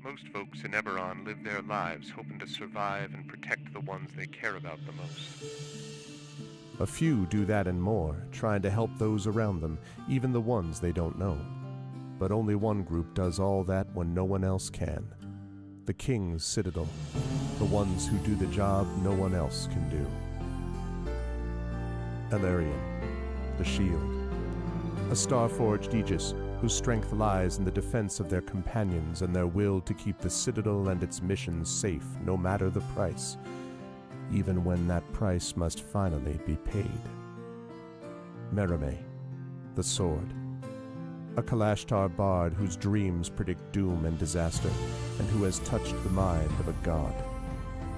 Most folks in Eberron live their lives hoping to survive and protect the ones they care about the most. A few do that and more, trying to help those around them, even the ones they don't know. But only one group does all that when no one else can. The King's Citadel, the ones who do the job no one else can do. Eberron, the Shield, a star-forged Aegis whose strength lies in the defense of their companions and their will to keep the Citadel and its missions safe no matter the price, even when that price must finally be paid. Merime, the Sword, a Kalashtar bard whose dreams predict doom and disaster, and who has touched the mind of a god.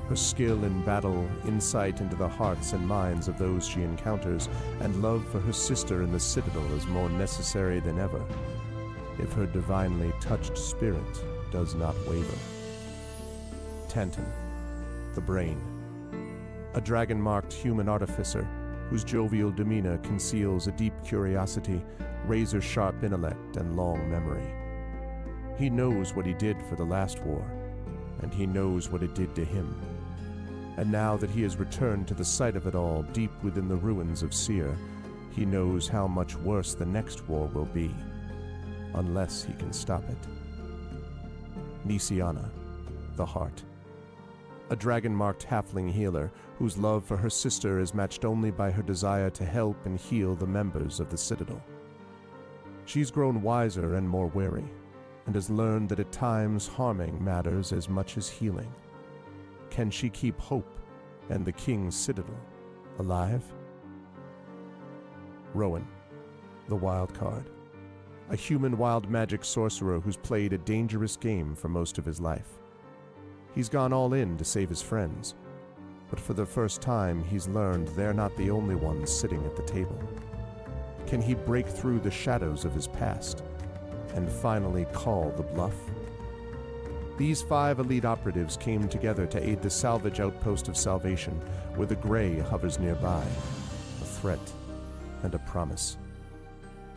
Her skill in battle, insight into the hearts and minds of those she encounters, and love for her sister in the Citadel is more necessary than ever, if her divinely touched spirit does not waver. Tantan, the Brain, a dragon-marked human artificer whose jovial demeanor conceals a deep curiosity, razor-sharp intellect, and long memory. He knows what he did for the last war, and he knows what it did to him. And now that he has returned to the site of it all, deep within the ruins of Seir, he knows how much worse the next war will be, unless he can stop it. Nisiana, the Heart, a dragon-marked halfling healer whose love for her sister is matched only by her desire to help and heal the members of the Citadel. She's grown wiser and more wary, and has learned that at times harming matters as much as healing. Can she keep hope and the King's Citadel alive? Rowan, the Wild Card, a human wild magic sorcerer who's played a dangerous game for most of his life. He's gone all in to save his friends, but for the first time he's learned they're not the only ones sitting at the table. Can he break through the shadows of his past and finally call the bluff? These 5 elite operatives came together to aid the salvage outpost of Salvation, where the Grey hovers nearby, a threat and a promise.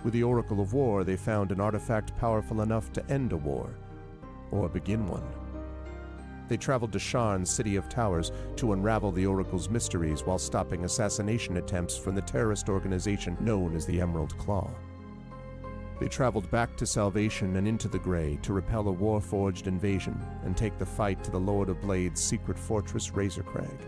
With the Oracle of War, they found an artifact powerful enough to end a war, or begin one. They traveled to Sharn's City of Towers to unravel the Oracle's mysteries while stopping assassination attempts from the terrorist organization known as the Emerald Claw. They traveled back to Salvation and into the Grey to repel a war-forged invasion and take the fight to the Lord of Blade's secret fortress Razorcrag.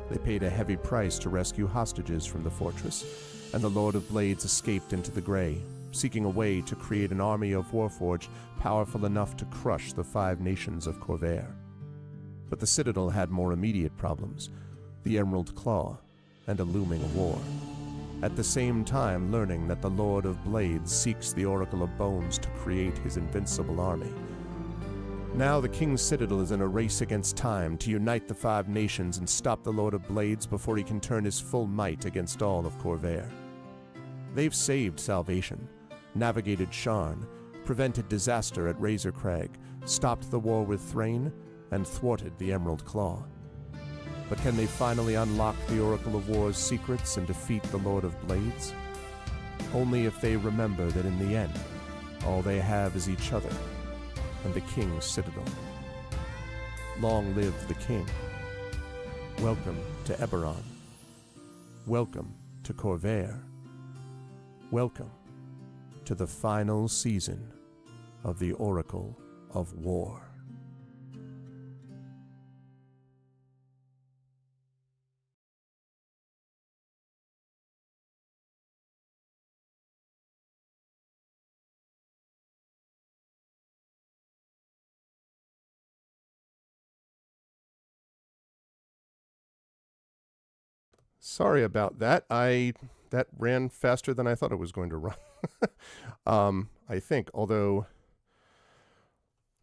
They paid a heavy price to rescue hostages from the fortress, and the Lord of Blades escaped into the Grey, seeking a way to create an army of Warforged powerful enough to crush the 5 nations of Corvair. But the Citadel had more immediate problems, the Emerald Claw, and a looming war. At the same time learning that the Lord of Blades seeks the Oracle of Bones to create his invincible army. Now the King's Citadel is in a race against time to unite the 5 nations and stop the Lord of Blades before he can turn his full might against all of Corvair. They've saved Salvation, navigated Sharn, prevented disaster at Razorcrag, stopped the war with Thrain, and thwarted the Emerald Claw. But can they finally unlock the Oracle of War's secrets and defeat the Lord of Blades? Only if they remember that in the end, all they have is each other and the King's Citadel. Long live the King. Welcome to Eberron. Welcome to Corvair. Welcome to the final season of the Oracle of War. Sorry about that. That ran faster than I thought it was going to run. I think, although,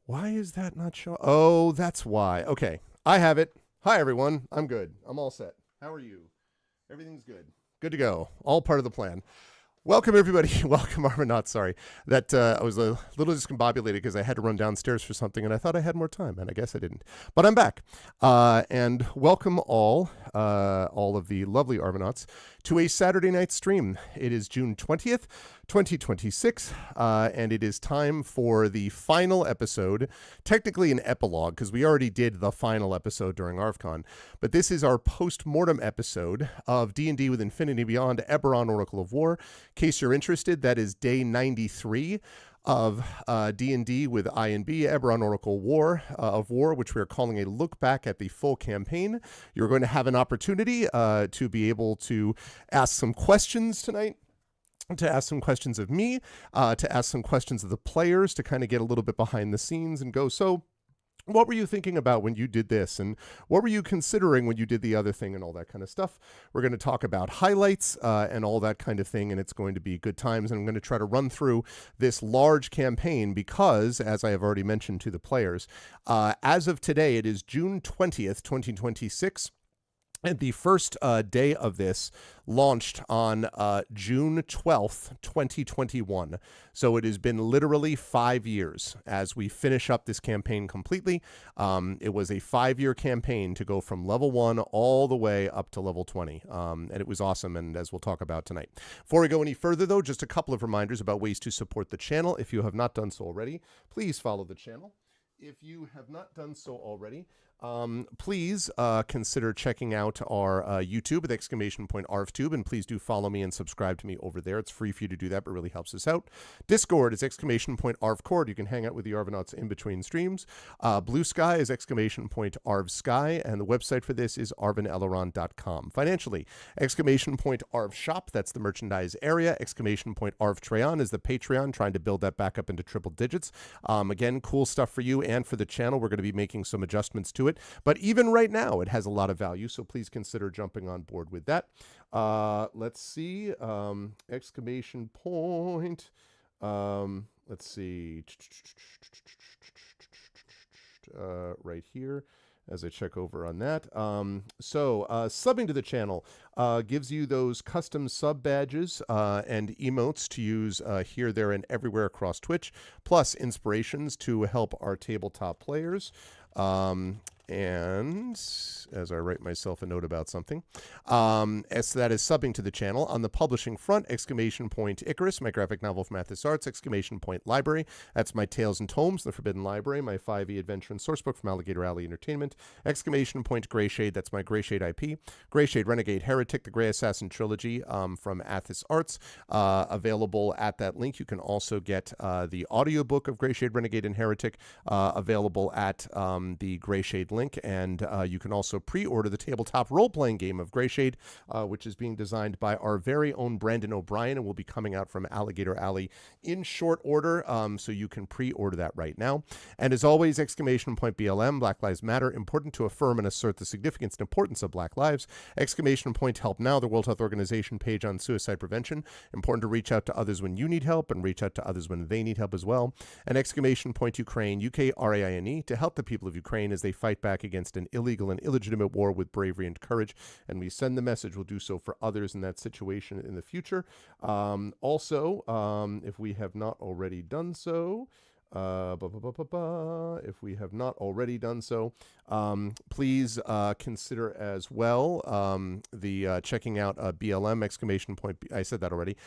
why is that not showing? Oh, that's why. Okay, I have it. Hi, everyone. I'm good. I'm all set. How are you? Everything's good. Good to go. All part of the plan. Welcome, everybody. Welcome, Armanot. Sorry that I was a little discombobulated because I had to run downstairs for something, and I thought I had more time, and I guess I didn't. But I'm back, and welcome all of the lovely Armanauts, to a Saturday night stream. It is June 20th, 2026, and it is time for the final episode, technically an epilogue, because we already did the final episode during ArvCon, but this is our post-mortem episode of D&D with Infinity Beyond Eberron Oracle of War. In case you're interested, that is day 93 of D&D with I&B, Eberron Oracle of War, which we are calling a look back at the full campaign. You're going to have an opportunity to be able to ask some questions tonight, to ask some questions of me, to ask some questions of the players, to kind of get a little bit behind the scenes and go, so what were you thinking about when you did this? And what were you considering when you did the other thing and all that kind of stuff? We're going to talk about highlights and all that kind of thing, and it's going to be good times. And I'm going to try to run through this large campaign because, as I have already mentioned to the players, as of today, it is June 20th, 2026. And the first day of this launched on June 12th, 2021. So it has been literally 5 years as we finish up this campaign completely. It was a 5-year campaign to go from level 1 all the way up to level 20. And it was awesome, and as we'll talk about tonight. Before we go any further, though, just a couple of reminders about ways to support the channel. If you have not done so already, please follow the channel. If you have not done so already, please consider checking out our YouTube with !ArvTube, and please do follow me and subscribe to me over there. It's free for you to do that, but really helps us out. Discord is !ArvCord. You can hang out with the Arvanauts in between streams. Blue Sky is !ArvSky, and the website for this is arvanelleron.com. Financially, !ArvShop, that's the merchandise area. !ArvTreon is the Patreon, trying to build that back up into triple digits. Again, cool stuff for you and for the channel. We're going to be making some adjustments to it, but even right now it has a lot of value, so please consider jumping on board with that. Let's see, exclamation point, let's see, right here as I check over on that. Subbing to the channel gives you those custom sub badges and emotes to use here, there, and everywhere across Twitch, plus inspirations to help our tabletop players. And as I write myself a note about something, as that is subbing to the channel. On the publishing front, Icarus, my graphic novel from Athos Arts, Library, that's my Tales and Tomes, The Forbidden Library, my 5e adventure and sourcebook from Alligator Alley Entertainment, Greyshade, that's my Greyshade IP, Greyshade Renegade Heretic, the Grey Assassin Trilogy from Athos Arts, available at that link. You can also get the audiobook of Greyshade Renegade and Heretic, available at the Greyshade link, and you can also pre-order the tabletop role-playing game of Greyshade, which is being designed by our very own Brandon O'Brien and will be coming out from Alligator Alley in short order, so you can pre-order that right now. And as always, BLM, Black Lives Matter, important to affirm and assert the significance and importance of Black lives. Help Now, the World Health Organization page on suicide prevention, important to reach out to others when you need help and reach out to others when they need help as well. And Ukraine, UKRAINE, to help the people of Ukraine as they fight back against an illegal and illegitimate war with bravery and courage. And we send the message, we'll do so for others in that situation in the future. If we have not already done so, please consider as well the checking out BLM, I said that already,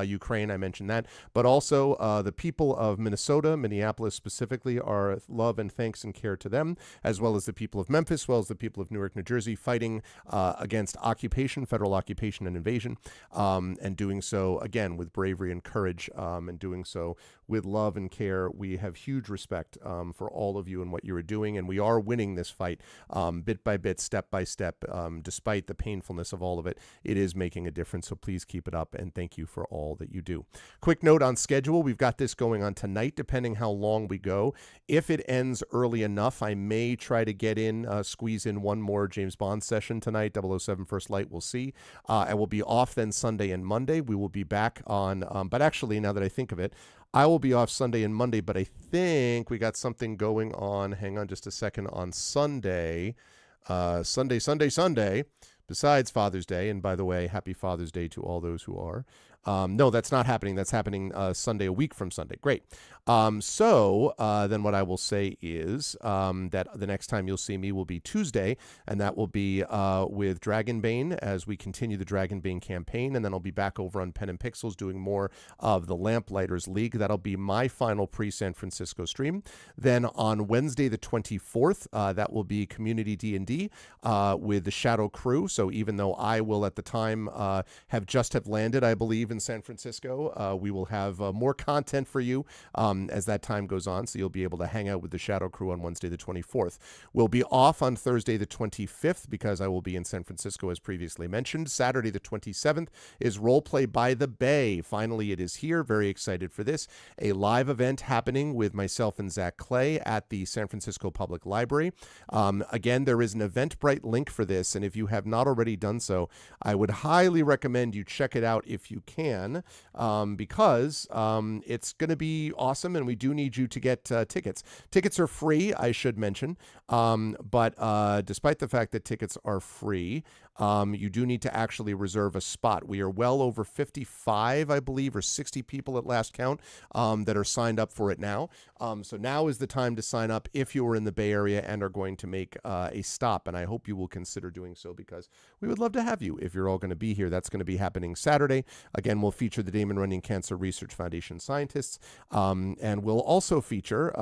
Ukraine, I mentioned that, but also the people of Minnesota, Minneapolis specifically, our love and thanks and care to them, as well as the people of Memphis, as well as the people of Newark, New Jersey, fighting against occupation, federal occupation and invasion, and doing so, again, with bravery and courage, and doing so with love and care. We have huge respect for all of you and what you are doing, and we are winning this fight bit by bit, step by step. Despite the painfulness of all of it, it is making a difference, so please keep it up, and thank you for all that you do. Quick note on schedule, we've got this going on tonight, depending how long we go. If it ends early enough, I may try to get in, squeeze in one more James Bond session tonight, 007 First Light, we'll see. I will be off then Sunday and Monday. We will be back on, but actually, now that I think of it, I will be off Sunday and Monday, but I think we got something going on. Hang on just a second. On Sunday, Sunday. besides Father's Day. And by the way, happy Father's Day to all those who are. No, that's not happening. That's happening Sunday, a week from Sunday. Great. So then what I will say is that the next time you'll see me will be Tuesday, and that will be with Dragonbane as we continue the Dragonbane campaign, and then I'll be back over on Pen and Pixels doing more of the Lamplighters League. That'll be my final pre-San Francisco stream. Then on Wednesday the 24th, that will be Community D&D with the Shadow Crew. So even though I will at the time have landed, I believe, in San Francisco, we will have more content for you as that time goes on, so you'll be able to hang out with the Shadow Crew on Wednesday the 24th. We'll be off on Thursday the 25th because I will be in San Francisco as previously mentioned. Saturday the 27th is Roleplay by the Bay. Finally, it is here. Very excited for this. A live event happening with myself and Zach Clay at the San Francisco Public Library. Again, there is an Eventbrite link for this, and if you have not already done so, I would highly recommend you check it out if you can, because it's going to be awesome, and we do need you to get tickets. Tickets are free, I should mention, but despite the fact that tickets are free, you do need to actually reserve a spot. We are well over 55, I believe, or 60 people at last count that are signed up for it now. So now is the time to sign up if you are in the Bay Area and are going to make a stop, and I hope you will consider doing so because we would love to have you if you're all going to be here. That's going to be happening Saturday. Again, we'll feature the Damon Runyon Cancer Research Foundation scientists, and we'll also feature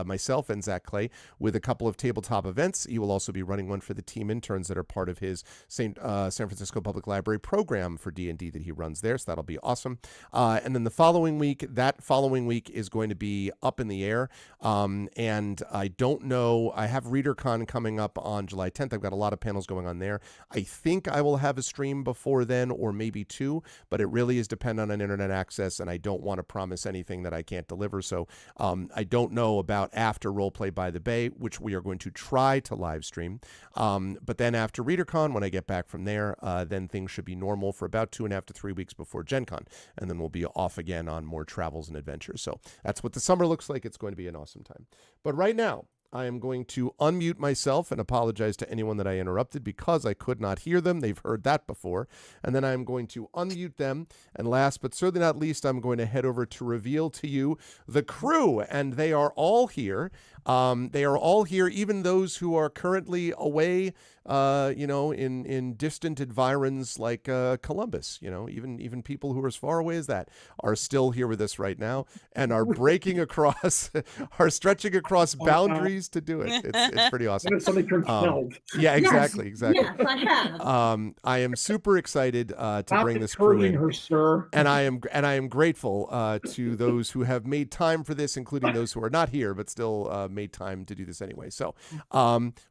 myself and Zach Clay with a couple of tabletop events. He will also be running one for the team interns that are part of his San Francisco Public Library program for D&D that he runs there, so that'll be awesome. And then the following week is going to be up in the air, and I don't know, I have ReaderCon coming up on July 10th. I've got a lot of panels going on there. I think I will have a stream before then, or maybe two, but it really is dependent on internet access, and I don't want to promise anything that I can't deliver. So I don't know about after Roleplay by the Bay, which we are going to try to live stream. But then after ReaderCon, when I get back from there, then things should be normal for about 2.5 to 3 weeks before Gen Con, and then we'll be off again on more travels and adventures. So that's what the summer looks like. It's going to be an awesome time. But right now, I am going to unmute myself and apologize to anyone that I interrupted because I could not hear them. They've heard that before. And then I'm going to unmute them. And last but certainly not least, I'm going to head over to reveal to you the crew. And they are all here. They are all here, even those who are currently away, in distant environs like Columbus. Even people who are as far away as that are still here with us right now and are breaking across, are stretching across boundaries to do it. It's pretty awesome. Somebody turned 12. Yeah, exactly. Yes, I have. I am super excited to Stop bring this crew in. her, sir. And I am grateful to those who have made time for this, including those who are not here but still made time to do this anyway. So,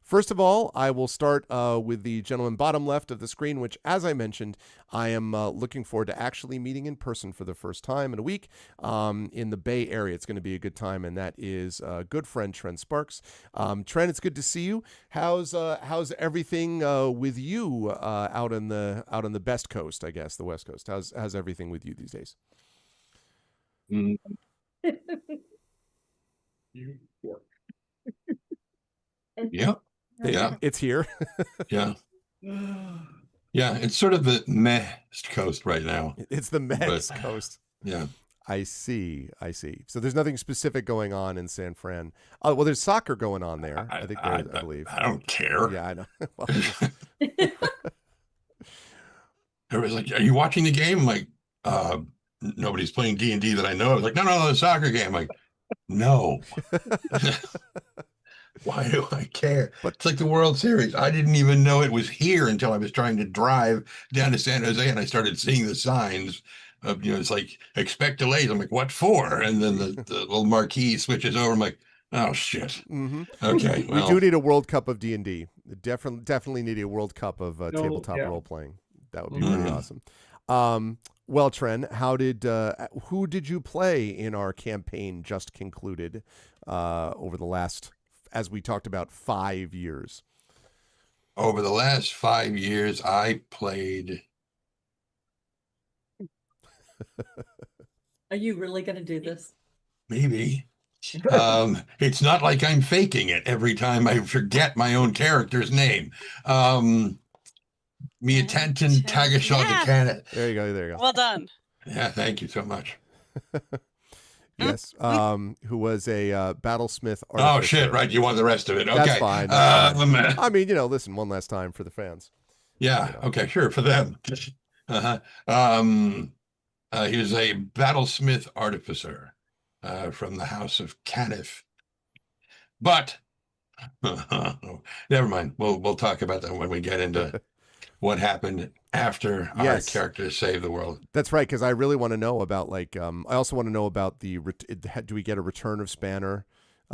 first of all, I will start with the gentleman bottom left of the screen, which, as I mentioned, I am looking forward to actually meeting in person for the first time in a week in the Bay Area. It's going to be a good time, and that is good friend Trent Sparks. Trent, it's good to see you. How's everything with you out on the best coast, I guess, the West Coast? How's everything with you these days? You work. Yeah. Yeah. It's here. Yeah. Yeah. It's sort of the West Coast right now. It's the West Coast. Yeah. I see. So there's nothing specific going on in San Fran. Oh, well, there's soccer going on there. I believe. I don't care. Yeah, I know. Well, everybody's like, "Are you watching the game?" I'm like, nobody's playing D&D that I know. I was like, no, the soccer game. I'm like, no. Why do I care? But it's like the World Series. I didn't even know it was here until I was trying to drive down to San Jose, and I started seeing the signs of, it's like, expect delays. I'm like, what for? And then the little marquee switches over. I'm like, oh shit. Mm-hmm. Okay. Well, we do need a World Cup of D&D. Definitely need a World Cup of tabletop role playing. That would be pretty awesome. Well, Tren, who did you play in our campaign just concluded over the last, as we talked about, 5 years? Over the last 5 years, I played. Are you really going to do this? Maybe. It's not like I'm faking it every time I forget my own character's name. Me attention, Tagesschau Yes. Canada. There you go. There you go. Well done. Yeah, thank you so much. Yes. Who was a battlesmith Oh artificer. shit! Right, you want the rest of it? Okay, That's fine. That's fine. I mean, listen, one last time for the fans. Yeah. Okay. Sure. For them. Uh-huh. He was a battlesmith artificer from the House of Caniff. But never mind. We'll talk about that when we get into what happened after our characters saved the world. That's right, because I really want to know about I also want to know about do we get a return of Spanner?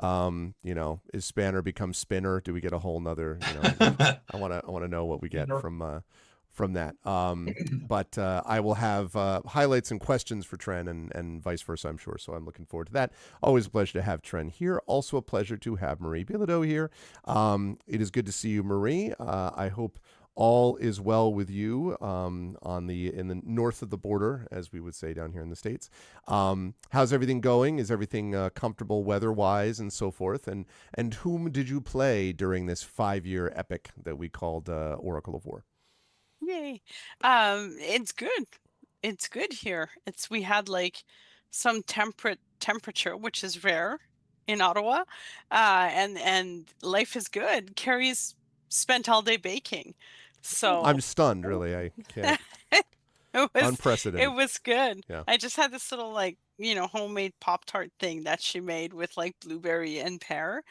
Is Spanner become Spinner? Do we get a whole nother? I want to know what we get from that. But I will have highlights and questions for Tren and vice versa, I'm sure. So I'm looking forward to that. Always a pleasure to have Tren here. Also a pleasure to have Marie Bilodeau here. It is good to see you, Marie. I hope all is well with you in the north of the border, as we would say down here in the States. How's everything going? Is everything comfortable weather-wise and so forth? And whom did you play during this 5-year epic that we called Oracle of War? Yay. It's good. It's good here. We had some temperature, which is rare in Ottawa. And life is good. Carrie's spent all day baking. So I'm stunned, really. I can't. Unprecedented. It was good. Yeah. I just had this little homemade Pop-Tart thing that she made with blueberry and pear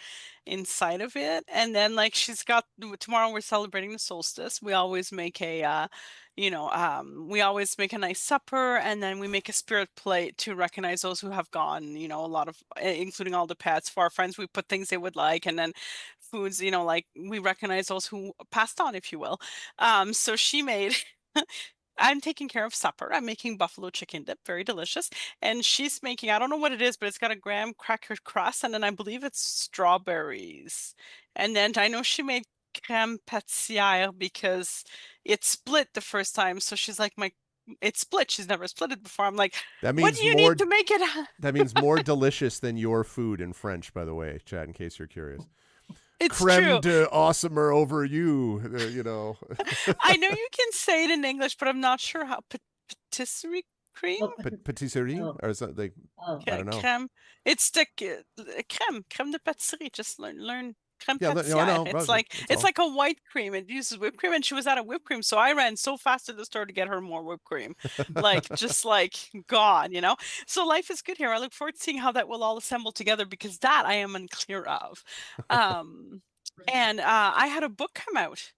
inside of it. And then she's got, tomorrow we're celebrating the solstice. We always make we always make a nice supper, and then we make a spirit plate to recognize those who have gone, a lot of, including all the pets. For our friends, we put things they would like, and then foods, we recognize those who passed on, if you will. So she made I'm taking care of supper. I'm making buffalo chicken dip, very delicious. And she's making, I don't know what it is, but it's got a graham cracker crust, and then I believe it's strawberries. And then I know she made crème pâtissière because it split the first time. So she's like, it's split. She's never split it before. I'm like, that means what do you need to make it? That means more delicious than your food in French, by the way, Chad, in case you're curious. It's creme true. de awesomer over you, I know you can say it in English, but I'm not sure how. Patisserie cream? Patisserie? Or is that I don't know. Creme. It's the creme de patisserie. Just learn creme yeah, pâtissière. I know. It's like a white cream. It uses whipped cream, and she was out of whipped cream, so I ran so fast to the store to get her more whipped cream. God, So life is good here. I look forward to seeing how that will all assemble together, because that I am unclear of. And I had a book come out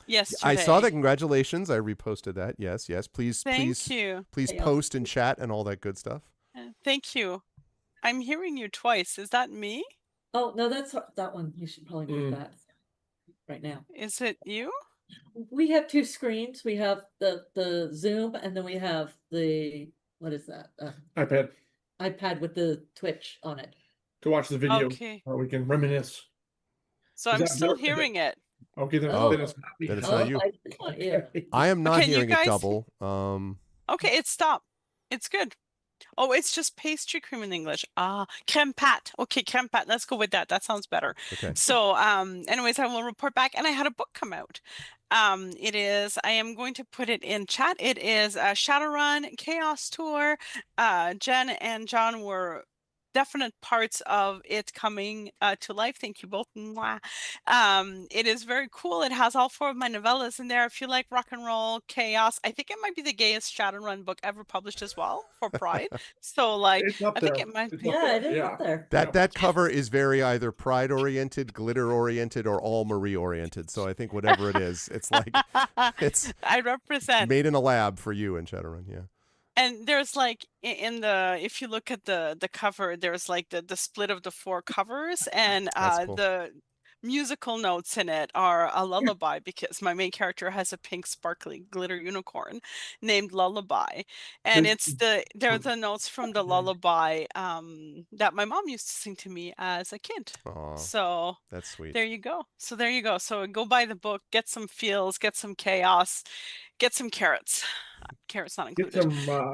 yesterday. I saw that. Congratulations. I reposted that. Yes. Please post in chat and all that good stuff. Thank you. I'm hearing you twice. Is that me? Oh, no, that's that one. You should probably move that right now. Is it you? We have two screens. We have the Zoom, and then we have the, what is that? iPad with the Twitch on it. To watch the video, okay. Or we can reminisce. So I'm still hearing it. Okay, then it's not you. I am not hearing it double. Okay, it stopped. It's good. Oh, it's just pastry cream in English. Crème pâte. Okay, crème pâte. Let's go with that. That sounds better. Okay. So, anyways, I will report back. And I had a book come out. It is, I am going to put it in chat. It is a Shadowrun Chaos Tour. Jen and John were definite parts of it coming to life. Thank you both. Mwah. It is very cool. It has all 4 of my novellas in there. If you like rock and roll, chaos, I think it might be the gayest Shadowrun book ever published as well, for Pride. So I think it might be. Yeah, it is up there. That cover is very either Pride oriented, glitter oriented, or all Marie oriented. So I think whatever it is, it's I represent made in a lab for you in Shadowrun. Yeah. And there's if you look at the cover, there's the split of the 4 covers, and cool. The musical notes in it are a lullaby, because my main character has a pink sparkly glitter unicorn named Lullaby, and they're the notes from the lullaby that my mom used to sing to me as a kid. Aww, so that's sweet. There you go. So go buy the book, get some feels, get some chaos, get some carrots. Carrots not included. Get some from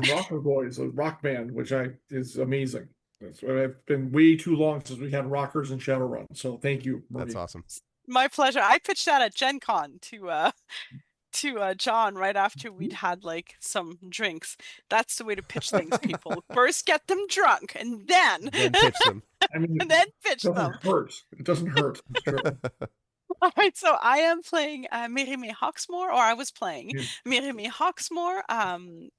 Rocker Boys, a rock band, which is amazing. It's been way too long since we had rockers in Shadowrun. So thank you, Marie. That's awesome. My pleasure. I pitched that at Gen Con to to John right after we'd had like some drinks. That's the way to pitch things, people. First get them drunk and then pitch them. I mean, and then pitch it them. doesn't hurt. It doesn't hurt. It's true. All right, so I am playing Mérimée Hawksmoor, or I was playing Mérimée Hawksmoor,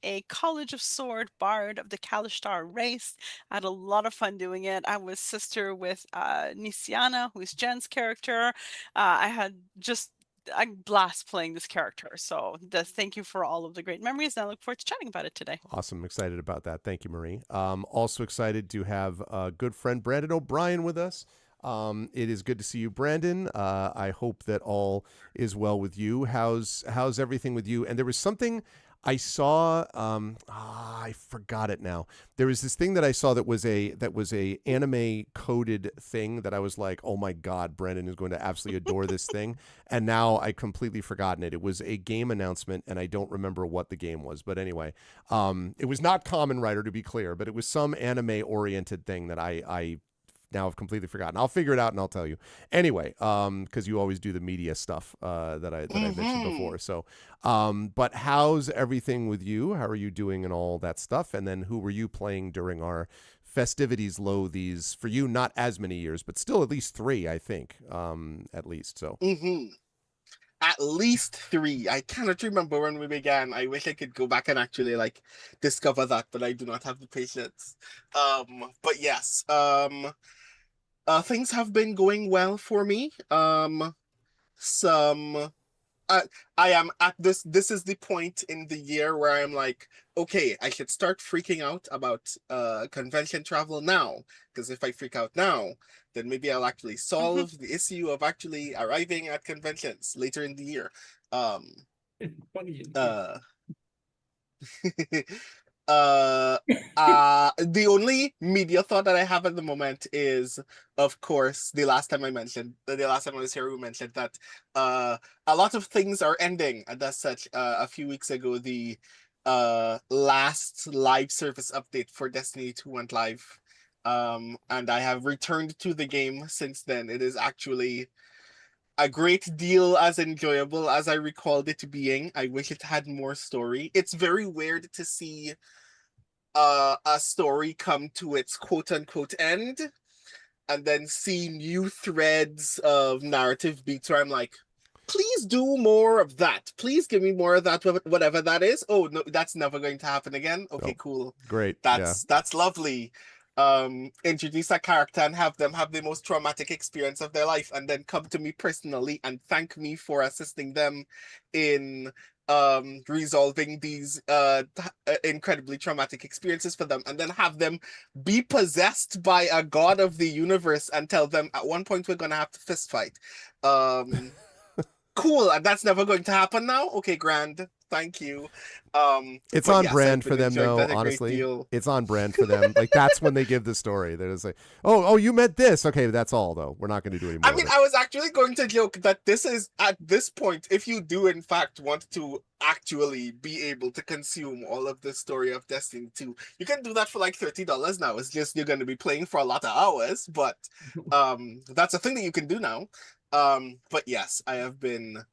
a College of Sword bard of the Kalishtar race. I had a lot of fun doing it. I was sister with Nisiana, who's Jen's character. I had just a blast playing this character. So thank you for all of the great memories, and I look forward to chatting about it today. Awesome. Excited about that. Thank you, Marie. Also excited to have a good friend, Brandon O'Brien, with us. It is good to see you, Brandon. I hope that all is well with you. How's everything with you? And there was something I saw. I forgot it now. There was this thing that I saw that was a anime coded thing that I was like, oh my God, Brandon is going to absolutely adore this thing. And now I completely forgotten it. It was a game announcement, and I don't remember what the game was. But anyway, it was not Kamen Rider, to be clear, but it was some anime oriented thing that I now I've completely forgotten. I'll figure it out and I'll tell you. Anyway, because you always do the media stuff that I mentioned before. So, but how's everything with you? How are you doing and all that stuff? And then who were you playing during our festivities? These for you, not as many years, but still at least 3, I think, at least. So. At least 3. I cannot remember when we began. I wish I could go back and actually like discover that, but I do not have the patience. But yes, things have been going well for me. I am at this is the point in the year where I'm like, okay, I should start freaking out about convention travel now, because if I freak out now, then maybe I'll actually solve the issue of actually arriving at conventions later in the year. The only media thought that I have at the moment is, of course, the last time I was here, we mentioned that a lot of things are ending, and as such, a few weeks ago, the last live service update for Destiny 2 went live, and I have returned to the game since then. It is actually a great deal as enjoyable as I recalled it being. I wish it had more story. It's very weird to see a story come to its quote-unquote end and then see new threads of narrative beats where I'm like, please do more of that. Please give me more of that, whatever that is. Oh, no, that's never going to happen again. Okay, cool. Great. That's lovely. Introduce a character and have them have the most traumatic experience of their life, and then come to me personally and thank me for assisting them in resolving these incredibly traumatic experiences for them, and then have them be possessed by a god of the universe and tell them at one point we're gonna have to fist fight. Cool, and that's never going to happen now. Okay, grand. Thank you. It's on brand for them, though. Honestly, it's on brand for them. Like, that's when they give the story. They're just like, oh, you meant this. Okay, that's all, though. We're not going to do any more. I mean, I was actually going to joke that this is, at this point, if you do in fact want to actually be able to consume all of the story of Destiny 2, you can do that for like $30 now. It's just you're going to be playing for a lot of hours, but that's a thing that you can do now. But yes, I have been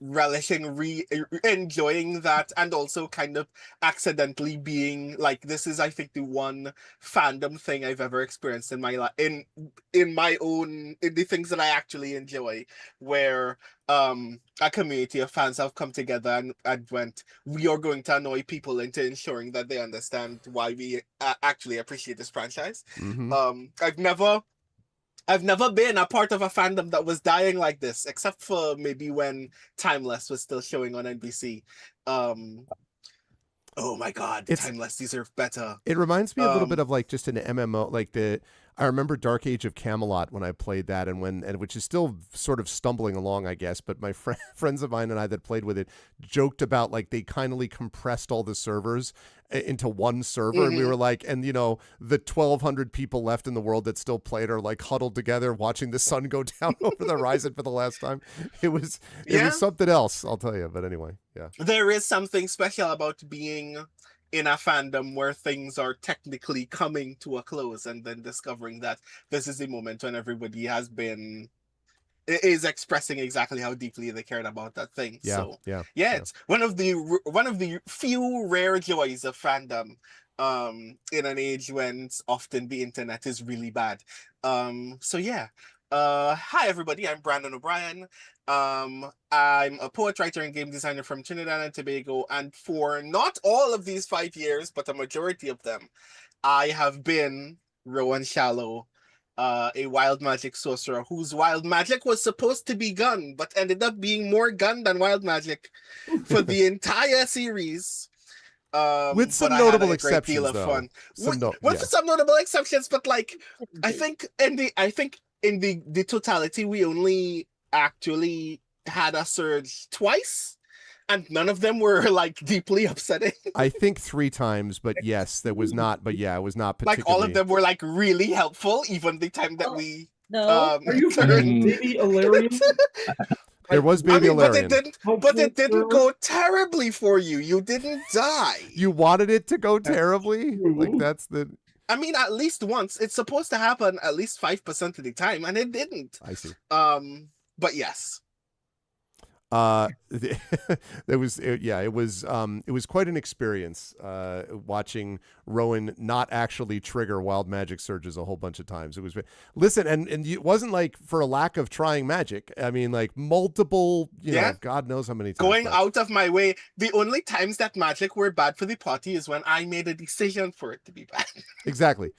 relishing, enjoying that, and also kind of accidentally being like, this is, I think, the one fandom thing I've ever experienced in my life, in the things that I actually enjoy, where a community of fans have come together and went, we are going to annoy people into ensuring that they understand why we actually appreciate this franchise. I've never been a part of a fandom that was dying like this, except for maybe when Timeless was still showing on NBC. Oh my God, Timeless deserve better. It reminds me a little bit of like just an MMO, like I remember Dark Age of Camelot when I played that, and which is still sort of stumbling along, I guess. But my friends of mine and I that played with it joked about like they kindly compressed all the servers into one server, and we were like, and the 1,200 people left in the world that still played are like huddled together watching the sun go down over the horizon for the last time. It was something else, I'll tell you. But anyway, yeah, there is something special about being in a fandom where things are technically coming to a close and then discovering that this is the moment when everybody has been is expressing exactly how deeply they cared about that thing. Yeah, So yeah, it's one of the few rare joys of fandom in an age when often the internet is really bad. So yeah. Hi everybody, I'm Brandon O'Brien. I'm a poet, writer, and game designer from Trinidad and Tobago, and for not all of these 5 years, but a majority of them, I have been Rowan Shallow, a wild magic sorcerer whose wild magic was supposed to be gun, but ended up being more gun than wild magic for the entire series. With some but I had notable a great deal exceptions, of though. fun. Some With some notable exceptions, but like I think in the totality, we only actually had a surge twice, and none of them were like deeply upsetting. I think 3 times, but yes, that was not. But yeah, it was not Like particularly. all of them were like really helpful, even the time that we No. Are you forgetting Baby Illyrian? There was Baby Illyrian. But it didn't go terribly for you. You didn't die. You wanted it to go terribly? Like that's the. I mean, at least once. It's supposed to happen at least 5% of the time, and it didn't. I see. But yes. It was quite an experience watching Rowan not actually trigger wild magic surges a whole bunch of times. It was listen, and it wasn't like for a lack of trying magic. I mean, like multiple, you know, God knows how many times. Going out of my way. The only times that magic were bad for the party is when I made a decision for it to be bad. Exactly.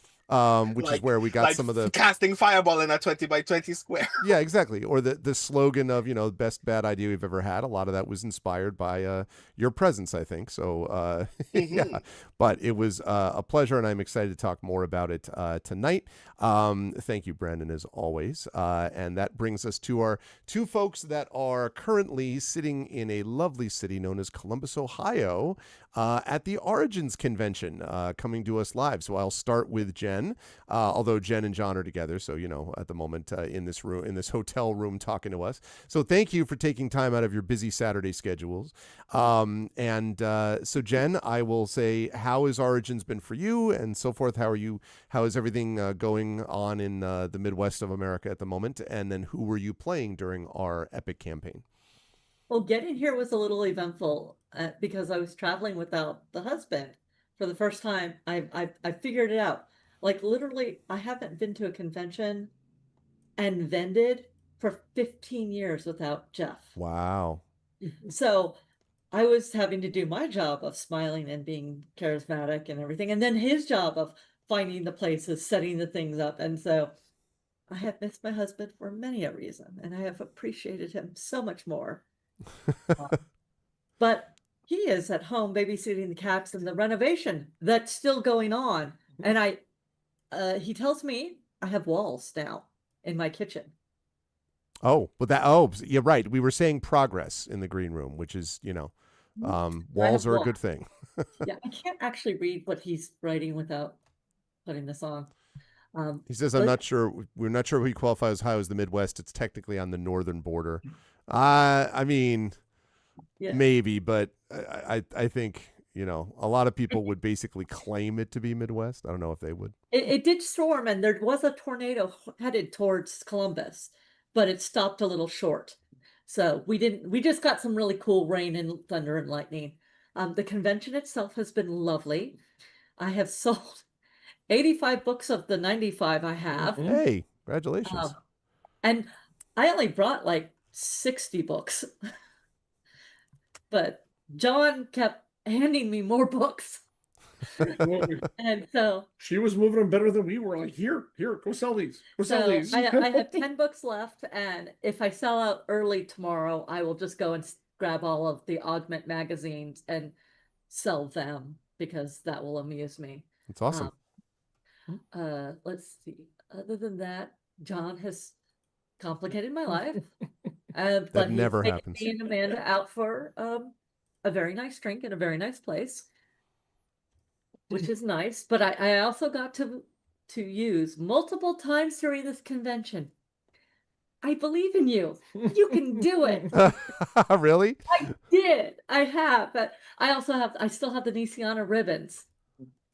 Which is where we got some of the casting fireball in a 20 by 20 square. Yeah, exactly. Or the slogan of, you know, best bad idea we've ever had. A lot of that was inspired by your presence, I think. So yeah, but it was a pleasure, and I'm excited to talk more about it tonight. Thank you, Brandon, as always. And that brings us to our 2 folks that are currently sitting in a lovely city known as Columbus, Ohio, at the Origins Convention, coming to us live. So I'll start with Jen, although Jen and John are together. So, you know, at the moment in this room, in this hotel room talking to us. So thank you for taking time out of your busy Saturday schedules. So Jen, I will say, how has Origins been for you and so forth? How is everything going on in the Midwest of America at the moment? And then who were you playing during our epic campaign? Well, getting here was a little eventful because I was traveling without the husband for the first time. I figured it out. Like literally, I haven't been to a convention and vended for 15 years without Jeff. Wow. So I was having to do my job of smiling and being charismatic and everything, and then his job of finding the places, setting the things up. And so I have missed my husband for many a reason, and I have appreciated him so much more. But he is at home babysitting the cats and the renovation that's still going on. And he tells me I have walls now in my kitchen. Oh, but you're right. We were saying progress in the green room, which is, you know, walls are a good thing. Yeah, I can't actually read what he's writing without putting this on. He says, we're not sure we qualify as high as the Midwest. It's technically on the northern border. I mean, maybe, but I think, you know, a lot of people would basically claim it to be Midwest. I don't know if they would. It did storm, and there was a tornado headed towards Columbus, but it stopped a little short. So we just got some really cool rain and thunder and lightning. The convention itself has been lovely. I have sold 85 books of the 95 I have. Hey, congratulations. And I only brought like 60 books. But John kept handing me more books. And so she was moving them better than we were. Like, here, go sell these. Go sell these. I have 10 books left, and if I sell out early tomorrow, I will just go and grab all of the Augment magazines and sell them, because that will amuse me. It's awesome. Let's see. Other than that, John has complicated my life. But that never happens. Me and Amanda out for a very nice drink in a very nice place, which is nice. But I also got to use multiple times during this convention. I believe in you. You can do it. Really? I did. I have. But I still have the Nisiana ribbons.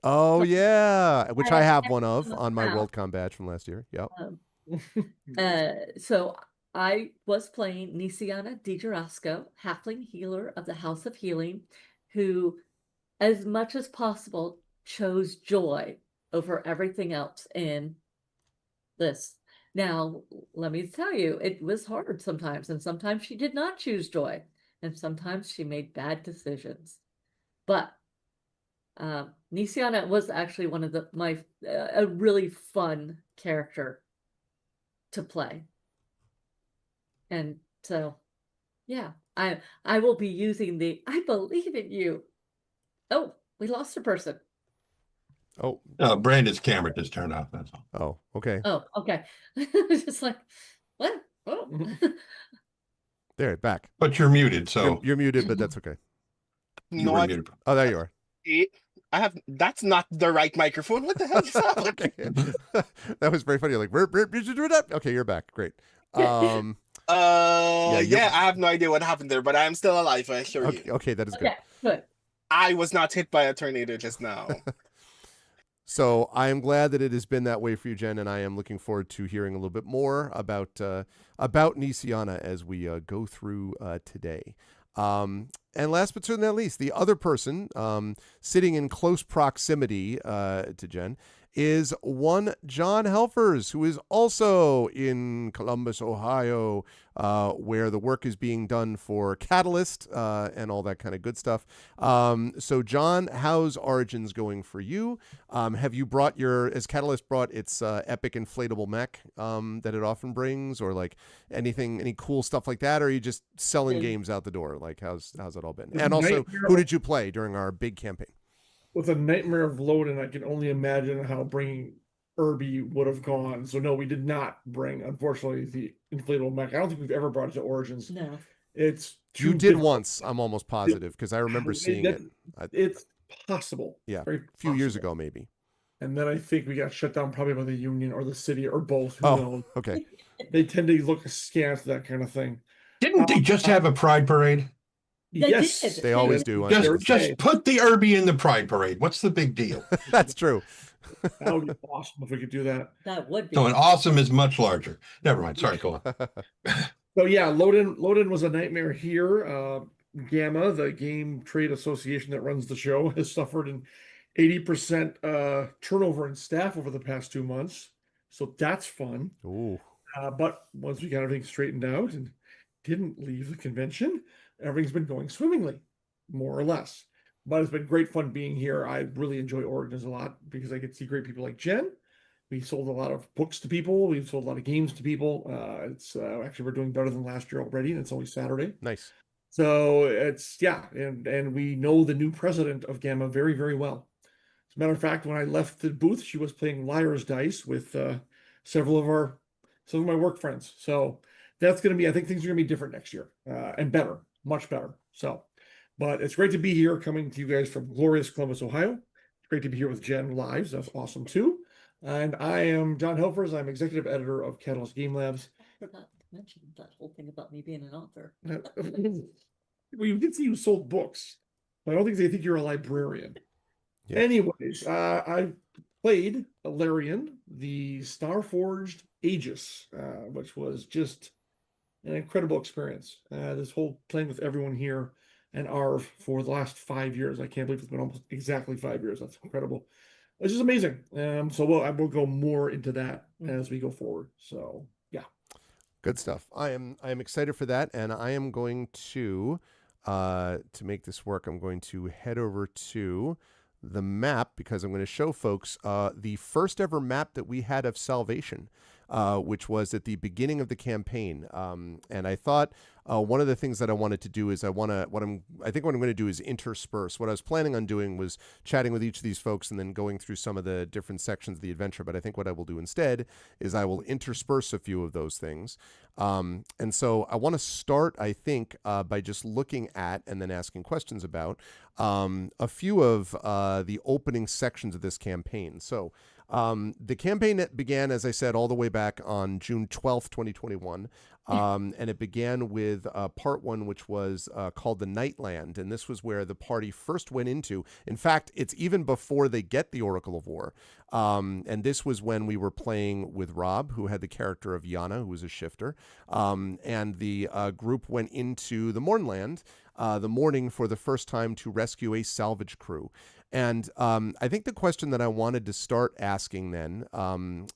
Oh yeah, which I have one of on my Worldcon badge from last year. Yep. So I was playing Nisiana DiGirasco, halfling healer of the House of Healing, who, as much as possible, chose joy over everything else in this. Now, let me tell you, it was hard sometimes, and sometimes she did not choose joy, and sometimes she made bad decisions. But Nisiana was actually one of a really fun character to play. And so, yeah, I will be using the I believe in you. Oh, we lost a person. Oh, Brandon's camera just turned off. That's all. oh, okay. Oh, okay. Just like, what? Oh. There, back. But you're muted, so You're muted, but that's okay. you No, were I, muted. Oh, there you are. that's not the right microphone. What the hell just happened? Okay. That was very funny. You're like, you should do that. Okay, you're back. Great. Yeah, I have no idea what happened there, but I am still alive, I assure Okay, you. okay, that is good. Okay, good. I was not hit by a tornado just now. So I am glad that it has been that way for you, Jen, and I am looking forward to hearing a little bit more about Nisiana as we go through today. And last but certainly not least, the other person sitting in close proximity to Jen is one John Helfers, who is also in Columbus, Ohio, where the work is being done for Catalyst and all that kind of good stuff. So John, how's Origins going for you? Have you brought has Catalyst brought its epic inflatable mech that it often brings, or like any cool stuff like that? Or are you just selling games out the door? Like how's it all been? And also, who did you play during our big campaign? With a nightmare of loading, I can only imagine how bringing Irby would have gone. So no, we did not bring, unfortunately, the inflatable mech. I don't think we've ever brought it to Origins. No. It's You did once, I'm almost positive, because I remember seeing it. It's possible. Yeah, Very a few years possible. ago, maybe. And then I think we got shut down probably by the union or the city or both. Who Oh, knows? okay. They tend to look askance, that kind of thing. Didn't they just have a pride parade? They Yes, did. They always do. Just put the Irby in the pride parade. What's the big deal? That's true. That would be awesome if we could do that. That would be. So an awesome is much larger. Never mind. Sorry, go on. So yeah, load-in was a nightmare here. Gamma, the Game Trade Association that runs the show, has suffered an 80% turnover in staff over the past 2 months. So that's fun. Ooh. But once we got everything straightened out and didn't leave the convention, everything's been going swimmingly, more or less. But it's been great fun being here. I really enjoy Origins a lot because I get to see great people like Jen. We sold a lot of books to people. We've sold a lot of games to people. It's actually, we're doing better than last year already, and it's only Saturday. Nice. So it's, yeah, and we know the new president of Gamma very, very well. As a matter of fact, when I left the booth, she was playing Liar's Dice with some of my work friends. So that's going to be, I think things are going to be different next year and better, much better. So, but it's great to be here, coming to you guys from glorious Columbus, Ohio. It's great to be here with Jen live. That's awesome too. And I am John Helfers. I'm executive editor of Catalyst Game Labs. I forgot to mention that whole thing about me being an author. Well, you did see you sold books, but I don't think they think you're a librarian. Yeah. Anyways, I played Alarian, the Starforged Aegis, which was just an incredible experience. This whole playing with everyone here and Arv for the last 5 years. I can't believe it's been almost exactly 5 years. That's incredible. It's just amazing. So we'll go more into that as we go forward. So yeah. Good stuff. I am excited for that, and I am going to make this work, I'm going to head over to the map because I'm going to show folks the first ever map that we had of Salvation, which was at the beginning of the campaign. And I thought one of the things that I wanted to do is what I'm going to do is intersperse. What I was planning on doing was chatting with each of these folks and then going through some of the different sections of the adventure. But I think what I will do instead is I will intersperse a few of those things. And so I want to start, I think, by just looking at and then asking questions about a few of the opening sections of this campaign. So the campaign that began, as I said, all the way back back on June 12th, 2021. And it began with part one, which was called the Nightland. And this was where the party first went into. In fact, it's even before they get the Oracle of War. And this was when we were playing with Rob, who had the character of Yana, who was a shifter. And the group went into the Mornland, the morning, for the first time to rescue a salvage crew. And I think the question that I wanted to start asking then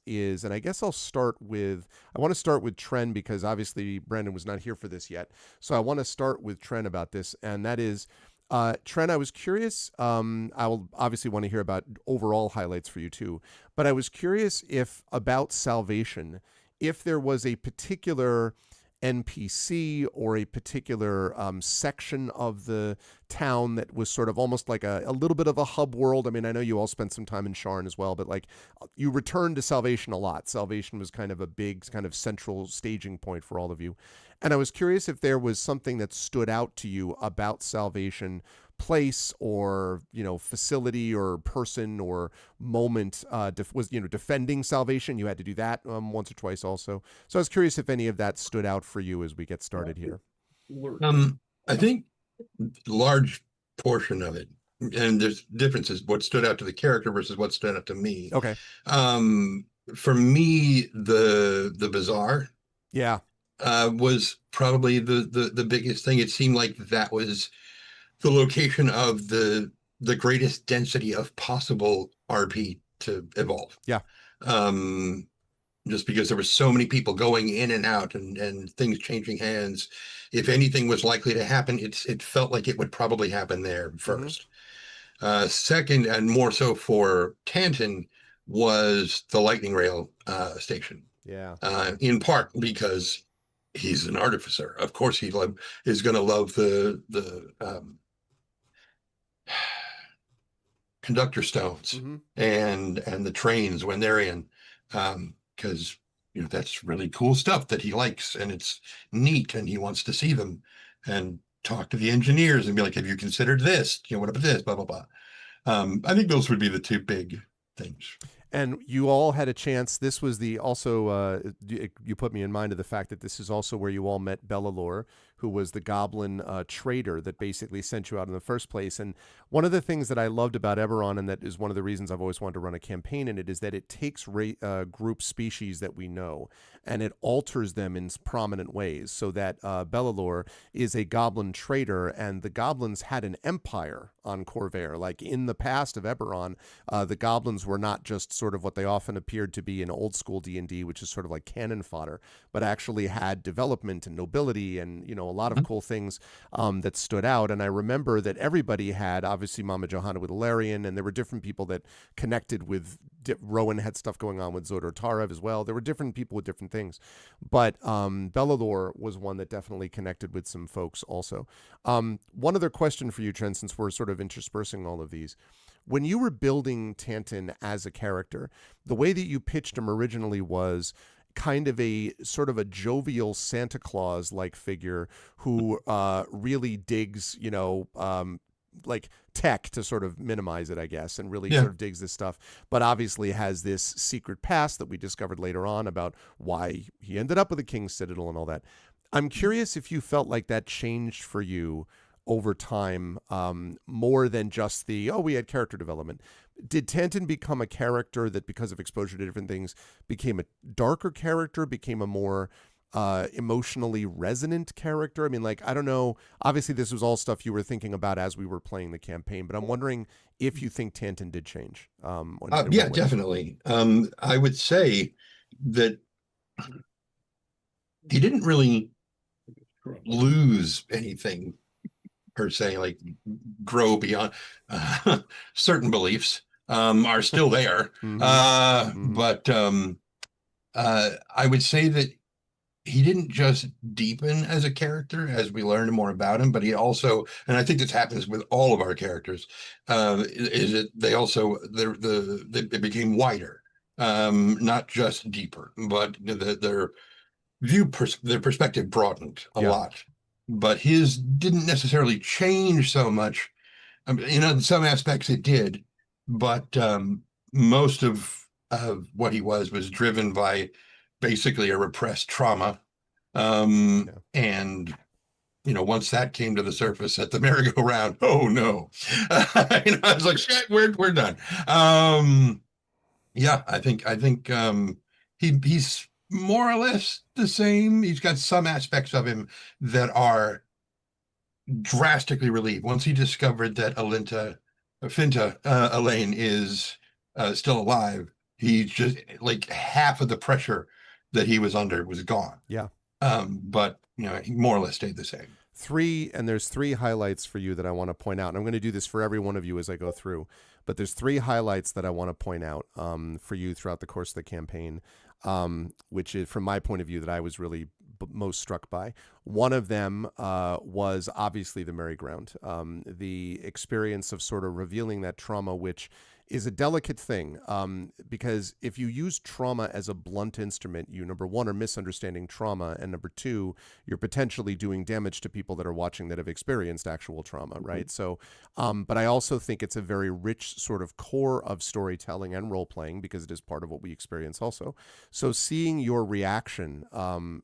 is, and I guess I want to start with Tren, because obviously Brandon was not here for this yet. So I want to start with Tren about this. And that is, Tren, I was curious, I will obviously want to hear about overall highlights for you too, but I was curious about Salvation, if there was a particular NPC or a particular section of the town that was sort of almost like a little bit of a hub world. I mean, I know you all spent some time in Sharn as well, but like you returned to Salvation a lot. Salvation was kind of a big kind of central staging point for all of you. And I was curious if there was something that stood out to you about Salvation, place or facility or person or moment, was defending Salvation. You had to do that once or twice also. So I was curious if any of that stood out for you as we get started here. I think large portion of it, and there's differences, what stood out to the character versus what stood out to me. Okay. For me, the bazaar was probably the biggest thing. It seemed like that was the location of the greatest density of possible RP to evolve. Yeah. Just because there were so many people going in and out and things changing hands. If anything was likely to happen, it felt like it would probably happen there first. Second, and more so for Tanton, was the lightning rail station. Yeah. In part because he's an artificer. Of course, he is going to love the conductor stones and the trains when they're in, because that's really cool stuff that he likes, and it's neat, and he wants to see them and talk to the engineers and be like, have you considered this? What about this? Blah blah blah. I think those would be the two big things. And you all had a chance. This was you put me in mind of the fact that this is also where you all met Bellalore, who was the goblin trader that basically sent you out in the first place. And one of the things that I loved about Eberron, and that is one of the reasons I've always wanted to run a campaign in it, is that it takes group species that we know and it alters them in prominent ways. So that Bellalore is a goblin trader, and the goblins had an empire on Corvair. Like in the past of Eberron, the goblins were not just sort of what they often appeared to be in old school D&D, which is sort of like cannon fodder, but actually had development and nobility and a lot of cool things that stood out. And I remember that everybody had, obviously, Mama Johanna with Ilarion, and there were different people that connected with Rowan had stuff going on with Zodor Tarev as well. There were different people with different things, but Bellalore was one that definitely connected with some folks also. One other question for you, Trent, since we're sort of interspersing all of these. When you were building Tanton as a character, the way that you pitched him originally was kind of a sort of a jovial Santa Claus like figure who really digs, like tech, to sort of minimize it, I guess, and really sort of digs this stuff, but obviously has this secret past that we discovered later on about why he ended up with the King's Citadel and all that. I'm curious if you felt like that changed for you over time, more than just we had character development. Did Tanton become a character that, because of exposure to different things, became a darker character, became a more emotionally resonant character? I mean, like, I don't know. Obviously, this was all stuff you were thinking about as we were playing the campaign, but I'm wondering if you think Tanton did change. Yeah, definitely. I would say that he didn't really lose anything per se, like grow beyond certain beliefs are still there. But I would say that he didn't just deepen as a character as we learned more about him, but he also, and I think this happens with all of our characters, is that they also, they became wider, not just deeper, but their their perspective broadened a lot. But his didn't necessarily change so much. In some aspects it did, but most of what he was driven by basically a repressed trauma. And once that came to the surface at the merry-go-round, oh no. I was like, shit, we're done. Yeah, I think he's more or less the same. He's got some aspects of him that are drastically relieved. Once he discovered that Elaine is still alive, he just like half of the pressure that he was under was gone. Yeah. But he more or less stayed the same. There's three highlights for you that I want to point out. And I'm going to do this for every one of you as I go through. But there's three highlights that I want to point out for you throughout the course of the campaign, which is, from my point of view, that I was really most struck by. One of them was obviously the merry-go-round, the experience of sort of revealing that trauma, which is a delicate thing, because if you use trauma as a blunt instrument, you, number one, are misunderstanding trauma, and number two, you're potentially doing damage to people that are watching that have experienced actual trauma, right? So, but I also think it's a very rich sort of core of storytelling and role-playing, because it is part of what we experience also. So seeing your reaction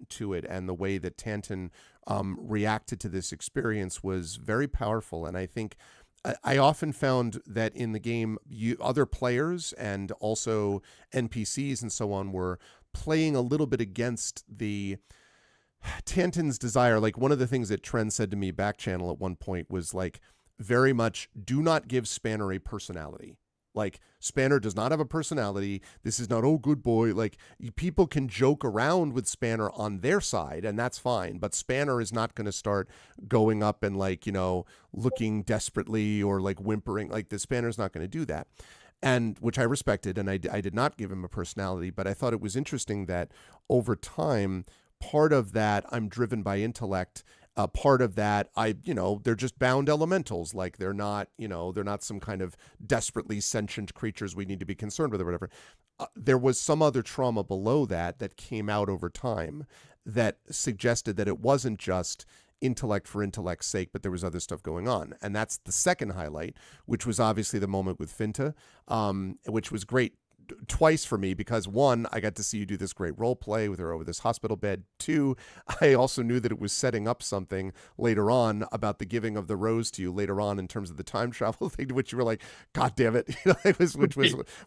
to it and the way that Tanton reacted to this experience was very powerful, and I think I often found that in the game, other players and also NPCs and so on were playing a little bit against the Tanton's desire. Like, one of the things that Tren said to me back channel at one point was like, very much, do not give Spanner a personality. Like, Spanner does not have a personality. This is not, oh, good boy. Like, people can joke around with Spanner on their side, and that's fine. But Spanner is not going to start going up and, like, looking desperately or, like, whimpering. Like, the Spanner's not going to do that. And which I respected, and I did not give him a personality. But I thought it was interesting that over time, part of that, I'm driven by intellect. Part of that, they're just bound elementals. Like, they're not some kind of desperately sentient creatures we need to be concerned with or whatever. There was some other trauma below that came out over time that suggested that it wasn't just intellect for intellect's sake, but there was other stuff going on. And that's the second highlight, which was obviously the moment with Finta, which was great twice for me, because one, I got to see you do this great role play with her over this hospital bed. Two, I also knew that it was setting up something later on about the giving of the rose to you later on in terms of the time travel thing, to which you were like, God damn it.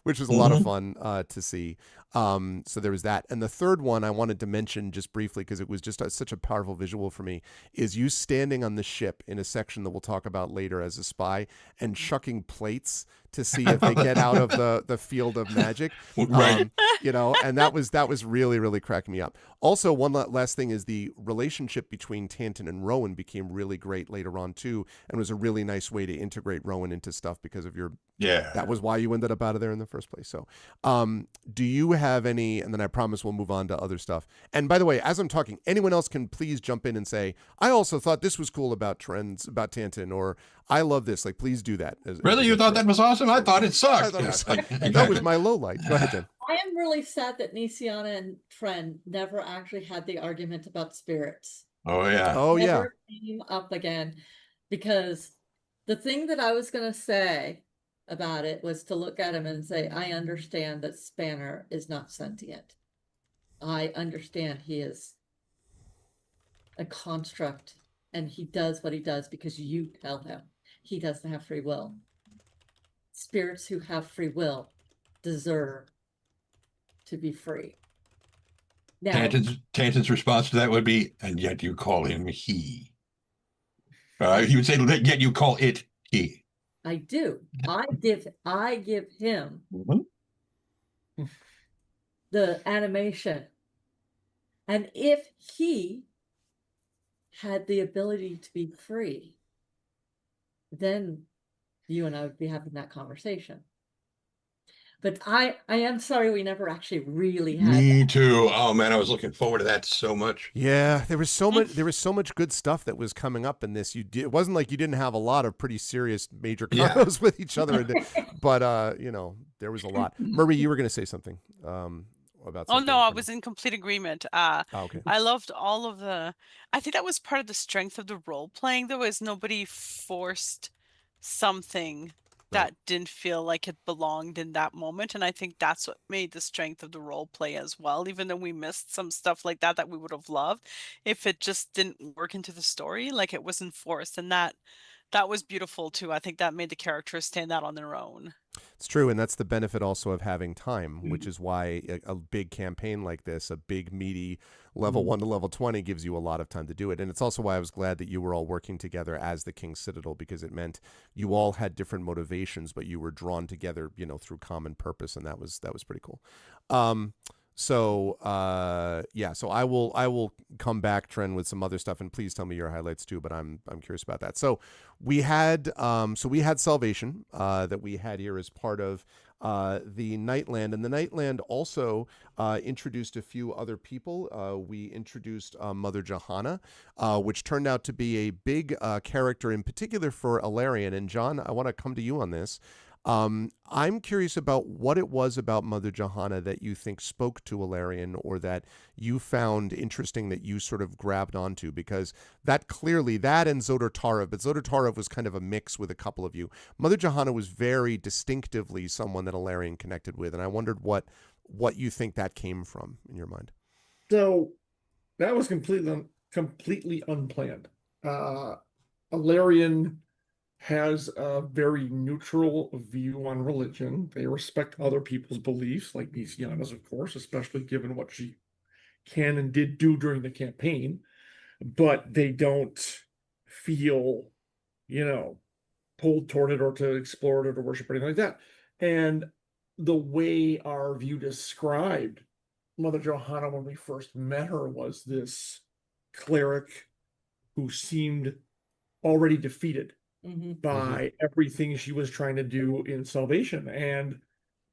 Which was a lot of fun to see. So there was that. And the third one I wanted to mention just briefly, because it was just such a powerful visual for me, is you standing on the ship in a section that we'll talk about later as a spy and chucking plates to see if they get out of the field of magic. Right. And that was really, really cracking me up. Also, one last thing is the relationship between Tanton and Rowan became really great later on too, and was a really nice way to integrate Rowan into stuff because of that was why you ended up out of there in the first place. So, do you have any, and then I promise we'll move on to other stuff. And by the way, as I'm talking, anyone else can please jump in and say, I also thought this was cool about Tanton, or I love this. Like, please do that. Really? You thought that was awesome? I thought it sucked. That was my low light. Go ahead, Jen. I am really sad that Nisiana and Tren never actually had the argument about spirits. Oh, yeah. Oh, yeah. Never came up again, because the thing that I was going to say about it was to look at him and say, I understand that Spanner is not sentient. I understand he is a construct, and he does what he does because you tell him. He doesn't have free will. Spirits who have free will deserve to be free. Now, Tanton's response to that would be, and yet you call him he. He would say, yet you call it he. I do. I give him the animation. And if he had the ability to be free, then you and I would be having that conversation. But I am sorry we never actually really had Me that. too. Oh man, I was looking forward to that so much. Yeah, there was so much good stuff that was coming up in this. It wasn't like you didn't have a lot of pretty serious major combos with each other, but there was a lot. Marie, you were going to say something about something. Oh no, I was in complete agreement. Okay. I loved all of I think that was part of the strength of the role playing, though, is nobody forced something that didn't feel like it belonged in that moment. And I think that's what made the strength of the role play as well. Even though we missed some stuff like that we would have loved, if it just didn't work into the story, like it wasn't forced. And that was beautiful too. I think that made the characters stand out on their own. It's true, and that's the benefit also of having time, which Mhm. is why a big campaign like this, a big meaty level 1 to level 20, gives you a lot of time to do it. And it's also why I was glad that you were all working together as the King's Citadel, because it meant you all had different motivations, but you were drawn together, through common purpose, and that was pretty cool. So I will come back, Tren, with some other stuff, and please tell me your highlights too. But I'm curious about that. So we had Salvation that we had here as part of the Nightland, and the Nightland also introduced a few other people. We introduced Mother Johanna, which turned out to be a big character in particular for Alarion. And John, I want to come to you on this. I'm curious about what it was about Mother Johanna that you think spoke to Alarion, or that you found interesting, that you sort of grabbed onto, because that and Zodor Tarov, but Zodor Tarov was kind of a mix with a couple of you. Mother Johanna was very distinctively someone that Alarion connected with, and I wondered what you think that came from in your mind. So that was completely unplanned. Alarion has a very neutral view on religion. They respect other people's beliefs, like Nisiana's, of course, especially given what she can and did do during the campaign. But they don't feel, pulled toward it or to explore it or to worship or anything like that. And the way our view described Mother Johanna when we first met her was this cleric who seemed already defeated by everything she was trying to do in Salvation. And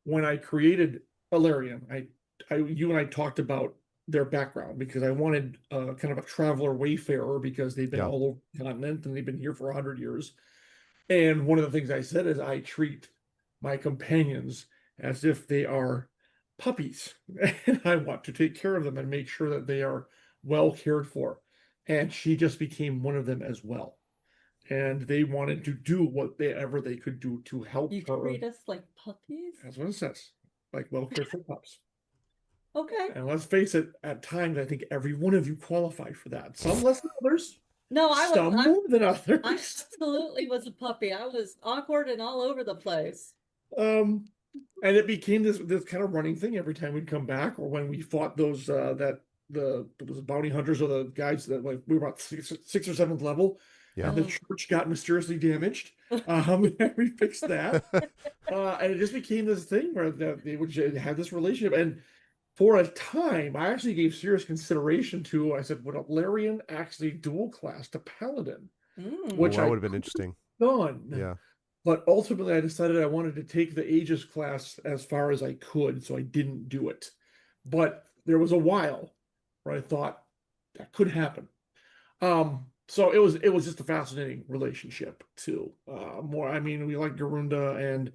when I created Alarion, you and I talked about their background, because I wanted kind of a traveler wayfarer, because they've been all over the continent and they've been here for 100 years. And one of the things I said is I treat my companions as if they are puppies, and I want to take care of them and make sure that they are well cared for. And she just became one of them as well. And they wanted to do whatever they could do to help You her. treat us like puppies? That's what it says. Like well-cared for pups. Okay. And let's face it, at times I think every one of you qualify for that. Some less than others. No, some more than others. I absolutely was a puppy. I was awkward and all over the place. And it became this kind of running thing every time we'd come back, or when we fought those the bounty hunters, or the guys that, like, we were about sixth or seventh level. Yeah. And the church got mysteriously damaged. And we fixed that. And it just became this thing where they would have this relationship. And for a time, I actually gave serious consideration to, I said, would Alarion actually dual class to Paladin? Which that would have been interesting. Done. Yeah. But ultimately, I decided I wanted to take the Aegis class as far as I could, so I didn't do it. But there was a while where I thought that could happen. So it was just a fascinating relationship too. We like Garunda and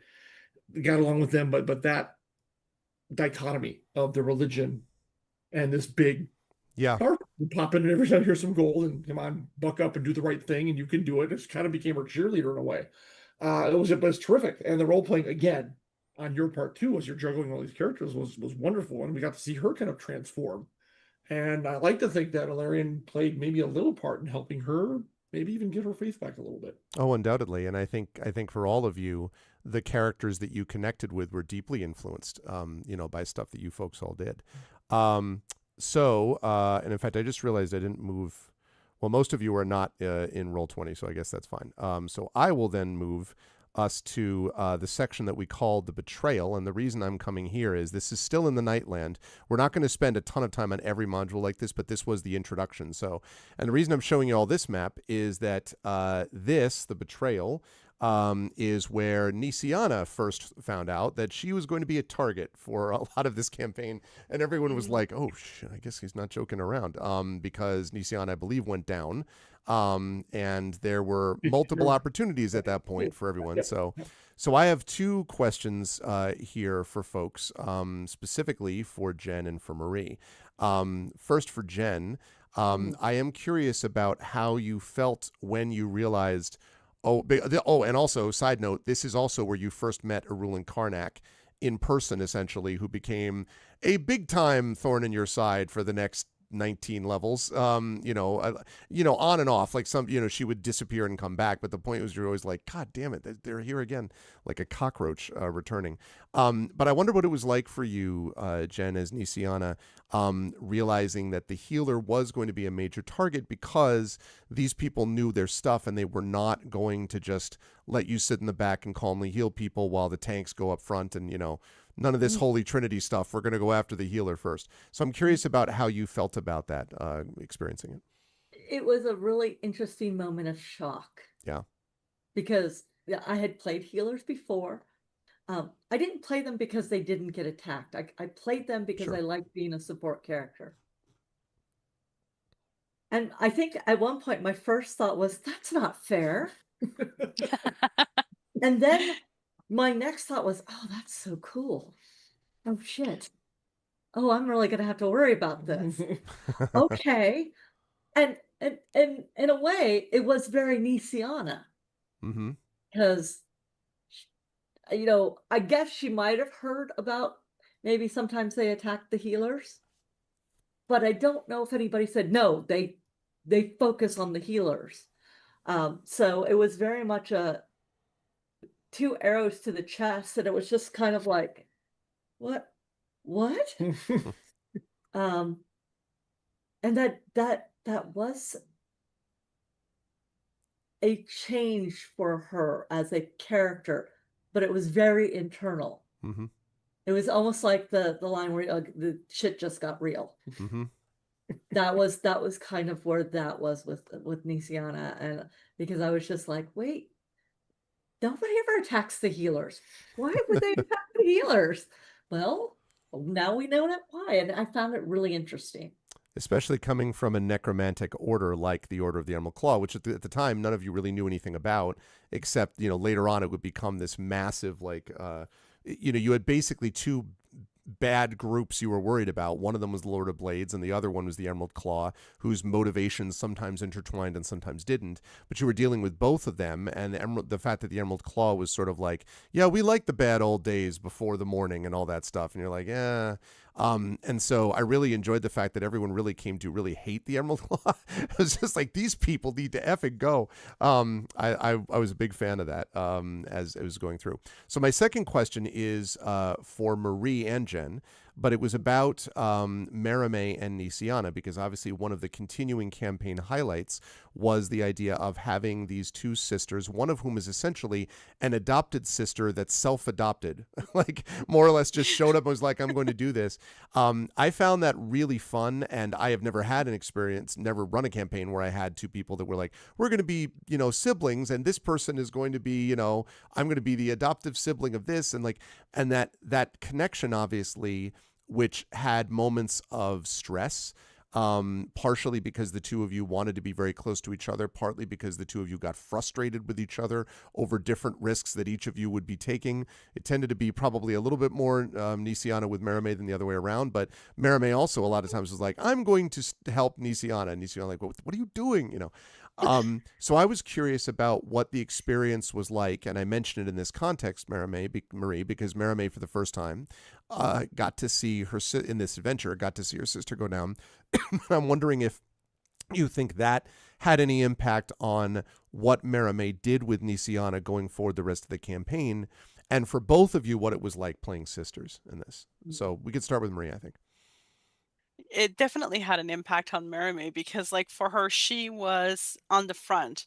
got along with them, but that dichotomy of the religion and this big star, you pop in and every time here's some gold and come on, buck up and do the right thing, and you can do it. It's kind of became her cheerleader in a way. It was terrific, and the role playing again on your part too, as you're juggling all these characters, was wonderful, and we got to see her kind of transform. And I like to think that Alarion played maybe a little part in helping her maybe even get her faith back a little bit. Oh, undoubtedly. And I think for all of you, the characters that you connected with were deeply influenced, by stuff that you folks all did. And in fact, I just realized I didn't move. Well, most of you are not in Roll20, so I guess that's fine. So I will then move us to the section that we called the Betrayal. And the reason I'm coming here is this is still in the Nightland. We're not going to spend a ton of time on every module like this, but this was the introduction. And the reason I'm showing you all this map is that the Betrayal, is where Nisiana first found out that she was going to be a target for a lot of this campaign. And everyone was like, oh, shit, I guess he's not joking around, because Nisiana, I believe, went down. And there were multiple opportunities at that point for everyone. So I have two questions here for folks, specifically for Jen and for Marie. First, for Jen, I am curious about how you felt when you realized, And also, side note, this is also where you first met Erulin Karnak in person, essentially, who became a big time thorn in your side for the next 19 levels. On and off. Like she would disappear and come back, but the point was you're always like, God damn it, they're here again, like a cockroach returning. But I wonder what it was like for you, Jen, as Nisiana, realizing that the healer was going to be a major target because these people knew their stuff and they were not going to just let you sit in the back and calmly heal people while the tanks go up front and, none of this Holy Trinity stuff. We're going to go after the healer first. So I'm curious about how you felt about that, experiencing it. It was a really interesting moment of shock. Yeah. Because I had played healers before. I didn't play them because they didn't get attacked. I played them because I liked being a support character. And I think at one point my first thought was, that's not fair. And then my next thought was, oh, that's so cool. Oh, shit. Oh, I'm really going to have to worry about this. Okay. And in a way, it was very Nisiana. Mm-hmm. Because, I guess she might have heard about maybe sometimes they attack the healers. But I don't know if anybody said, no, they focus on the healers. So it was very much a 2 arrows to the chest, and it was just kind of like, what? And that was a change for her as a character, but it was very internal. Mm-hmm. It was almost like the line where the shit just got real. Mm-hmm. That was kind of where that was with Nisiana, and because I was just like, wait, nobody ever attacks the healers. Why would they attack the healers? Well, now we know that why, and I found it really interesting. Especially coming from a necromantic order like the Order of the Emerald Claw, which at the time none of you really knew anything about, except later on it would become this massive you had basically 2 bad groups you were worried about. One of them was the Lord of Blades, and the other one was the Emerald Claw, whose motivations sometimes intertwined and sometimes didn't. But you were dealing with both of them, and the fact that the Emerald Claw was sort of like, yeah, we like the bad old days before the morning and all that stuff, and you're like, yeah. And so I really enjoyed the fact that everyone really came to really hate the Emerald Claw. It was just like, these people need to effing go. I was a big fan of that as it was going through. So my second question is for Marie and Jen, but it was about Merime and Nisiana, because obviously one of the continuing campaign highlights was the idea of having these 2 sisters, one of whom is essentially an adopted sister that's self-adopted, like more or less just showed up and was like, I'm going to do this. I found that really fun, and I have never had an experience, never run a campaign where I had 2 people that were like, we're going to be, siblings, and this person is going to be, I'm going to be the adoptive sibling of this, and that connection, obviously, which had moments of stress, partially because the 2 of you wanted to be very close to each other, partly because the 2 of you got frustrated with each other over different risks that each of you would be taking. It tended to be probably a little bit more Nisiana with Merime than the other way around, but Merime also a lot of times was like, I'm going to help Nisiana, and Nisiana like, what are you doing? So I was curious about what the experience was like, and I mentioned it in this context, Marie, because Merime for the first time got to see her in this adventure, got to see her sister go down. I'm wondering if you think that had any impact on what Merime did with Nisiana going forward the rest of the campaign, and for both of you, what it was like playing sisters in this. So we could start with Marie, I think. It definitely had an impact on Merime because, like, for her, she was on the front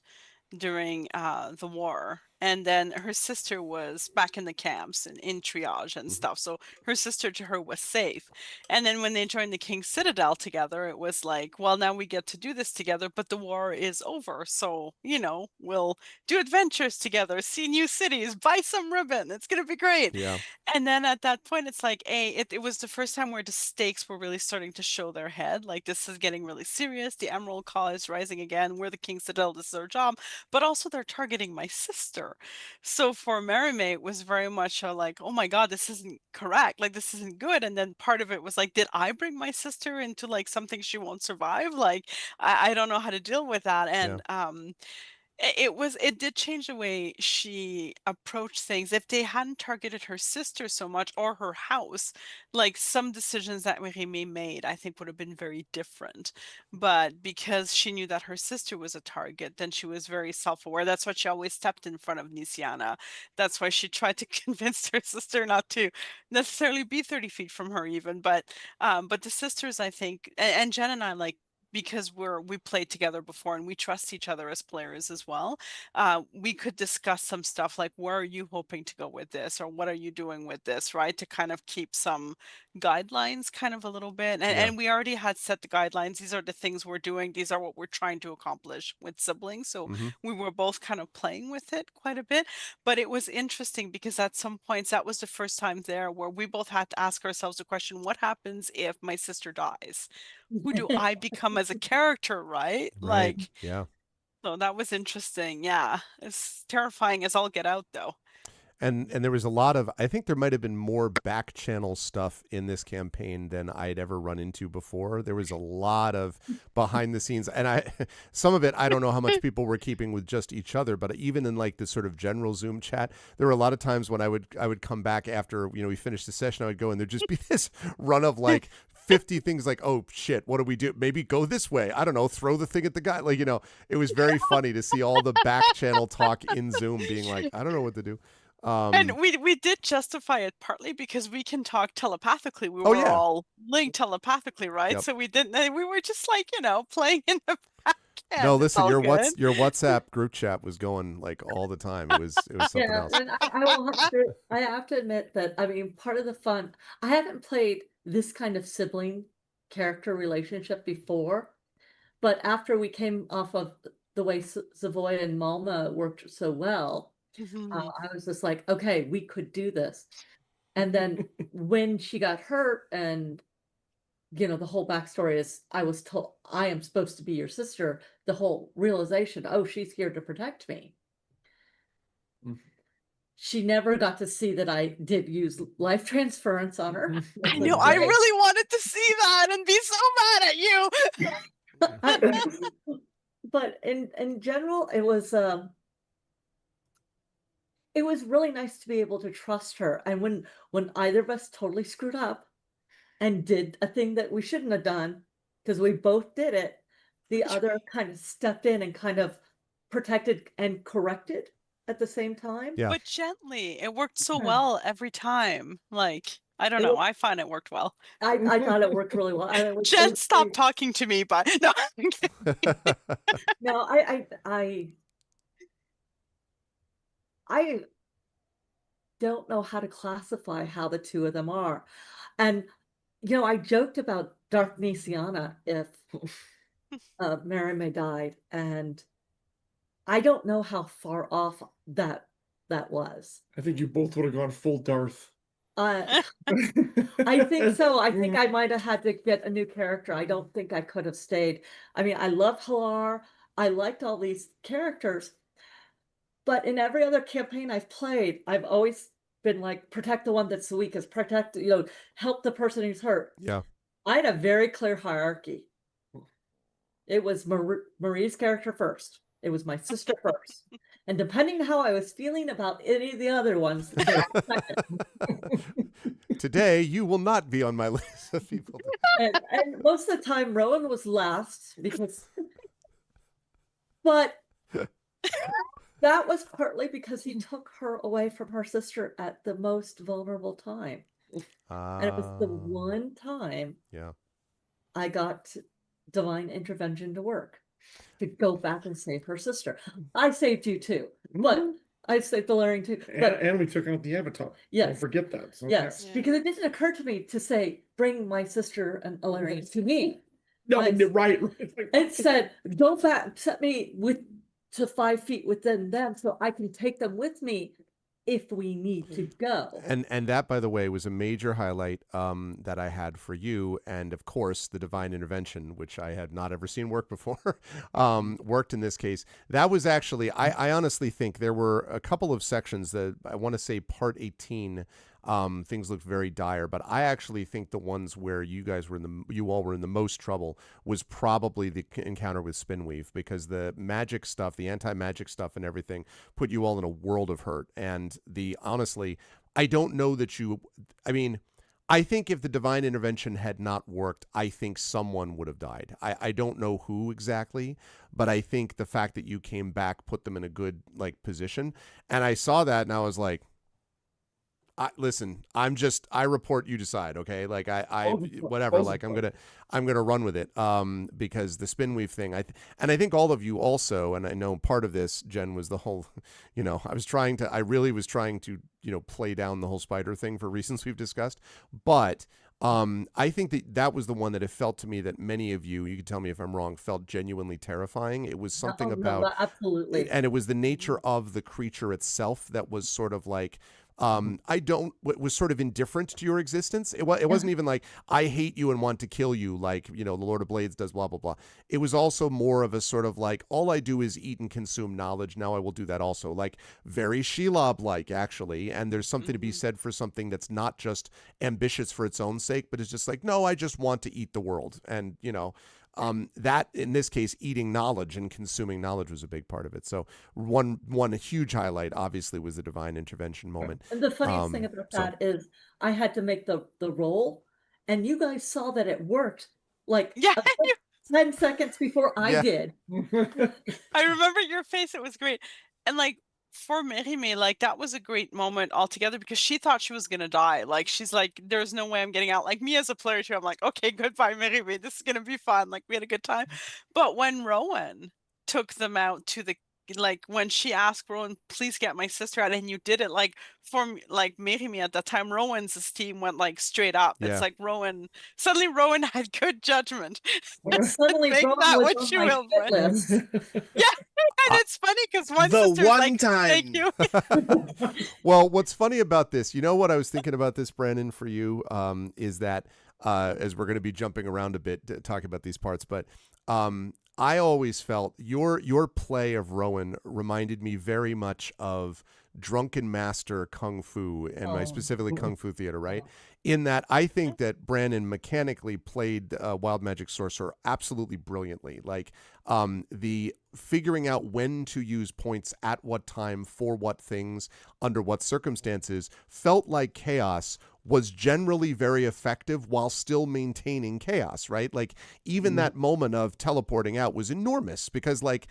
during the war, and then her sister was back in the camps and in triage and stuff. So her sister to her was safe. And then when they joined the King's Citadel together, it was like, well, now we get to do this together, but the war is over. So, we'll do adventures together, see new cities, buy some ribbon. It's gonna be great. Yeah. And then at that point, it's like, it was the first time where the stakes were really starting to show their head. Like, this is getting really serious. The Emerald Call is rising again. We're the King's Citadel. This is our job. But also they're targeting my sister. So for Merime, it was very much like, oh my God, this isn't correct. Like, this isn't good. And then part of it was like, did I bring my sister into like something she won't survive? Like, I don't know how to deal with that. And It did change the way she approached things. If they hadn't targeted her sister so much or her house, like some decisions that Remy made, I think would have been very different. But because she knew that her sister was a target, then she was very self-aware. That's why she always stepped in front of Nisiana. That's why she tried to convince her sister not to necessarily be 30 feet from her even. But the sisters, I think, and Jen and I, like, because we played together before and we trust each other as players as well, we could discuss some stuff like, where are you hoping to go with this, or what are you doing with this, right, to kind of keep some guidelines kind of a little bit. Yeah. And we already had set the guidelines. These are the things we're doing, these are what we're trying to accomplish with siblings. So Hmm. we were both kind of playing with it quite a bit. But it was interesting because at some points that was the first time there where we both had to ask ourselves the question, what happens if my sister dies? Who do I become as a character, right? Right. Like, Yeah. so that was interesting. Yeah. It's terrifying as all get out, though. And there was a lot of, I think there might have been more back channel stuff in this campaign than I'd ever run into before. There was a lot of behind the scenes, and some of it I don't know how much people were keeping with just each other, but even in like this sort of general Zoom chat, there were a lot of times when I would come back after we finished the session, I would go and there'd just be this run of like 50 things like, oh shit, what do we do? Maybe go this way. I don't know, throw the thing at the guy. Like, it was very funny to see all the back channel talk in Zoom being like, I don't know what to do. And we did justify it partly because we can talk telepathically. We Oh were yeah. all linked telepathically, right? Yep. So we didn't. We were just like, playing in the back No, end. It's listen, all good. your WhatsApp group chat was going like all the time. It was something Yeah, else. and I have to admit that, I mean, part of the fun, I haven't played this kind of sibling character relationship before, but after we came off of the way Savoy and Malma worked so well, Mhm. I was just like, okay, we could do this. And then when she got hurt and the whole backstory is I was told I am supposed to be your sister, the whole realization, oh, she's here to protect me. She never got to see that I did use life transference on her. I know. I really wanted to see that and be so mad at you. But in general, it was really nice to be able to trust her. And when either of us totally screwed up and did a thing that we shouldn't have done, because we both did it, the other kind of stepped in and kind of protected and corrected at the same time. Yeah. But gently. It worked so Yeah. well every time. Like, I don't It know. was- I find it worked well. I thought it worked really well. And it was Jen, stop talking to me, but no. No, I don't know how to classify how the two of them are. And I joked about Dark Nisiana if Merime died, and I don't know how far off that was. I think you both would have gone full Darth. I think so. I think I might have had to get a new character. I don't think I could have stayed. I mean, I love Halar. I liked all these characters, but in every other campaign I've played, I've always been like, protect the one that's the weakest, help the person who's hurt. Yeah. I had a very clear hierarchy. It was Marie's character first. It was my sister first. And depending on how I was feeling about any of the other ones, Today, you will not be on my list of people. and most of the time, Rowan was last but that was partly because he took her away from her sister at the most vulnerable time. And it was the one time I got divine intervention to work to go back and save her sister. I saved you too, but I saved Valerian too. But And we took out the Avatar. Yes. Don't forget that. So, yes, Yeah. because it didn't occur to me to say, bring my sister and Valerian to me. No, I- right. It said, don't set me to 5 feet within them so I can take them with me if we need to go. And that, by the way, was a major highlight that I had for you. And of course, the divine intervention, which I had not ever seen work before, worked in this case. That was actually, I honestly think there were a couple of sections that I want to say part 18 things looked very dire. But I actually think the ones where you all were in the most trouble was probably the encounter with Spinweave, because the magic stuff, the anti-magic stuff and everything put you all in a world of hurt. And honestly, I don't know that I think if the divine intervention had not worked, I think someone would have died. I don't know who exactly, but I think the fact that you came back put them in a good position. And I saw that and I was like, listen, I report, you decide. Okay. Like whatever, like I'm going to run with it. Because the Spinweave thing, and I think all of you also, and I know part of this, Jen, was the whole, I really was trying to, play down the whole spider thing for reasons we've discussed. But I think that was the one that it felt to me that many of you can tell me if I'm wrong, felt genuinely terrifying. It was something about, absolutely. and it was the nature of the creature itself that was sort of like, was sort of indifferent to your existence. It wasn't even like, I hate you and want to kill you, like, the Lord of Blades does, blah, blah, blah. It was also more of a sort of like, all I do is eat and consume knowledge. Now I will do that also. Like, very Shelob-like, actually. And there's something to be said for something that's not just ambitious for its own sake, but it's just like, no, I just want to eat the world. And, that in this case, eating knowledge and consuming knowledge was a big part of it. So one huge highlight obviously was the divine intervention moment. And the funniest thing about that is I had to make the roll, and you guys saw that it worked like 10 seconds before I did. I remember your face. It was great. And like, for Merime, like that was a great moment altogether, because she thought she was gonna die. Like, she's like, there's no way I'm getting out. Like, me as a player too, I'm like, okay, goodbye, Merime, this is gonna be fun. Like, we had a good time. But when Rowan took them out to the, like, when she asked Rowan, please get my sister out, and you did it, like, for like Merime at that time, Rowan's esteem went like straight up. It's like suddenly Rowan had good judgment. Suddenly Make Rowan that was what on you my will, shit right? list. Yeah, and it's funny because one The sister was one like, thank time. you. Well, what's funny about this, what I was thinking about this, Brandon, for you, is that as we're going to be jumping around a bit to talk about these parts, but I always felt your play of Rowan reminded me very much of Drunken Master Kung Fu, and my specifically Kung Fu Theater, right? In that I think that Brandon mechanically played Wild Magic Sorcerer absolutely brilliantly. Like the figuring out when to use points at what time for what things under what circumstances felt like chaos was generally very effective while still maintaining chaos, right? Like even that moment of teleporting out was enormous because like,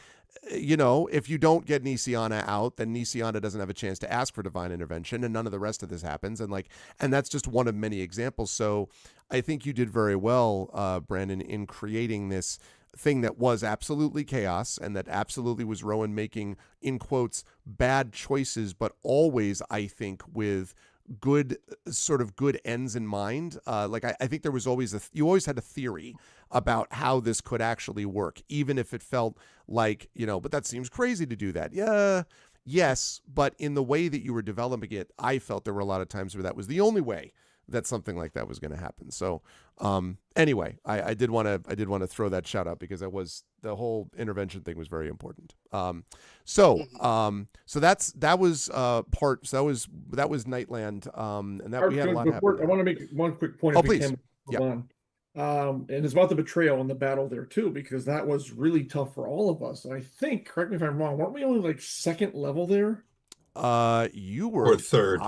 if you don't get Nisiana out, then Nisiana doesn't have a chance to ask for divine intervention, and none of the rest of this happens. And that's just one of many examples. So I think you did very well, Brandon, in creating this thing that was absolutely chaos and that absolutely was Rowan making, in quotes, bad choices, but always, I think, with good ends in mind. I think there was always you always had a theory about how this could actually work, even if it felt like, but that seems crazy to do that. Yeah. Yes. But in the way that you were developing it, I felt there were a lot of times where that was the only way that something like that was going to happen. So, anyway, I did want to throw that shout out because the whole intervention thing was very important. So that was Nightland. And that we had a lot happen. I want to make one quick point. Oh, please. Yeah. And it's about the betrayal and the battle there too, because that was really tough for all of us. And I think, correct me if I'm wrong, weren't we only like second level there? You were or third.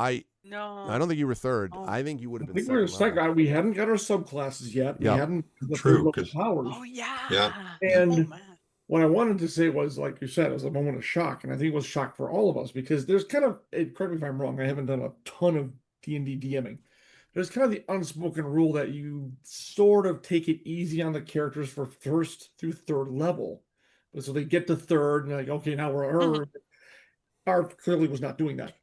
No, I don't think you were third. Oh. I think you would have I been think we were second. second. We hadn't got our subclasses yet. Yeah. We hadn't the True, third level 'cause- powers. Oh yeah. Yeah. And oh, man. what I wanted to say was, like you said, it was a moment of shock, and I think it was shock for all of us because there's kind of, correct me if I'm wrong, I haven't done a ton of D&D DMing. There's kind of the unspoken rule that you sort of take it easy on the characters for first through third level. But so they get to third and like, okay, now we're Arf clearly was not doing that.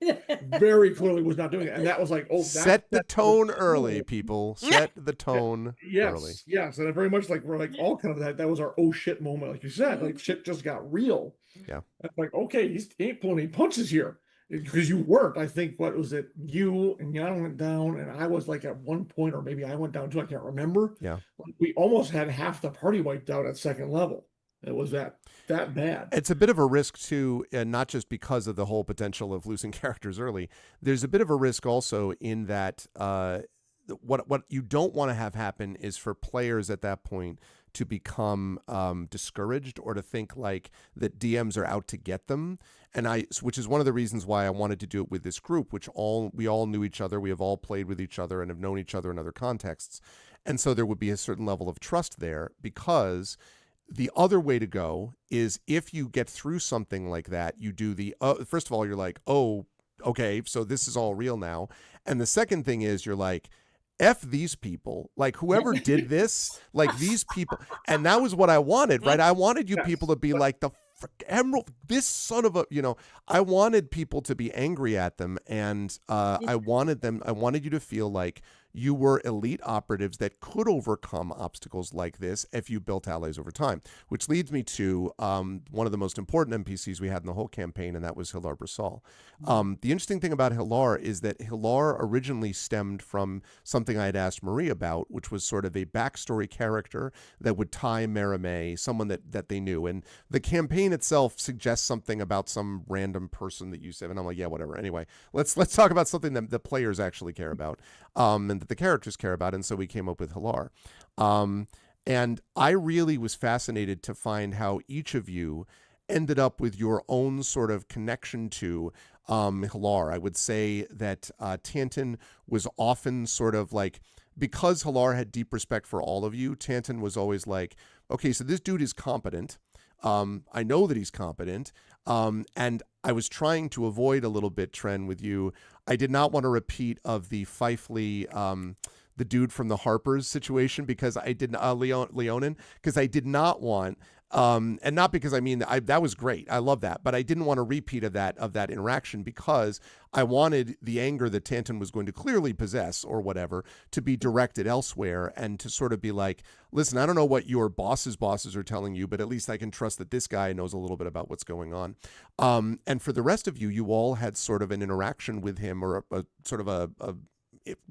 Very clearly was not doing it. And that was like, oh, set the tone early, people. Set the tone early. Yes. And very much like we're like all kind of that was our oh shit moment, like you said. Like shit just got real. Yeah. Like, okay, he ain't pulling any punches here. Because you weren't. I think what was it? You and Jan went down, and I was like at one point, or maybe I went down too, I can't remember. Yeah. We almost had half the party wiped out at second level. It was that bad. It's a bit of a risk too, and not just because of the whole potential of losing characters early. There's a bit of a risk also in that what you don't want to have happen is for players at that point to become discouraged or to think like that DMs are out to get them. And which is one of the reasons why I wanted to do it with this group, which we all knew each other, we have all played with each other and have known each other in other contexts, and so there would be a certain level of trust there. Because the other way to go is if you get through something like that, you do first of all, you're like, oh, okay, so this is all real now. And the second thing is you're like, F these people, like whoever did this, like these people. And that was what I wanted, right? I wanted you people to be like Emerald, this son of a, I wanted people to be angry at them. And I wanted you to feel like you were elite operatives that could overcome obstacles like this if you built allies over time, which leads me to one of the most important NPCs we had in the whole campaign, and that was Hilar Brasal. The interesting thing about Hilar is that Hilar originally stemmed from something I had asked Marie about, which was sort of a backstory character that would tie Merime, someone that they knew. And the campaign itself suggests something about some random person that you said, and I'm like, yeah, whatever. Anyway, let's talk about something that the players actually care about, and that the characters care about. And so we came up with Hilar. And I really was fascinated to find how each of you ended up with your own sort of connection to Hilar. I would say that Tanton was often sort of like, because Hilar had deep respect for all of you, Tanton was always like, okay, so this dude is competent. I know that he's competent. And I was trying to avoid a little bit, Tren, with you. I did not want a repeat of the Fifely, the dude from the Harpers situation, because I didn't, Leonin, because I did not want, and not because that was great. I love that, but I didn't want a repeat of that interaction, because I wanted the anger that Tanton was going to clearly possess or whatever to be directed elsewhere, and to sort of be like, listen, I don't know what your bosses are telling you, but at least I can trust that this guy knows a little bit about what's going on. And for the rest of you, you all had sort of an interaction with him, or a sort of a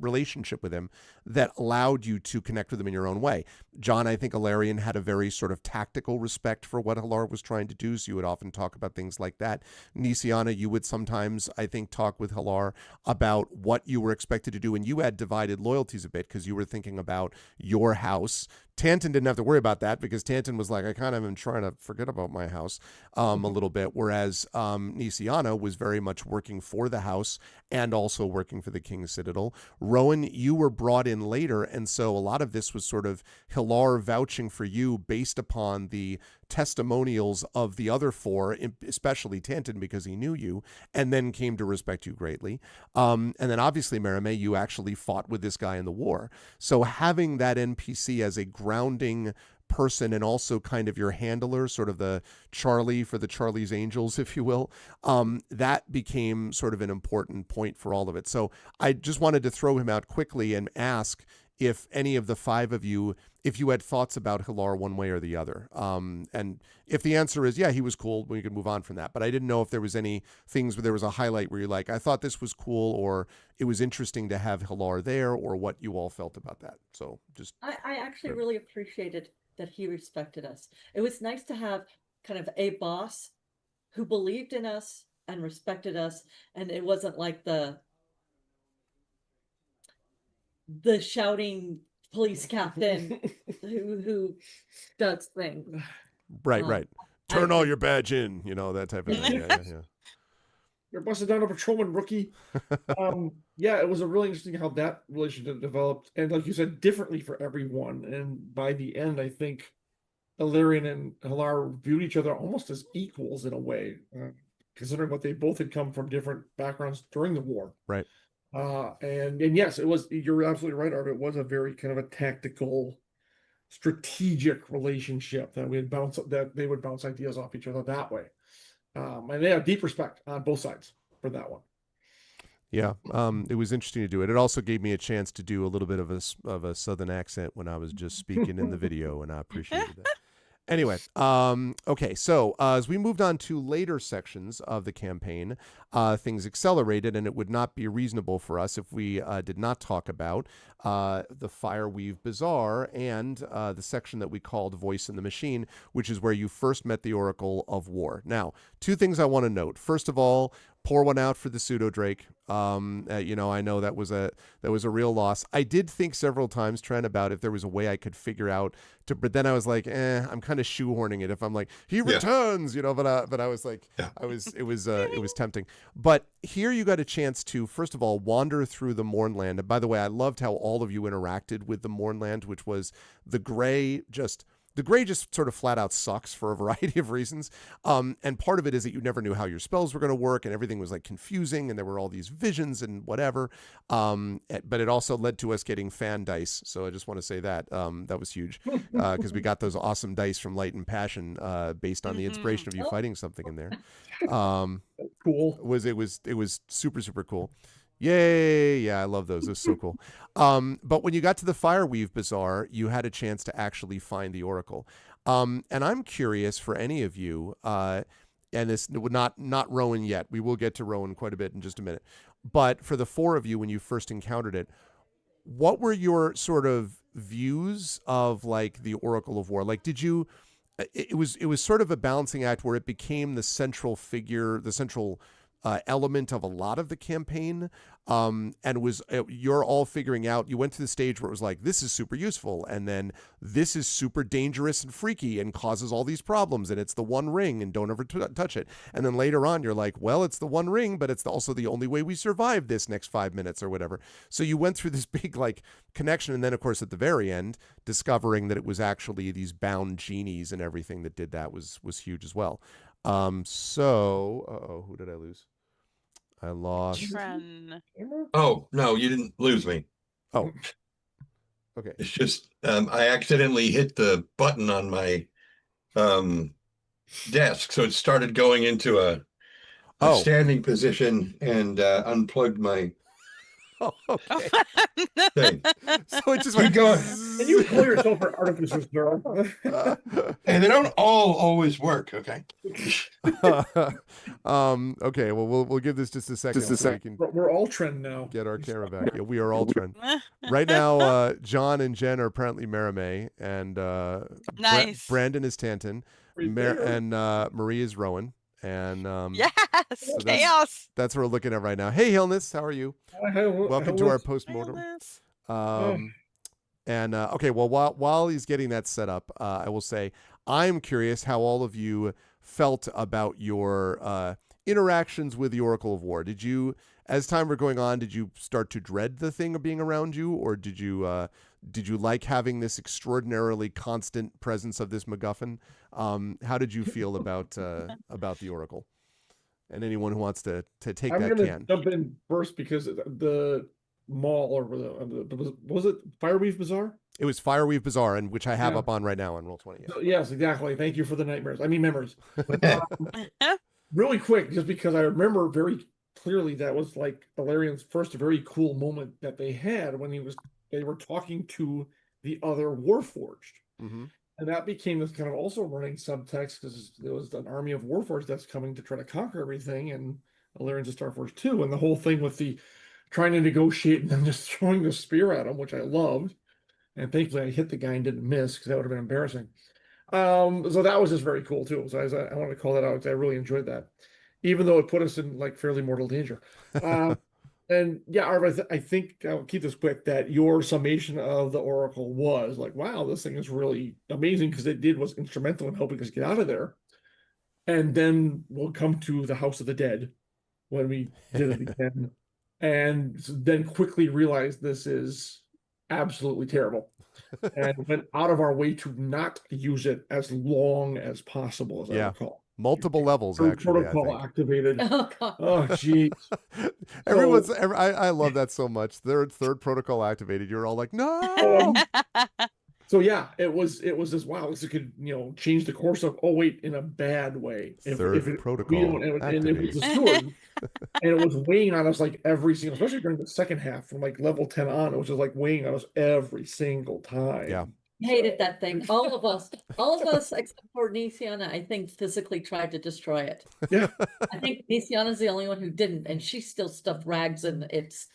relationship with him that allowed you to connect with him in your own way. John, I think Ilarion had a very sort of tactical respect for what Hilar was trying to do, so you would often talk about things like that. Nisiana, you would sometimes, I think, talk with Hilar about what you were expected to do, and you had divided loyalties a bit because you were thinking about your house. Tanton didn't have to worry about that, because Tanton was like, I kind of am trying to forget about my house a little bit, whereas Nisiana was very much working for the house and also working for the King's Citadel. Rowan, you were brought in later, and so a lot of this was sort of Hilar vouching for you based upon the testimonials of the other four, especially Tanton, because he knew you and then came to respect you greatly. And then obviously, Merime, you actually fought with this guy in the war. So having that NPC as a grounding person and also kind of your handler, sort of the Charlie for the Charlie's Angels, if you will, that became sort of an important point for all of it. So I just wanted to throw him out quickly and ask if any of the five of you, if you had thoughts about Hilar one way or the other. And if the answer is, yeah, he was cool, we could move on from that. But I didn't know if there was any things where there was a highlight where you're like, I thought this was cool, or it was interesting to have Hilar there, or what you all felt about that. So just... I actually really appreciated that he respected us. It was nice to have kind of a boss who believed in us and respected us, and it wasn't like the shouting police captain who does things. Right. Turn all your badge in, that type of thing. Yeah. You're busted down a patrolman, rookie. Yeah, it was a really interesting how that relationship developed, and like you said, differently for everyone. And by the end, I think Ilarion and Hilar viewed each other almost as equals in a way, considering what they both had come from different backgrounds during the war. Right. And yes, it was. You're absolutely right, Art. It was a very kind of a tactical, strategic relationship that they would bounce ideas off each other that way. And they have deep respect on both sides for that one. Yeah, it was interesting to do it. It also gave me a chance to do a little bit of a southern accent when I was just speaking in the video, and I appreciated that. Anyway, okay, so as we moved on to later sections of the campaign, things accelerated, and it would not be reasonable for us if we did not talk about the Fireweave Bazaar and the section that we called Voice in the Machine, which is where you first met the Oracle of War. Now, two things I want to note. First of all, pour one out for the pseudo Drake. I know that was a real loss. I did think several times, Trent, about if there was a way I could figure out to, but then I was like, I'm kind of shoehorning it. If I'm like, he returns, but I was like, it was tempting. But here you got a chance to, first of all, wander through the Mournland. And by the way, I loved how all of you interacted with the Mournland, which was the gray just sort of flat out sucks for a variety of reasons. And part of it is that you never knew how your spells were going to work, and everything was like confusing, and there were all these visions and whatever. But it also led to us getting fan dice. So I just want to say that that was huge because we got those awesome dice from Light and Passion based on the inspiration of you fighting something in there. Cool. It was super, super cool. Yay! Yeah, I love those. It was so cool. But when you got to the Fireweave Bazaar, you had a chance to actually find the Oracle. And I'm curious for any of you, and this not Rowan yet. We will get to Rowan quite a bit in just a minute. But for the four of you, when you first encountered it, what were your sort of views of like the Oracle of War? Like, did you? It was sort of a balancing act where it became the central figure, the central element of a lot of the campaign, and you're all figuring out, you went to the stage where it was like, this is super useful, and then this is super dangerous and freaky and causes all these problems, and it's the one ring and don't ever touch it. And then later on you're like, well, it's the one ring, but it's also the only way we survive this next 5 minutes or whatever. So you went through this big like connection, and then of course at the very end discovering that it was actually these bound genies and everything that did that was huge as well. Who did I lose? I lost. Tren. Oh, no, you didn't lose me. Oh, okay. It's just I accidentally hit the button on my desk, so it started going into a standing position and unplugged my okay. thing. So it just Keep going. And you call yourself an artificer, girl. And they don't all always work, okay? Okay, well we'll give this just a second. So we can We're all trend now. get our camera back. Yeah, we are all trend. Right now, John and Jen are apparently Maramay, and Nice. Brandon is Tanton, and Marie is Rowan. And Yes, so chaos. that's what we're looking at right now. Hey, Hillness, how are you? Welcome to our postmortem. And okay, well, while he's getting that set up, I will say I'm curious how all of you felt about your interactions with the Oracle of War. Did you, as time were going on, did you start to dread the thing of being around you, or did you like having this extraordinarily constant presence of this MacGuffin? How did you feel about the Oracle? And anyone who wants to take I'm that gonna can. jump in first because the mall or was it Fireweave Bazaar? It was Fireweave Bazaar, and which I have up on right now on Roll20. Yeah. So, yes, exactly. Thank you for the nightmares. I mean memories. Really quick, just because I remember very clearly that was like Valerian's first very cool moment that they had when they were talking to the other Warforged. Mm-hmm. And that became this kind of also running subtext because there was an army of Warforged that's coming to try to conquer everything, and Valerian's a Starforged too. And the whole thing with the trying to negotiate and then just throwing the spear at him, which I loved. And thankfully I hit the guy and didn't miss because that would have been embarrassing. So that was just very cool too. So I wanted to call that out because I really enjoyed that, even though it put us in like fairly mortal danger. And yeah, Arv, I think I'll keep this quick, that your summation of the Oracle was like, wow, this thing is really amazing because was instrumental in helping us get out of there. And then we'll come to the House of the Dead when we did it again, and then quickly realized this is absolutely terrible. And went out of our way to not use it as long as possible, as I recall. Multiple levels, actually. Protocol activated. Oh, God. Oh, geez. I love that so much. Third protocol activated. You're all like, no. So yeah, it was this, wow, this could change the course of, oh wait, in a bad way. Third protocol and it was a steward, and it was weighing on us like every single, especially during the second half from like level 10 on, it was just like weighing on us every single time. Yeah. Hated that thing. All of us except for Nisiana, I think physically tried to destroy it. Yeah, I think Nisiana's the only one who didn't, and she still stuffed rags in its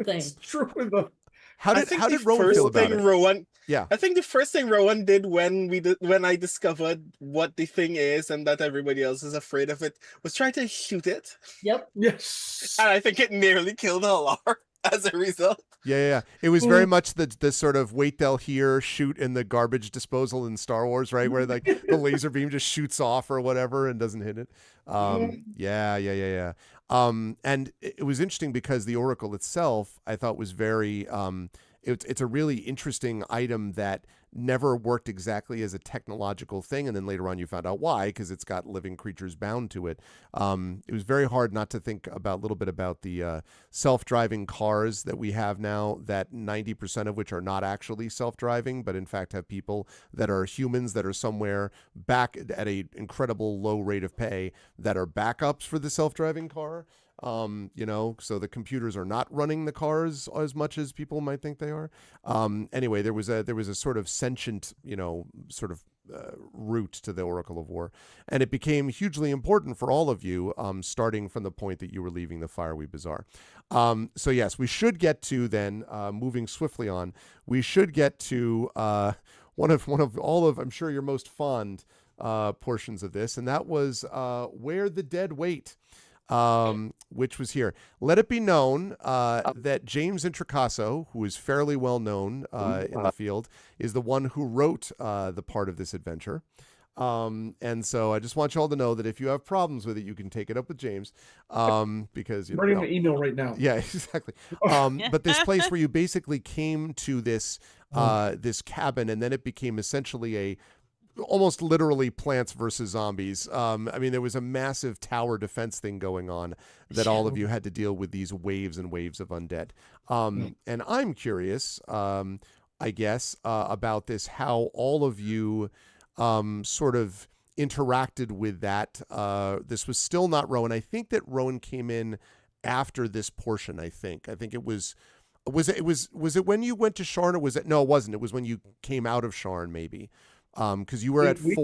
thing. it's true. With the How I did think how the did Rowan feel first about thing it? Rowan, Yeah. I think the first thing Rowan did when I discovered what the thing is and that everybody else is afraid of it was try to shoot it, Yep. yes, and I think it nearly killed Alar as a result. Yeah. It was very much the sort of wait they'll hear shoot in the garbage disposal in Star Wars, right? Where like the laser beam just shoots off or whatever and doesn't hit it. Yeah. And it was interesting because the Oracle itself, I thought was very it's a really interesting item that never worked exactly as a technological thing, and then later on you found out why, because it's got living creatures bound to it. It was very hard not to think about a little bit about the self-driving cars that we have now, that 90% of which are not actually self-driving, but in fact have people that are humans that are somewhere back at a incredible low rate of pay that are backups for the self-driving car. So the computers are not running the cars as much as people might think they are. Anyway, there was a sort of sentient, root to the Oracle of War, and it became hugely important for all of you, starting from the point that you were leaving the Firewee Bazaar. So yes, we should get to then, moving swiftly on, we should get to one of all of, I'm sure, your most fond portions of this, and that was Where the Dead Wait. Which was here. Let it be known that James Intricasso, who is fairly well known in the field, is the one who wrote the part of this adventure. And so I just want you all to know that if you have problems with it, you can take it up with James, because I'm writing an email right now. Yeah, exactly. But this place where you basically came to this this cabin, and then it became essentially almost literally Plants versus Zombies. There was a massive tower defense thing going on that all of you had to deal with these waves and waves of undead. And I'm curious, I guess, about this, how all of you sort of interacted with that. This was still not Rowan. I think that Rowan came in after this portion, I think it was it when you went to Sharn, or was it? No, it wasn't. It was when you came out of Sharn, maybe. Because you were at 4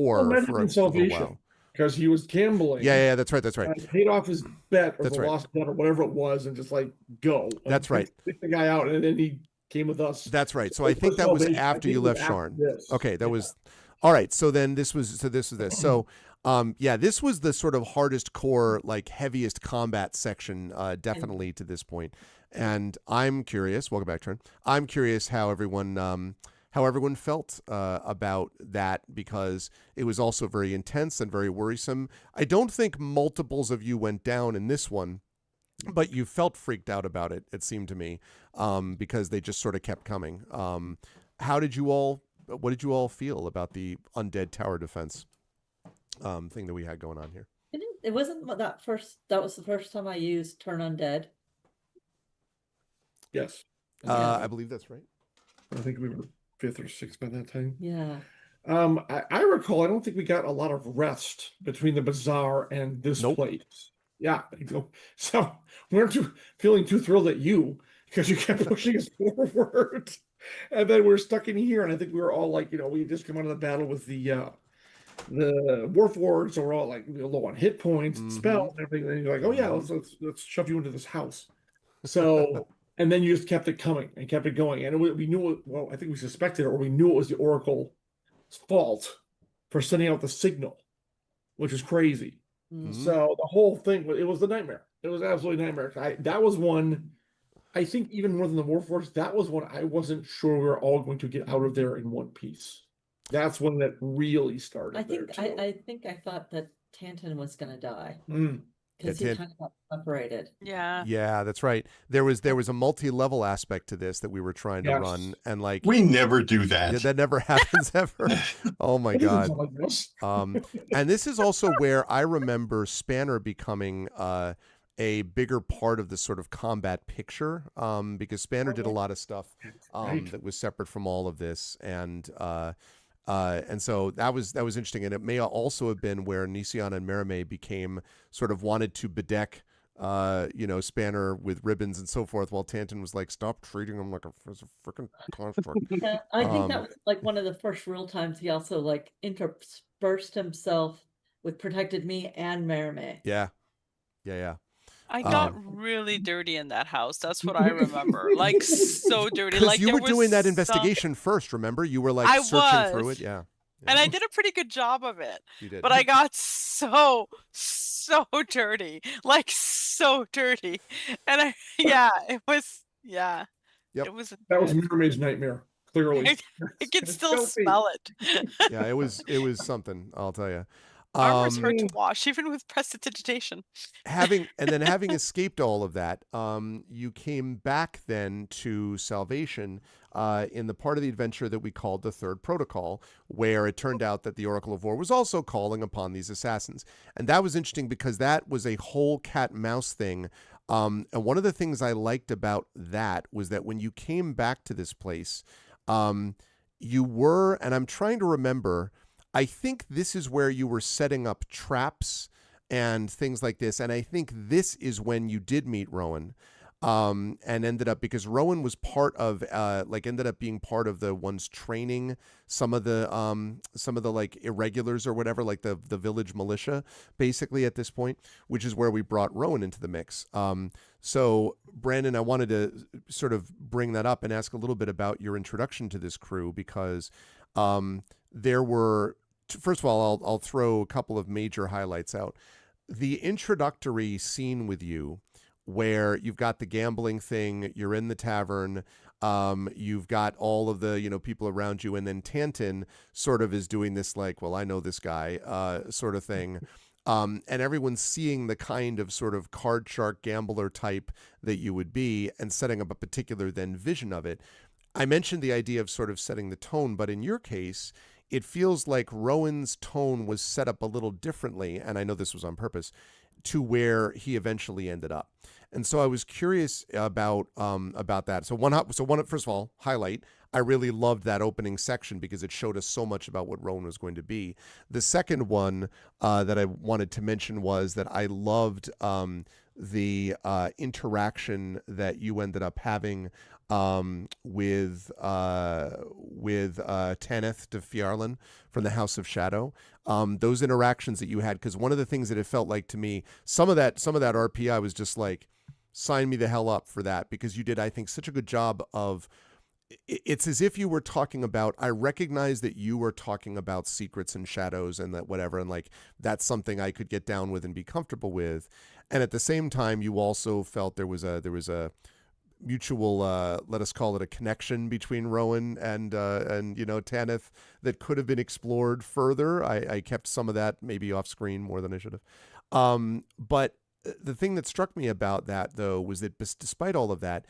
for a little while. Because he was gambling. Yeah, that's right. And paid off his bet or That's right. lost bet or whatever it was, and just like go. That's right. Pick the guy out, and then he came with us. That's right. So I think that was after you left Sharn. Okay, that was all right. So then this was this. So this was the sort of hardest core, like heaviest combat section, definitely to this point. And I'm curious. Welcome back, Trent. I'm curious how everyone felt about that, because it was also very intense and very worrisome. I don't think multiples of you went down in this one, but you felt freaked out about it, it seemed to me, because they just sort of kept coming. What did you all feel about the undead tower defense thing that we had going on here? It wasn't that was the first time I used Turn Undead. Yes. I believe that's right. I think we were 5th or 6th by that time. Yeah. I recall, I don't think we got a lot of rest between the bazaar and this place. Yeah. So we weren't feeling too thrilled at you, because you kept pushing us forward. And then we're stuck in here, and I think we were all like, we had just come out of the battle with the Warforged, so we're all like low on hit points and spells and everything. And you're like, oh yeah, let's shove you into this house. So and then you just kept it coming and kept it going. And we knew, well, I think we suspected it, or we knew it was the Oracle's fault for sending out the signal, which is crazy. So the whole thing, it was a nightmare. It was absolutely nightmare. That was one, I think even more than the Warforged, that was one I wasn't sure we were all going to get out of there in one piece. That's when that really started. I think I thought that Tantan was going to die. Because Yeah, he kind of got separated. Yeah, that's right. There was a multi-level aspect to this that we were trying to run, and like we never do that. Yeah, that never happens ever. Oh my god. And this is also where I remember Spanner becoming a bigger part of the sort of combat picture, because Spanner did a lot of stuff that was separate from all of this, and so that was interesting. And it may also have been where Nisiana and Merime became sort of wanted to bedeck spanner with ribbons and so forth, while Tanton was like, stop treating him like a freaking construct. Yeah, I think that was like one of the first real times he also like interspersed himself with protected me and Merime. Yeah. Yeah. I got really dirty in that house. That's what I remember. Like so dirty. Because Like you there were was doing that some- investigation first, remember? You were like I searching through was. it. Yeah. And I did a pretty good job of it. You did. But I got so dirty. Like so dirty. And it was Yep. It was That was good. Mermaid's nightmare, clearly. I can It's still filthy. smell it. Yeah, it was something, I'll tell you. Armor's hard to wash, even with prestidigitation. having escaped all of that, you came back then to Salvation in the part of the adventure that we called the Third Protocol, where it turned out that the Oracle of War was also calling upon these assassins. And that was interesting because that was a whole cat and mouse thing. And one of the things I liked about that was that when you came back to this place, you were, and I'm trying to remember, I think this is where you were setting up traps and things like this. And I think this is when you did meet Rowan, and ended up, because Rowan was part of, ended up being part of the ones training some of the like irregulars or whatever, like the village militia, basically at this point, which is where we brought Rowan into the mix. So Brandon, I wanted to sort of bring that up and ask a little bit about your introduction to this crew, because there were, first of all, I'll throw a couple of major highlights out. The introductory scene with you, where you've got the gambling thing, you're in the tavern, you've got all of the people around you, and then Tanton sort of is doing this like, well, I know this guy sort of thing. And everyone's seeing the kind of sort of card shark gambler type that you would be, and setting up a particular then vision of it. I mentioned the idea of sort of setting the tone, but in your case, it feels like Rowan's tone was set up a little differently, and I know this was on purpose, to where he eventually ended up. And so I was curious about that. So first of all, highlight, I really loved that opening section because it showed us so much about what Rowan was going to be. The second one that I wanted to mention was that I loved the interaction that you ended up having with Tanith de Fjarlin from the House of Shadow. Those interactions that you had, because one of the things that it felt like to me, some of that RPI was just like, sign me the hell up for that, because you did, I think, such a good job of, it's as if you were talking about, I recognize that you were talking about secrets and shadows and that whatever, and like that's something I could get down with and be comfortable with. And at the same time, you also felt there was a mutual, let us call it a connection between Rowan and Tanith that could have been explored further. I kept some of that maybe off screen more than I should have. But the thing that struck me about that, though, was that despite all of that,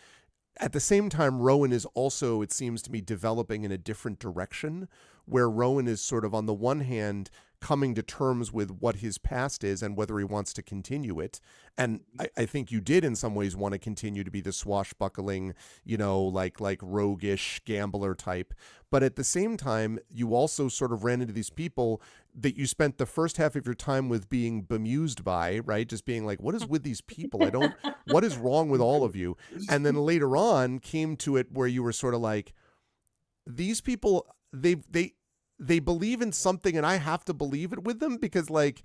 at the same time, Rowan is also, it seems to me, developing in a different direction, where Rowan is sort of, on the one hand, coming to terms with what his past is and whether he wants to continue it. And I think you did in some ways want to continue to be the swashbuckling, like roguish gambler type. But at the same time, you also sort of ran into these people that you spent the first half of your time with being bemused by, right? Just being like, what is with these people? What is wrong with all of you? And then later on came to it where you were sort of like, these people, they believe in something and I have to believe it with them, because like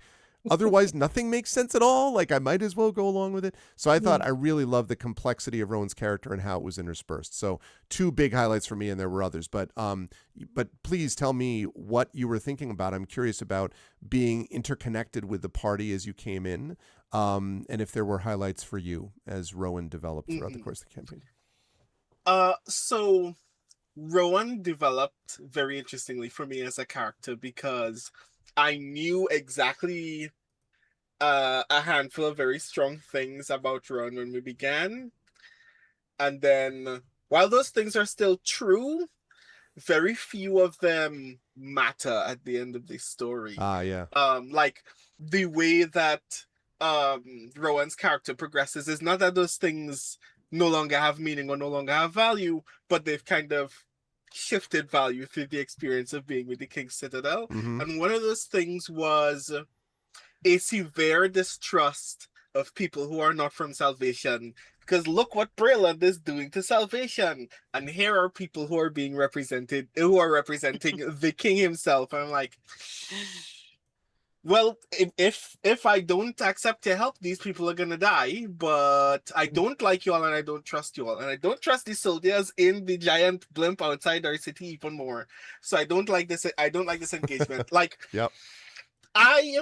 otherwise nothing makes sense at all. Like I might as well go along with it. So I thought I really loved the complexity of Rowan's character and how it was interspersed. So two big highlights for me, and there were others, but please tell me what you were thinking about. I'm curious about being interconnected with the party as you came in, and if there were highlights for you as Rowan developed throughout the course of the campaign. So Rowan developed very interestingly for me as a character, because I knew exactly a handful of very strong things about Rowan when we began. And then, while those things are still true, very few of them matter at the end of the story. Yeah. Like the way that Rowan's character progresses is not that those things no longer have meaning or no longer have value, but they've kind of shifted value through the experience of being with the King's Citadel. And one of those things was a severe distrust of people who are not from Salvation. Because look what Breland is doing to Salvation. And here are people who are being represented, who are representing the king himself. And I'm like, well, if I don't accept your help, these people are gonna die. But I don't like you all, and I don't trust you all, and I don't trust the soldiers in the giant blimp outside our city even more. So I don't like this. I don't like this engagement. Like, Yep. I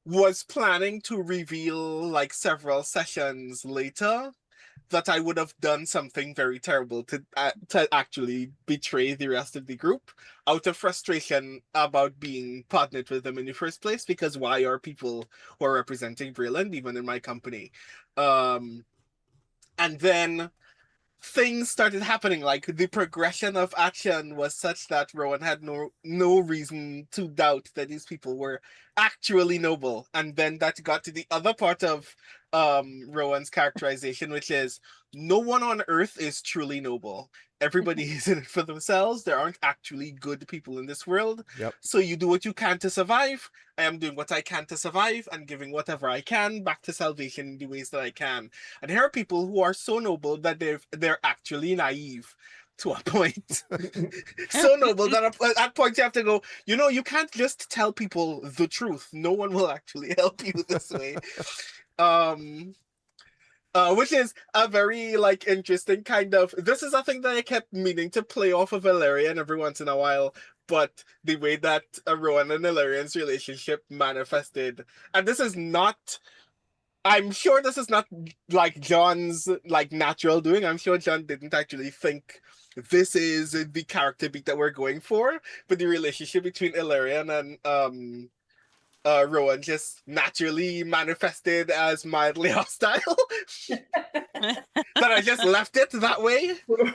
was planning to reveal like several sessions later that I would have done something very terrible to actually betray the rest of the group out of frustration about being partnered with them in the first place, because why are people who are representing Breland even in my company? And then things started happening. Like, the progression of action was such that Rowan had no reason to doubt that these people were actually noble. And then that got to the other part of Rowan's characterization, which is no one on Earth is truly noble. Everybody is in it for themselves. There aren't actually good people in this world. Yep. So you do what you can to survive. I am doing what I can to survive and giving whatever I can back to Salvation in the ways that I can. And here are people who are so noble that they're actually naive to a point. So noble that at points you have to go, you can't just tell people the truth. No one will actually help you this way. Which is a very like interesting kind of. This is a thing that I kept meaning to play off of Illyrian every once in a while, but the way that Rowan and Illyrian's relationship manifested, and this is not. I'm sure this is not like John's like natural doing. I'm sure John didn't actually think this is the character beat that we're going for, but the relationship between Illyrian and Rowan just naturally manifested as mildly hostile. That I just left it that way.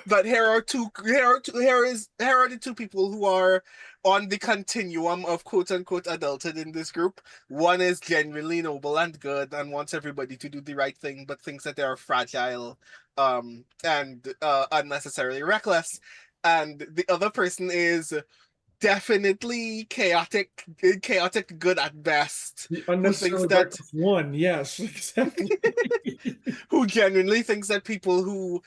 But here are the two people who are on the continuum of quote unquote adulthood in this group. One is genuinely noble and good and wants everybody to do the right thing, but thinks that they are fragile and unnecessarily reckless. And the other person is definitely chaotic good at best. The unnecessarily reckless one, yes, exactly. Who genuinely thinks that people who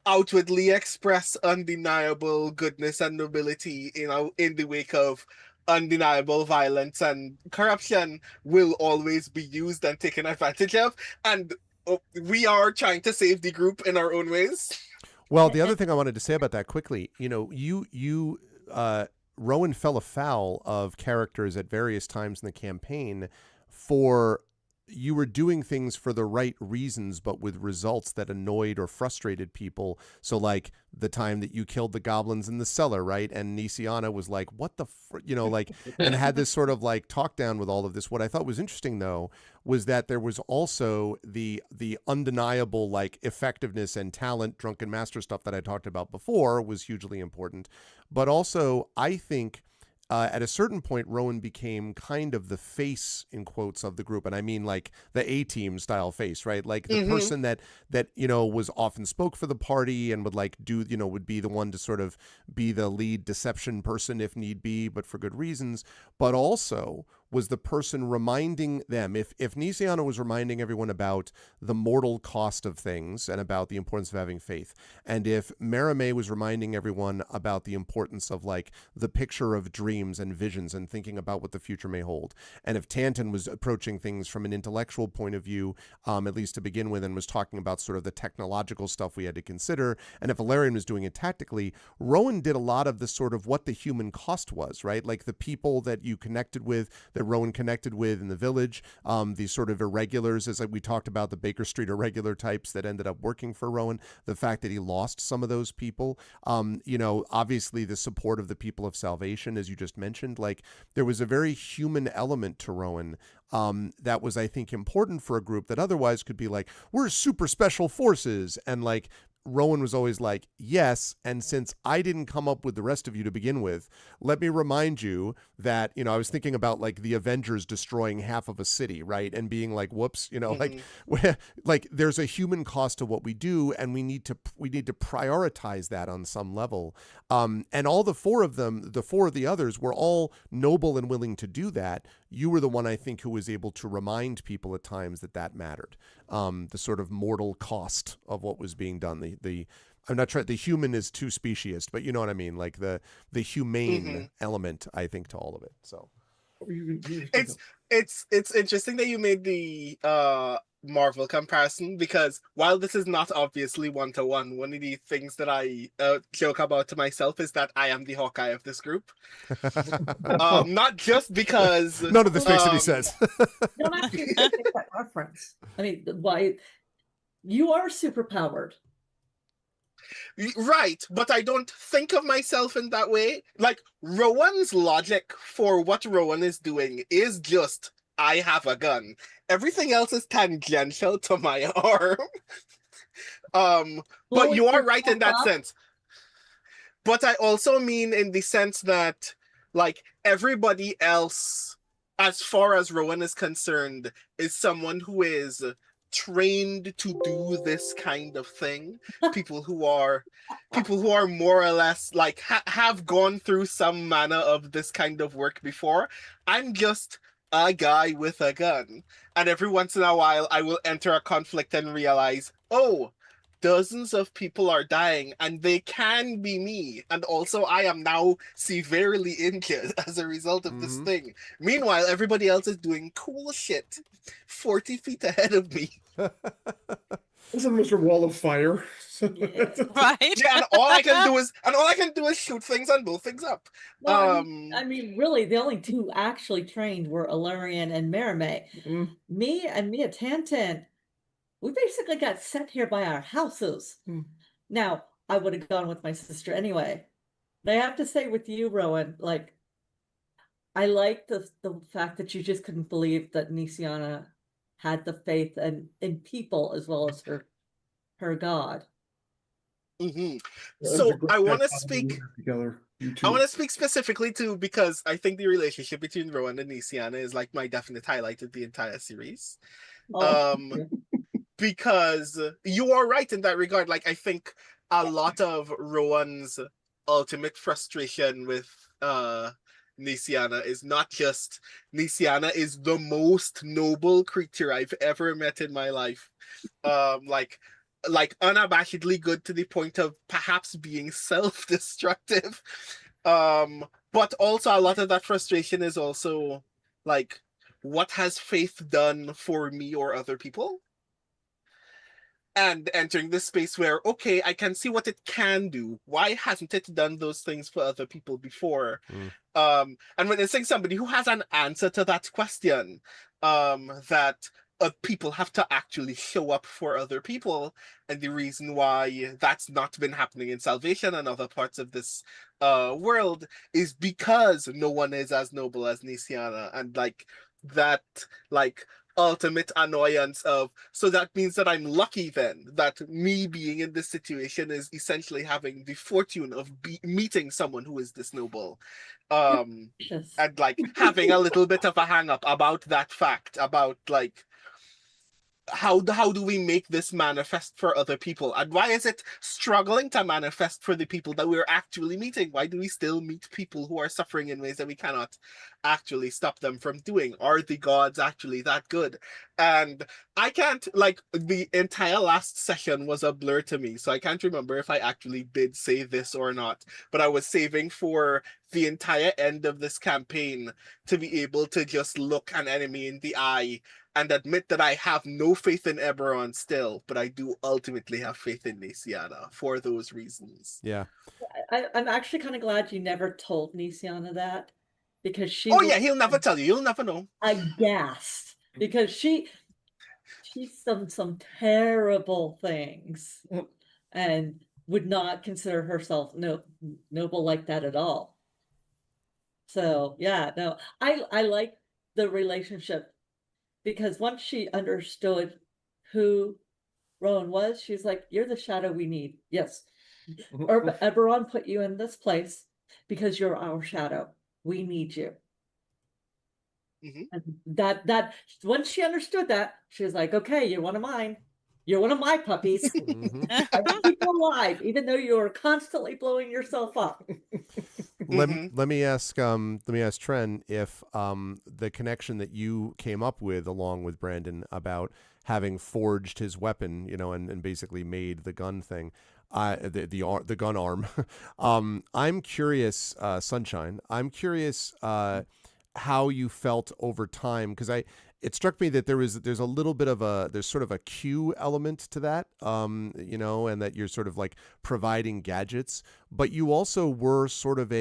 outwardly express undeniable goodness and nobility, in the wake of undeniable violence and corruption, will always be used and taken advantage of. And we are trying to save the group in our own ways. Well, the other thing I wanted to say about that quickly, Rowan fell afoul of characters at various times in the campaign for you were doing things for the right reasons, but with results that annoyed or frustrated people. So like the time that you killed the goblins in the cellar, right? And Nisiana was like, what the, and had this sort of like talk down with all of this. What I thought was interesting though, was that there was also the undeniable like effectiveness and talent, drunken master stuff that I talked about before was hugely important. But also I think, at a certain point, Rowan became kind of the face, in quotes, of the group. And I mean like the A-team style face, right? Like the person that was often spoke for the party and would like do, would be the one to sort of be the lead deception person if need be, but for good reasons. But also was the person reminding them, if Nisiana was reminding everyone about the mortal cost of things and about the importance of having faith, and if Maramé was reminding everyone about the importance of like the picture of dreams and visions and thinking about what the future may hold, and if Tanton was approaching things from an intellectual point of view, at least to begin with, and was talking about sort of the technological stuff we had to consider, and if Illyrian was doing it tactically, Rowan did a lot of the sort of what the human cost was, right? Like the people that you connected with, that Rowan connected with in the village, these sort of irregulars, as we talked about, the Baker Street irregular types that ended up working for Rowan, the fact that he lost some of those people, obviously the support of the people of Salvation, as you just mentioned, like there was a very human element to Rowan that was, I think, important for a group that otherwise could be like, we're super special forces, and like Rowan was always like, yes, and since I didn't come up with the rest of you to begin with, let me remind you that, I was thinking about like the Avengers destroying half of a city, right? And being like, whoops, like there's a human cost to what we do, and we need to prioritize that on some level. And all the four of the others were all noble and willing to do that. You were the one, I think, who was able to remind people at times that mattered. The sort of mortal cost of what was being done. I'm not trying. The human is too speciest, but you know what I mean. Like the humane element, I think, to all of it. So it's interesting that you made the Marvel comparison, because while this is not obviously one-to-one, one of the things that I joke about to myself is that I am the Hawkeye of this group. Not just because none of this makes any sense. No, actually, take that reference. I mean, why you are superpowered. Right, but I don't think of myself in that way. Like, Rowan's logic for what Rowan is doing is just, I have a gun. Everything else is tangential to my arm. But you are right in that sense. But I also mean in the sense that, like, everybody else, as far as Rowan is concerned, is someone who is trained to do this kind of thing. People who are more or less like have gone through some manner of this kind of work before. I'm just a guy with a gun, and every once in a while I will enter a conflict and realize, oh, dozens of people are dying, and they can be me, and also I am now severely injured as a result of this thing. Meanwhile, everybody else is doing cool shit 40 feet ahead of me. This is Mr. Wall of Fire. Right. Yeah, and all I can do is shoot things and blow things up. Well, I mean, really, the only two actually trained were Illyrian and Merime. Me and Mia Tantan, we basically got sent here by our houses. Now, I would have gone with my sister anyway. But I have to say with you, Rowan, like, I like the fact that you just couldn't believe that Nisiana had the faith in people as well as her god. So I want to speak together. I want to speak specifically to, because I think the relationship between Rowan and Nisiana is like my definite highlight of the entire series. Because you are right in that regard. Like, I think a lot of Rowan's ultimate frustration with Nisiana is not just Nisiana is the most noble creature I've ever met in my life. Like unabashedly good to the point of perhaps being self-destructive. But also a lot of that frustration is also like, what has faith done for me or other people? And entering this space where, okay, I can see what it can do. Why hasn't it done those things for other people before? And when it's saying somebody who has an answer to that question, that people have to actually show up for other people, and the reason why that's not been happening in Salvation and other parts of this world is because no one is as noble as Nisiana, and like that, like ultimate annoyance of, so that means that I'm lucky then that me being in this situation is essentially having the fortune of meeting someone who is this noble, and like having a little bit of a hang up about that fact, about like how do we make this manifest for other people, and why is it struggling to manifest for the people that we're actually meeting? Why do we still meet people who are suffering in ways that we cannot actually stop them from doing? Are the gods actually that good? And I can't, like, the entire last session was a blur to me, so I can't remember if I actually did say this or not, but I was saving for the entire end of this campaign to be able to just look an enemy in the eye and admit that I have no faith in Eberron still, but I do ultimately have faith in Nisiana for those reasons. Yeah. I'm actually kind of glad you never told Nisiana that, because she yeah, he'll never tell you. You'll never know. Aghast, because she's done some terrible things and would not consider herself noble like that at all. So yeah, no, I like the relationship, because once she understood who Rowan was, she's like, "You're the shadow we need." Yes. Eberron put you in this place because you're our shadow. We need you. Mhm. And that once she understood that, she was like, "Okay, you're one of mine. You're one of my puppies. Mhm. I will keep you alive, even though you're constantly blowing yourself up." Let me ask Tren if the connection that you came up with along with Brandon about having forged his weapon, and basically made the gun thing, the gun arm. I'm curious, Sunshine. I'm curious how you felt over time, because it struck me that there's a little bit of there's sort of a cue element to that, and that you're sort of like providing gadgets, but you also were sort of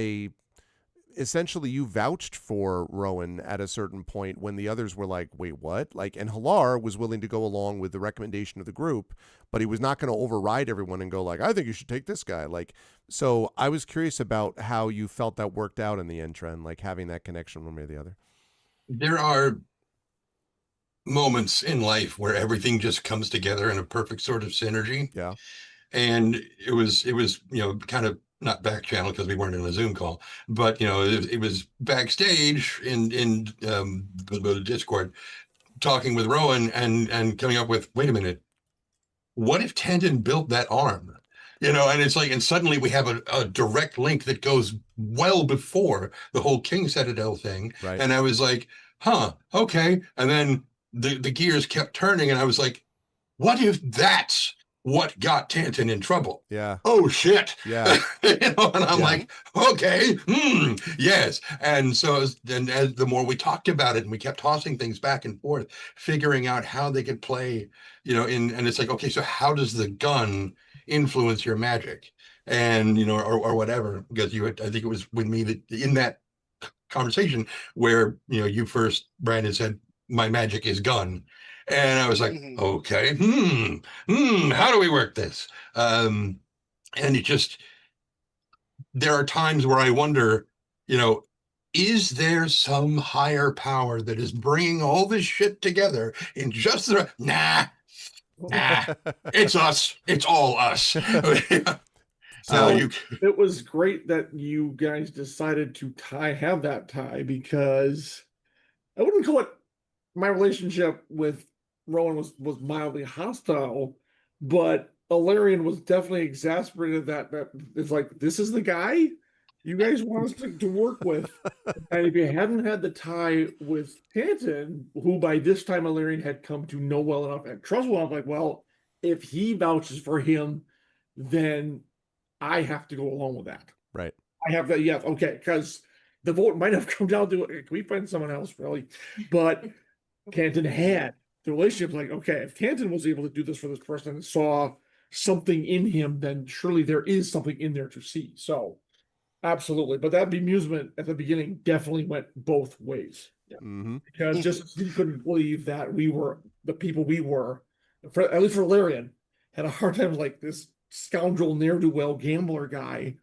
essentially you vouched for Rowan at a certain point when the others were like, wait, what? Like, and Halar was willing to go along with the recommendation of the group, but he was not going to override everyone and go like, I think you should take this guy. Like, so I was curious about how you felt that worked out in the end, Trend, like having that connection one way or the other. There are moments in life where everything just comes together in a perfect sort of synergy. Yeah. And it was kind of not back channel because we weren't in a Zoom call, but it was backstage in the Discord, talking with Rowan and coming up with, wait a minute, what if Tandon built that arm? And it's like, and suddenly we have a direct link that goes well before the whole King Citadel thing. Right. And I was like, okay. And then the gears kept turning, and I was like, what if that's what got Tanton in trouble? Yeah. Oh shit. Yeah. And I'm like, okay, yes. And so then as the more we talked about it and we kept tossing things back and forth, figuring out how they could play, and it's like, okay, so how does the gun influence your magic? And, or whatever, because I think it was with me that in that conversation where, you first, Brandon, said, my magic is gun. And I was like, okay, how do we work this? And there are times where I wonder, is there some higher power that is bringing all this shit together in just the, nah, it's us. It's all us. So it was great that you guys decided to have that tie, because I wouldn't call it, my relationship with Rowan was mildly hostile, but Alarian was definitely exasperated that it's like, this is the guy you guys want us to work with. And if you hadn't had the tie with Tanton, who by this time Alarian had come to know well enough and trust well enough, like, well, if he vouches for him, then I have to go along with that. Right. I have that. Yeah. Okay. Because the vote might have come down to, can we find someone else, really? But Tanton had the relationship, like, okay, if Tanton was able to do this for this person and saw something in him, then surely there is something in there to see. So absolutely. But that bemusement at the beginning definitely went both ways. Yeah. Because just he couldn't believe that we were the people we were, at least for Larian, had a hard time, like, this scoundrel ne'er-do-well gambler guy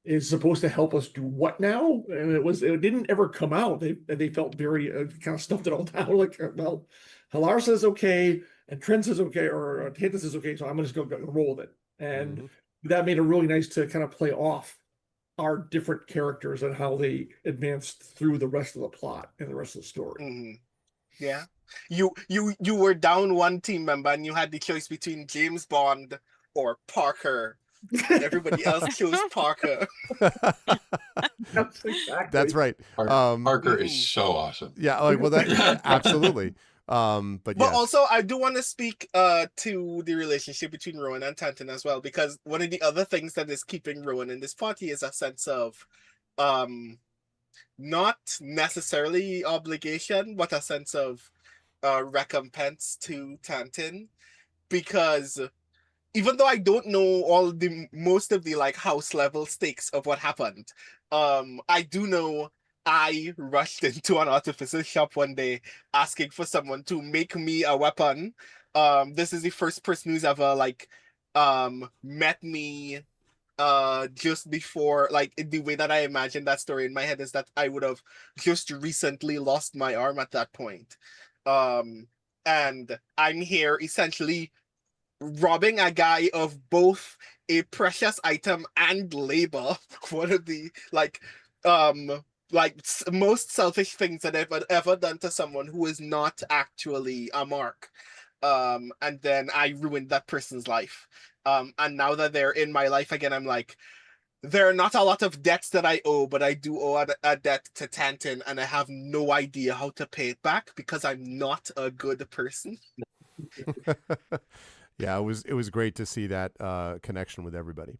is supposed to help us do what now? And it didn't ever come out. They felt very kind of stuffed it all down. Like, well, Halar says okay, and Trent says okay, or Tanton says okay, so I'm gonna just go roll with it. And that made it really nice to kind of play off our different characters and how they advanced through the rest of the plot and the rest of the story. Yeah. You were down one team member and you had the choice between James Bond or Parker. And everybody else chose Parker. That's right. Parker is so awesome. Yeah, like, well, that absolutely. But yes. Also, I do want to speak to the relationship between Rowan and Tanton as well, because one of the other things that is keeping Rowan in this party is a sense of not necessarily obligation, but a sense of recompense to Tanton, because even though I don't know most of the like house level stakes of what happened, I do know I rushed into an artificer's shop one day asking for someone to make me a weapon. This is the first person who's ever like met me just before, like, in the way that I imagine that story in my head is that I would have just recently lost my arm at that point. And I'm here essentially robbing a guy of both a precious item and labor, one of the most selfish things that I've ever done to someone who is not actually a mark. And then I ruined that person's life. And now that they're in my life again, I'm like, there are not a lot of debts that I owe, but I do owe a debt to Tantin, and I have no idea how to pay it back because I'm not a good person. Yeah, it was great to see that connection with everybody.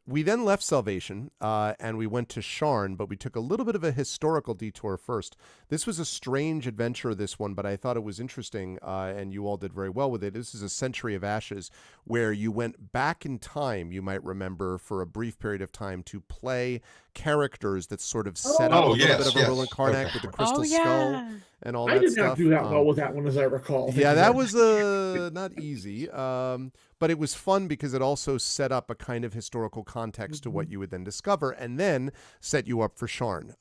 We then left Salvation and we went to Sharn, but we took a little bit of a historical detour first. This was a strange adventure, this one, but I thought it was interesting, and you all did very well with it. This is a Century of Ashes, where you went back in time, you might remember, for a brief period of time to play characters that sort of set up a little bit of a Roland Karnak with the crystal skull and all I that did stuff. not do that well with that one, as I recall. Yeah, that was not easy. But it was fun because it also set up a kind of historical context to what you would then discover, and then set you up for Sharn.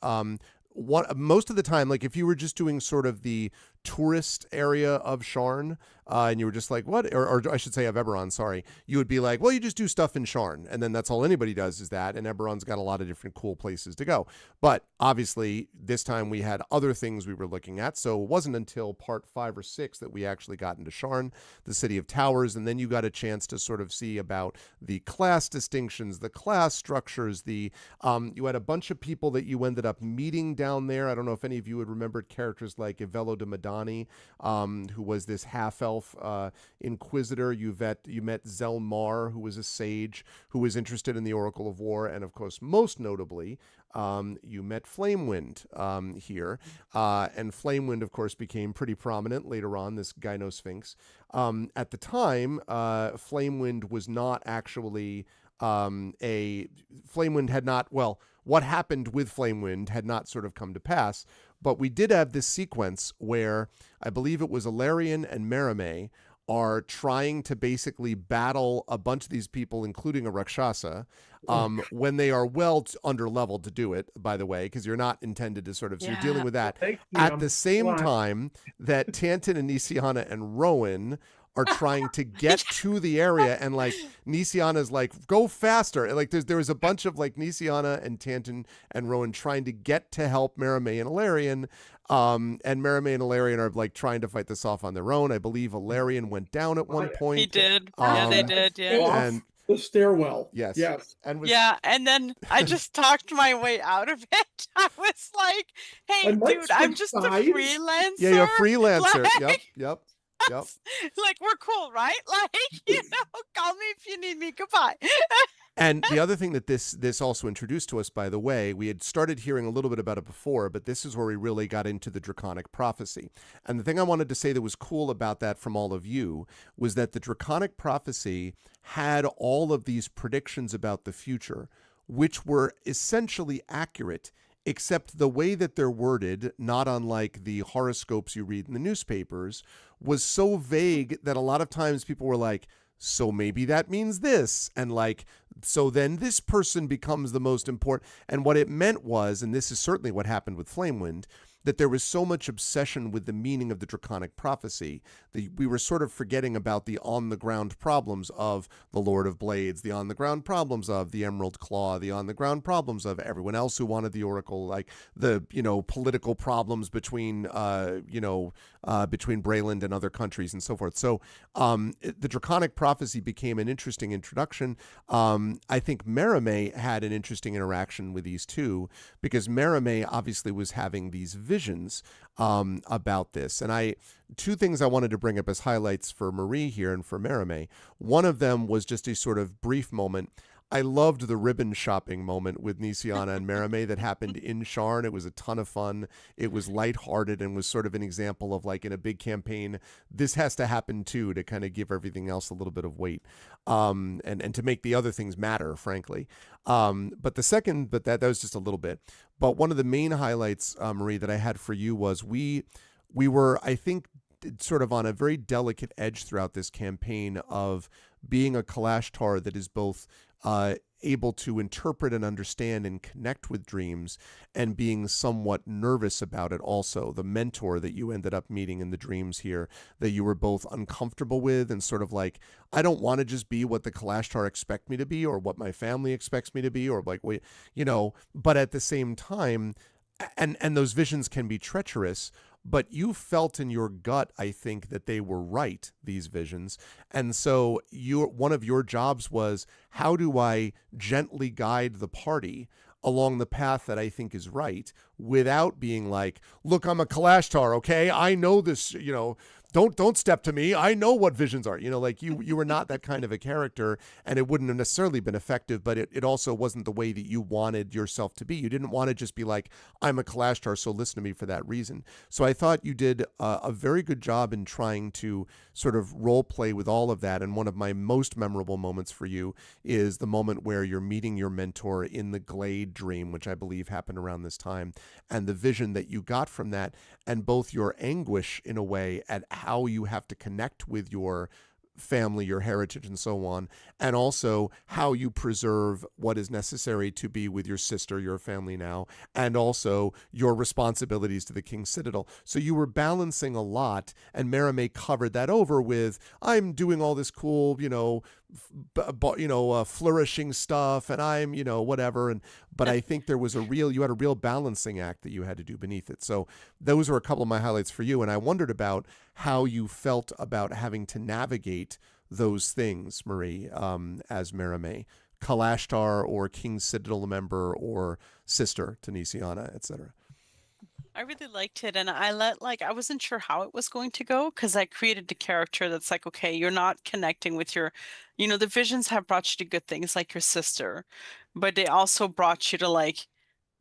Most of the time, like if you were just doing sort of the tourist area of Sharn, and you were just like, what? Or I should say of Eberron, sorry. You would be like, well, you just do stuff in Sharn, and then that's all anybody does is that, and Eberron's got a lot of different cool places to go. But obviously, this time we had other things we were looking at, so it wasn't until part 5 or 6 that we actually got into Sharn, the City of Towers, and then you got a chance to sort of see about the class distinctions, the class structures, you had a bunch of people that you ended up meeting down there. I don't know if any of you had remembered characters like Ivello de Madani, who was this half-elf inquisitor. You met Zelmar, who was a sage who was interested in the Oracle of War, and of course, most notably, you met Flamewind here, and Flamewind, of course, became pretty prominent later on, this Gynosphinx. At the time, Flamewind was not actually Flamewind had not, well, what happened with Flamewind had not sort of come to pass, but we did have this sequence where I believe it was Ilarion and Merimee are trying to basically battle a bunch of these people, including a Rakshasa, when they are well under-leveled to do it, by the way, because you're not intended to sort of, so you're dealing with that. At the same time that Tantin and Nisiana and Rowan are trying to get to the area, and like Nisiana's like, go faster. And like there was a bunch of like Nisiana and Tantin and Rowan trying to get to help Merimee and Ilarion. And Merimee and Ilarion are like trying to fight this off on their own. I believe Ilarion went down at one point. He did. Yeah, they did. Yeah. And the stairwell. Yes. And and then I just talked my way out of it. I was like, hey, dude, I'm just a freelancer. Yeah, you're a freelancer. Like, Yep. Like, we're cool, right? Like, call me if you need me. Goodbye. And the other thing that this also introduced to us, by the way, we had started hearing a little bit about it before, but this is where we really got into the Draconic Prophecy. And the thing I wanted to say that was cool about that from all of you was that the Draconic Prophecy had all of these predictions about the future, which were essentially accurate, except the way that they're worded, not unlike the horoscopes you read in the newspapers, was so vague that a lot of times people were like, so maybe that means this, and like, so then this person becomes the most important. And what it meant was, and this is certainly what happened with Flamewind, that there was so much obsession with the meaning of the Draconic Prophecy that we were sort of forgetting about the on-the-ground problems of the Lord of Blades, the on-the-ground problems of the Emerald Claw, the on-the-ground problems of everyone else who wanted the Oracle, like the, political problems between, between Breland and other countries and so forth. So the Draconic Prophecy became an interesting introduction. I think Merimee had an interesting interaction with these two, because Merimee obviously was having these visions about this. And two things I wanted to bring up as highlights for Marie here and for Merimee. One of them was just a sort of brief moment. I loved the ribbon shopping moment with Nisiana and Merimee that happened in Sharn. It was a ton of fun. It was lighthearted and was sort of an example of, like, in a big campaign, this has to happen too, to kind of give everything else a little bit of weight, and to make the other things matter, frankly. But that was just a little bit. But one of the main highlights, Marie, that I had for you was we were, I think, sort of on a very delicate edge throughout this campaign of being a Kalashtar that is both able to interpret and understand and connect with dreams, and being somewhat nervous about it also. The mentor that you ended up meeting in the dreams here, that you were both uncomfortable with, and sort of like, I don't want to just be what the Kalashtar expect me to be, or what my family expects me to be, or like, but at the same time, and those visions can be treacherous, but you felt in your gut, I think, that they were right, these visions. And so one of your jobs was, how do I gently guide the party along the path that I think is right, without being like, look, I'm a Kalashtar, okay? I know this, don't step to me. I know what visions are. Like you were not that kind of a character, and it wouldn't have necessarily been effective, but it also wasn't the way that you wanted yourself to be. You didn't want to just be like, I'm a Kalashtar, so listen to me for that reason. So I thought you did a very good job in trying to sort of role play with all of that. And one of my most memorable moments for you is the moment where you're meeting your mentor in the Glade dream, which I believe happened around this time, and the vision that you got from that, and both your anguish in a way at how you have to connect with your family, your heritage, and so on, and also how you preserve what is necessary to be with your sister, your family now, and also your responsibilities to the King's Citadel. So you were balancing a lot, and Merime covered that over with, I'm doing all this cool, flourishing stuff, and I'm, whatever. But I think you had a real balancing act that you had to do beneath it. So those were a couple of my highlights for you. And I wondered about how you felt about having to navigate those things, Marie, as Merime, Kalashtar or King's Citadel member or sister to Nisiana, etc. I really liked it, and I wasn't sure how it was going to go, because I created a character that's like, okay, you're not connecting with the visions have brought you to good things like your sister, but they also brought you to like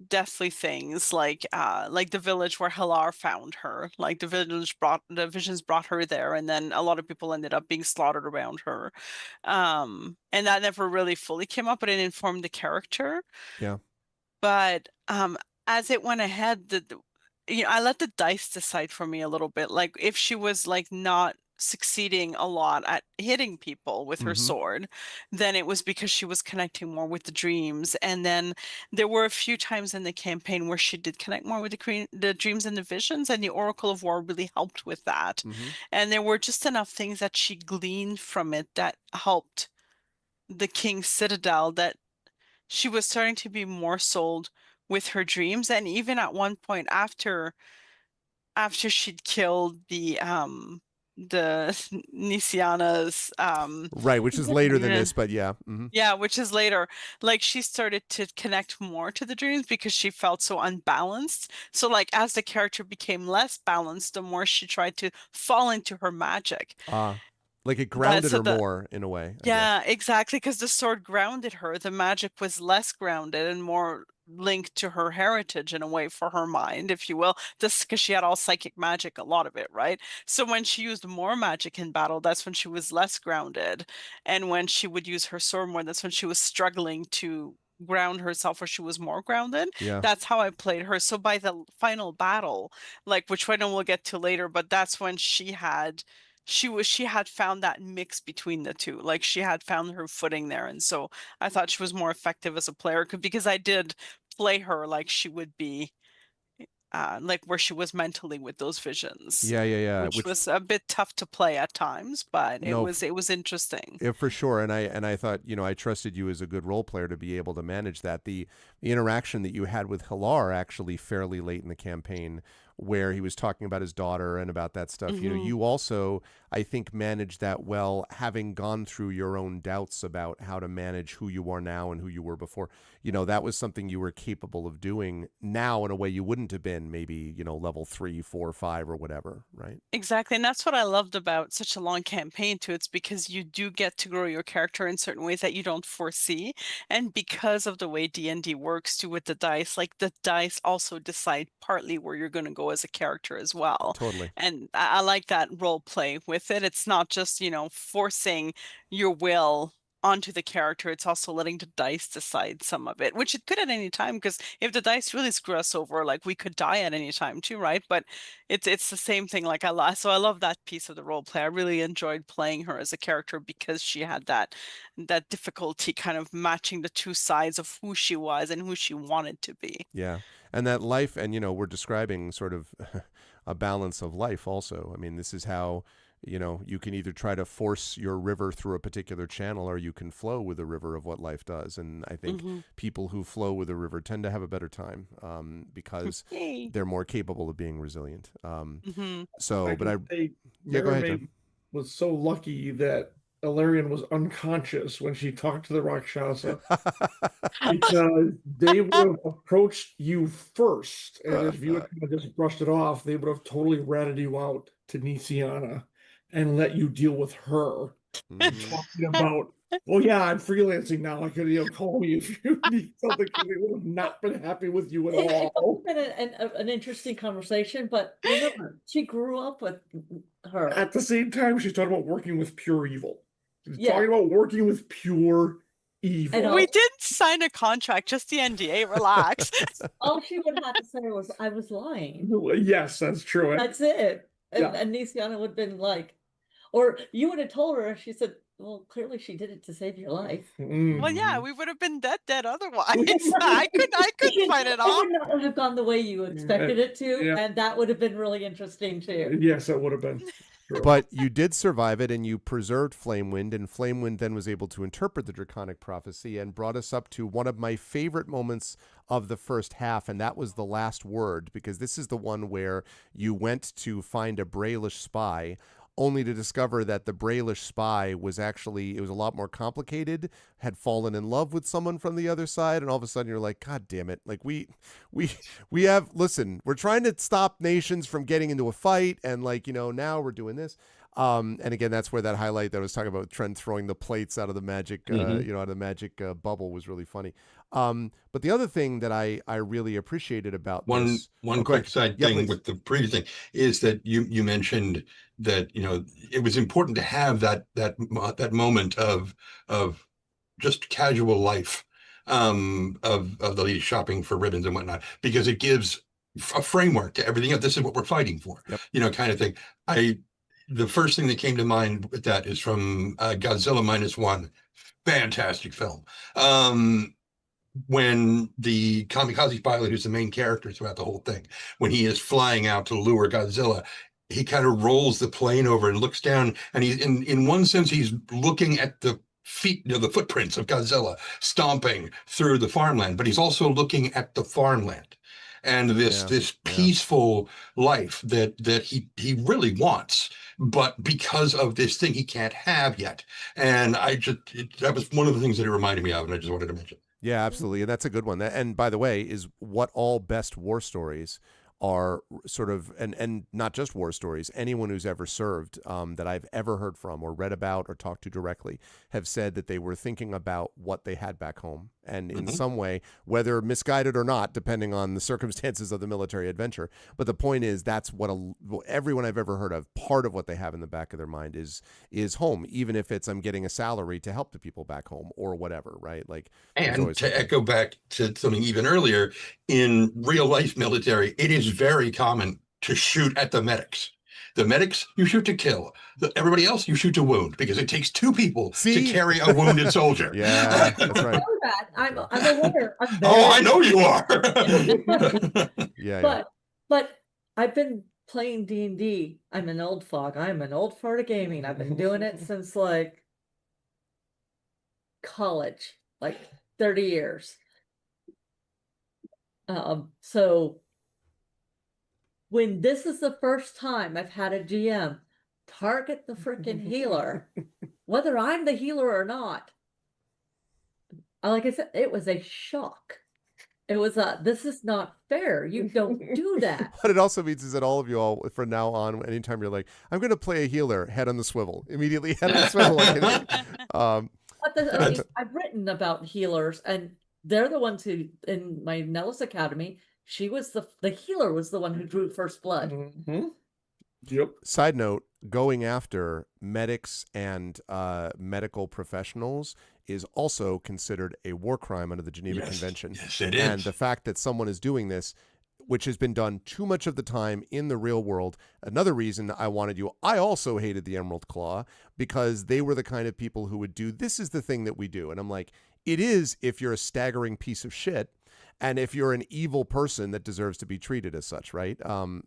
deathly things, like the village where Halar found her. Like the visions brought her there, and then a lot of people ended up being slaughtered around her. And that never really fully came up, but it informed the character. Yeah. But as it went ahead, I let the dice decide for me a little bit. Like if she was like not succeeding a lot at hitting people with her sword, then it was because she was connecting more with the dreams. And then there were a few times in the campaign where she did connect more with the dreams and the visions, and the Oracle of War really helped with that. And there were just enough things that she gleaned from it that helped the King's Citadel, that she was starting to be more sold with her dreams. And even at one point after she'd killed the Nisiana's Right, which is later than yeah, this, but yeah. yeah, which is later, like she started to connect more to the dreams because she felt so unbalanced. So like as the character became less balanced, the more she tried to fall into her magic. Like it But grounded so her more in a way, I guess. yeah, exactly, because the sword grounded her. The magic was less grounded and more linked to her heritage in a way, for her mind, if you will, just because she had all psychic magic, a lot of it, right? So when she used more magic in battle, that's when she was less grounded. And when she would use her sword more, that's when she was struggling to ground herself, where she was more grounded. Yeah. That's how I played her. So by the final battle, like, which I know we'll get to later, but that's when she had found that mix between the two. Like she had found her footing there. And so I thought she was more effective as a player, because I did play her like she would be like where she was mentally with those visions, Yeah. which was a bit tough to play at times, but No, it was interesting. yeah, for sure. And I thought, I trusted you as a good role player to be able to manage that. The interaction that you had with Hilar actually fairly late in the campaign, where he was talking about his daughter and about that stuff. You also, I think, managed that well, having gone through your own doubts about how to manage who you are now and who you were before. That was something you were capable of doing now in a way you wouldn't have been maybe, level 3, 4, 5 or whatever, right? Exactly. And that's what I loved about such a long campaign too. It's because you do get to grow your character in certain ways that you don't foresee. And because of the way D&D works too with the dice, like the dice also decide partly where you're going to go as a character as well. Totally. And I like that role play with it. It's not just, forcing your will onto the character. It's also letting the dice decide some of it, which it could at any time, because if the dice really screw us over, like we could die at any time too, right? But it's the same thing. Like so I love that piece of the role play. I really enjoyed playing her as a character because she had that difficulty kind of matching the two sides of who she was and who she wanted to be. Yeah. And that life, and, we're describing sort of a balance of life also. I mean, this is how, you can either try to force your river through a particular channel, or you can flow with the river of what life does. And I think people who flow with the river tend to have a better time because Yay. they're more capable of being resilient. So, I but can say yeah, go ahead, Mary John. was so lucky that Eberron was unconscious when she talked to the Rakshasa, because they would have approached you first, and if you had kind of just brushed it off, they would have totally ratted you out to Nisiana and let you deal with her. Talking about, well, yeah, I'm freelancing now. I could, call me if you need something, because they would have not been happy with you at It would all. have been an interesting conversation, but remember, she grew up with her. At the same time, she's talking about working with pure evil. She's Yeah. talking about working with pure evil. And We didn't sign a contract, just the NDA. Relax. all she would have to say was, I was lying. Yes, that's true. That's it. And, Yeah. and Nisiana would have been like, or you would have told her, she said, well, clearly she did it to save your life. Well, yeah, Mhm. we would have been dead otherwise. I couldn't fight it It off. would not have gone the way you expected it to, Yeah. and that would have been really interesting too. Yes, it would have been. True. But you did survive it, and you preserved Flamewind, and Flamewind then was able to interpret the Draconic Prophecy and brought us up to one of my favorite moments of the first half, and that was the last word, because this is the one where you went to find a Brailish spy, only to discover that the Brailish spy was actually, it was a lot more complicated, had fallen in love with someone from the other side, and all of a sudden you're like, God damn it. Like we have, listen, we're trying to stop nations from getting into a fight, and now we're doing this. And again, that's where that highlight that I was talking about, Trent throwing the plates out of the magic, out of the magic bubble was really funny. But the other thing that I really appreciated about One this, quick side thing please. with the previous thing is that you mentioned that it was important to have that moment of just casual life of the lady shopping for ribbons and whatnot, because it gives a framework to everything else. This is what we're fighting for, kind of thing. The first thing that came to mind with that is from Godzilla -1. Fantastic film. When the kamikaze pilot, who's the main character throughout the whole thing, when he is flying out to lure Godzilla, he kind of rolls the plane over and looks down, and he's in one sense he's looking at the feet, the footprints of Godzilla stomping through the farmland, but he's also looking at the farmland and this peaceful life that he really wants, but because of this thing he can't have yet. And that was one of the things that it reminded me of, and I just wanted to mention. Yeah, absolutely. And that's a good one. And by the way, is what all best war stories are sort of, and not just war stories, anyone who's ever served that I've ever heard from or read about or talked to directly have said that they were thinking about what they had back home. And in some way, whether misguided or not, depending on the circumstances of the military adventure. But the point is, that's what everyone I've ever heard of, part of what they have in the back of their mind is home, even if it's I'm getting a salary to help the people back home or whatever, right? Like, and to echo back to something even earlier, in real life military, it is very common to shoot at the medics. The medics, you shoot to kill. Everybody else, you shoot to wound, because it takes two people to carry a wounded soldier. Yeah, that's right. I'm aware. I know you are. But I've been playing D&D. I'm an old fog. I'm an old fart of gaming. I've been doing it since like college, like 30 years. So when this is the first time I've had a GM target the freaking healer, whether I'm the healer or not, like I said, it was a shock. It was this is not fair. You don't do that. What it also means is that all of you all, from now on, anytime you're like, I'm going to play a healer, head on the swivel. Immediately head on the swivel. I've written about healers, and they're the ones who, in my Nellis Academy, she was the healer was the one who drew first blood. Mm-hmm. Yep. Side note, going after medics and medical professionals is also considered a war crime under the Geneva Yes. Convention. Yes, it And is. the fact that someone is doing this, which has been done too much of the time in the real world. Another reason I also hated the Emerald Claw, because they were the kind of people who would do, this is the thing that we do. And I'm like, it is if you're a staggering piece of shit, and if you're an evil person that deserves to be treated as such, right?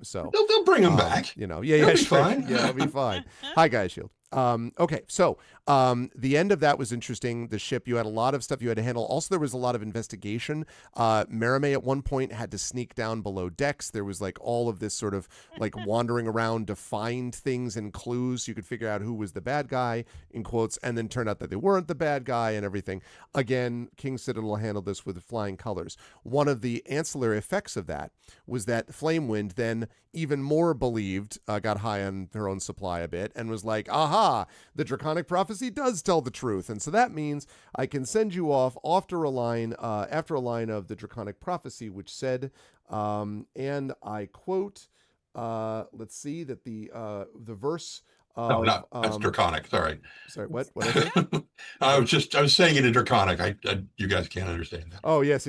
So They'll bring him back. You know, It'll be sure. fine. Yeah, it'll be fine. Hi, guys, Shield. Okay, so the end of that was interesting. The ship, you had a lot of stuff you had to handle. Also, there was a lot of investigation. Merime at one point had to sneak down below decks. There was like all of this sort of like wandering around to find things and clues so you could figure out who was the bad guy, in quotes, and then turned out that they weren't the bad guy and everything. Again, King Citadel handled this with flying colors. One of the ancillary effects of that was that Flamewind then even more believed, got high on her own supply a bit, and was like, aha, the Draconic Prophecy does tell the truth. And so that means I can send you off after a line of the Draconic Prophecy, which said, and I quote, let's see, that the verse of... No, that's Draconic. Sorry. Sorry, what? What is it? I was saying it in Draconic. You guys can't understand that. Oh, yes.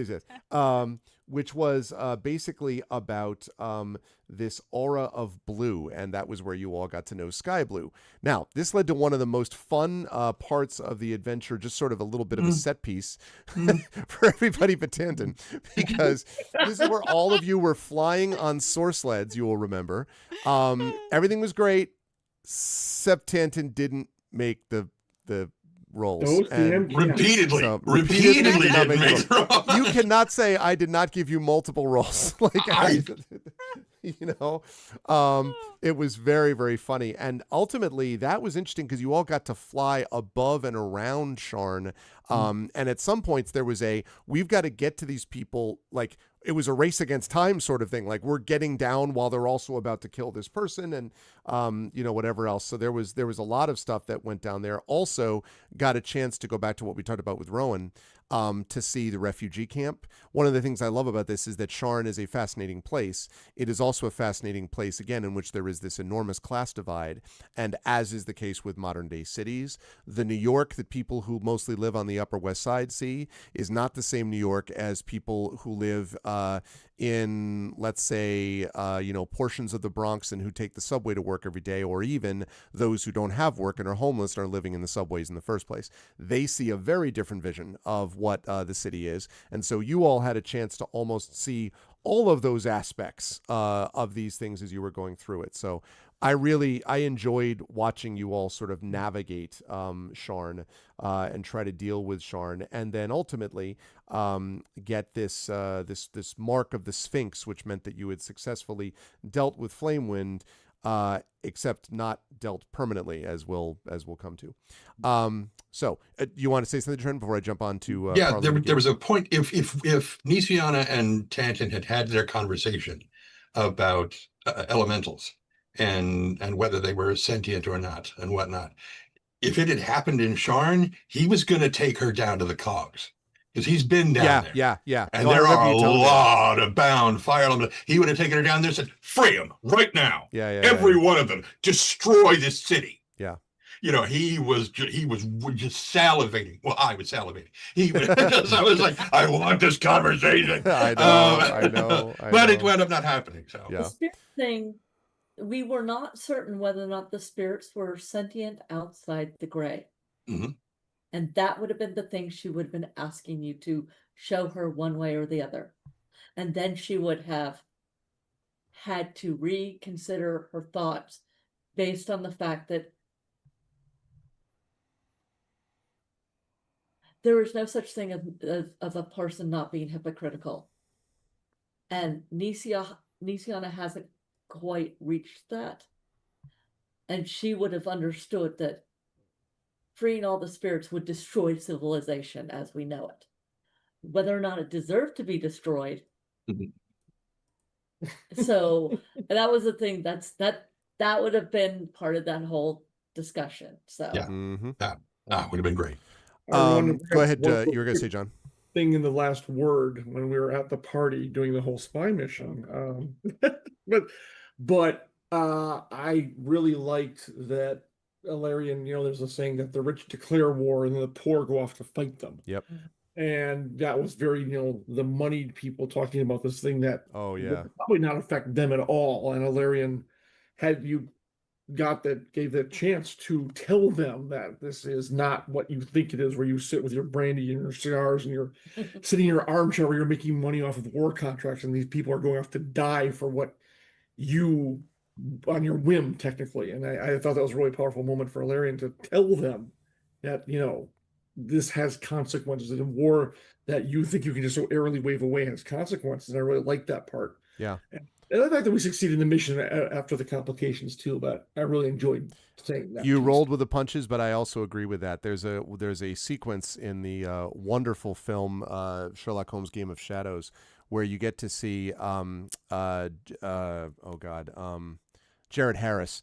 Which was basically about this aura of blue, and that was where you all got to know Sky Blue. Now, this led to one of the most fun parts of the adventure, just sort of a little bit of a set piece for everybody but Tanton, because this is where all of you were flying on source sleds, you will remember. Everything was great, except Tanton didn't make the rolls. And repeatedly didn't make make rolls. You cannot say I did not give you multiple rolls. It was very, very funny. And ultimately that was interesting because you all got to fly above and around Sharn. And at some points there was we've got to get to these people, like it was a race against time sort of thing. Like we're getting down while they're also about to kill this person and, whatever else. So there was a lot of stuff that went down there. Also got a chance to go back to what we talked about with Rowan, to see the refugee camp. One of the things I love about this is that Sharn is a fascinating place. It is also a fascinating place, again, in which there is this enormous class divide. And as is the case with modern day cities, the New York that people who mostly live on the Upper West Side see is not the same New York as people who live in, let's say, portions of the Bronx and who take the subway to work every day, or even those who don't have work and are homeless and are living in the subways in the first place. They see a very different vision of what the city is. And so you all had a chance to almost see all of those aspects of these things as you were going through it. So I enjoyed watching you all sort of navigate Sharn and try to deal with Sharn, and then ultimately get this mark of the Sphinx, which meant that you had successfully dealt with Flamewind, except not dealt permanently, as we'll come to. So you want to say something, Trent, before I jump on to there was a point, if Nisiana and Tanton had their conversation about elementals and whether they were sentient or not and whatnot, if it had happened in Sharn, he was going to take her down to the cogs, because he's been down there. Yeah. And there are a lot of bound fire elements. He would have taken her down there and said, free them right now. Every one of them. Destroy this city. Yeah. He was just salivating. Well, I was salivating. I was like, I want this conversation. I know. But it wound up not happening. So the spirit thing, we were not certain whether or not the spirits were sentient outside the gray. Mm-hmm. And that would have been the thing she would have been asking you to show her one way or the other. And then she would have had to reconsider her thoughts based on the fact that there is no such thing as a person not being hypocritical. And Nisiana hasn't quite reached that. And she would have understood that freeing all the spirits would destroy civilization as we know it. Whether or not it deserved to be destroyed. So that was the thing that would have been part of that whole discussion. So that would have been great. Go ahead. You were going to say, John. Thing in the last word when we were at the party doing the whole spy mission. But I really liked that Alarian, there's a saying that the rich declare war and then the poor go off to fight them. Yep. And that was very, the moneyed people talking about this thing that Oh yeah. would probably not affect them at all. And Alarian had you gave that chance to tell them that this is not what you think it is, where you sit with your brandy and your cigars and you're sitting in your armchair where you're making money off of war contracts, and these people are going off to die for what you on your whim, technically. And I thought that was a really powerful moment for Alarian to tell them that, this has consequences. And a war that you think you can just so airily wave away has consequences. And I really like that part. Yeah. And the fact that we succeeded in the mission after the complications too, but I really enjoyed saying that. You rolled with the punches, but I also agree with that. There's a sequence in the wonderful film Sherlock Holmes: Game of Shadows where you get to see Jared Harris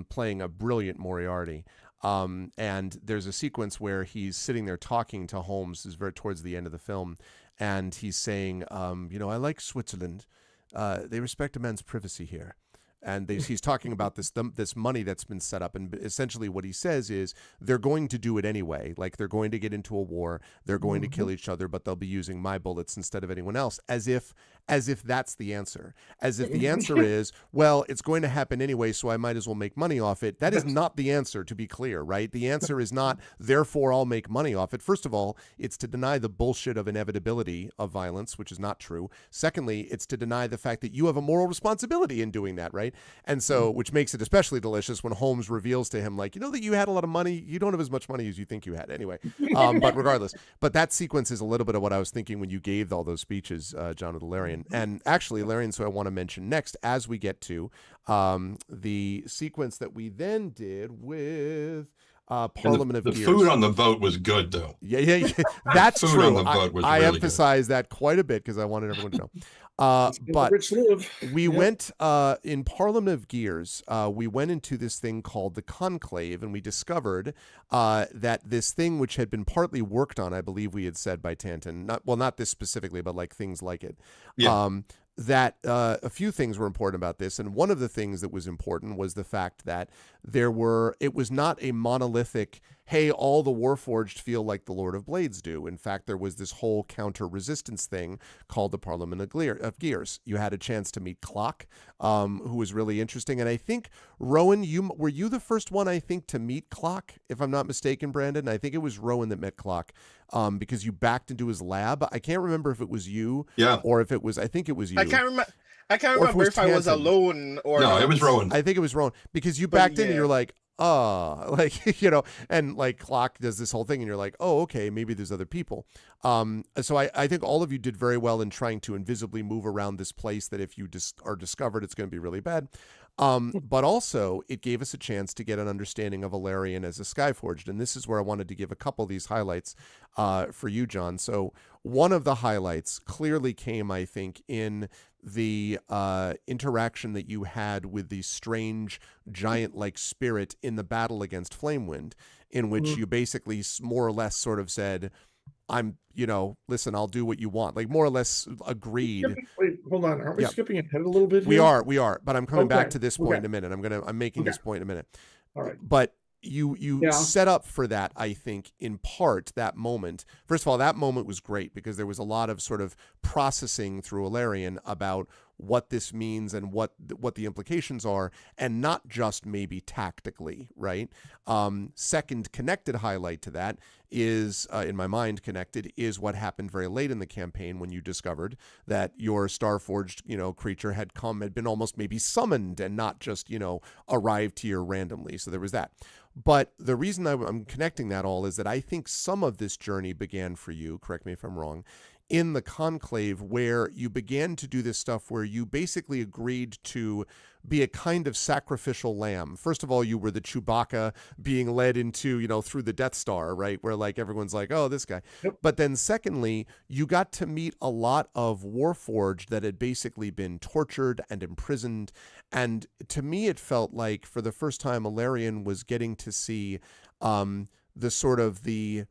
playing a brilliant Moriarty. And there's a sequence where he's sitting there talking to Holmes, is very towards the end of the film, and he's saying, I like Switzerland. They respect a man's privacy here. And he's talking about this money that's been set up. And essentially what he says is they're going to do it anyway. Like, they're going to get into a war. They're going to kill each other, but they'll be using my bullets instead of anyone else, as if that's the answer. As if the answer is, well, it's going to happen anyway, so I might as well make money off it. That is not the answer, to be clear, right? The answer is not, therefore I'll make money off it. First of all, it's to deny the bullshit of inevitability of violence, which is not true. Secondly, it's to deny the fact that you have a moral responsibility in doing that, right? And so, which makes it especially delicious when Holmes reveals to him, like, that you had a lot of money. You don't have as much money as you think you had anyway. But regardless, that sequence is a little bit of what I was thinking when you gave all those speeches, John, with Alarian. And actually, Alarian, so I want to mention next, as we get to the sequence that we then did with Parliament of Gears. The food on the boat was good, though. Yeah. That's food true. on the boat was I really emphasize that quite a bit because I wanted everyone to know. But we went in Parliament of Gears. We went into this thing called the Conclave, and we discovered that this thing, which had been partly worked on, I believe we had said by Tanton, not this specifically, but like things like it. Yeah. That a few things were important about this, and one of the things that was important was the fact that it was not a monolithic, hey, all the Warforged feel like the Lord of Blades do. In fact, there was this whole counter-resistance thing called the Parliament of Gears. You had a chance to meet Clock, who was really interesting, and I think, Rowan, were you the first one, I think, to meet Clock, if I'm not mistaken, Brandon? I think it was Rowan that met Clock, because you backed into his lab. I can't remember if it was you, or if it was, I think it was you. I can't remember if I was alone or no, not. it was Rowan. I think it was Rowan, because you backed in and you're like, and like Clock does this whole thing and you're like, oh, okay, maybe there's other people. So I think all of you did very well in trying to invisibly move around this place that if you are discovered, it's going to be really bad. But also it gave us a chance to get an understanding of Alarian as a Skyforged. And this is where I wanted to give a couple of these highlights for you, John. So one of the highlights clearly came, I think, in the interaction that you had with the strange giant-like spirit in the battle against Flamewind, in which you basically more or less sort of said, listen, I'll do what you want. Like, more or less agreed. Wait, hold on. Aren't we skipping ahead a little bit here? We are. But I'm coming back to this point in a minute. I'm making this point in a minute. All right. But you set up for that, I think, in part, that moment. First of all, that moment was great because there was a lot of sort of processing through Alarian about what this means and what the implications are, and not just maybe tactically, right? Second connected highlight to that is, in my mind connected, is what happened very late in the campaign when you discovered that your Starforged, creature had been almost maybe summoned and not just, arrived here randomly. So there was that. But the reason I'm connecting that all is that I think some of this journey began for you, correct me if I'm wrong, in the Conclave, where you began to do this stuff where you basically agreed to be a kind of sacrificial lamb. First of all, you were the Chewbacca being led into, through the Death Star, right? Where like everyone's like, oh, this guy. Yep. But then secondly, you got to meet a lot of Warforged that had basically been tortured and imprisoned. And to me, it felt like for the first time, Alarian was getting to see the sort of the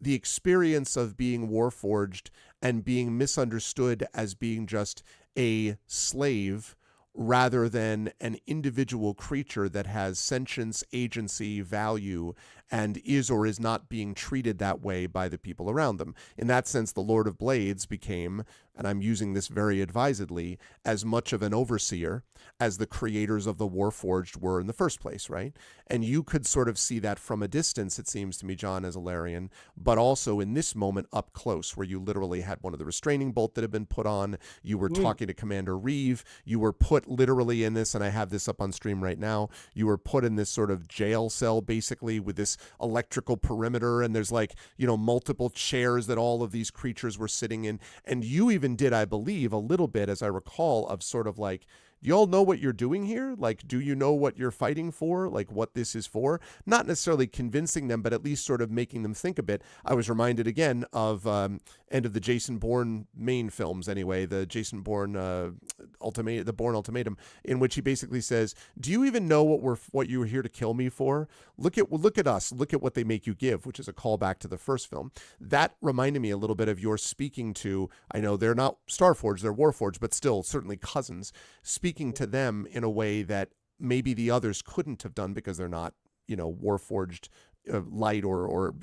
experience of being Warforged and being misunderstood as being just a slave rather than an individual creature that has sentience, agency, value, and is or is not being treated that way by the people around them. In that sense, the Lord of Blades became, and I'm using this very advisedly, as much of an overseer as the creators of the Warforged were in the first place, right? And you could sort of see that from a distance, it seems to me, John, as a Larian, but also in this moment up close, where you literally had one of the restraining bolt that had been put on. You were talking to Commander Reeve. You were put literally in this, and I have this up on stream right now. You were put in this sort of jail cell, basically, with this electrical perimeter, and there's like, multiple chairs that all of these creatures were sitting in. And you even did, I believe, a little bit, as I recall, of sort of like, do you all know what you're doing here? Like, do you know what you're fighting for? Like, what this is for? Not necessarily convincing them, but at least sort of making them think a bit. I was reminded again of end of the Jason Bourne main films, anyway, the Jason Bourne the Bourne Ultimatum, in which he basically says, "Do you even know what you were here to kill me for? Look at us. Look at what they make you give," which is a callback to the first film. That reminded me a little bit of your speaking to. I know they're not Starforged, they're Warforged, but still certainly cousins. Speaking to them in a way that maybe the others couldn't have done because they're not, Warforged light or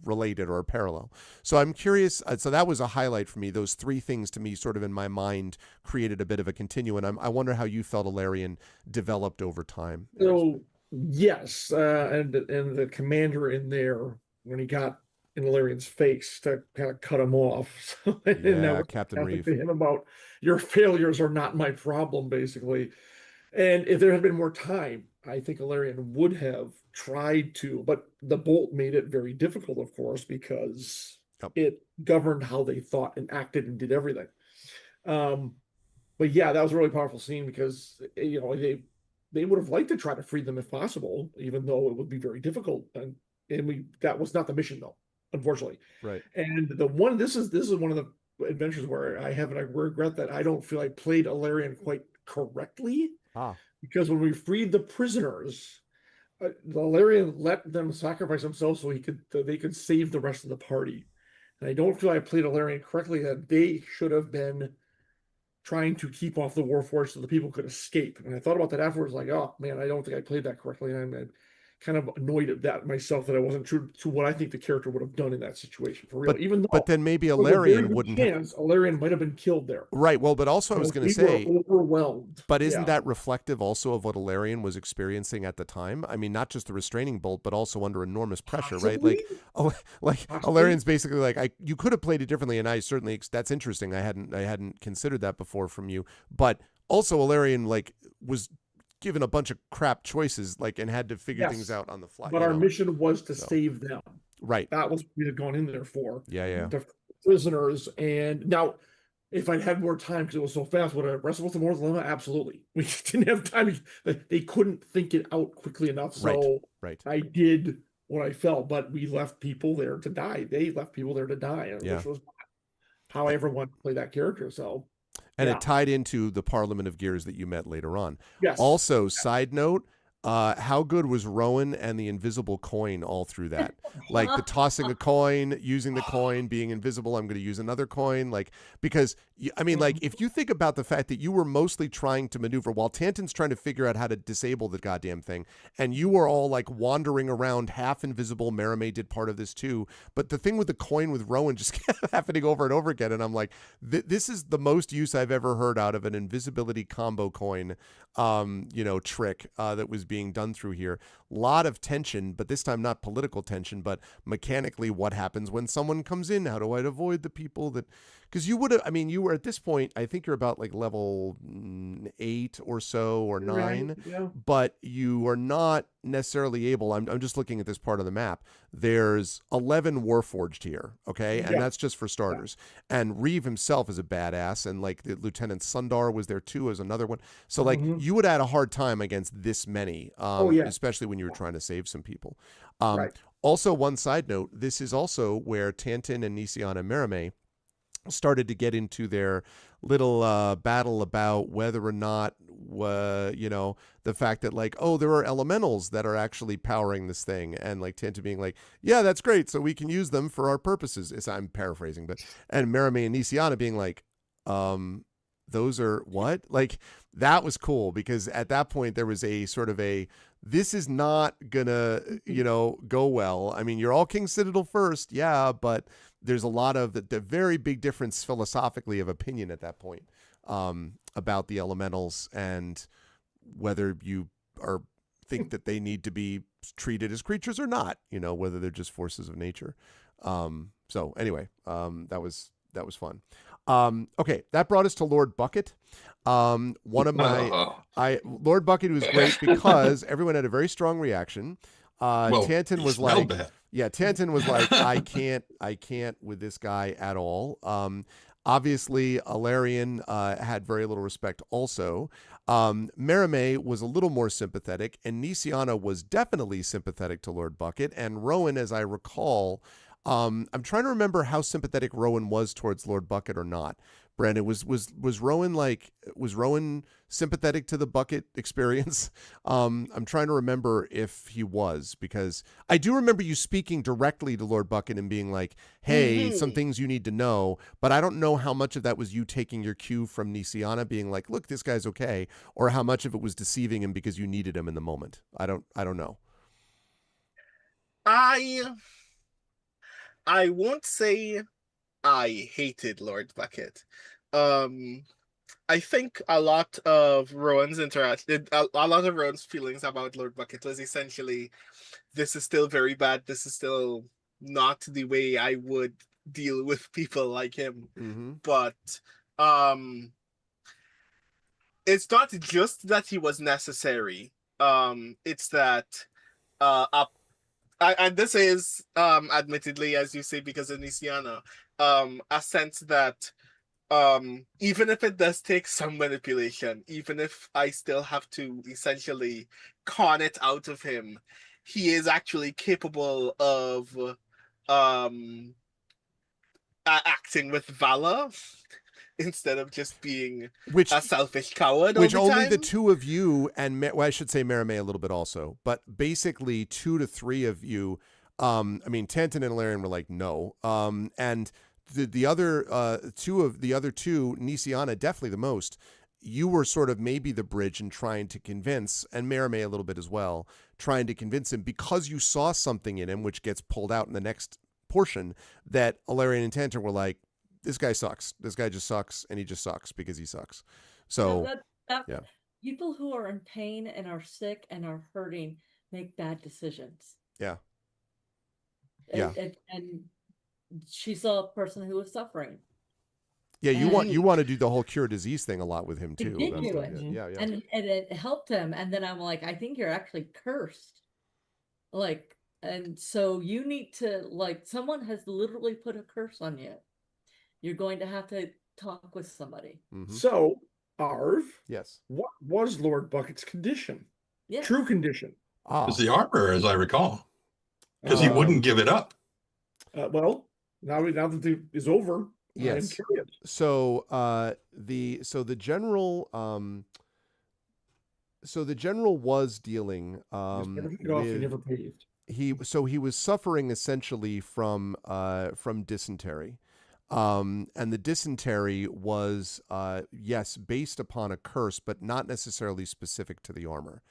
related or parallel. So I'm curious. So that was a highlight for me. Those three things to me, sort of in my mind, created a bit of a continuum. I wonder how you felt Alarian developed over time. So yes, and the commander in there, when he got in Alarian's face to kind of cut him off. So, and that Yeah, was Captain Reeve. to him about, your failures are not my problem, basically. And if there had been more time, I think Alarian would have tried to, but the bolt made it very difficult, of course, because it governed how they thought and acted and did everything. But yeah, that was a really powerful scene because they would have liked to try to free them if possible, even though it would be very difficult. And that was not the mission, though, unfortunately. Right. And this is one of the adventures where I regret that I don't feel I played Alarian quite correctly. Because when we freed the prisoners, Alarian let them sacrifice themselves so they could save the rest of the party. And I don't feel I played Alarian correctly, that they should have been trying to keep off the Warforged so the people could escape. And I thought about that afterwards, like, oh man, I don't think I played that correctly. And I'm kind of annoyed at that myself, that I wasn't true to what I think the character would have done in that situation, for real. But then maybe Alarian wouldn't have. Alarian might have been killed there. Right. Well, but also I was going to say, overwhelmed. But isn't that reflective also of what Alarian was experiencing at the time? I mean, not just the restraining bolt, but also under enormous pressure, Possibly? right? Like Alarian's basically like, you could have played it differently, and I certainly, that's interesting. I hadn't considered that before from you. But also Alarian was given a bunch of crap choices, and had to figure things out on the fly. But our mission was to save them. Right. That was what we had gone in there for. Yeah. The prisoners. And now, if I'd had more time, because it was so fast, would I wrestle with the moral dilemma? Absolutely. We didn't have time. They couldn't think it out quickly enough. So right. I did what I felt, but we left people there to die. They left people there to die. And which was how I ever wanted to play that character. So. And it tied into the Parliament of Gears that you met later on. Yes. Also, side note, how good was Rowan and the invisible coin all through that? Like the tossing a coin, using the coin, being invisible, I'm going to use another coin. Because, if you think about the fact that you were mostly trying to maneuver while Tantan's trying to figure out how to disable the goddamn thing, and you were all wandering around half invisible. Merime did part of this too. But the thing with the coin with Rowan just kept happening over and over again. And I'm like, this is the most use I've ever heard out of an invisibility combo coin, trick that was being done through here. A lot of tension, but this time not political tension, but mechanically what happens when someone comes in. How do I avoid the people that... Because you would have, you were at this point, I think you're about level 8 or so, or 9, right, yeah. But you are not necessarily able, I'm just looking at this part of the map, there's 11 Warforged here, okay? And that's just for starters. Yeah. And Reeve himself is a badass, and the Lieutenant Sundar was there too as another one. So you would have had a hard time against this many, especially when you were trying to save some people. Right. Also, one side note, this is also where Tantan and Nisian and Merime started to get into their little battle about whether or not, the fact that there are elementals that are actually powering this thing, and Tanta being like, yeah, that's great, so we can use them for our purposes. I'm paraphrasing, and Merime and Nisiana being like, those are what? Like, that was cool because at that point there was a sort of this is not gonna, go well. I mean, you're all King Citadel first, yeah, but there's a lot of the very big difference philosophically of opinion at that point about the elementals and whether you think that they need to be treated as creatures or not, whether they're just forces of nature. So anyway, that was fun. Okay, that brought us to Lord Bucket. One of my, Lord Bucket was great because everyone had a very strong reaction. Tanton was like, Tanton was like, I can't with this guy at all. Obviously, Alarion had very little respect also. Merimee was a little more sympathetic, and Nisiana was definitely sympathetic to Lord Bucket. And Rowan, as I recall, I'm trying to remember how sympathetic Rowan was towards Lord Bucket or not. Brandon, was Rowan sympathetic to the Bucket experience? I'm trying to remember if he was, because I do remember you speaking directly to Lord Bucket and being like, hey, some things you need to know, but I don't know how much of that was you taking your cue from Nisiana being like, look, this guy's okay, or how much of it was deceiving him because you needed him in the moment. I don't know. I won't say I hated Lord Bucket. I think a lot of Rowan's feelings about Lord Bucket was essentially, this is still very bad. This is still not the way I would deal with people like him. Mm-hmm. But it's not just that he was necessary. It's that and this is admittedly, as you say, because of Nisiana, a sense that even if it does take some manipulation, even if I still have to essentially con it out of him, he is actually capable of acting with valor instead of just being a selfish coward. Which only the two of you and I should say Merimee a little bit also, but basically 2 to 3 of you. I mean, Tanton and Larian were like no, and the other two, Nisiana definitely the most. You were sort of maybe the bridge in trying to convince, and Merimee a little bit as well, trying to convince him because you saw something in him, which gets pulled out in the next portion, that Alarion and Tanton were like, this guy sucks. This guy just sucks, and he just sucks because he sucks. So, yeah. People who are in pain and are sick and are hurting make bad decisions. Yeah. And she saw a person who was suffering. Yeah, you want to do the whole cure disease thing a lot with him too. Yeah. And it helped him. And then I'm like, I think you're actually cursed. Like, and so you need to, like, someone has literally put a curse on you. You're going to have to talk with somebody. Mm-hmm. So, Arv, yes, what was Lord Bucket's condition? Yes. True condition. It was the armor, as I recall, because he wouldn't give it up. Well, now that it is over, yes. I'm curious. So the general was dealing never paid. He was suffering essentially from dysentery. And the dysentery was, yes, based upon a curse, but not necessarily specific to the armor.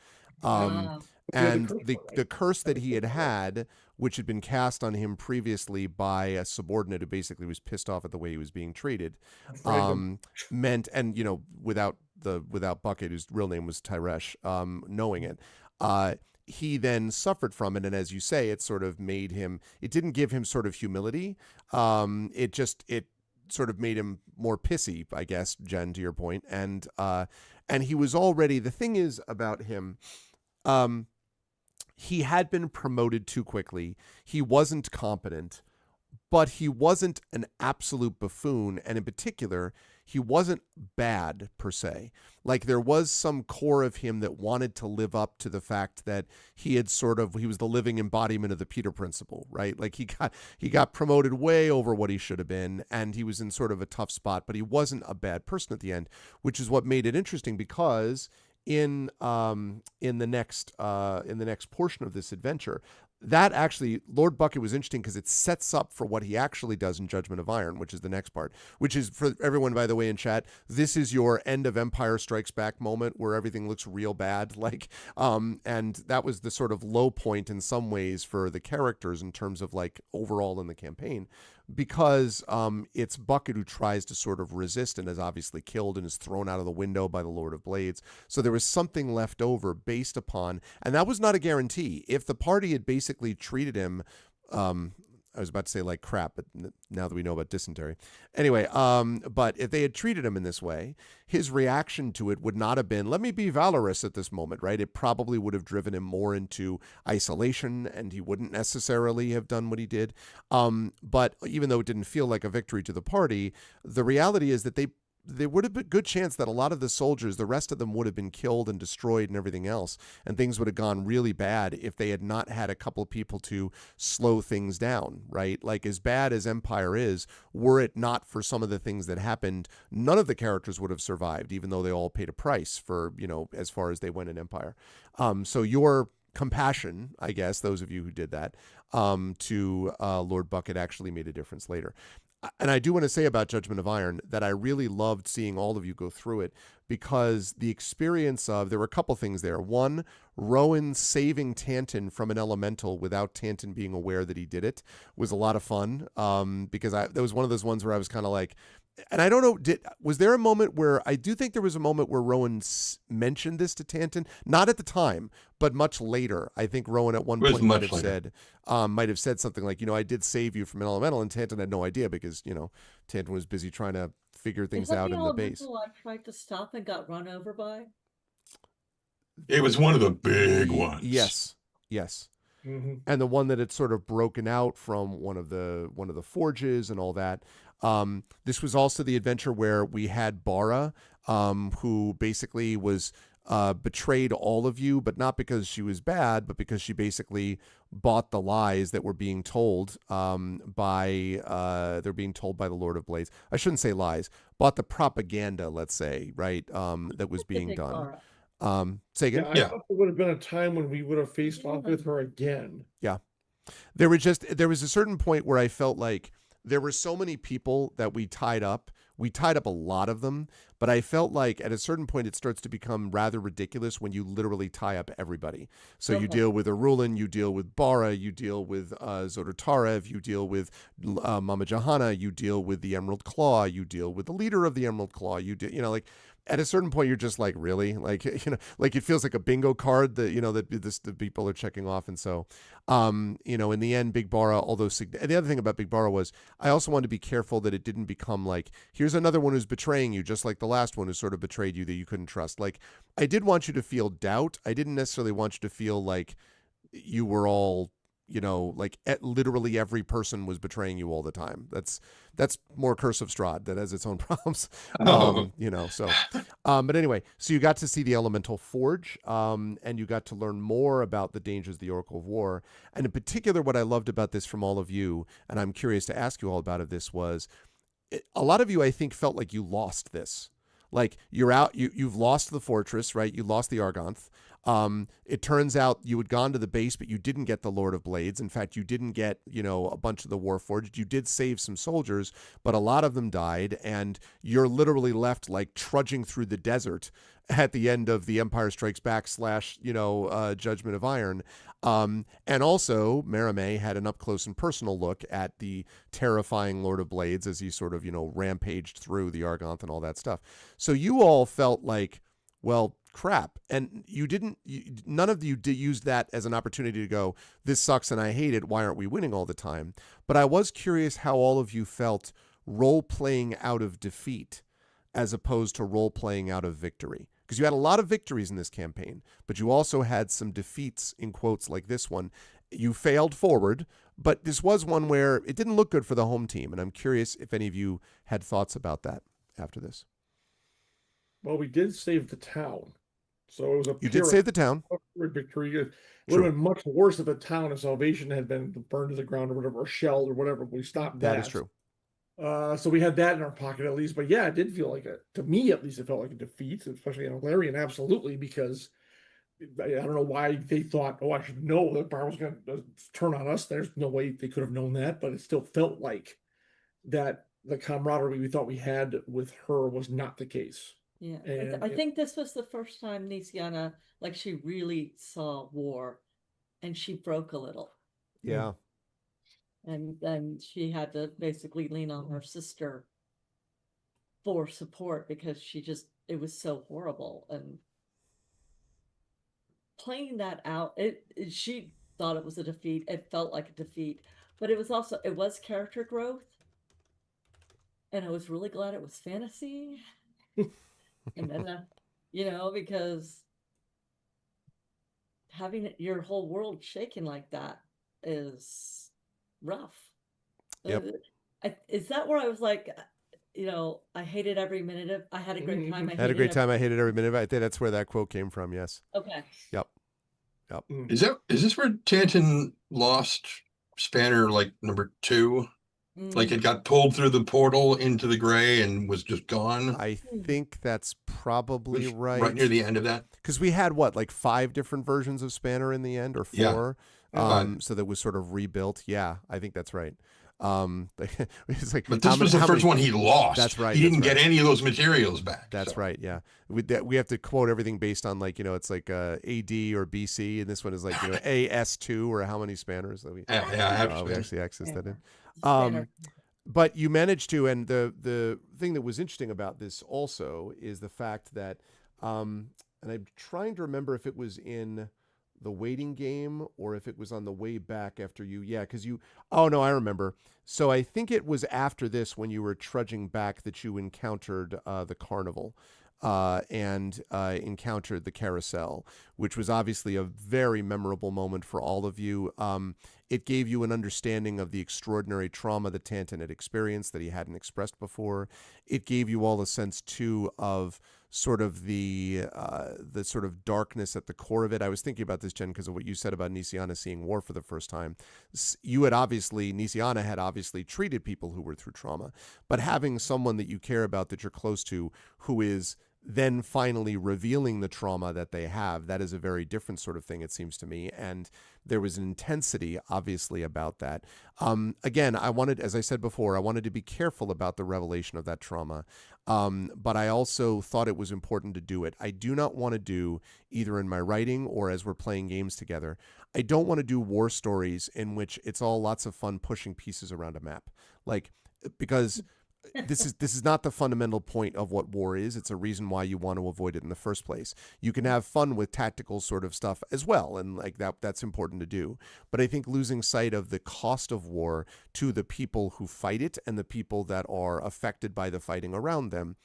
And the curse that he had, which had been cast on him previously by a subordinate who basically was pissed off at the way he was being treated, meant, and without Bucket, whose real name was Tyresh, knowing it, he then suffered from it, and as you say, it sort of made him. It didn't give him sort of humility. It sort of made him more pissy, I guess, Jen, to your point. And he was already. The thing is about him. He had been promoted too quickly. He wasn't competent, but he wasn't an absolute buffoon, and in particular, he wasn't bad per se. Like, there was some core of him that wanted to live up to the fact that he was the living embodiment of the Peter principle, right? Like, he got promoted way over what he should have been, and he was in sort of a tough spot, but he wasn't a bad person at the end, which is what made it interesting, because in the next portion of this adventure, that actually, Lord Bucket was interesting because it sets up for what he actually does in Judgment of Iron, which is the next part, which is, for everyone, by the way, in chat, this is your end of Empire Strikes Back moment where everything looks real bad. Like, and that was the sort of low point in some ways for the characters in terms of like overall in the campaign, because it's Bucket who tries to sort of resist and is obviously killed and is thrown out of the window by the Lord of Blades. So there was something left over based upon, and that was not a guarantee. If the party had basically treated him, I was about to say like crap, but now that we know about dysentery. Anyway, but if they had treated him in this way, his reaction to it would not have been, let me be valorous at this moment, right? It probably would have driven him more into isolation, and he wouldn't necessarily have done what he did. But even though it didn't feel like a victory to the party, the reality is that there would have been a good chance that a lot of the soldiers, the rest of them, would have been killed and destroyed and everything else, and things would have gone really bad if they had not had a couple of people to slow things down, right? Like, as bad as Empire is, were it not for some of the things that happened, none of the characters would have survived, even though they all paid a price for, as far as they went in Empire. So your compassion, I guess, those of you who did that, to Lord Bucket actually made a difference later. And I do want to say about Judgment of Iron that I really loved seeing all of you go through it, because the experience of, there were a couple things there. One, Rowan saving Tanton from an elemental without Tanton being aware that he did it was a lot of fun, because that was one of those ones where I was kind of like, and I don't know, was there a moment where, I do think there was a moment where Rowan mentioned this to Tanton, not at the time, but much later. I think Rowan at one point might have said something like, I did save you from an elemental, and Tanton had no idea because, Tanton was busy trying to figure things out in the base. I tried to stop and got run over by. It was one of the big ones. Yes. Mm-hmm. And the one that had sort of broken out from one of the forges and all that. This was also the adventure where we had Bara, who basically was betrayed all of you, but not because she was bad, but because she basically bought the lies that were being told they're being told by the Lord of Blades. I shouldn't say lies, bought the propaganda, let's say, right, that was being done. Say again? I thought there would have been a time when we would have faced off with her again. Yeah. There was a certain point where I felt like there were so many people that we tied up. We tied up a lot of them, but I felt like at a certain point it starts to become rather ridiculous when you literally tie up everybody. So you deal with Arulin, you deal with Bara, you deal with Zodotarev, you deal with Mama Johanna, you deal with the Emerald Claw, you deal with the leader of the Emerald Claw, like at a certain point you're just like, really? Like, like it feels like a bingo card that, the people are checking off. And so, in the end, Big Bara, although the other thing about Big Bara was I also wanted to be careful that it didn't become like, here's another one who's betraying you, just like the last one who sort of betrayed you that you couldn't trust. Like, I did want you to feel doubt. I didn't necessarily want you to feel like you were all, like literally every person was betraying you all the time. That's more Curse of Strahd that has its own problems. But anyway, so you got to see the Elemental Forge, and you got to learn more about the dangers of the Oracle of War. And in particular, what I loved about this from all of you, and I'm curious to ask you all about this, was a lot of you, I think, felt like you lost this. Like you're out, you've lost the fortress, right? You lost the Argonth. It turns out you had gone to the base, but you didn't get the Lord of Blades. In fact, you didn't get, a bunch of the Warforged. You did save some soldiers, but a lot of them died, and you're literally left like trudging through the desert at the end of the Empire Strikes Back / Judgment of Iron. And also, Merimee had an up-close and personal look at the terrifying Lord of Blades as he sort of, rampaged through the Argonth and all that stuff. So you all felt like, well, crap. And none of you used that as an opportunity to go, this sucks and I hate it. Why aren't we winning all the time? But I was curious how all of you felt role-playing out of defeat as opposed to role-playing out of victory. Because you had a lot of victories in this campaign, but you also had some defeats, in quotes, like this one. You failed forward, but this was one where it didn't look good for the home team. And I'm curious if any of you had thoughts about that after this. Well, we did save the town. So it was You did save the town. Victory. It would have been much worse if the town of Salvation had been burned to the ground or whatever, or shelled or whatever. We stopped that. That is true. So we had that in our pocket at least. But yeah, it did feel like to me at least, it felt like a defeat, especially in Alarian, absolutely, because I don't know why they thought, oh, I should know that Bar was going to turn on us. There's no way they could have known that, but it still felt like that the camaraderie we thought we had with her was not the case. Yeah, And I think this was the first time Nisiana, like, she really saw war, and she broke a little, Yeah. and then she had to basically lean on her sister for support because it was so horrible. And playing that out, she thought it was a defeat. It felt like a defeat, but it was character growth, and I was really glad it was fantasy. And then, because having your whole world shaken like that is rough. Yep. Is that where I was like, I hated every minute of, I had a great time. I had a great time. I hated every minute of it. I think that's where that quote came from. Yes. Okay. Yep. Is this where Tanton lost Spanner like number 2? Like it got pulled through the portal into the gray and was just gone? I think that's probably right. Right near the end of that. Because we had like 5 different versions of Spanner in the end, or 4. Yeah. So that was sort of rebuilt. Yeah, I think that's right. It's like, but this was the first one he lost. That's right. He didn't get any of those materials back. That's right. Yeah, we have to quote everything based on it's like AD or BC, and this one is like AS2 or how many Spanners that we we actually accessed that in. But you managed to, and the thing that was interesting about this also is the fact that, and I'm trying to remember if it was in the waiting game or if it was on the way back after because oh no, I remember. So I think it was after this when you were trudging back that you encountered the carnival and encountered the carousel, which was obviously a very memorable moment for all of you. It gave you an understanding of the extraordinary trauma that Tanton had experienced that he hadn't expressed before. It gave you all a sense too of sort of the sort of darkness at the core of it. I was thinking about this, Jen, because of what you said about Nisiana seeing war for the first time. Nisiana had obviously treated people who were through trauma, but having someone that you care about, that you're close to, who is then finally revealing the trauma that they have, that is a very different sort of thing, it seems to me. And there was an intensity, obviously, about that. Again, as I said before, I wanted to be careful about the revelation of that trauma. But I also thought it was important to do it. I do not want to do, either in my writing or as we're playing games together, I don't want to do war stories in which it's all lots of fun pushing pieces around a map. Because this is not the fundamental point of what war is. It's a reason why you want to avoid it in the first place. You can have fun with tactical sort of stuff as well, and like that's important to do. But I think losing sight of the cost of war to the people who fight it and the people that are affected by the fighting around them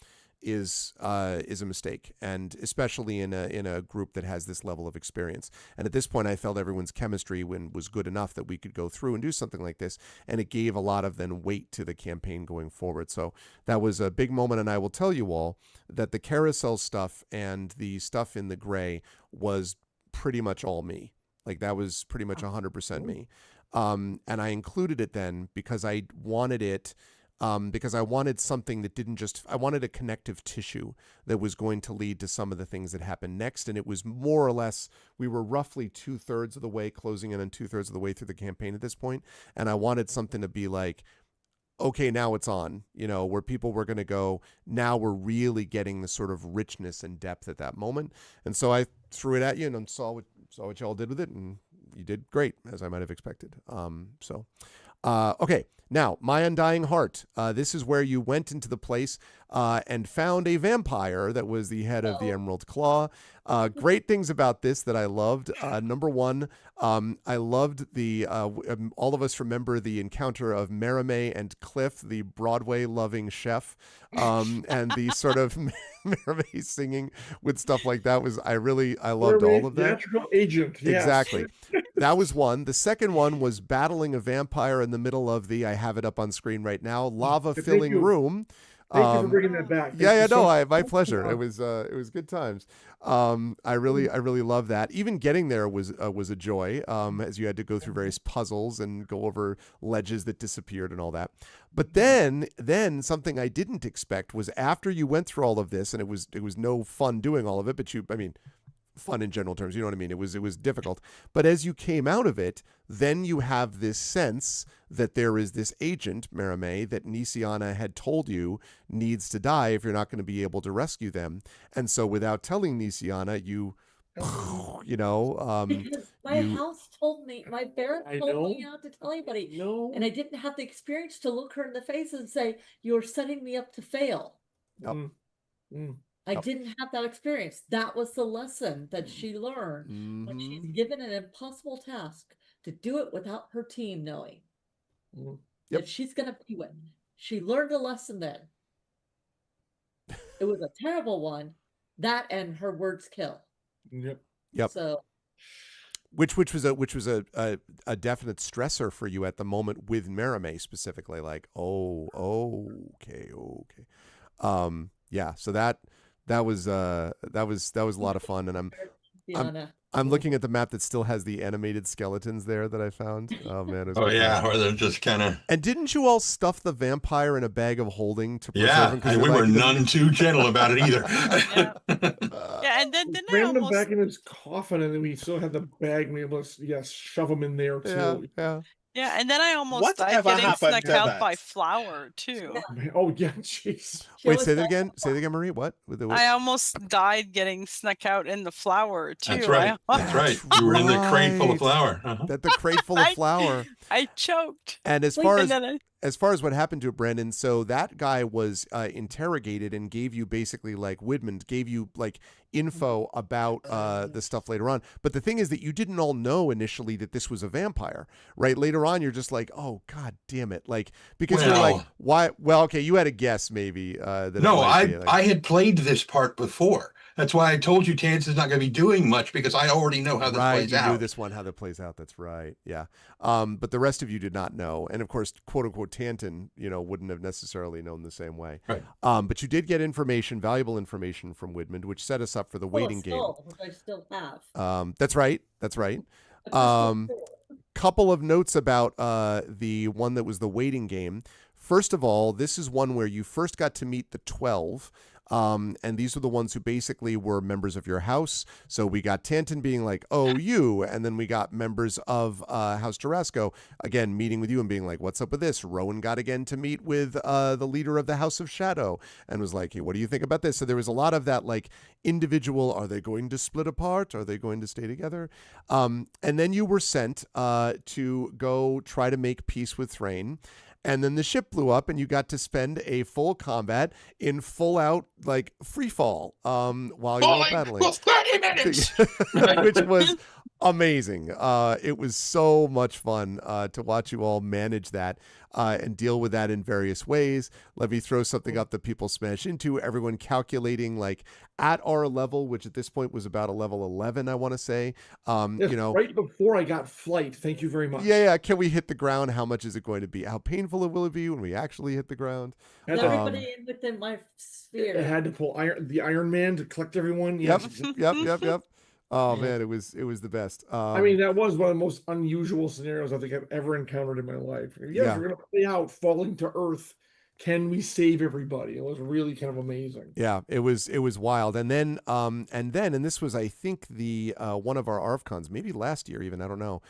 is a mistake, and especially in a group that has this level of experience. And at this point, I felt everyone's chemistry was good enough that we could go through and do something like this, and it gave a lot of then weight to the campaign going forward. So that was a big moment, and I will tell you all that the carousel stuff and the stuff in the gray was pretty much all me. Like that was pretty much 100% me. And I included it then because I wanted it. Because I wanted something that I wanted a connective tissue that was going to lead to some of the things that happened next. And it was more or less, we were roughly 2/3 of the way, closing in on 2/3 of the way through the campaign at this point. And I wanted something to be like, okay, now it's on, where people were going to go, now we're really getting the sort of richness and depth at that moment. And so I threw it at you and saw what y'all did with it. And you did great, as I might have expected. Okay. Now, My Undying Heart. This is where you went into the place and found a vampire that was the head of the Emerald Claw. Great things about this that I loved. Number one, I loved all of us remember the encounter of Merime and Cliff, the Broadway-loving chef, and the sort of Merime singing with stuff like that I loved all of that. Theatrical agent, yes. Exactly. That was one. The second one was battling a vampire in the middle of I have it up on screen right now, lava-filling room. Thank you for bringing that back. My pleasure. It was good times. I really love that. Even getting there was a joy, as you had to go through various puzzles and go over ledges that disappeared and all that. But then something I didn't expect was after you went through all of this, and it was no fun doing all of it. But fun in general terms. You know what I mean? It was difficult. But as you came out of it, then you have this sense that there is this agent, Merame, that Nisiana had told you needs to die if you're not going to be able to rescue them. And so without telling Nisiana, you know, Because my house told me, my parents I told me know. not to tell anybody. No. And I didn't have the experience to look her in the face and say, you're setting me up to fail. Yep. I Yep. didn't have that experience. That was the lesson that she learned when she's given an impossible task to do it without her team knowing that she's going to do it. She learned a lesson then. It was a terrible one. That and her words kill. Yep. So, which was a definite stressor for you at the moment with Merame specifically. Like, okay. Yeah. So that was a lot of fun, and I'm looking at the map that still has the animated skeletons there that I found. Oh man! Oh yeah, where they're just kind of. And didn't you all stuff the vampire in a bag of holding to preserve Yeah, him? and we were none too gentle about it either. Yeah, and then I Ran him almost back in his coffin, and then we still had the bag. And we were able to shove him in there too. Yeah, and then I almost died Whatever getting happened snuck to out that? by Flower too. Oh yeah, jeez. Wait, say that again. Say that again, Marie. What? I almost died getting snuck out in the flower too. That's right. That's right. You were in the crate full of flour. That the crate full of flour. I choked. And as far as what happened to it, Brandon, so that guy was interrogated and gave you basically like Widman gave you like info about the stuff later on. But the thing is that you didn't all know initially that this was a vampire, right? Later on, you're just like, oh God damn it. Like, because you're like, why? Well, okay, you had a guess maybe. No, I had played this part before. That's why I told you Terrence is not going to be doing much because I already know how this plays out. You knew this one, how that plays out. That's right. Yeah. But the rest of you did not know. And of course, quote unquote, Tanton, wouldn't have necessarily known the same way. Right. But you did get valuable information from Widmond, which set us up for the waiting game. Which I still have. That's right. That's right. Couple of notes about the one that was the waiting game. First of all, this is one where you first got to meet the 12. And these were the ones who basically were members of your house. So we got Tanton being like, oh, you. And then we got members of House Tarasco, again, meeting with you and being like, what's up with this? Rowan got again to meet with the leader of the House of Shadow and was like, hey, what do you think about this? So there was a lot of that like individual, are they going to split apart? Are they going to stay together? And then you were sent to go try to make peace with Thrain. And then the ship blew up and you got to spend a full combat in full out like free fall while you were battling. For 30 minutes. Which was amazing. It was so much fun to watch you all manage that and deal with that in various ways. Let me throw something up that people smash into. Everyone calculating like at our level, which at this point was about a level 11, I want to say. Yes, right before I got flight. Thank you very much. Yeah. Can we hit the ground? How much is it going to be? How painful will it be when we actually hit the ground? Everybody within my sphere. I had to pull the Iron Man to collect everyone. Yep. Oh man, it was the best. I mean, that was one of the most unusual scenarios I think I've ever encountered in my life. Yes, we're gonna play out falling to Earth. Can we save everybody? It was really kind of amazing. Yeah, it was wild. And then and this was, I think, the one of our ARFCons, maybe last year even, I don't know.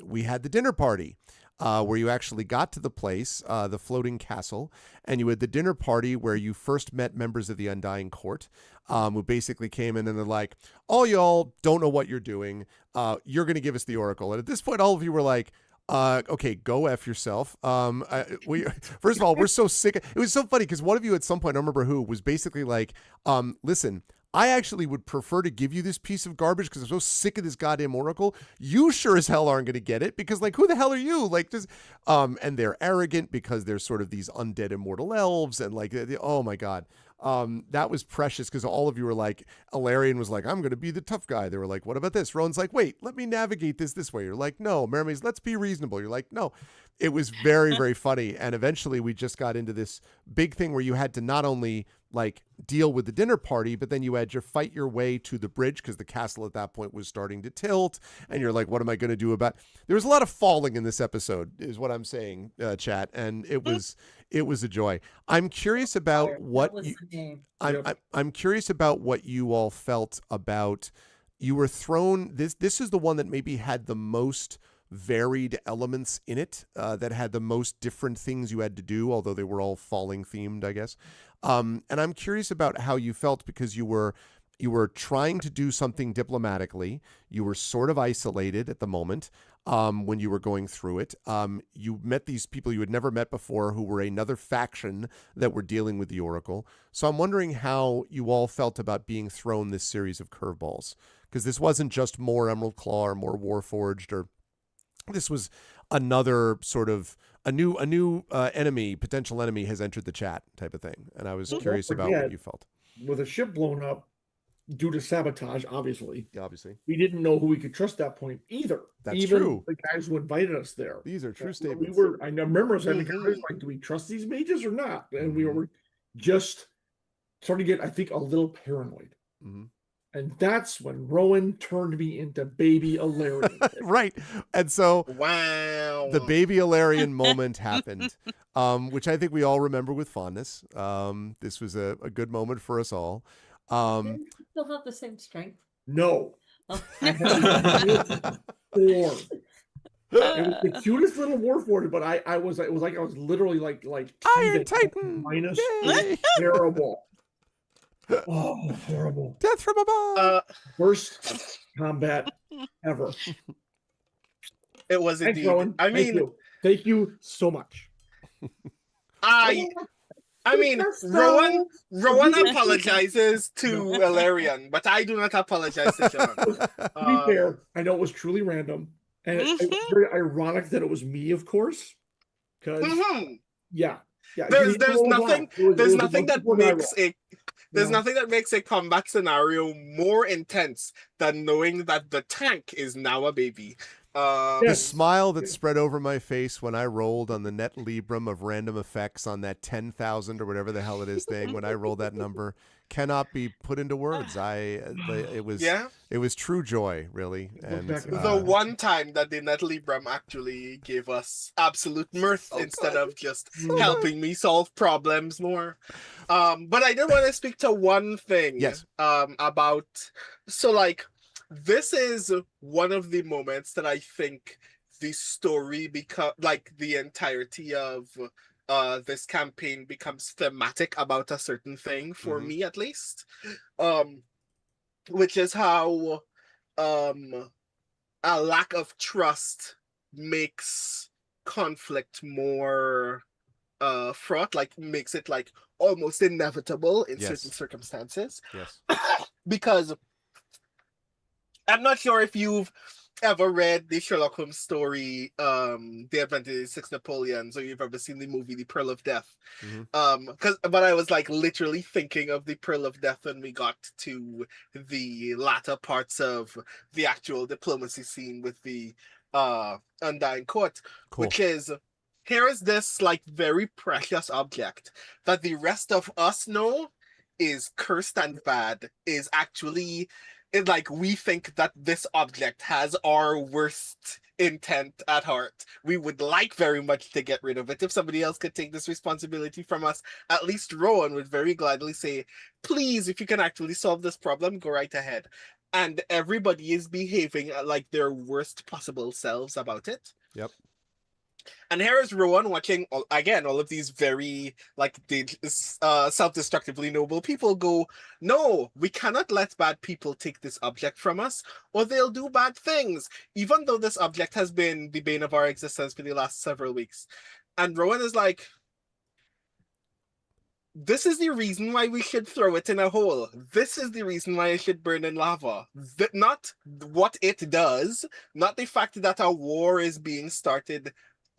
We had the dinner party. Where you actually got to the place, the floating castle, and you had the dinner party where you first met members of the Undying Court, who basically came in and they're like, all y'all don't know what you're doing. You're going to give us the Oracle. And at this point, all of you were like, okay, go F yourself. First of all, we're so sick. It was so funny because one of you at some point, I don't remember who, was basically like, listen, I actually would prefer to give you this piece of garbage because I'm so sick of this goddamn Oracle. You sure as hell aren't going to get it because, like, who the hell are you? Like, just, and they're arrogant because they're sort of these undead immortal elves and like, oh my God. That was precious because all of you were like, Alarian was like, I'm going to be the tough guy. They were like, what about this? Rowan's like, wait, let me navigate this way. You're like, no, Mermaids, let's be reasonable. You're like, no. It was very, very funny. And eventually we just got into this big thing where you had to not only like deal with the dinner party, but then you had to fight your way to the bridge because the castle at that point was starting to tilt. And you're like, what am I going to do about? There was a lot of falling in this episode is what I'm saying, chat. And it was a joy. I'm curious about what I'm curious about what you all felt about you were thrown. This is the one that maybe had the most varied elements in it, that had the most different things you had to do, although they were all falling themed, I guess. And I'm curious about how you felt, because you were trying to do something diplomatically. You were sort of isolated at the moment, when you were going through it. You met these people you had never met before, who were another faction that were dealing with the Oracle. So I'm wondering how you all felt about being thrown this series of curveballs, because this wasn't just more Emerald Claw or more Warforged, or this was another sort of a new enemy, potential enemy has entered the chat type of thing. And I was curious about what you felt. With a ship blown up due to sabotage, obviously, Obviously, we didn't know who we could trust at that point either. That's Even true. the guys who invited us there. These are true We statements. were. I remember us having conversations like, do we trust these mages or not? And we were just starting to get, I think, a little paranoid. Mm-hmm. And that's when Rowan turned me into baby Alarian. Right. And so Wow. the baby Alarian moment happened, which I think we all remember with fondness. This was a good moment for us all. You still have the same strength. No. Oh. I had a form. It was the cutest little Warforged, but I was literally like Iron Titan minus Yay! terrible. Oh, horrible. Death from above. Worst combat ever. It was Thanks, indeed. Rowan. Thank you so much. I mean, Rowan apologizes to Eberron, but I do not apologize to John. To be fair, I know it was truly random, and it was very ironic that it was me, of course, because yeah. There's nothing that makes a combat scenario more intense than knowing that the tank is now a baby. The smile that spread over my face when I rolled on the net Librum of random effects on that 10,000 or whatever the hell it is thing, when I rolled that number, cannot be put into words. It was true joy, really. And the one time that the net Librum actually gave us absolute mirth instead of just helping me solve problems more. But I did want to speak to one thing. Yes. About this is one of the moments that I think the story the entirety of this campaign becomes thematic about a certain thing, for me at least. Which is how a lack of trust makes conflict more fraught, makes it almost inevitable in certain circumstances. Yes. Because I'm not sure if you've ever read the Sherlock Holmes story, The Adventures of the Six Napoleons, or you've ever seen the movie The Pearl of Death. But I was literally thinking of The Pearl of Death when we got to the latter parts of the actual diplomacy scene with the Undying Court, which is, here is this very precious object that the rest of us know is cursed and bad, is actually we think that this object has our worst intent at heart. We would like very much to get rid of it. If somebody else could take this responsibility from us, at least Rowan would very gladly say, please, if you can actually solve this problem, go right ahead. And everybody is behaving like their worst possible selves about it. Yep. And here is Rowan watching, again, all of these very, self-destructively noble people go, no, we cannot let bad people take this object from us, or they'll do bad things, even though this object has been the bane of our existence for the last several weeks. And Rowan is like, this is the reason why we should throw it in a hole. This is the reason why it should burn in lava. Not what it does, not the fact that a war is being started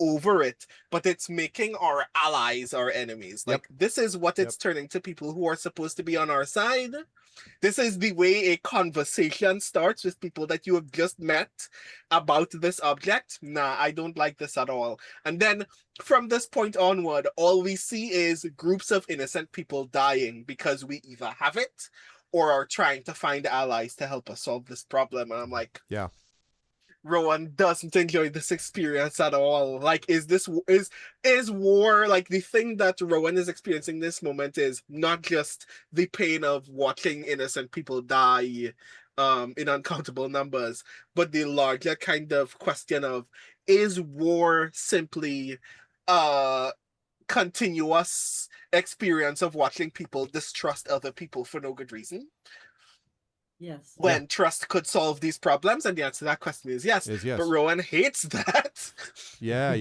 over it, but it's making our allies our enemies. This is what it's turning to people who are supposed to be on our side. This is the way a conversation starts with people that you have just met about this object. Nah, I don't like this at all. And then from this point onward, all we see is groups of innocent people dying because we either have it or are trying to find allies to help us solve this problem. And I'm like, yeah, Rowan doesn't enjoy this experience at all. Is war, the thing that Rowan is experiencing this moment is not just the pain of watching innocent people die in uncountable numbers, but the larger kind of question of, is war simply continuous experience of watching people distrust other people for no good reason, Yes. when trust could solve these problems? And the answer to that question is yes. Is yes. But Rowan hates that. Yeah.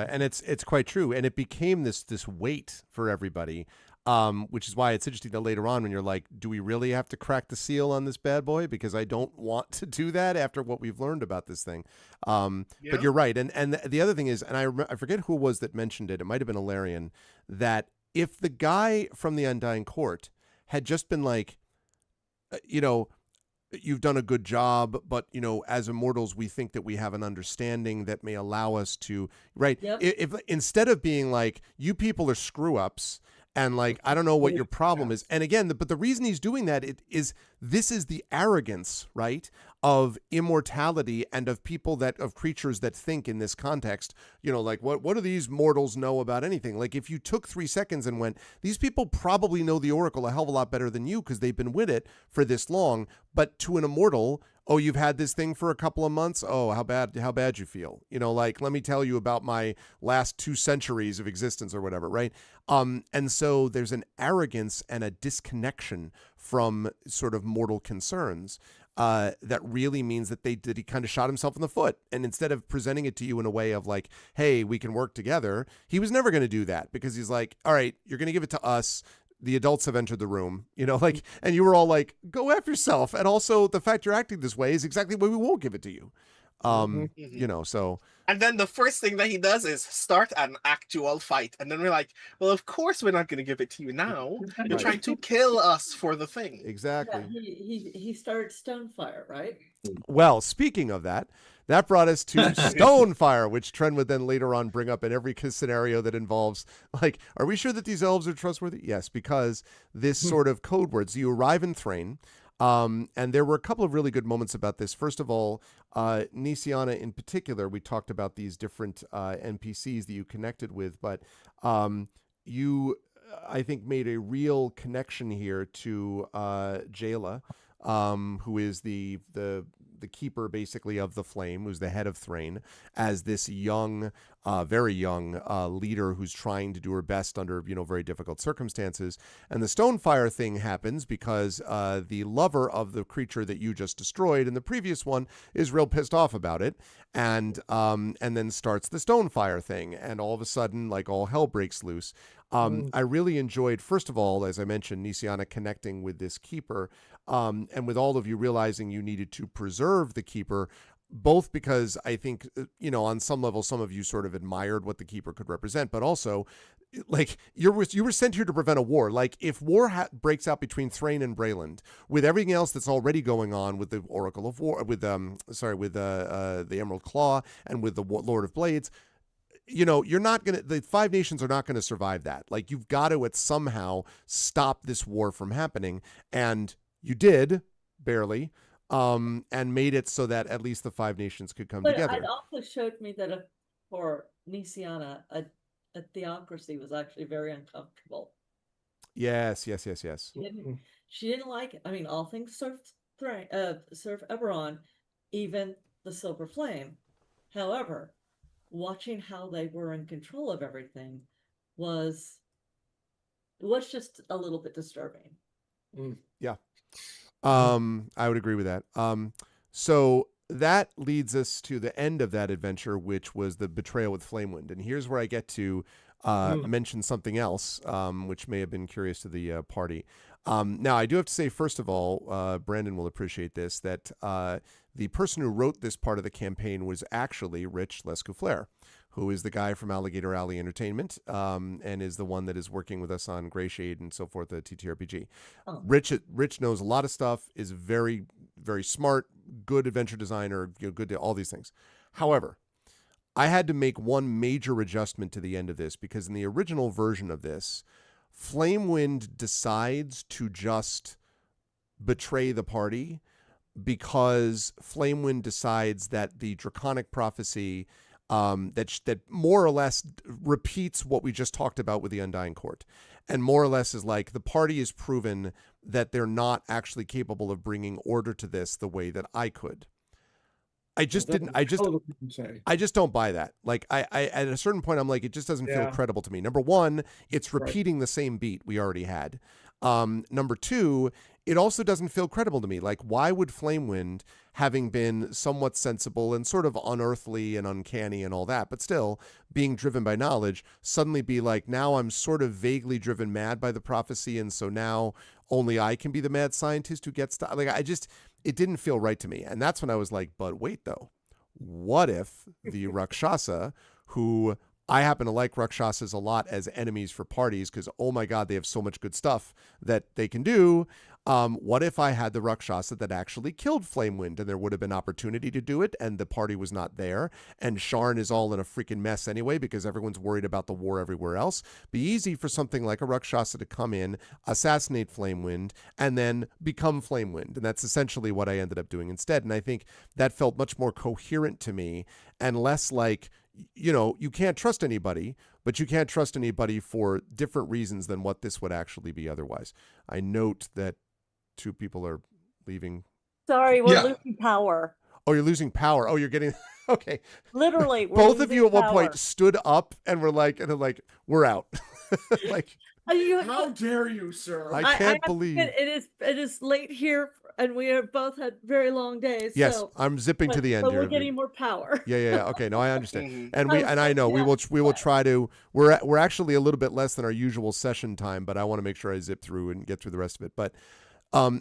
And it's quite true. And it became this weight for everybody. Which is why it's interesting that later on when you're like, do we really have to crack the seal on this bad boy? Because I don't want to do that after what we've learned about this thing. But you're right. And the other thing is, and I forget who it was that mentioned it. It might have been Ilarion, that if the guy from the Undying Court had just been like, you've done a good job, but as immortals, we think that we have an understanding that may allow us to, right? Yep. If instead of being like, you people are screw ups, and like, I don't know what your problem is. And again, but the reason he's doing that is this is the arrogance, right, of immortality and of creatures that think in this context, like what do these mortals know about anything? Like if you took 3 seconds and went, these people probably know the Oracle a hell of a lot better than you because they've been with it for this long. But to an immortal, oh, you've had this thing for a couple of months. Oh, how bad you feel. Like, let me tell you about my last 2 centuries of existence or whatever, right? And so there's an arrogance and a disconnection from sort of mortal concerns that really means that he kind of shot himself in the foot. And instead of presenting it to you in a way of like, hey, we can work together, he was never going to do that because he's like, all right, you're going to give it to us. The adults have entered the room, and you were all like, go F yourself. And also the fact you're acting this way is exactly why we won't give it to you. So. And then the first thing that he does is start an actual fight. And then we're like, well, of course we're not going to give it to you now. You're trying to kill us for the thing. Exactly. Yeah, he started Stonefire, right? Well, speaking of that brought us to Stonefire, which Tren would then later on bring up in every scenario that involves, like, are we sure that these elves are trustworthy? Yes, because this sort of code word. So you arrive in Thrain, and there were a couple of really good moments about this. First of all, Nisiana in particular, we talked about these different NPCs that you connected with, but you, I think, made a real connection here to Jayla, who is the keeper basically of the flame, who's the head of Thrain, as this young, very young leader who's trying to do her best under very difficult circumstances. And the Stonefire thing happens because the lover of the creature that you just destroyed in the previous one is real pissed off about it, and then starts the Stonefire thing, and all of a sudden, like, all hell breaks loose. I really enjoyed, first of all, as I mentioned, Nisiana connecting with this keeper, and with all of you realizing you needed to preserve the keeper, both because I think, on some level, some of you sort of admired what the keeper could represent, but also, like, you were sent here to prevent a war. Like, if war breaks out between Thrain and Brayland, with everything else that's already going on with the Oracle of War, with the Emerald Claw and with the Lord of Blades, you're not going to, the Five Nations are not going to survive that. Like, you've got to somehow stop this war from happening. And you did, barely, and made it so that at least the Five Nations could come together. It also showed me that for Nisiana, a theocracy was actually very uncomfortable. Yes. She didn't like it. I mean, all things serve Eberron, even the Silver Flame. However, watching how they were in control of everything was just a little bit disturbing. Yeah. I would agree with that. So that leads us to the end of that adventure, which was the betrayal with Flamewind. And here's where I get to mention something else, which may have been curious to the party. Now, I do have to say, first of all, Brandon will appreciate this, that the person who wrote this part of the campaign was actually Rich Lescouflair, who is the guy from Alligator Alley Entertainment, and is the one that is working with us on Grey Shade and so forth, the TTRPG. Oh. Rich knows a lot of stuff, is very, very smart, good adventure designer, good to all these things. However, I had to make one major adjustment to the end of this, because in the original version of this, Flamewind decides to just betray the party because Flamewind decides that the Draconic prophecy that more or less repeats what we just talked about with the Undying Court, and more or less is like the party has proven that they're not actually capable of bringing order to this the way that I could. I just didn't. I just don't buy that. Like I at a certain point, I'm like, it just doesn't feel credible to me. Number one, it's repeating the same beat we already had. Number two, it also doesn't feel credible to me. Like, why would Flamewind, having been somewhat sensible and sort of unearthly and uncanny and all that, but still being driven by knowledge, suddenly be like, now I'm sort of vaguely driven mad by the prophecy, and so now only I can be the mad scientist who gets to, like, it didn't feel right to me. And that's when I was like, but wait though, what if the Rakshasa, who I happen to like Rakshasas a lot as enemies for parties because, oh my God, they have so much good stuff that they can do. What if I had the Rakshasa that actually killed Flamewind and there would have been opportunity to do it and the party was not there and Sharn is all in a freaking mess anyway because everyone's worried about the war everywhere else? Be easy for something like a Rakshasa to come in, assassinate Flamewind, and then become Flamewind. And that's essentially what I ended up doing instead. And I think that felt much more coherent to me and less like, you know, you can't trust anybody, but you can't trust anybody for different reasons than what this would actually be otherwise. I note that 2 people are leaving. Sorry, we're losing power. Oh, you're losing power. Oh, you're getting okay. Literally, we're both of you at power. one point stood up and were like, we're out. Like, how dare you, sir? I can't believe it is late here, and we have both had very long days. Yes, so, I'm zipping to the end here. We're getting more power. Yeah. Okay, no, I understand, and I know we will try to. We're actually a little bit less than our usual session time, but I want to make sure I zip through and get through the rest of it. But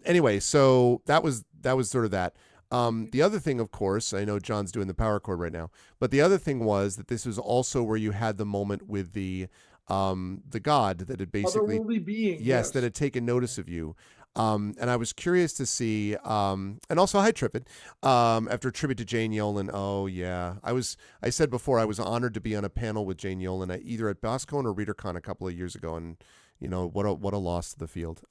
anyway, so that was sort of that. The other thing, of course, I know John's doing the power chord right now, but the other thing was that this was also where you had the moment with the god that had basically otherworldly being, yes, that had taken notice of you. And I was curious to see, and also hi Trippet, after a tribute to Jane Yolen. Oh yeah, I said before I was honored to be on a panel with Jane Yolen either at BosCon or ReaderCon a couple of years ago, and you know what a loss to the field.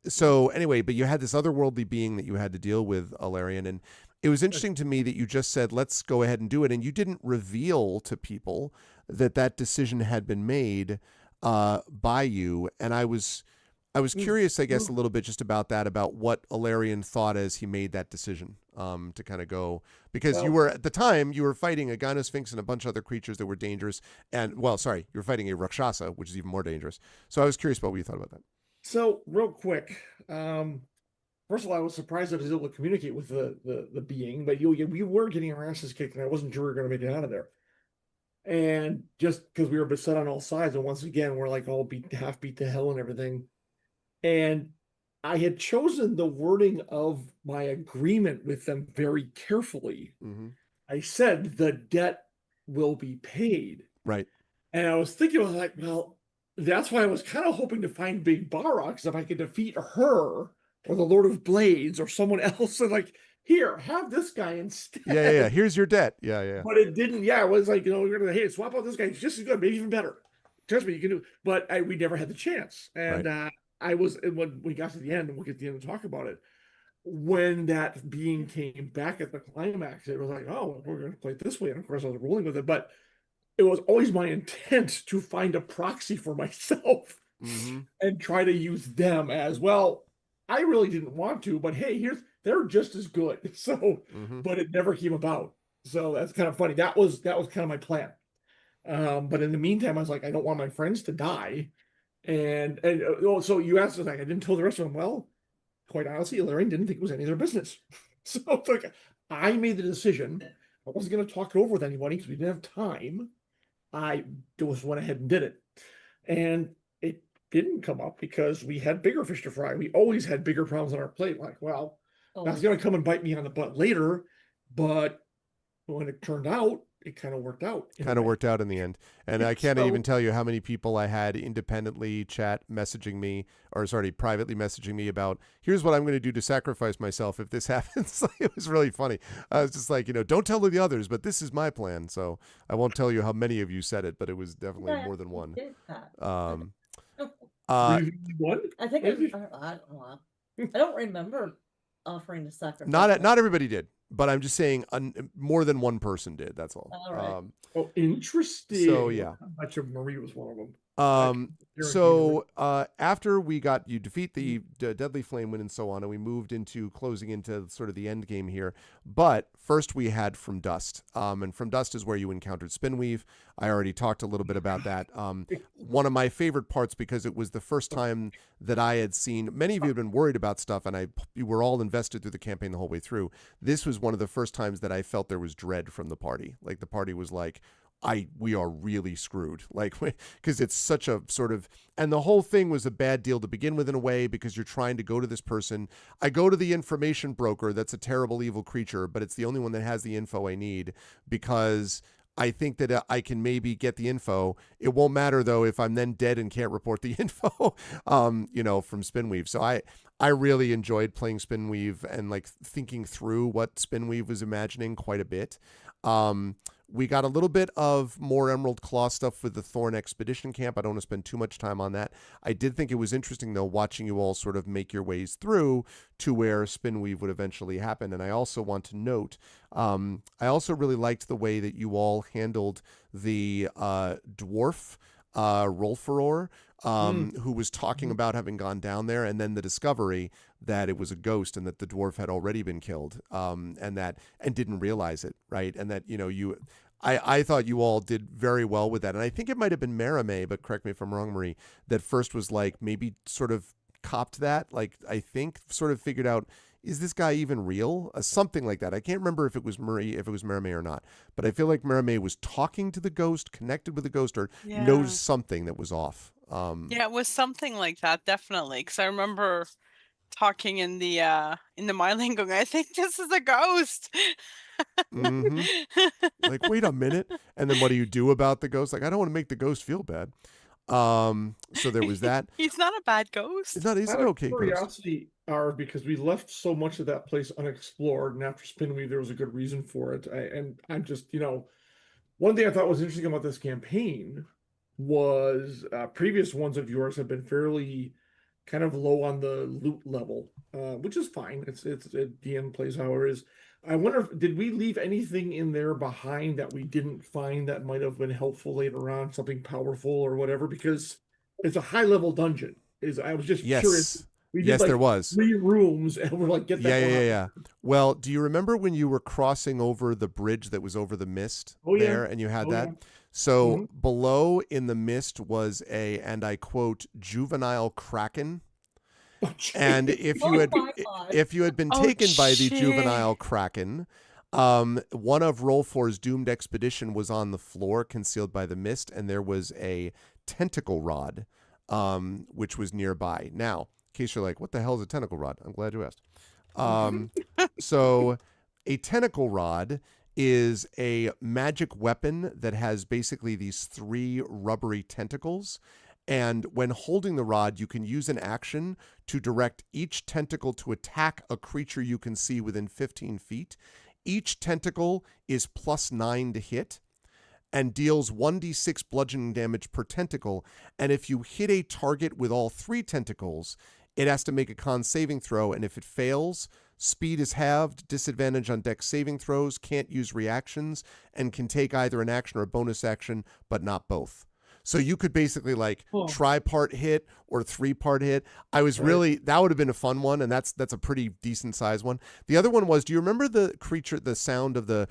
So anyway, but you had this otherworldly being that you had to deal with, Alarian, and it was interesting to me that you just said, let's go ahead and do it. And you didn't reveal to people that decision had been made by you. And I was curious, I guess, a little bit just about that, about what Alarian thought as he made that decision to kind of go, because you were, at the time, you were fighting a Gynosphinx and a bunch of other creatures that were dangerous. And, well, sorry, you were fighting a Rakshasa, which is even more dangerous. So I was curious about what you thought about that. So, real quick, first of all, I was surprised that I was able to communicate with the being, but we were getting our asses kicked, and I wasn't sure we were going to make it out of there. And just because we were beset on all sides, and once again, we're like all half beat to hell and everything. And I had chosen the wording of my agreement with them very carefully. Mm-hmm. I said the debt will be paid. Right. And I was thinking, I was like, well, that's why I was kind of hoping to find Big Barra, because if I could defeat her or the Lord of Blades or someone else, and like, here, have this guy instead. Yeah. Here's your debt. Yeah. But it didn't. Yeah, it was like, we're gonna swap out this guy. He's just as good, maybe even better. Trust me, you can do. But we never had the chance. And I was, and when we got to the end, and we'll get to the end and talk about it. When that being came back at the climax, it was like, oh, we're gonna play it this way. And of course, I was rolling with it, but it was always my intent to find a proxy for myself and try to use them as well. I really didn't want to, but hey, they're just as good. So, but it never came about. So that's kind of funny. That was kind of my plan. But in the meantime, I was like, I don't want my friends to die. And so you asked, like, I didn't tell the rest of them. Well, quite honestly, Larry didn't think it was any of their business. So it's like, I made the decision. I wasn't going to talk it over with anybody because we didn't have time. I just went ahead and did it. And it didn't come up because we had bigger fish to fry. We always had bigger problems on our plate. Like, well, that's going to come and bite me on the butt later. But when it turned out, it kind of worked out. Kind of worked out in the end. And I can't even tell you how many people I had independently privately messaging me about, here's what I'm going to do to sacrifice myself if this happens. It was really funny. I was just like, don't tell the others, but this is my plan. So I won't tell you how many of you said it, but it was definitely more than one. One? I think I don't know. I don't remember offering to sacrifice. Not everybody did. but I'm just saying more than one person did. That's all. All right. Oh, interesting. So, yeah. I'm not sure Marie was one of them. So after we got you defeat the Deadly Flame Wind and so on, and we moved into closing into sort of the end game here. But first we had From Dust. And From Dust is where you encountered Spinweave. I already talked a little bit about that. One of my favorite parts, because it was the first time that I had seen, many of you had been worried about stuff, and you were all invested through the campaign the whole way through. This was one of the first times that I felt there was dread from the party. Like the party was like, we are really screwed, like, because it's such a sort of, and the whole thing was a bad deal to begin with in a way, because you're trying to go to this person. I go to the information broker that's a terrible evil creature, but it's the only one that has the info I need, because I think that I can maybe get the info. It won't matter though if I'm then dead and can't report the info, from Spinweave. So I really enjoyed playing Spinweave and like thinking through what Spinweave was imagining quite a bit. We got a little bit of more Emerald Claw stuff with the Thorn Expedition Camp. I don't want to spend too much time on that. I did think it was interesting, though, watching you all sort of make your ways through to where Spinweave would eventually happen. And I also want to note, I also really liked the way that you all handled the dwarf Rolferor, who was talking about having gone down there, and then the discovery that it was a ghost and that the dwarf had already been killed, and didn't realize it, right? And that, I thought you all did very well with that. And I think it might have been Maramé, but correct me if I'm wrong, Marie, that first was like maybe sort of copped that, like I think sort of figured out, is this guy even real? Something like that. I can't remember if it was Maramé or not, but I feel like Maramé was talking to the ghost, connected with the ghost, or knows something that was off. Yeah, it was something like that, definitely. Because I remember talking in the Myling going, I think this is a ghost. Like, wait a minute. And then what do you do about the ghost? Like, I don't want to make the ghost feel bad. So there was that. He's not a bad ghost. He's an okay ghost. Curiosity, because we left so much of that place unexplored, and after Spinweave, there was a good reason for it. I'm just, one thing I thought was interesting about this campaign was previous ones of yours have been fairly kind of low on the loot level, which is fine. It's DM plays how it is. I wonder did we leave anything in there behind that we didn't find that might have been helpful later on, something powerful or whatever, because it's a high level dungeon. I was just curious. There was 3 rooms, and we're like, get that. Yeah. Well, do you remember when you were crossing over the bridge that was over the mist there, and you had that? Yeah. So below in the mist was and I quote, juvenile kraken. And if you had been taken by the juvenile kraken, one of Rolfor's doomed expedition was on the floor, concealed by the mist, and there was a tentacle rod, which was nearby. Now, in case you're like, what the hell is a tentacle rod? I'm glad you asked. So a tentacle rod is a magic weapon that has basically these 3 rubbery tentacles. And when holding the rod, you can use an action to direct each tentacle to attack a creature you can see within 15 feet. Each tentacle is +9 to hit and deals 1d6 bludgeoning damage per tentacle. And if you hit a target with all 3 tentacles, it has to make a con saving throw. And if it fails, speed is halved, disadvantage on dex saving throws, can't use reactions, and can take either an action or a bonus action, but not both. So you could basically like tri-part hit or 3-part hit. I was really, that would have been a fun one, and that's a pretty decent size one. The other one was, do you remember the creature, the sound of the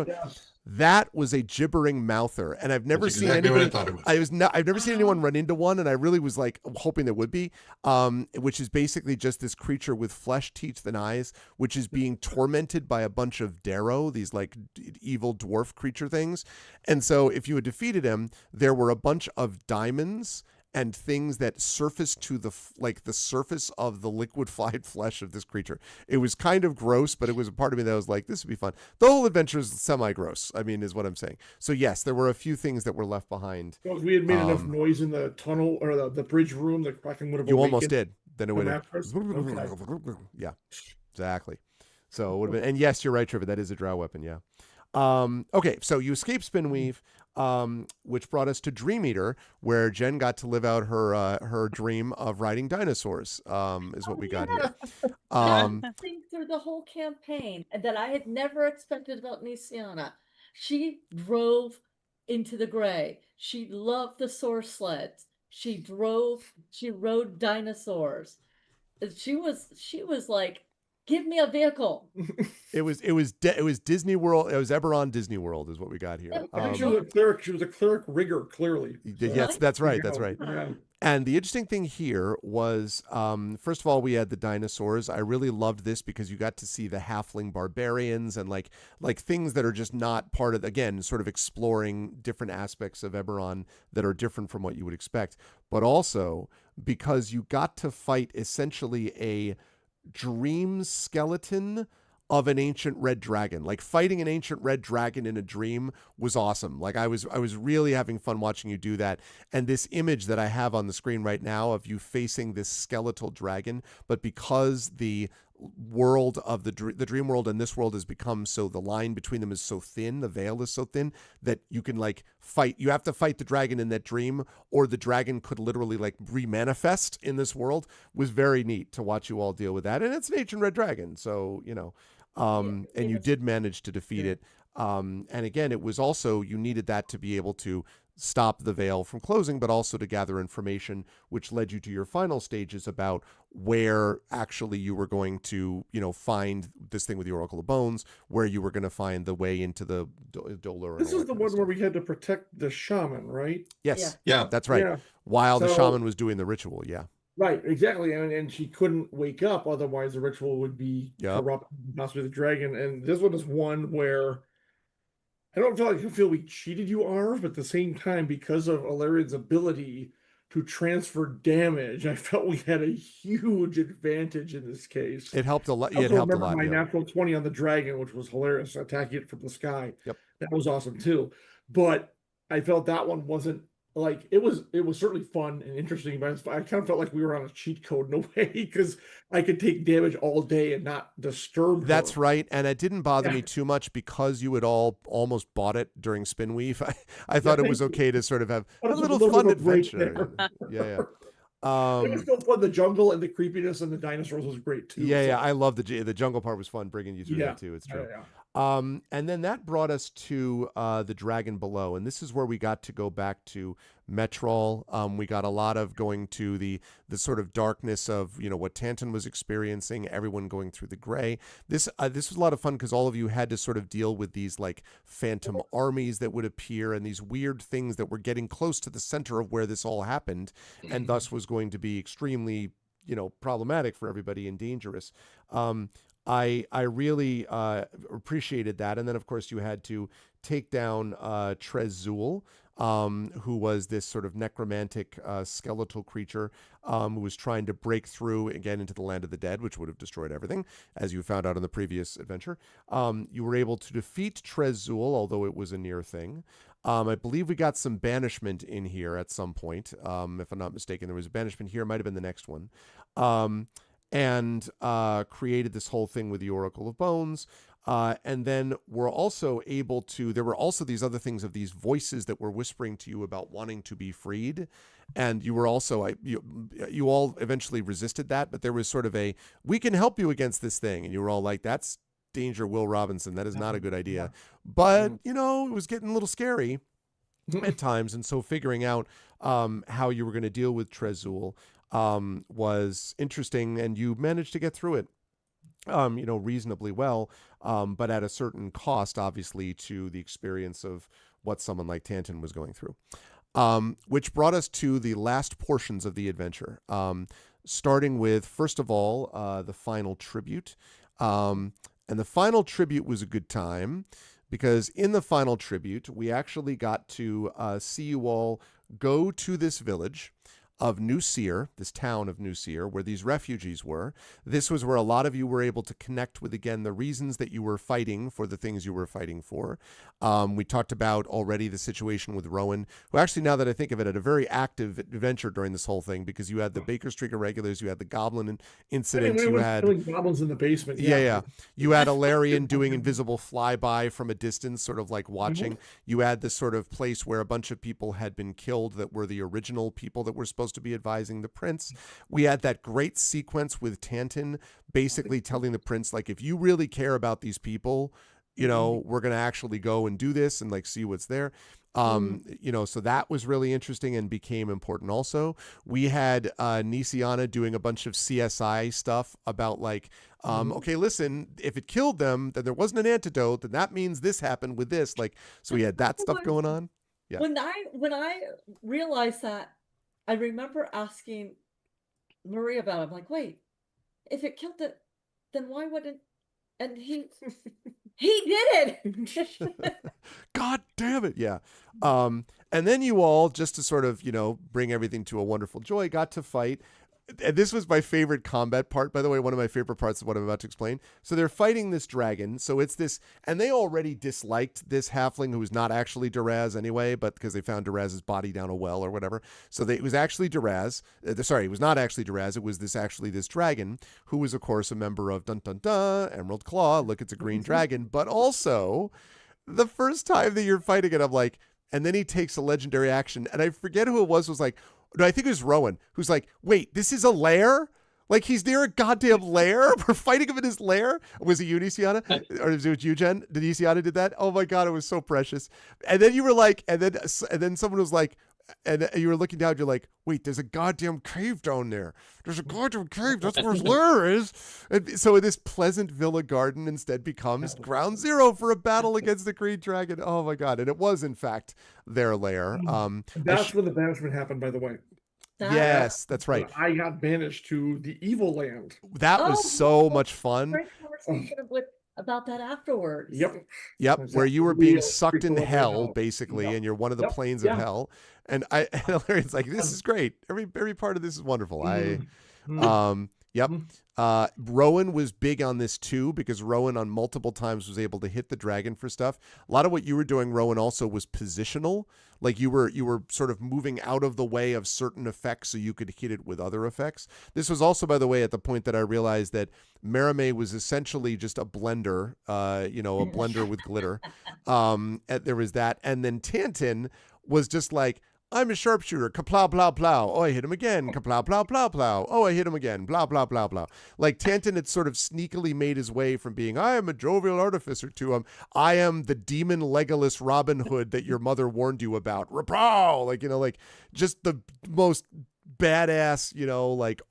yes. That was a gibbering mouther, and I've never seen anybody. I've never seen anyone run into one, and I really was like hoping there would be. Which is basically just this creature with flesh, teeth, and eyes, which is being tormented by a bunch of Darrow, these like evil dwarf creature things. And so, if you had defeated him, there were a bunch of diamonds and things that surfaced to the surface of the liquefied flesh of this creature. It was kind of gross, but it was a part of me that was like, this would be fun. The whole adventure is semi-gross, I mean, is what I'm saying. So yes, there were a few things that were left behind. So if we had made enough noise in the tunnel or the bridge room, the Kraken would have You almost did. Then it would have... Okay. Yeah, exactly. So it would have been... And yes, you're right, Trevor, that is a drow weapon, yeah. Okay, so you escape Spinweave, which brought us to Dream Eater, where Jen got to live out her dream of riding dinosaurs, is what we got here. the whole campaign and that I had never expected about Nisiana. She drove into the gray. She loved the source sleds. She rode dinosaurs. She was like, give me a vehicle. It was Disney World. It was Eberron Disney World is what we got here. I think she was a cleric. She was a cleric rigger, clearly. Yes, that's right. That's right. Yeah. And the interesting thing here was, first of all, we had the dinosaurs. I really loved this because you got to see the halfling barbarians and like things that are just not part of, again, sort of exploring different aspects of Eberron that are different from what you would expect. But also because you got to fight essentially a dream skeleton of an ancient red dragon. Like fighting an ancient red dragon in a dream was awesome. Like I was really having fun watching you do that. And this image that I have on the screen right now of you facing this skeletal dragon, but because the world of the dream world and this world has become so, the line between them is so thin, the veil is so thin that you can like fight, you have to fight the dragon in that dream, or the dragon could literally like remanifest in this world. Was very neat to watch you all deal with that. And it's an ancient red dragon, so you know, and you did manage to defeat it. And again, it was also, you needed that to be able to stop the veil from closing, but also to gather information, which led you to your final stages about where actually you were going to, you know, find this thing with the Oracle of Bones, where you were going to find the way into the Dolor. This is the one where we had to protect the shaman, right? Yes. Yeah. That's right. Yeah. While the So- shaman was doing the ritual. Yeah. Right, exactly. And she couldn't wake up, otherwise the ritual would be Yep. corrupt, possibly the dragon. And this one is one where I don't feel we cheated you, Arv, but at the same time, because of Alarian's ability to transfer damage, I felt we had a huge advantage in this case. It helped a lot. I It also helped a remember lot. my Yeah. natural 20 on the dragon, which was hilarious, attacking it from the sky. Yep. That was awesome too. But I felt that one wasn't like, it was certainly fun and interesting, but I kind of felt like we were on a cheat code in a way, because I could take damage all day and not disturb That's her. right. And it didn't bother me too much because you had all almost bought it during Spinweave. I thought it was okay to sort of have But a it's little bit fun of a break adventure. there. Yeah. It was still fun. The jungle and the creepiness and the dinosaurs was great too. Yeah. I love the jungle part was fun, bringing you through that too. It's true. Yeah. And then that brought us to the Dragon Below, and this is where we got to go back to Metrol. We got a lot of going to the sort of darkness of, you know, what Tantan was experiencing, everyone going through the gray. This was a lot of fun because all of you had to sort of deal with these like phantom armies that would appear and these weird things that were getting close to the center of where this all happened, and thus was going to be extremely, you know, problematic for everybody and dangerous. I really appreciated that. And then, of course, you had to take down Trezul, who was this sort of necromantic skeletal creature who was trying to break through again into the land of the dead, which would have destroyed everything, as you found out in the previous adventure. You were able to defeat Trezul, although it was a near thing. I believe we got some banishment in here at some point. If I'm not mistaken, there was a banishment here. It might have been the next one. And created this whole thing with the Oracle of Bones. And then we're also able to, there were also these other things of these voices that were whispering to you about wanting to be freed. And you were also, you all eventually resisted that, but there was sort of a, we can help you against this thing. And you were all like, that's danger, Will Robinson. That is not a good idea. But, you know, it was getting a little scary at times. And so figuring out how you were going to deal with Trezul was interesting, and you managed to get through it, you know, reasonably well, but at a certain cost, obviously, to the experience of what someone like Tantan was going through. Which brought us to the last portions of the adventure, starting with, first of all, the final tribute. And the final tribute was a good time, because in the final tribute, we actually got to see you all go to this village of New Seer, this town of New Seer, where these refugees were. This was where a lot of you were able to connect with, again, the reasons that you were fighting for the things you were fighting for. We talked about already the situation with Rowan, who actually, now that I think of it, had a very active adventure during this whole thing, because you had the Baker Street Irregulars, you had the Goblin incident, you had goblins in the basement. Yeah. You had Alarian doing invisible flyby from a distance, sort of like watching. You had this sort of place where a bunch of people had been killed that were the original people that were supposed supposed to be advising the prince. We had that great sequence with Tantin basically telling the prince, like, if you really care about these people, you know, we're going to actually go and do this and like see what's there. You know, so that was really interesting and became important. Also, we had Nisiana doing a bunch of CSI stuff about like, okay, listen, if it killed them, then there wasn't an antidote, then that means this happened with this. Like, so we had that stuff going on. Yeah. When I realized that, I remember asking Marie about it. I'm like, wait, if it killed it, then why wouldn't? And he did it. God damn it. Yeah. And then you all, just to sort of, you know, bring everything to a wonderful joy, got to fight. And this was my favorite combat part, by the way, one of my favorite parts of what I'm about to explain. So they're fighting this dragon. So it's this, and they already disliked this halfling who was not actually Duraz anyway, but because they found Duraz's body down a well or whatever. So it was actually Duraz. Sorry, it was not actually Duraz. It was this dragon who was, of course, a member of Dun Dun Dun, Emerald Claw. Look, it's a green dragon. But also, the first time that you're fighting it, I'm like, and then he takes a legendary action. And I forget who it was like, no, I think it was Rowan, who's like, wait, this is a lair? Like, he's near a goddamn lair? We're fighting him in his lair? Was it you, Nisiana? Or was it you, Jen? Did Nisiana did that? Oh my God, it was so precious. And then you were like, and then someone was like, and you were looking down, you're like, wait, there's a goddamn cave down there. There's a goddamn cave. That's where his lair is. And so this pleasant villa garden instead becomes ground zero for a battle against the green dragon. Oh my God. And it was, in fact, their lair. That's when the banishment happened, by the way. Yes, that's right. I got banished to the evil land. That was so much fun. Great conversation about that afterwards. Yep. Where you were being sucked into hell, basically, and you're one of the planes of hell. And Larry's like, this is great. Every part of this is wonderful. Rowan was big on this too, because Rowan on multiple times was able to hit the dragon for stuff. A lot of what you were doing, Rowan, also was positional. Like you were sort of moving out of the way of certain effects so you could hit it with other effects. This was also, by the way, at the point that I realized that Merame was essentially just a blender, a blender with glitter. There was that. And then Tantin was just like, I'm a sharpshooter, kaplow, plow, plow. Oh, I hit him again, kaplow, plow, plow, plow. Oh, I hit him again, blah, blah, blah, blah. Like Tantin had sort of sneakily made his way from being, I am a jovial artificer, to I am the demon Legolas Robin Hood that your mother warned you about. Rapow! Like just the most badass,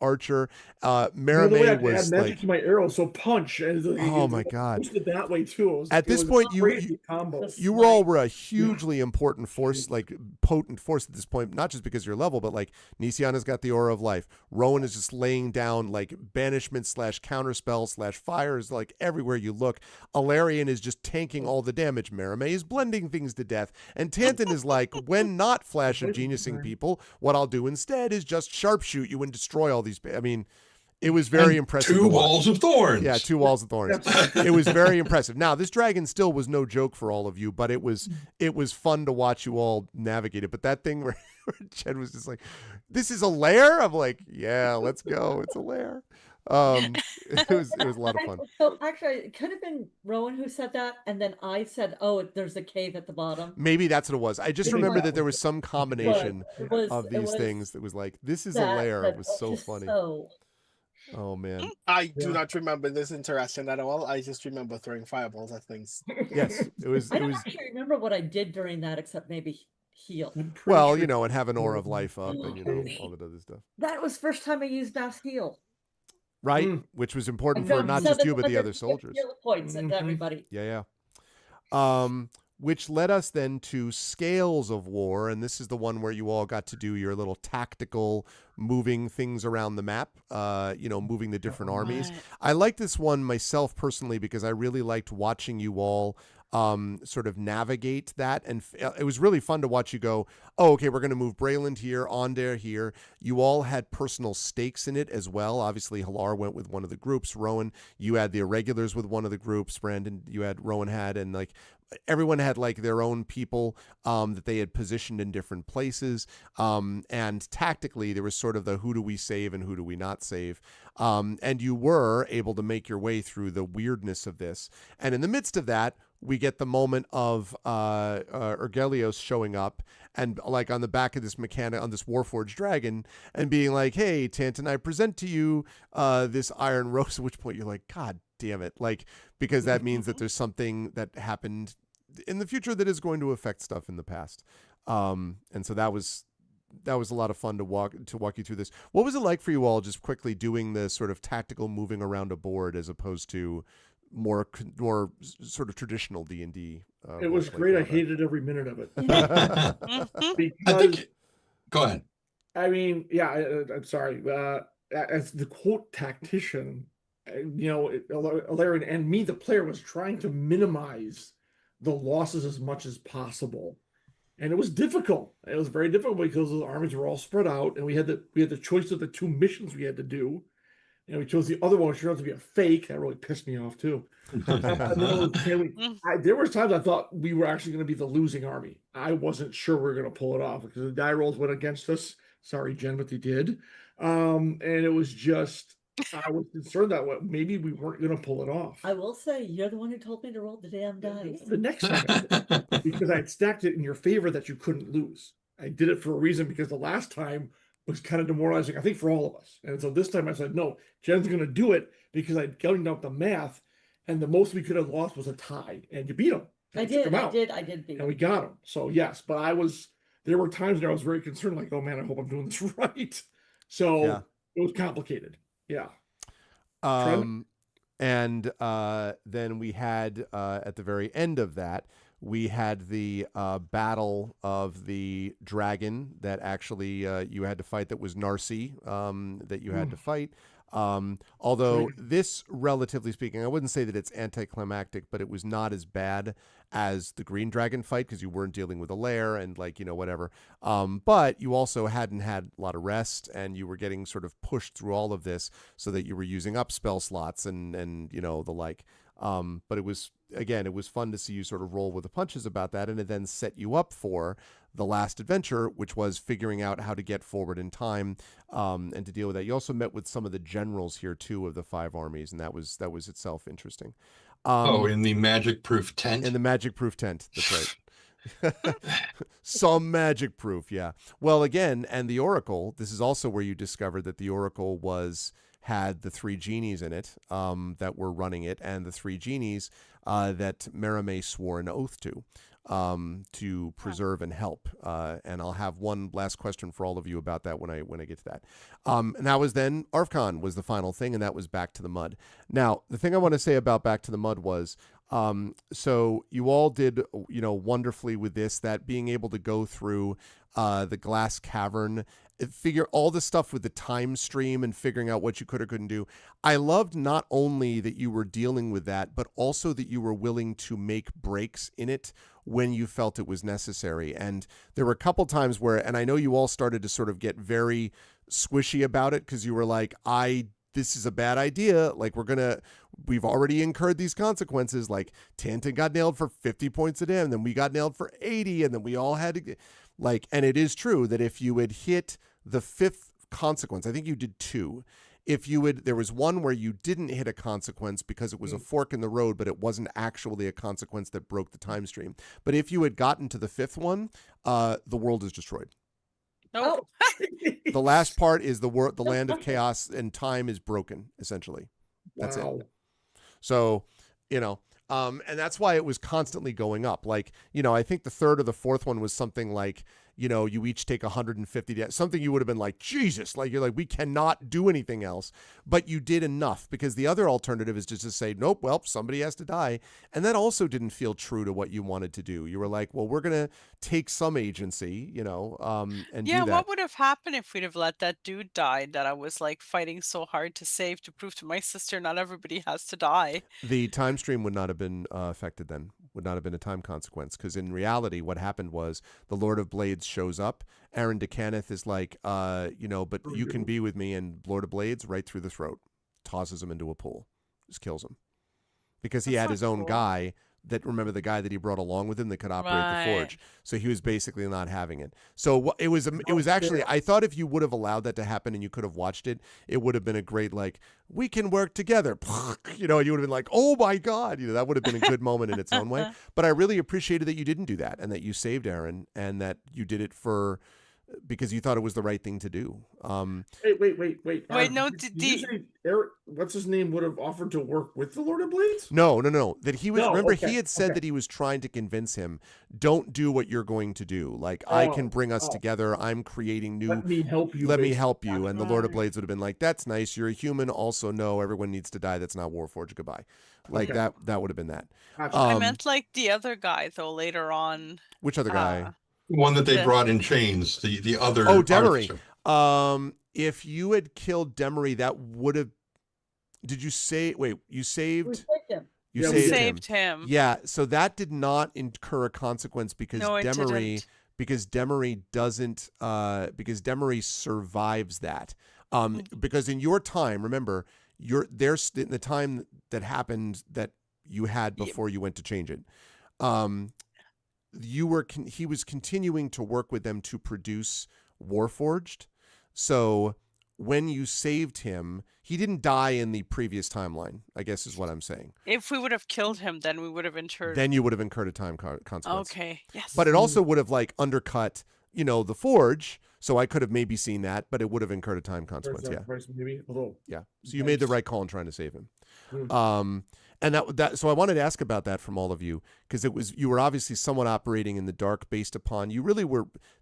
archer. Merame was magic to my arrow, so punch. Oh my God! That way too. At this point, you all were a hugely important force, like potent force at this point. Not just because of your level, but like Nisiana's got the aura of life. Rowan is just laying down like banishment / counterspell / fires like everywhere you look. Alarian is just tanking all the damage. Merame is blending things to death, and Tantin is like, when not flash of geniusing people, what I'll do instead is just sharpshoot you and destroy all these. I mean, it was very impressive. Two walls of thorns. Yeah, 2 walls of thorns. It was very impressive. Now, this dragon still was no joke for all of you, but it was fun to watch you all navigate it. But that thing where Jen was just like, "This is a lair." I'm like, "Yeah, let's go. It's a lair." It was a lot of fun. So actually, it could have been Rowan who said that, and then I said, "Oh, there's a cave at the bottom." Maybe that's what it was. I just remember that there was some combination of these things that was like, "This is a lair." It was so funny. Oh man, I do not remember this interaction at all. I just remember throwing fireballs at things. Yes, it was. I don't actually remember what I did during that, except maybe heal. Well, and have an aura of life up, and all that other stuff. That was first time I used mass heal. Right, which was important for not just you, but the other soldiers. Points to everybody. Yeah. Which led us then to Scales of War, and this is the one where you all got to do your little tactical moving things around the map, moving the different armies. I like this one myself personally because I really liked watching you all sort of navigate that, and it was really fun to watch you go, oh, okay, we're going to move Brayland here, Onder here. You all had personal stakes in it as well. Obviously, Halar went with one of the groups. Rowan, you had the irregulars with one of the groups. Brandon, Rowan had, and like everyone had like their own people that they had positioned in different places. And tactically, there was sort of the who do we save and who do we not save. And you were able to make your way through the weirdness of this. And in the midst of that, we get the moment of Ergelios showing up, and like on the back of this mechanic on this Warforged dragon, and being like, "Hey, Tanton, I present to you this iron rose." At which point you're like, "God damn it!" Like, because that means that there's something that happened in the future that is going to affect stuff in the past. And so that was a lot of fun to walk you through this. What was it like for you all, just quickly doing the sort of tactical moving around a board as opposed to more sort of traditional D&D? It was great. I hated every minute of it. Mhm. I Because, think. Go ahead. I mean, yeah, I'm sorry. As the quote tactician, Alarian and me, the player, was trying to minimize the losses as much as possible. And it was difficult. It was very difficult because the armies were all spread out, and we had the choice of the 2 missions we had to do. And we chose the other one, which turned out to be a fake. That really pissed me off too. And then there was times I thought we were actually going to be the losing army. I wasn't sure we were going to pull it off because the die rolls went against us. Sorry, Jen, but they did. And it was just, I was concerned that maybe we weren't going to pull it off. I will say, you're the one who told me to roll the damn dice. The next time, because I had stacked it in your favor that you couldn't lose. I did it for a reason, because the last time was kind of demoralizing, I think, for all of us. And so this time I said, no, Jen's going to do it, because I'd gotten out the math, and the most we could have lost was a tie, and you beat him. I did beat And we got him. So yes, but there were times where I was very concerned, like, oh man, I hope I'm doing this right. So Yeah. It was complicated. Yeah. And then we had at the very end of that, we had the battle of the dragon that actually you had to fight, that was Narcy, that you had to fight. Although this, relatively speaking, I wouldn't say that it's anticlimactic, but it was not as bad as the green dragon fight, because you weren't dealing with a lair and whatever. But you also hadn't had a lot of rest, and you were getting sort of pushed through all of this so that you were using up spell slots and the like. But it was fun to see you sort of roll with the punches about that, and it then set you up for the last adventure, which was figuring out how to get forward in time and to deal with that. You also met with some of the generals here too of the 5 armies, and that was itself interesting. In the magic-proof tent? In the magic-proof tent, that's right. Some magic proof, yeah. Well, again, and the Oracle, this is also where you discovered that the Oracle had the 3 genies in it that were running it, and the 3 genies that Merime swore an oath to preserve and help. And I'll have one last question for all of you about that when I get to that. And that was then Arfcon was the final thing, and that was Back to the Mud. Now, the thing I want to say about Back to the Mud was, so you all did, wonderfully with this, that being able to go through the glass cavern, figure all the stuff with the time stream and figuring out what you could or couldn't do. I loved not only that you were dealing with that, but also that you were willing to make breaks in it when you felt it was necessary. And there were a couple times where, and I know you all started to sort of get very squishy about it, because you were like, this is a bad idea. Like, we've already incurred these consequences. Like, Tanton got nailed for 50 points a day, and then we got nailed for 80, and then we all had to and it is true that if you had hit the 5th consequence, I think you did 2. There was one where you didn't hit a consequence because it was a fork in the road, but it wasn't actually a consequence that broke the time stream. But if you had gotten to the 5th one, the world is destroyed. Oh. The last part is the land of chaos, and time is broken, essentially. That's it. So, and that's why it was constantly going up. Like, I think the 3rd or the 4th one was something like, you each take 150 days, something you would have been like, Jesus, like, you're like, we cannot do anything else, but you did enough, because the other alternative is just to say, nope, well, somebody has to die. And that also didn't feel true to what you wanted to do. You were like, well, we're going to take some agency, and do that. What would have happened if we'd have let that dude die that I was like fighting so hard to save, to prove to my sister not everybody has to die? The time stream would not have been affected then, would not have been a time consequence, because in reality what happened was the Lord of Blades shows up. Aaron DeCanneth is like, but you can be with me, and Lord of Blades right through the throat, tosses him into a pool, just kills him, because he had his own guy that, remember, the guy that he brought along with him that could operate the Right. forge. So he was basically not having it. So it was actually, I thought if you would have allowed that to happen and you could have watched it, it would have been a great, like, we can work together. You know, you would have been like, oh my God, you know, that would have been a good moment in its own way. But I really appreciated that you didn't do that and that you saved Aaron and that you did it because you thought it was the right thing to do. Wait. Wait, no, Did you say Eric, what's his name, would have offered to work with the Lord of Blades? No. That he was, No, remember, okay, he had said that he was trying to convince him, don't do what you're going to do. Like, I can bring us together. I'm creating new. Let me help you. Let me basically. help you. And the Lord of Right. Blades would have been like, that's nice. You're a human. Also, no, everyone needs to die. That's not Warforged. Goodbye. Like Okay. that would have been that. Gotcha. I meant like the other guy though later on. Which other guy? One that they The- brought in chains, the other. Oh, Demery. artificer. If you had killed Demery, that would have. Did you say? Wait, you We saved. saved him. You Yeah, we saved him. saved him. Yeah. So that did not incur a consequence because No, it Demery. didn't. Because Demery doesn't. Because Demery survives that. Because in your time, remember, there's in the time that happened that you had before you went to change it. He was continuing to work with them to produce Warforged. So when you saved him, he didn't die in the previous timeline, I guess is what I'm saying. If we would have killed him, then we would have incurred. Then you would have incurred a time consequence. Okay. Yes. But it also would have like undercut, you know, the forge. So I could have maybe seen that, but it would have incurred a time consequence. Yeah. Maybe a little. Yeah. So you made the right call in trying to save him. Mm. And so I wanted to ask about that from all of you, because you were obviously somewhat operating in the dark based upon,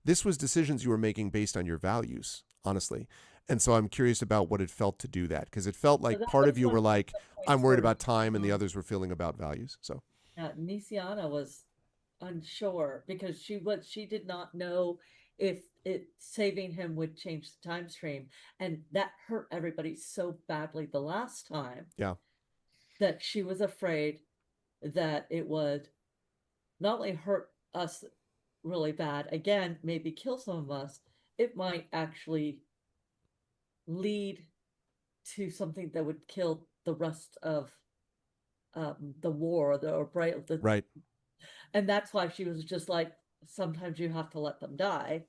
this was decisions you were making based on your values, honestly. And so I'm curious about what it felt to do that, because it felt like that part was of you one were of the like, points I'm worried where- about time, and the others were feeling about values. So Nisiana was unsure because she did not know if saving him would change the time stream, and that hurt everybody so badly the last time. Yeah. That she was afraid that it would not only hurt us really bad, again, maybe kill some of us, it might actually lead to something that would kill the rest of the war, right. and that's why she was just like, sometimes you have to let them die,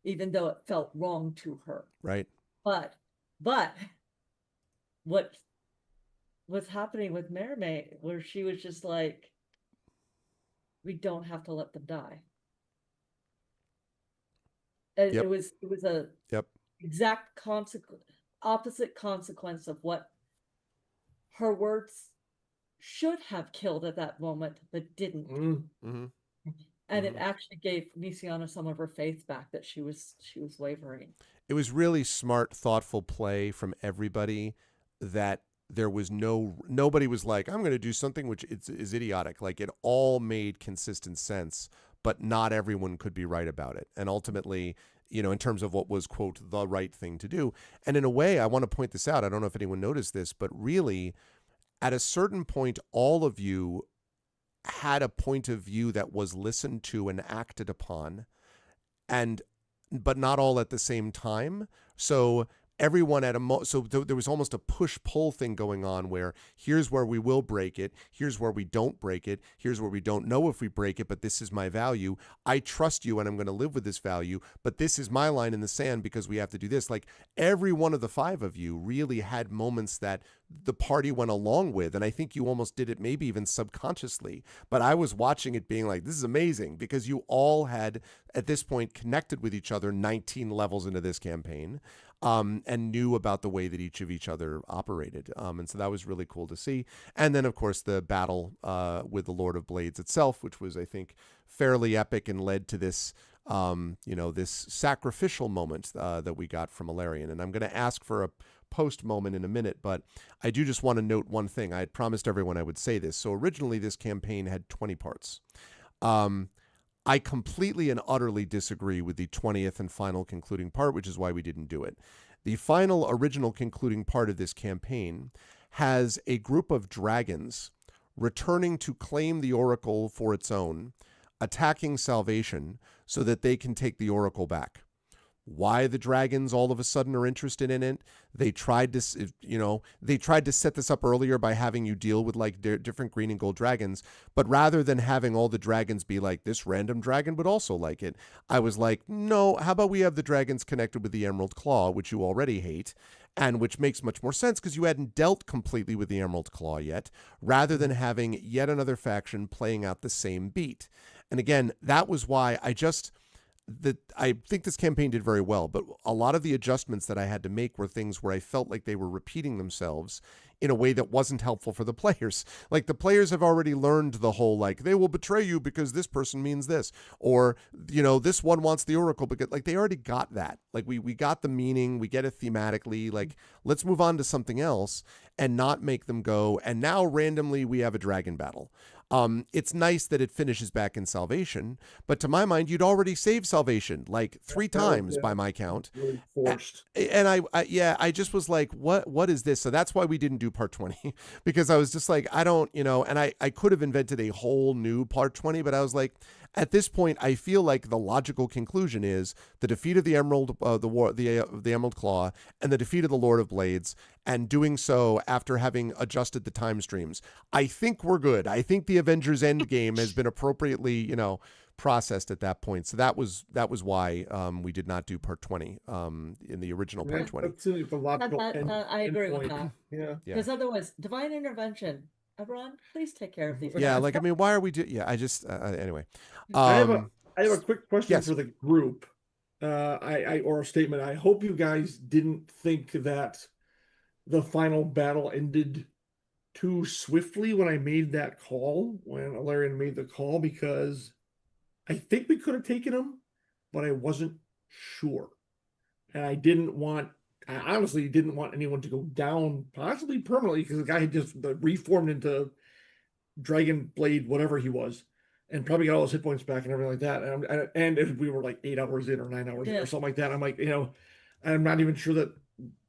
even though it felt wrong to her. Right. But what's happening with Mermaid, where she was just like, we don't have to let them die. And Yep. it was a Yep. exact opposite consequence of what her words should have killed at that moment, but didn't. Mm-hmm. And it actually gave Nisiana some of her faith back that she was wavering. It was really smart, thoughtful play from everybody that there was nobody was like, I'm going to do something which is idiotic. Like, it all made consistent sense, but not everyone could be right about it. And ultimately, you know, in terms of what was, quote, the right thing to do. And in a way, I want to point this out. I don't know if anyone noticed this, but really, at a certain point, all of you had a point of view that was listened to and acted upon, but not all at the same time. So everyone there was almost a push-pull thing going on, where here's where we will break it, here's where we don't break it, here's where we don't know if we break it, but this is my value. I trust you and I'm going to live with this value, but this is my line in the sand because we have to do this. Like, every one of the five of you really had moments that the party went along with, and I think you almost did it maybe even subconsciously, but I was watching it being like, this is amazing, because you all had at this point connected with each other 19 levels into this campaign. And knew about the way that each other operated. And so that was really cool to see. And then, of course, the battle with the Lord of Blades itself, which was, I think, fairly epic and led to this, this sacrificial moment that we got from Ilarion. And I'm going to ask for a post moment in a minute, but I do just want to note one thing. I had promised everyone I would say this. So originally, this campaign had 20 parts. I completely and utterly disagree with the 20th and final concluding part, which is why we didn't do it. The final original concluding part of this campaign has a group of dragons returning to claim the Oracle for its own, attacking Salvation so that they can take the Oracle back. why the dragons all of a sudden are interested in it. They tried to, they tried to set this up earlier by having you deal with like different green and gold dragons. But rather than having all the dragons be like, this random dragon would also like it, I was like, no, how about we have the dragons connected with the Emerald Claw, which you already hate, and which makes much more sense because you hadn't dealt completely with the Emerald Claw yet, rather than having yet another faction playing out the same beat. And again, that was why I think this campaign did very well, but a lot of the adjustments that I had to make were things where I felt like they were repeating themselves in a way that wasn't helpful for the players. Like the players have already learned the whole, like, they will betray you because this person means this, or, this one wants the Oracle because, like, they already got that. Like we got the meaning, we get it thematically, like, let's move on to something else and not make them go, and now randomly we have a dragon battle. It's nice that it finishes back in Salvation, but to my mind, you'd already saved Salvation like 3 times by my count. Really forced. And I just was like, what is this? So that's why we didn't do part 20, because I was just like, I don't, and I could have invented a whole new part 20, but I was like, at this point, I feel like the logical conclusion is the defeat of the Emerald, the Emerald Claw, and the defeat of the Lord of Blades, and doing so after having adjusted the time streams. I think we're good. I think the Avengers Endgame has been appropriately, processed at that point. So that was why we did not do part 20 in the original part 20. That's the logical I agree with endpoint. that. Yeah. Because otherwise, divine intervention. Eberron, please take care of these. Yeah, like, I mean, why are we I just, anyway. I have a quick question yes. for the group, or a statement. I hope you guys didn't think that the final battle ended too swiftly when I made that call, when Alarion made the call, because I think we could have taken him, but I wasn't sure. And I honestly didn't want anyone to go down, possibly permanently, because the guy had just reformed into Dragon Blade, whatever he was, and probably got all his hit points back and everything like that. And we were like 8 hours in or 9 hours in or something like that. I'm like, I'm not even sure that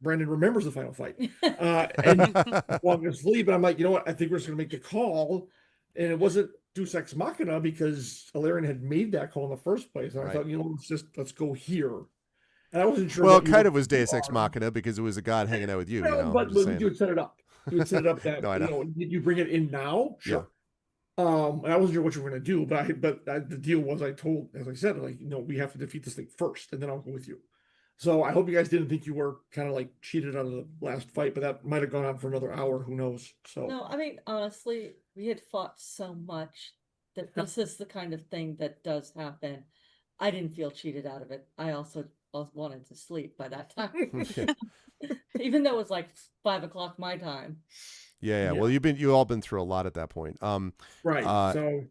Brandon remembers the final fight. And falling asleep, and I'm like, you know what? I think we're just gonna make the call. And it wasn't Deus Ex Machina because Alarion had made that call in the first place. And I thought, let's go here. And I wasn't sure. Well, it kind of was Deus Ex Machina because it was a god hanging out with you. But you would set it up. You would set it up that did you bring it in now? Sure. Yeah. And I wasn't sure what you were going to do, but the deal was, as I said, like, we have to defeat this thing first, and then I'll go with you. So I hope you guys didn't think you were kind of like cheated out of the last fight, but that might have gone on for another hour. Who knows? So no, I mean, honestly, we had fought so much that this is the kind of thing that does happen. I didn't feel cheated out of it. I also wanted to sleep by that time, even though it was like 5 o'clock my time. Yeah. Well, you all been through a lot at that point. Right. So,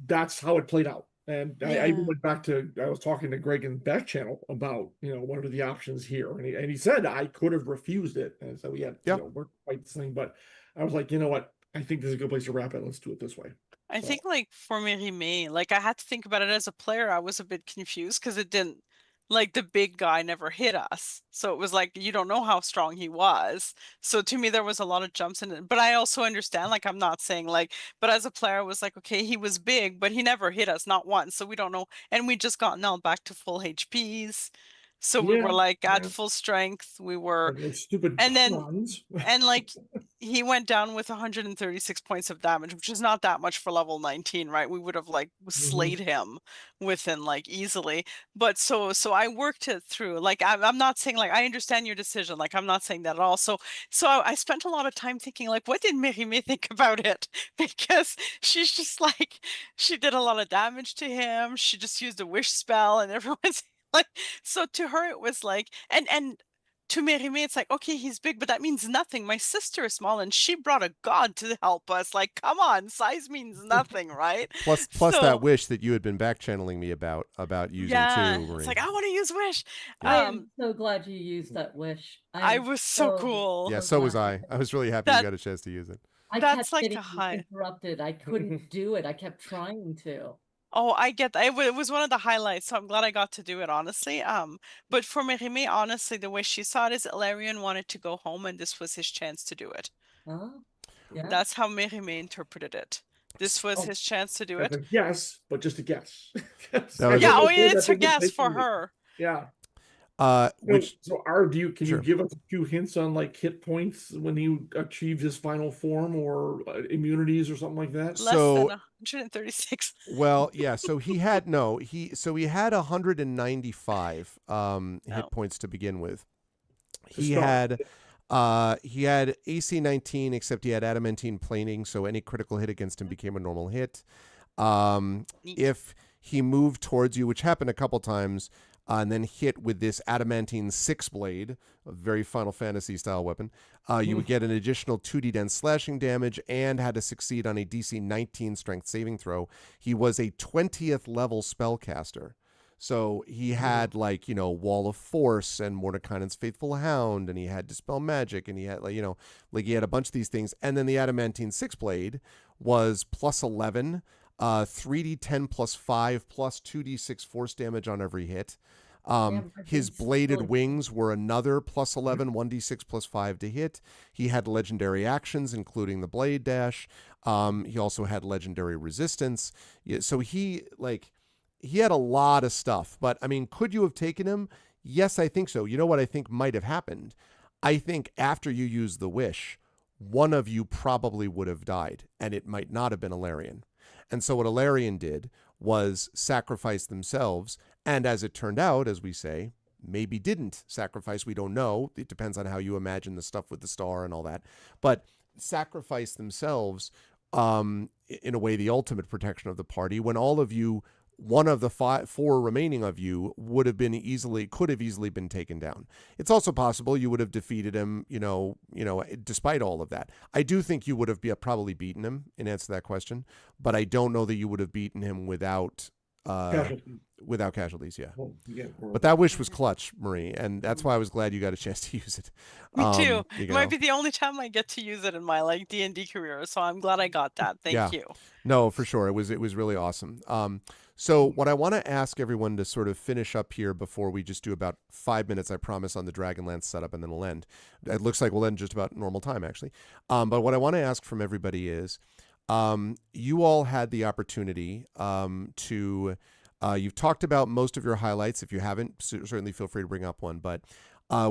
that's how it played out. And I even went back I was talking to Greg in the back channel about, what are the options here? And he said I could have refused it. And so we had, we're fight this thing, but I was like, you know what? I think this is a good place to wrap it. Let's do it this way. I think, like, for me, like, I had to think about it as a player. I was a bit confused because it didn't, like, the big guy never hit us. So it was like, you don't know how strong he was. So to me, there was a lot of jumps in it. But I also understand, like, I'm not saying, like, but as a player, I was like, okay, he was big, but he never hit us, not once. So we don't know. And we just got now back to full HPs. So we were like at full strength. We were, stupid and then, cons. and like, he went down with 136 points of damage, which is not that much for level 19, right? We would have like slayed him within like easily. But so I worked it through. Like, I'm not saying, like, I understand your decision. Like, I'm not saying that at all. So I spent a lot of time thinking, like, what did Merime think about it? Because she's just like, she did a lot of damage to him. She just used a wish spell, and everyone's like, so to her it was like, and to Merime, it's like, okay, he's big, but that means nothing. My sister is small, and she brought a god to help us. Like, come on, size means nothing, right? Plus that wish that you had been back channeling me about using too. Marie. It's like, I want to use wish. I am so glad you used that wish. I was so cool. Yeah, so was I. I was really happy you got a chance to use it. That's like a high. Interrupted. I couldn't do it. I kept trying to. Oh, I get that. It was one of the highlights, so I'm glad I got to do it, honestly. But for Merime, honestly, the way she saw it is Ilarion wanted to go home, and this was his chance to do it. Oh, yeah. That's how Merime interpreted it. This was Oh, his chance to do That's it. a guess, but just a guess. That was I Yeah, don't oh, know where it's that a thing was guess for taking me. her. Yeah. Which So R, can Sure. you give us a few hints on like hit points when he achieved his final form or immunities or something like that? Less So- than 136. well, yeah. So he had 195 hit points to begin with. He start. had AC 19, except he had adamantine planing, so any critical hit against him became a normal hit. Neat. If he moved towards you, which happened a couple times, and then hit with this adamantine 6-blade, a very Final Fantasy style weapon, you would get an additional 2d10 slashing damage and had to succeed on a DC 19 strength saving throw. He was a 20th level spellcaster. So he had Wall of Force and Mordekainen's Faithful Hound, and he had Dispel Magic, and he had he had a bunch of these things. And then the adamantine 6-blade was plus 11, 3d10 plus 5 plus 2d6 force damage on every hit. His bladed wings were another plus 11, 1d6 plus 5 to hit. He had legendary actions, including the blade dash. He also had legendary resistance. So he had a lot of stuff. But I mean, could you have taken him? Yes, I think so. You know what I think might have happened? I think after you used the wish, one of you probably would have died, and it might not have been Eberron. And so what Eberron did was sacrifice themselves, and as it turned out, as we say, maybe didn't sacrifice. We don't know. It depends on how you imagine the stuff with the star and all that. But sacrifice themselves, in a way, the ultimate protection of the party, when all of you, one of the four remaining of you could have easily been taken down. It's also possible you would have defeated him, despite all of that. I do think you would have probably beaten him in answer to that question, but I don't know that you would have beaten him without casualties. Yeah. Well, yeah, But that wish was clutch, Marie, and that's why I was glad you got a chance to use it. Me too. It might be the only time I get to use it in my D&D career, so I'm glad I got that. Thank you. No, for sure. It was really awesome. So what I want to ask everyone to sort of finish up here before we just do about 5 minutes, I promise, on the Dragonlance setup, and then we'll end. It looks like we'll end just about normal time, actually. But what I want to ask from everybody is, you all had the opportunity to... you've talked about most of your highlights. If you haven't, certainly feel free to bring up one. But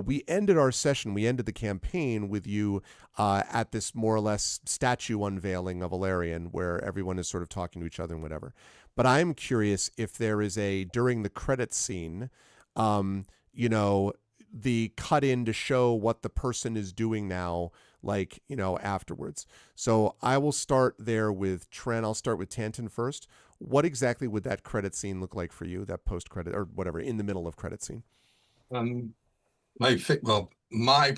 we ended the campaign with you at this more or less statue unveiling of Eberron, where everyone is sort of talking to each other and whatever. But I'm curious if there is during the credits scene, the cut in to show what the person is doing now, afterwards. So I will start there with Tren. I'll start with Tanton first. What exactly would that credit scene look like for you, that post-credit or whatever, in the middle of credit scene? My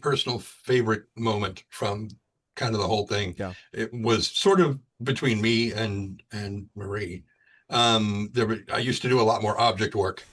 personal favorite moment from kind of the whole thing, it was sort of between me and Marie. I used to do a lot more object work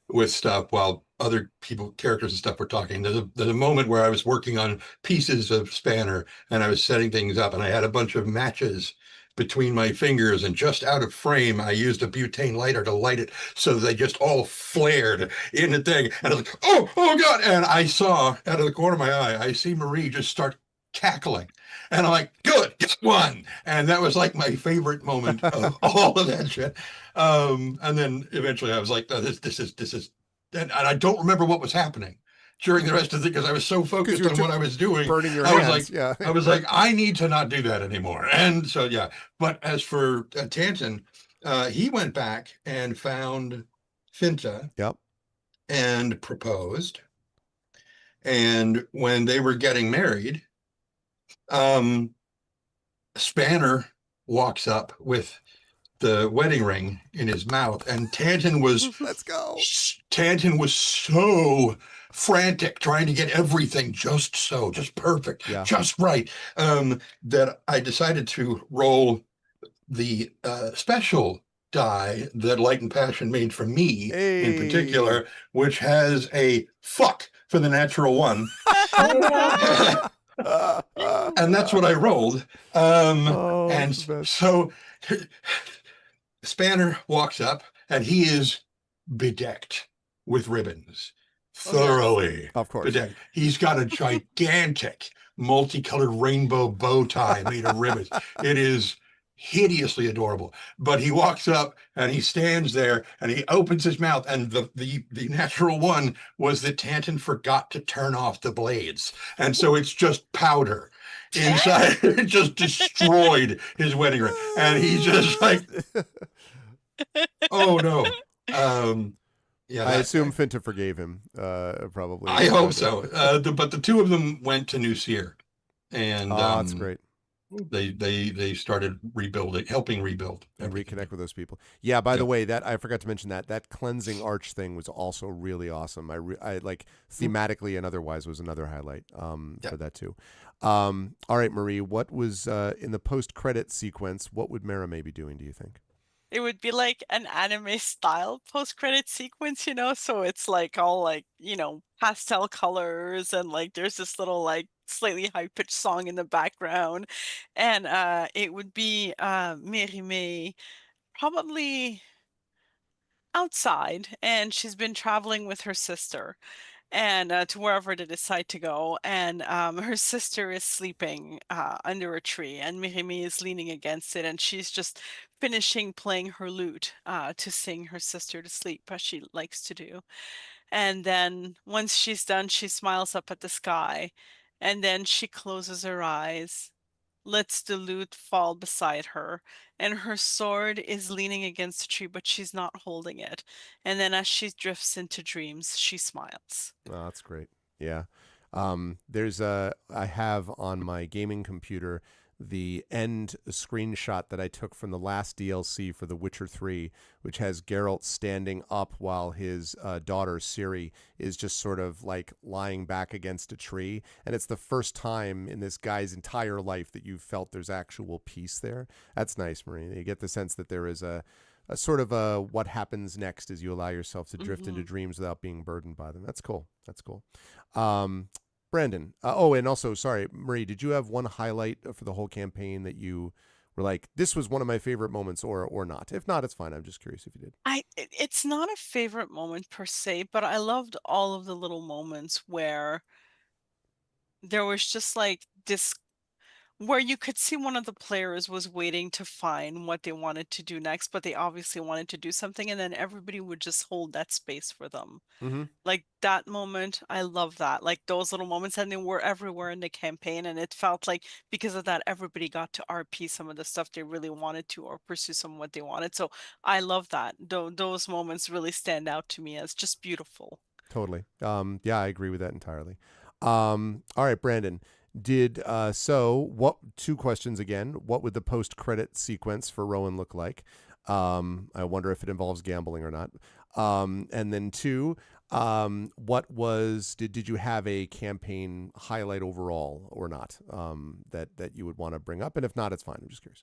with stuff while other characters and stuff were talking. There's a moment where I was working on pieces of Spanner and I was setting things up, and I had a bunch of matches between my fingers, and just out of frame, I used a butane lighter to light it so they just all flared in the thing. And I was like, oh God. And I saw out of the corner of my eye, I see Marie just start cackling. And I'm like, good, get one. And that was like my favorite moment of all of that shit. And then eventually I was like, oh, this is, and I don't remember what was happening during the rest of the thing because I was so focused on what I was doing. Burning your hands. I was like, I need to not do that anymore. And so, yeah. But as for Tanton, he went back and found Finta. Yep. And proposed. And when they were getting married, Spanner walks up with the wedding ring in his mouth, and Tanton was let's go. Tanton was so frantic trying to get everything just perfect, just right, that I decided to roll the special die that Light and Passion made for me in particular, which has a fuck for the natural one. And that's what I rolled. And so Spanner walks up and he is bedecked with ribbons. Thoroughly. Of course. Bedecked. He's got a gigantic multicolored rainbow bow tie made of ribbons. It is hideously adorable. But he walks up and he stands there and he opens his mouth, and the natural one was that Tanton forgot to turn off the blades, and so it's just powder inside. It just destroyed his wedding ring, and he's just like, oh no. Yeah, I assume Finta forgave him, probably. I hope so. But the two of them went to New Seer, and that's great. They started rebuilding, helping rebuild And everything. reconnect with those people. Yeah, by the Yep. way, that I forgot to mention that cleansing arch thing was also really awesome. I like thematically and otherwise was another highlight for that too. All right, Marie, what was in the post-credit sequence, what would Merime be doing, do you think? It would be like an anime style post-credit sequence, you know? So it's like all like, you know, pastel colors, and like there's this little like slightly high-pitched song in the background. And it would be Merime probably outside, and she's been traveling with her sister, and to wherever they decide to go. And her sister is sleeping under a tree, and Mirimi is leaning against it, and she's just finishing playing her lute to sing her sister to sleep, as she likes to do. And then once she's done, she smiles up at the sky, and then she closes her eyes, lets the lute fall beside her, and her sword is leaning against a tree, but she's not holding it. And then as she drifts into dreams, she smiles. Oh, that's great. Yeah. I have on my gaming computer the end screenshot that I took from the last DLC for The Witcher 3, which has Geralt standing up while his daughter Ciri is just sort of like lying back against a tree. And it's the first time in this guy's entire life that you've felt there's actual peace there. That's nice, Marie. You get the sense that there is a sort of a what happens next as you allow yourself to drift into dreams without being burdened by them. That's cool. That's cool. Brandon. And also, sorry, Marie, did you have one highlight for the whole campaign that you were like, this was one of my favorite moments, or not? If not, it's fine. I'm just curious if you did. It's not a favorite moment per se, but I loved all of the little moments where there was just like this, where you could see one of the players was waiting to find what they wanted to do next, but they obviously wanted to do something, and then everybody would just hold that space for them. Mm-hmm. Like that moment, I love that. Like those little moments, and they were everywhere in the campaign, and it felt like because of that, everybody got to RP some of the stuff they really wanted to, or pursue some of what they wanted. So I love that. Those moments really stand out to me as just beautiful. Totally. Yeah, I agree with that entirely. All right, Brandon. What, two questions again. What would the post-credit sequence for Rowan look like? I wonder if it involves gambling or not. And then two, did you have a campaign highlight overall or not, that you would want to bring up? And if not, it's fine. I'm just curious.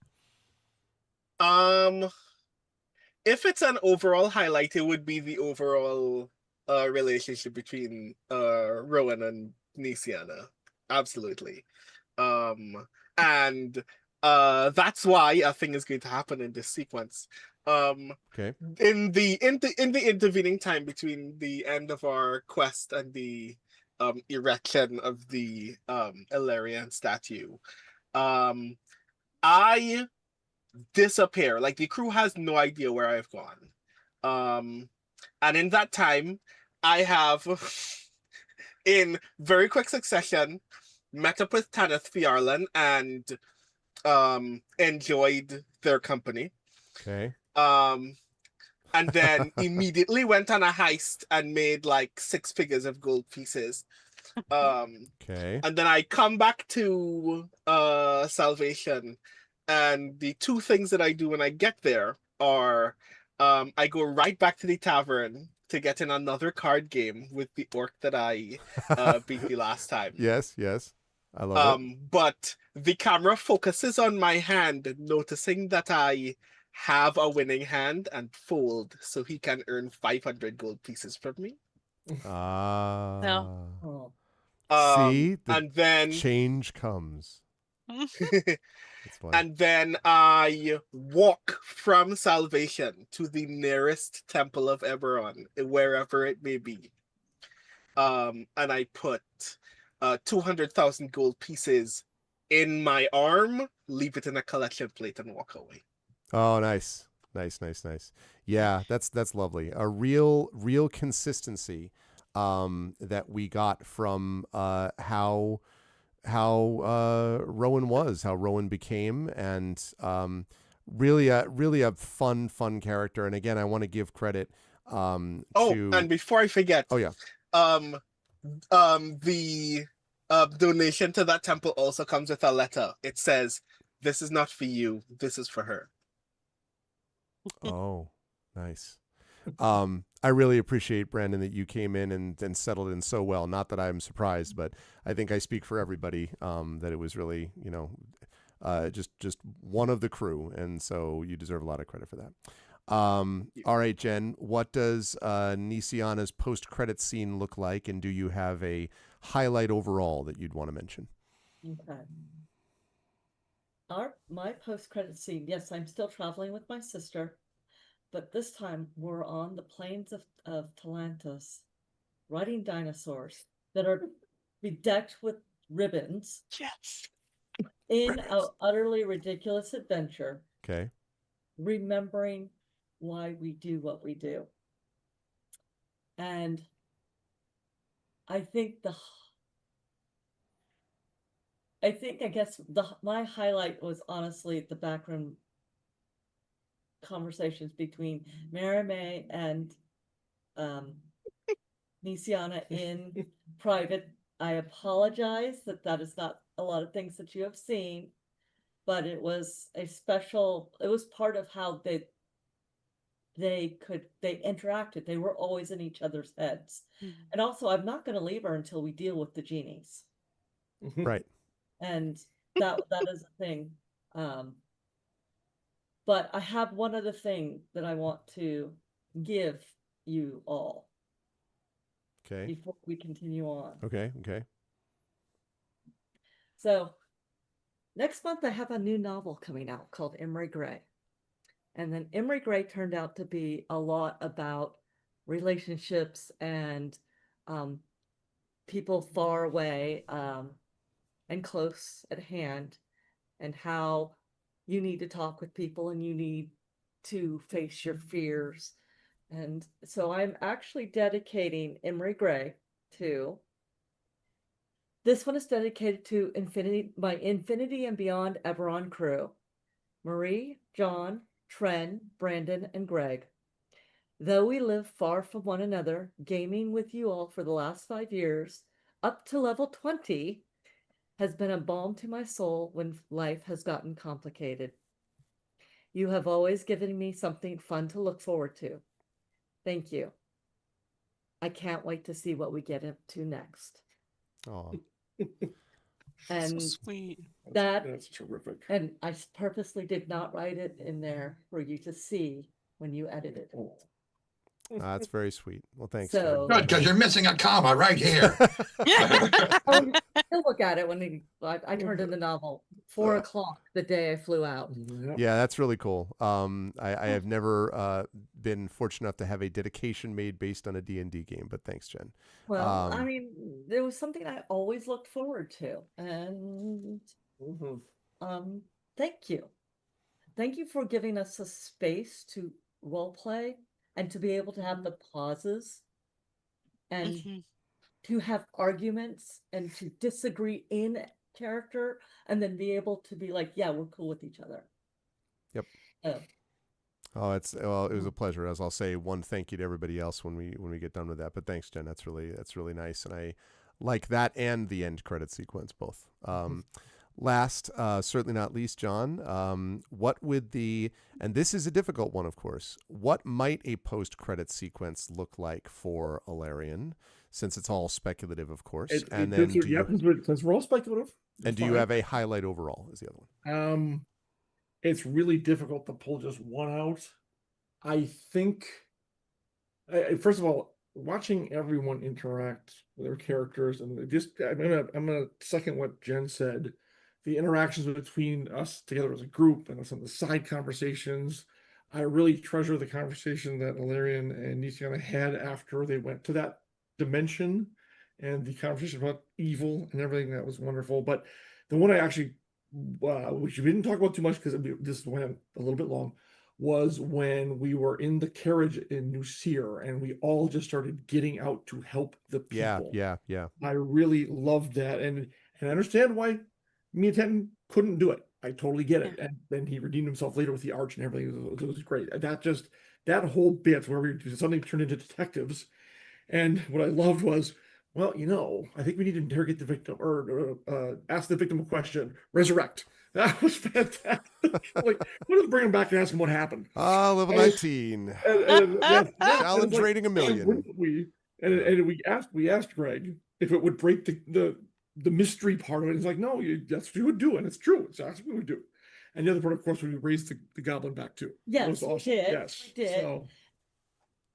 If it's an overall highlight, it would be the overall relationship between Rowan and Nisiana. Absolutely. And that's why a thing is going to happen in this sequence. Okay. In the intervening time between the end of our quest and the erection of the Illyrian statue, I disappear. Like the crew has no idea where I've gone. And in that time, I have in very quick succession met up with Tanith Fiarlan and enjoyed their company. Okay. And then immediately went on a heist and made like 6 figures of gold pieces. Okay. And then I come back to Salvation, and the 2 things that I do when I get there are I go right back to the tavern to get in another card game with the orc that I beat the last time. Yes. I love it. But the camera focuses on my hand, noticing that I have a winning hand, and fold, so he can earn 500 gold pieces from me. No. Oh. See, and then change comes. It's funny. And then I walk from Salvation to the nearest temple of Eberron, wherever it may be. And I put 200,000 gold pieces in my arm, leave it in a collection plate, and walk away. Oh, nice. Nice. Yeah, that's lovely. A real consistency that we got from how Rowan was, how Rowan became, and really a fun character. And again, I want to give credit Oh, to and before I forget, oh yeah, the donation to that temple also comes with a letter. It says, "This is not for you. This is for her." oh nice. I really appreciate, Brandon, that you came in and settled in so well. Not that I'm surprised, but I think I speak for everybody that it was really, just one of the crew, and so you deserve a lot of credit for that. All right, Jen, what does Nisiana's post-credit scene look like, and do you have a highlight overall that you'd want to mention? Okay. My post-credit scene, yes, I'm still traveling with my sister, but this time we're on the plains of Talantis, riding dinosaurs that are bedecked with ribbons Yes. in an utterly ridiculous adventure, Okay. remembering why we do what we do. And I guess my highlight was honestly the backroom conversations between Mary May and Nisiana in private. I apologize that is not a lot of things that you have seen, but it was it was part of how they interacted. They were always in each other's heads. Mm-hmm. And also, I'm not going to leave her until we deal with the genies. Right. And that is a thing. But I have one other thing that I want to give you all. Okay. Before we continue on. Okay. So next month I have a new novel coming out called Emery Gray. And then Emery Gray turned out to be a lot about relationships and people far away and close at hand, and how you need to talk with people and you need to face your fears. And so I'm actually dedicating Emery Gray to, this one is dedicated to my Infinity and Beyond Eberron crew, Marie, John, Tren, Brandon, and Greg. Though we live far from one another, gaming with you all for the last 5 years, up to level 20, has been a balm to my soul when life has gotten complicated. You have always given me something fun to look forward to. Thank you. I can't wait to see what we get into next. Oh. And so sweet. That's terrific. And I purposely did not write it in there for you to see when you edit it. That's very sweet. Well, thanks. So Good, because you're missing a comma right here. He'll look at it when I turned in the novel 4 o'clock the day I flew out. Yeah, that's really cool. I have never been fortunate enough to have a dedication made based on a D&D game, but thanks, Jen. Well, I mean, there was something I always looked forward to, and thank you. Thank you for giving us a space to role play and to be able to have the pauses and to have arguments and to disagree in character and then be able to be like, yeah, we're cool with each other. Yep. It was a pleasure. As I'll say one thank you to everybody else when we get done with that. But thanks, Jen. That's really nice, and I like that and the end credit sequence both. Last, certainly not least, John, what would and this is a difficult one, of course, what might a post-credit sequence look like for Eberron, since it's all speculative, of course? Since we're all speculative. And do you have a highlight overall is the other one? It's really difficult to pull just one out. I think, first of all, watching everyone interact with their characters, and I'm gonna second what Jen said. The interactions between us together as a group and some of the side conversations. I really treasure the conversation that Eberron and Nisiana had after they went to that dimension, and the conversation about evil and everything. That was wonderful. But the one I actually which we didn't talk about too much because this went a little bit long, was when we were in the carriage in New Seer and we all just started getting out to help the people. Yeah. I really loved that, and I understand why me and Tenton couldn't do it. I totally get it. And then he redeemed himself later with the arch and everything. It was great. That whole bit where we suddenly turned into detectives. And what I loved was, well, I think we need to interrogate the victim or ask the victim a question, resurrect. That was fantastic. Like, what if bring him back and ask him what happened? Level 19. Challenge rating 1 million. Wouldn't we? And we asked Greg if it would break the mystery part of it. He's like, no, that's what you would do, and it's true. That's what we would do. And the other part, of course, we raised the goblin back too. Yes, was awesome. we did. Yes, we did. So,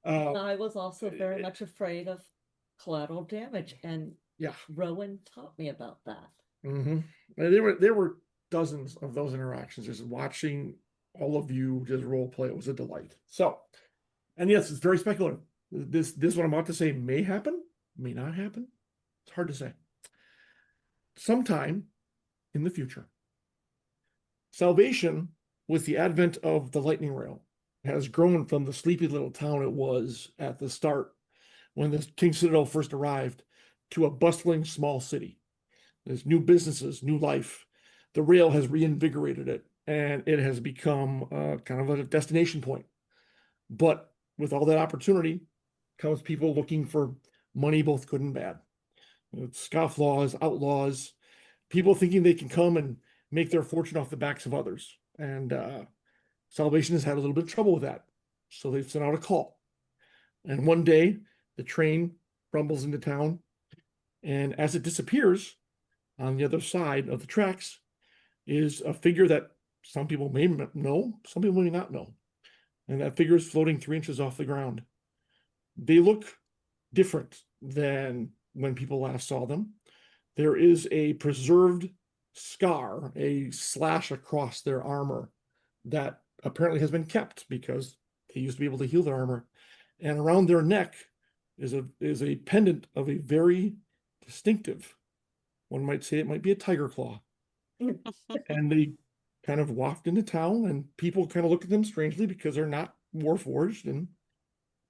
I was also very much afraid of collateral damage, and yeah, Rowan taught me about that. Mm-hmm. And there were dozens of those interactions. Just watching all of you just role play, it was a delight. So, and yes, it's very speculative. This what I'm about to say may happen, may not happen. It's hard to say. Sometime in the future, Salvation, with the advent of the lightning rail, has grown from the sleepy little town it was at the start when the King Citadel first arrived to a bustling small city. There's new businesses, new life. The rail has reinvigorated it, and it has become kind of a destination point. But with all that opportunity comes people looking for money, both good and bad. Scofflaws, outlaws, people thinking they can come and make their fortune off the backs of others. And Salvation has had a little bit of trouble with that. So they've sent out a call. And one day, the train rumbles into town. And as it disappears, on the other side of the tracks is a figure that some people may know, some people may not know. And that figure is floating 3 inches off the ground. They look different than when people last saw them. There is a preserved scar, a slash across their armor that apparently has been kept because they used to be able to heal their armor. And around their neck is a pendant of a very distinctive, one might say it might be a tiger claw. And they kind of walked into town, and people kind of look at them strangely because they're not warforged,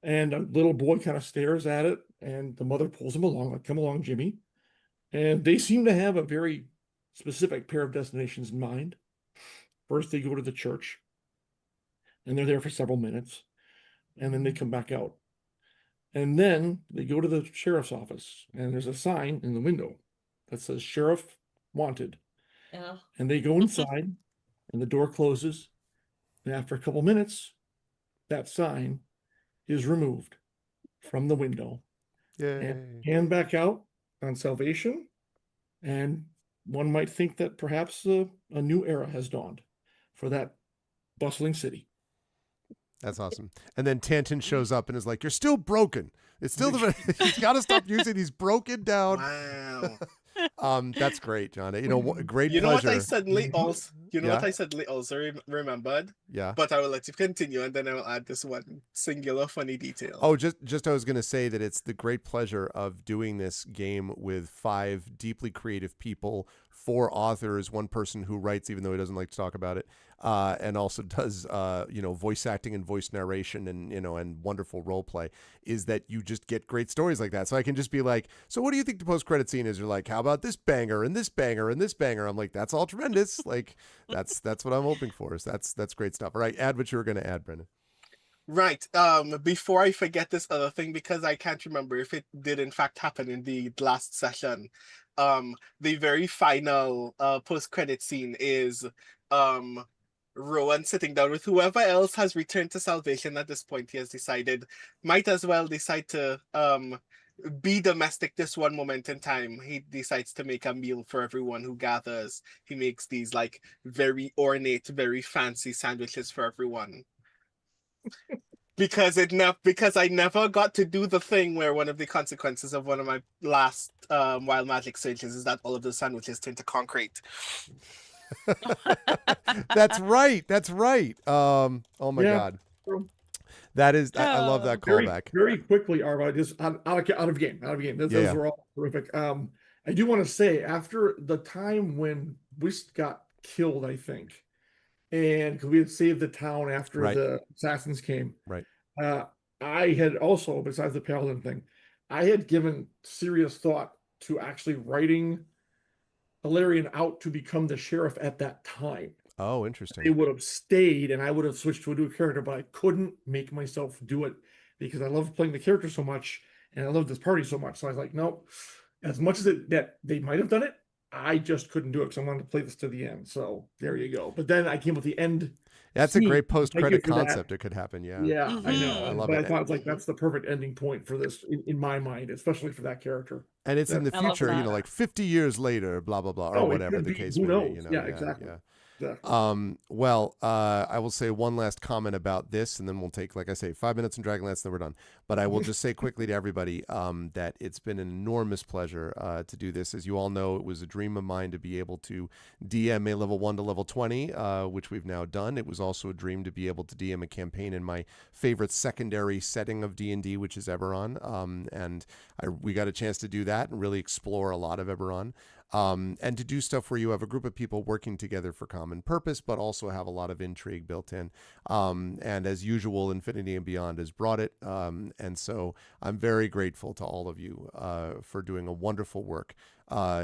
and a little boy kind of stares at it, and the mother pulls him along, like, come along, Jimmy. And they seem to have a very specific pair of destinations in mind. First, they go to the church, and they're there for several minutes, and then they come back out. And then they go to the sheriff's office, and there's a sign in the window that says Sheriff Wanted. Yeah. And they go inside, and the door closes. And after a couple minutes, that sign is removed from the window. Yay. And hand back out on Salvation. And one might think that perhaps a new era has dawned for that bustling city. That's awesome. And then Tanton shows up and is like, you're still broken. It's still he's got to stop using these broken down. Wow. That's great, John. Great pleasure. You know what I suddenly also remembered? Yeah. But I will let you continue, and then I will add this one singular funny detail. Oh, just I was going to say that it's the great pleasure of doing this game with 5 deeply creative people, 4 authors, 1 person who writes, even though he doesn't like to talk about it, and also does voice acting and voice narration and wonderful role play, is that you just get great stories like that. So I can just be like, so what do you think the post-credit scene is? You're like, how about this banger and this banger and this banger? I'm like, that's all tremendous. Like that's what I'm hoping for. So that's great stuff. All right, add what you were going to add, Brendan. Right. Before I forget this other thing, because I can't remember if it did in fact happen in the last session. The very final post-credit scene is Rowan sitting down with whoever else has returned to Salvation at this point. He has decided, might as well decide to be domestic this one moment in time. He decides to make a meal for everyone who gathers. He makes these like very ornate, very fancy sandwiches for everyone. Because I never got to do the thing where one of the consequences of one of my last wild magic searches is that all of those sandwiches turn to concrete. That's right. Oh my God. That is, I love that callback. Very quickly, Arva, just out of game. Those were all terrific. I do want to say, after the time when we got killed, I think. And because we had saved the town after Right. the assassins came. Right. I had also, besides the paladin thing, I had given serious thought to actually writing Illyrian out to become the sheriff at that time. Oh, They interesting. would have stayed and I would have switched to a new character, but I couldn't make myself do it because I love playing the character so much and I love this party so much. So I was like, nope. As much as that they might have done it, I just couldn't do it because I wanted to play this to the end. So there you go. But then I came with the end. That's a scene. great Thank you post-credit for that. concept. It could happen. Yeah. Yeah, I know. Mhm. I love But it. I thought like that's the perfect ending point for this in my mind, especially for that character. And it's in the I love future, you that. know, like 50 years later, blah, blah, blah, or Oh, it whatever could the be. case Who may knows? be, you know. Yeah, exactly. Yeah. Exactly. Well, I will say one last comment about this, and then we'll take, like I say, 5 minutes in Dragonlance, then we're done. But I will just say quickly to everybody that it's been an enormous pleasure to do this. As you all know, it was a dream of mine to be able to DM a level 1 to level 20, which we've now done. It was also a dream to be able to DM a campaign in my favorite secondary setting of D&D, which is Eberron. And we got a chance to do that and really explore a lot of Eberron. And to do stuff where you have a group of people working together for common purpose, but also have a lot of intrigue built in. And as usual, Infinity and Beyond has brought it. And so I'm very grateful to all of you for doing a wonderful work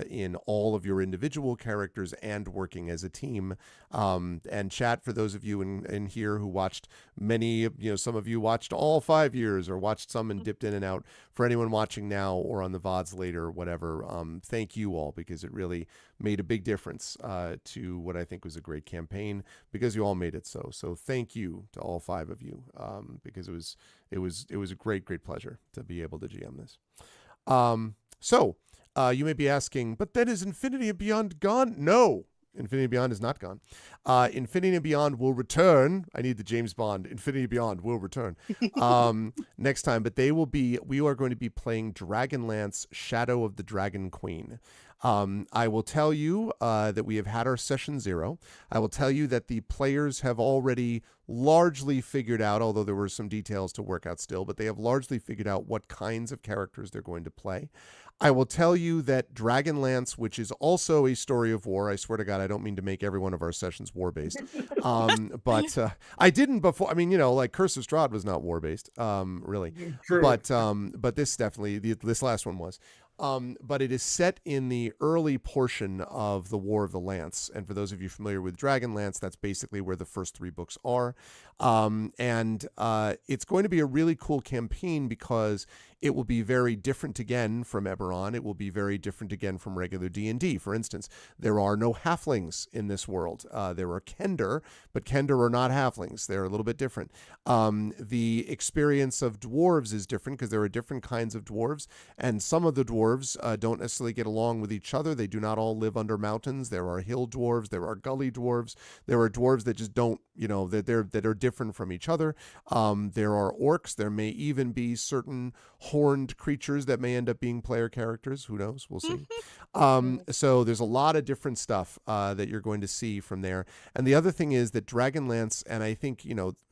in all of your individual characters and working as a team. And chat, for those of you in here who watched many, some of you watched all 5 years or watched some and dipped in and out. For anyone watching now or on the VODs later or whatever, thank you all, because it really made a big difference to what I think was a great campaign, because you all made it so. So thank you to all 5 of you, because it was a great pleasure to be able to GM this. So you may be asking, but then is Infinity and Beyond gone? No, Infinity and Beyond is not gone. Infinity and Beyond will return. I need the James Bond. Infinity and Beyond will return next time, but we are going to be playing Dragonlance Shadow of the Dragon Queen. I will tell you that we have had our session 0. I will tell you that the players have already largely figured out, although there were some details to work out still, but they have largely figured out what kinds of characters they're going to play. I will tell you that Dragonlance, which is also a story of war, I swear to God, I don't mean to make every one of our sessions war-based, but I didn't before. I mean, like Curse of Strahd was not war-based, really. True. But this definitely, this last one was. But it is set in the early portion of the War of the Lance. And for those of you familiar with Dragonlance, that's basically where the first 3 books are. And it's going to be a really cool campaign because it will be very different again from Eberron. It will be very different again from regular D&D. For instance, there are no halflings in this world. There are Kender, but Kender are not halflings. They're a little bit different. The experience of dwarves is different because there are different kinds of dwarves, and some of the dwarves don't necessarily get along with each other. They do not all live under mountains. There are hill dwarves. There are gully dwarves. There are dwarves that just don't, that are different from each other. There are orcs. There may even be certain horned creatures that may end up being player characters. Who knows? We'll see. So there's a lot of different stuff that you're going to see from there. And the other thing is that Dragonlance, and I think,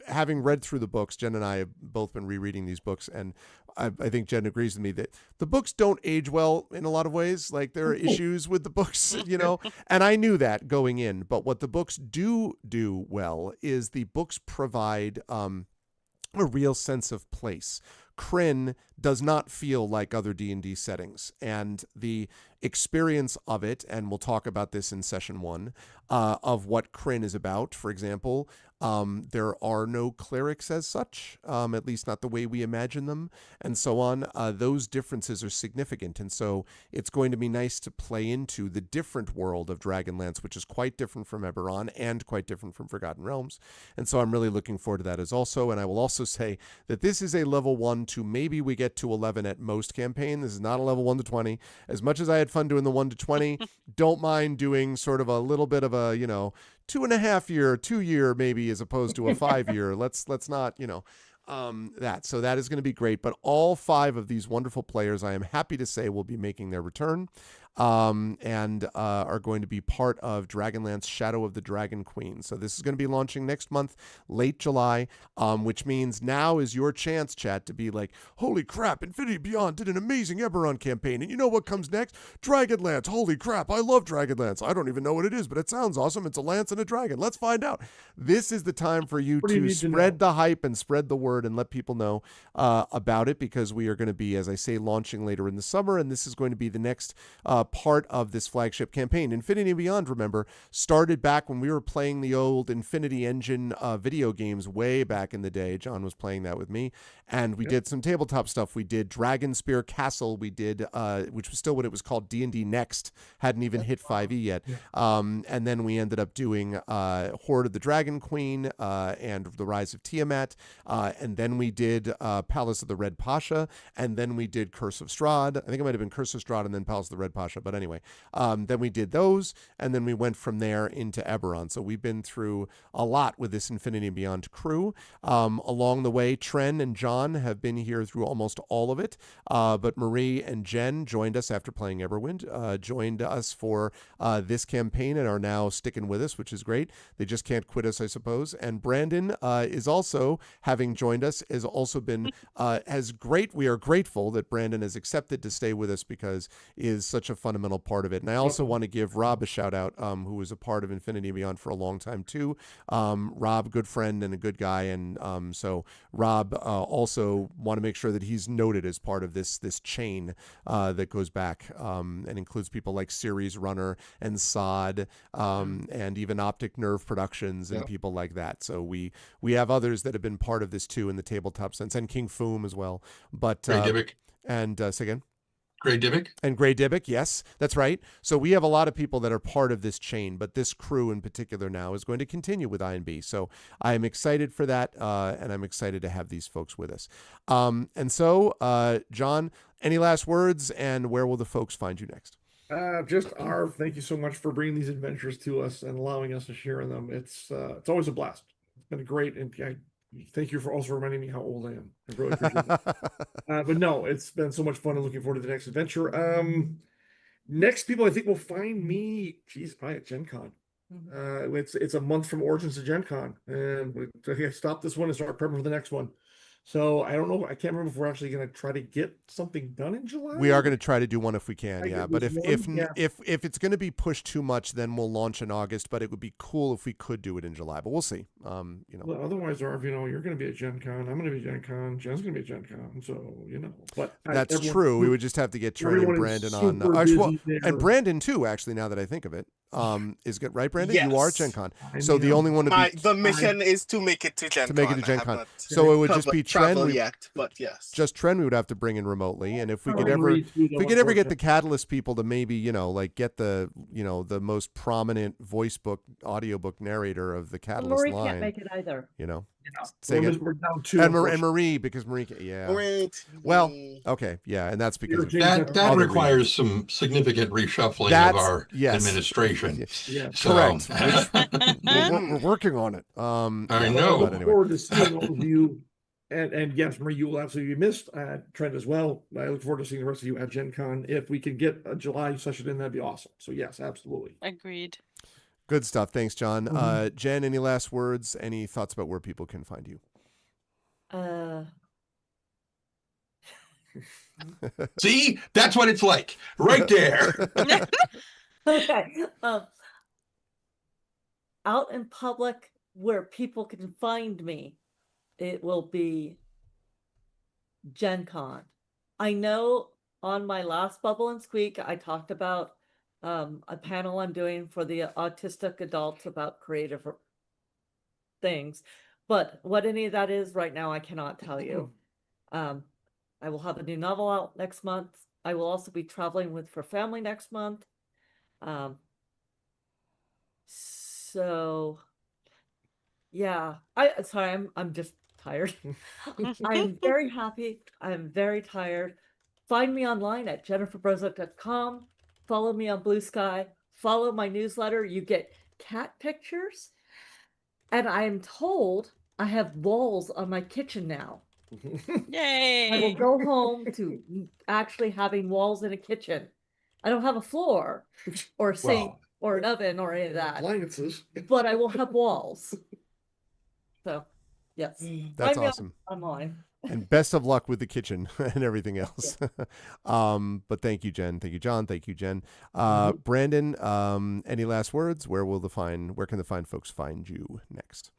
having read through the books, Jen and I have both been rereading these books, and I think Jen agrees with me that the books don't age well in a lot of ways. Like, there are issues with the books, and I knew that going in. But what the books do well is the books provide a real sense of place. Krynn does not feel like other D&D settings, and the experience of it, and we'll talk about this in session 1, of what Krynn is about. For example, there are no clerics as such, at least not the way we imagine them, and so on. Those differences are significant, and so it's going to be nice to play into the different world of Dragonlance, which is quite different from Eberron and quite different from Forgotten Realms. And so I'm really looking forward to that as also. And I will also say that this is a level 1 to maybe we get to 11 at most campaign. This is not a level 1 to 20. As much as I had fun doing the 1 to 20, don't mind doing sort of a little bit of a, 2.5 year, 2 year maybe, as opposed to a 5 year. Let's not, that. So that is going to be great. But all 5 of these wonderful players, I am happy to say, will be making their return. and are going to be part of Dragonlance Shadow of the Dragon Queen. So this is going to be launching next month, late July, which means now is your chance, chat, to be like, holy crap, Infinity Beyond did an amazing Eberron campaign. And you know what comes next? Dragonlance. Holy crap, I love Dragonlance. I don't even know what it is, but it sounds awesome. It's a lance and a dragon. Let's find out. This is the time for you to spread the hype and spread the word and let people know about it, because we are going to be, as I say, launching later in the summer, and this is going to be the next part of this flagship campaign. Infinity Beyond, remember, started back when we were playing the old Infinity Engine video games way back in the day. John was playing that with me, and we did some tabletop stuff. We did Dragon Spear Castle. We did, which was still what it was called, D&D Next. Hadn't even hit 5e yet. And then we ended up doing Horde of the Dragon Queen and The Rise of Tiamat. And then we did Palace of the Red Pasha. And then we did Curse of Strahd. I think it might have been Curse of Strahd and then Palace of the Red Pasha. But anyway, then we did those. And then we went from there into Eberron. So we've been through a lot with this Infinity and Beyond crew. Along the way, Tren and John have been here through almost all of it. But Marie and Jen joined us after playing Everwind, joined us for this campaign and are now sticking with us, which is great. They just can't quit us, I suppose. And Brandon is also, having joined us, has also been as great. We are grateful that Brandon has accepted to stay with us because is such a fundamental part of it. And I also want to give Rob a shout out, who was a part of Infinity and Beyond for a long time too. Rob, good friend and a good guy. And so Rob also want to make sure that he's noted as part of this chain that goes back and includes people like Series Runner and Sod and even Optic Nerve Productions and people like that. So we have others that have been part of this too in the tabletop sense, and King Foom as well. But Gray Dybbuk. And say again. Gray Dybbuk. And Gray Dybbuk, yes, that's right. So we have a lot of people that are part of this chain, but this crew in particular now is going to continue with INB. So I'm excited for that, and I'm excited to have these folks with us. And so, John, any last words, and where will the folks find you next? Just Arv, thank you so much for bringing these adventures to us and allowing us to share in them. It's always a blast. It's been great, and thank you for also reminding me how old I am. I really appreciate it. But no, it's been so much fun and looking forward to the next adventure. Next people I think will find me, probably at Gen Con. It's a month from Origins to Gen Con, and I stop this one and start prepping for the next one. So I don't know. I can't remember if we're actually going to try to get something done in July. We are going to try to do one if we can, yeah. But if it's going to be pushed too much, then we'll launch in August. But it would be cool if we could do it in July. But we'll see. Well, otherwise, Arv, you're going to be at Gen Con. I'm going to be at Gen Con. Jen's going to be at Gen Con. So But that's true. We would just have to get Trey and Brandon on. And Brandon too. Actually, now that I think of it, is good, right, Brandon? Yes. You are at Gen Con. So the only one the mission is to make it to Gen Con. To make it to Gen Con. So it would just be Tren. But yes, just Tren we would have to bring in remotely, and if we could ever get the Catalyst people to maybe like get the the most prominent audiobook narrator of the Catalyst Marie line. Can't make it either. And Marie, because Marie, Great. Well, okay, yeah, and that's because that requires some significant reshuffling of our administration. Correct. we're working on it. I know. I look forward to seeing all of you, and yes, Marie, you will absolutely be missed. Trent as well. I look forward to seeing the rest of you at Gen Con. If we can get a July session in, that'd be awesome. So yes, absolutely. Agreed. Good stuff. Thanks, John. Jen, any last words? Any thoughts about where people can find you? See, that's what it's like right there. Okay. Out in public where people can find me, it will be Gen Con. I know on my last Bubble and Squeak, I talked about a panel I'm doing for the autistic adults about creative things, but what any of that is right now, I cannot tell you. I will have a new novel out next month. I will also be traveling for family next month. So yeah, I'm just tired. I'm very happy. I'm very tired. Find me online at jenniferbrozak.com. Follow me on Blue Sky. Follow my newsletter. You get cat pictures. And I am told I have walls on my kitchen now. Yay! I will go home to actually having walls in a kitchen. I don't have a floor or a sink Well, or an oven or any of that, Appliances. but I will have walls. So, yes. That's Find me awesome. online. And best of luck with the kitchen and everything else. But thank you, Jen. Thank you, John. Thank you, Jen. Brandon, any last words? Where can the fine folks find you next?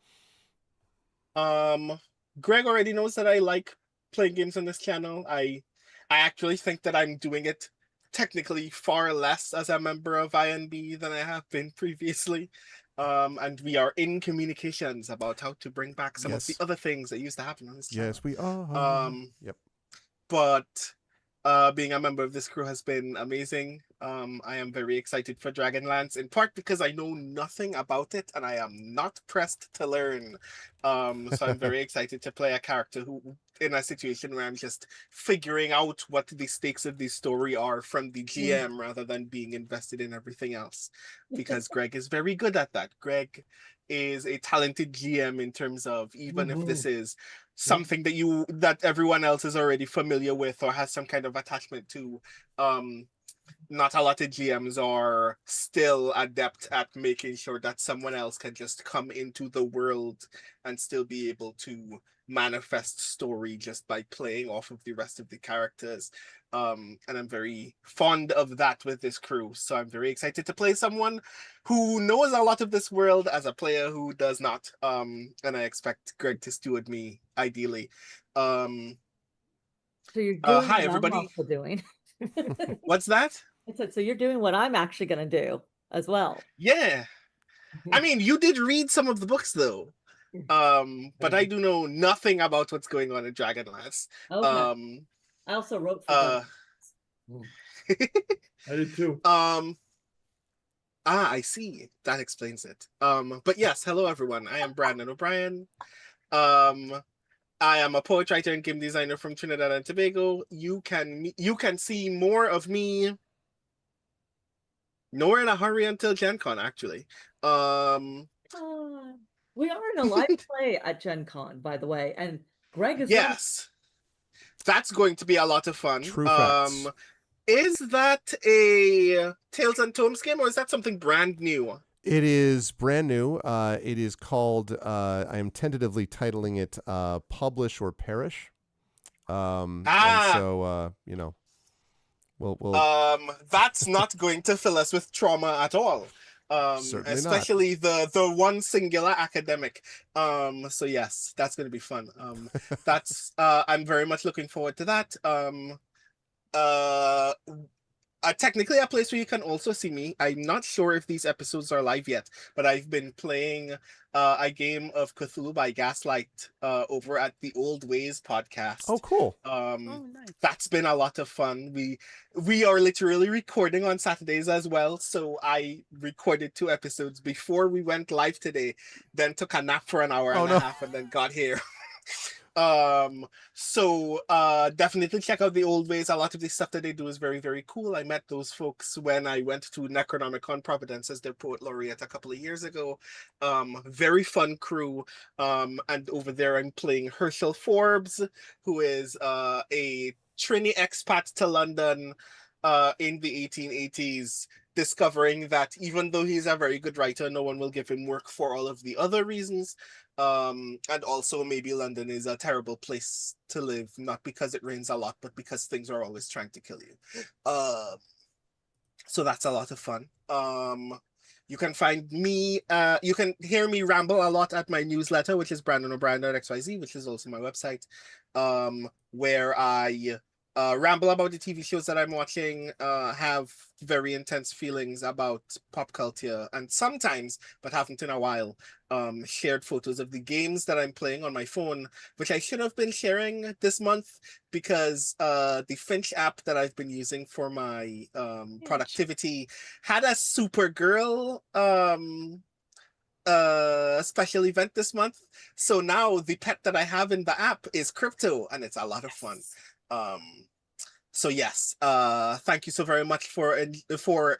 Greg already knows that I like playing games on this channel. I actually think that I'm doing it technically far less as a member of INB than I have been previously. And we are in communications about how to bring back some of the Yes. other things that used to happen on this channel. Yes, we are. Yep. But being a member of this crew has been amazing. I am very excited for Dragonlance, in part because I know nothing about it and I am not pressed to learn. So I'm very excited to play a character who, in a situation where I'm just figuring out what the stakes of the story are from the GM rather than being invested in everything else. Because Greg is very good at that. Greg is a talented GM in terms of, even if this is something that everyone else is already familiar with or has some kind of attachment to, not a lot of GMs are still adept at making sure that someone else can just come into the world and still be able to manifest story just by playing off of the rest of the characters. And I'm very fond of that with this crew. So I'm very excited to play someone who knows a lot of this world as a player who does not. And I expect Greg to steward me ideally. So you're doing hi what everybody. I'm also doing. What's that? I said, so you're doing what I'm actually going to do as well. Yeah. I mean, you did read some of the books though. But I do know nothing about what's going on in Dragonlance. Okay. I also wrote for I did too. I see. That explains it. But yes, hello everyone. I am Brandon O'Brien. I am a poet, writer, and game designer from Trinidad and Tobago. You can see more of me nowhere in a hurry until Gen Con, actually. we are in a live play at Gen Con, by the way, and Greg is yes. That's going to be a lot of fun. True facts. Is that a Tales and Tomes game, or is that something brand new? It is brand new. It is called, I am tentatively titling it Publish or Perish. And so, we'll that's not going to fill us with trauma at all. Certainly especially not. the one singular academic. So yes, that's going to be fun. That's I'm very much looking forward to that. Technically a place where you can also see me. I'm not sure if these episodes are live yet, but I've been playing a game of Cthulhu by Gaslight over at the Old Ways podcast. Oh, cool. Nice. That's been a lot of fun. We are literally recording on Saturdays as well, so I recorded 2 episodes before we went live today, then took a nap for an hour and a half and then got here. So definitely check out the Old Ways. A lot of the stuff that they do is very, very cool. I met those folks when I went to Necronomicon Providence as their poet laureate a couple of years ago. Very fun crew. And over there I'm playing Herschel Forbes, who is a Trini expat to London in the 1880s, discovering that even though he's a very good writer, no one will give him work for all of the other reasons. And also maybe London is a terrible place to live, not because it rains a lot, but because things are always trying to kill you. So that's a lot of fun. You can find me, you can hear me ramble a lot at my newsletter, which is brandonO'Brien.xyz, which is also my website, where I ramble about the TV shows that I'm watching, have very intense feelings about pop culture, and sometimes, but haven't in a while, shared photos of the games that I'm playing on my phone, which I should have been sharing this month because the Finch app that I've been using for my productivity had a Supergirl special event this month. So now the pet that I have in the app is Crypto, and it's a lot of fun. So yes, thank you so very much for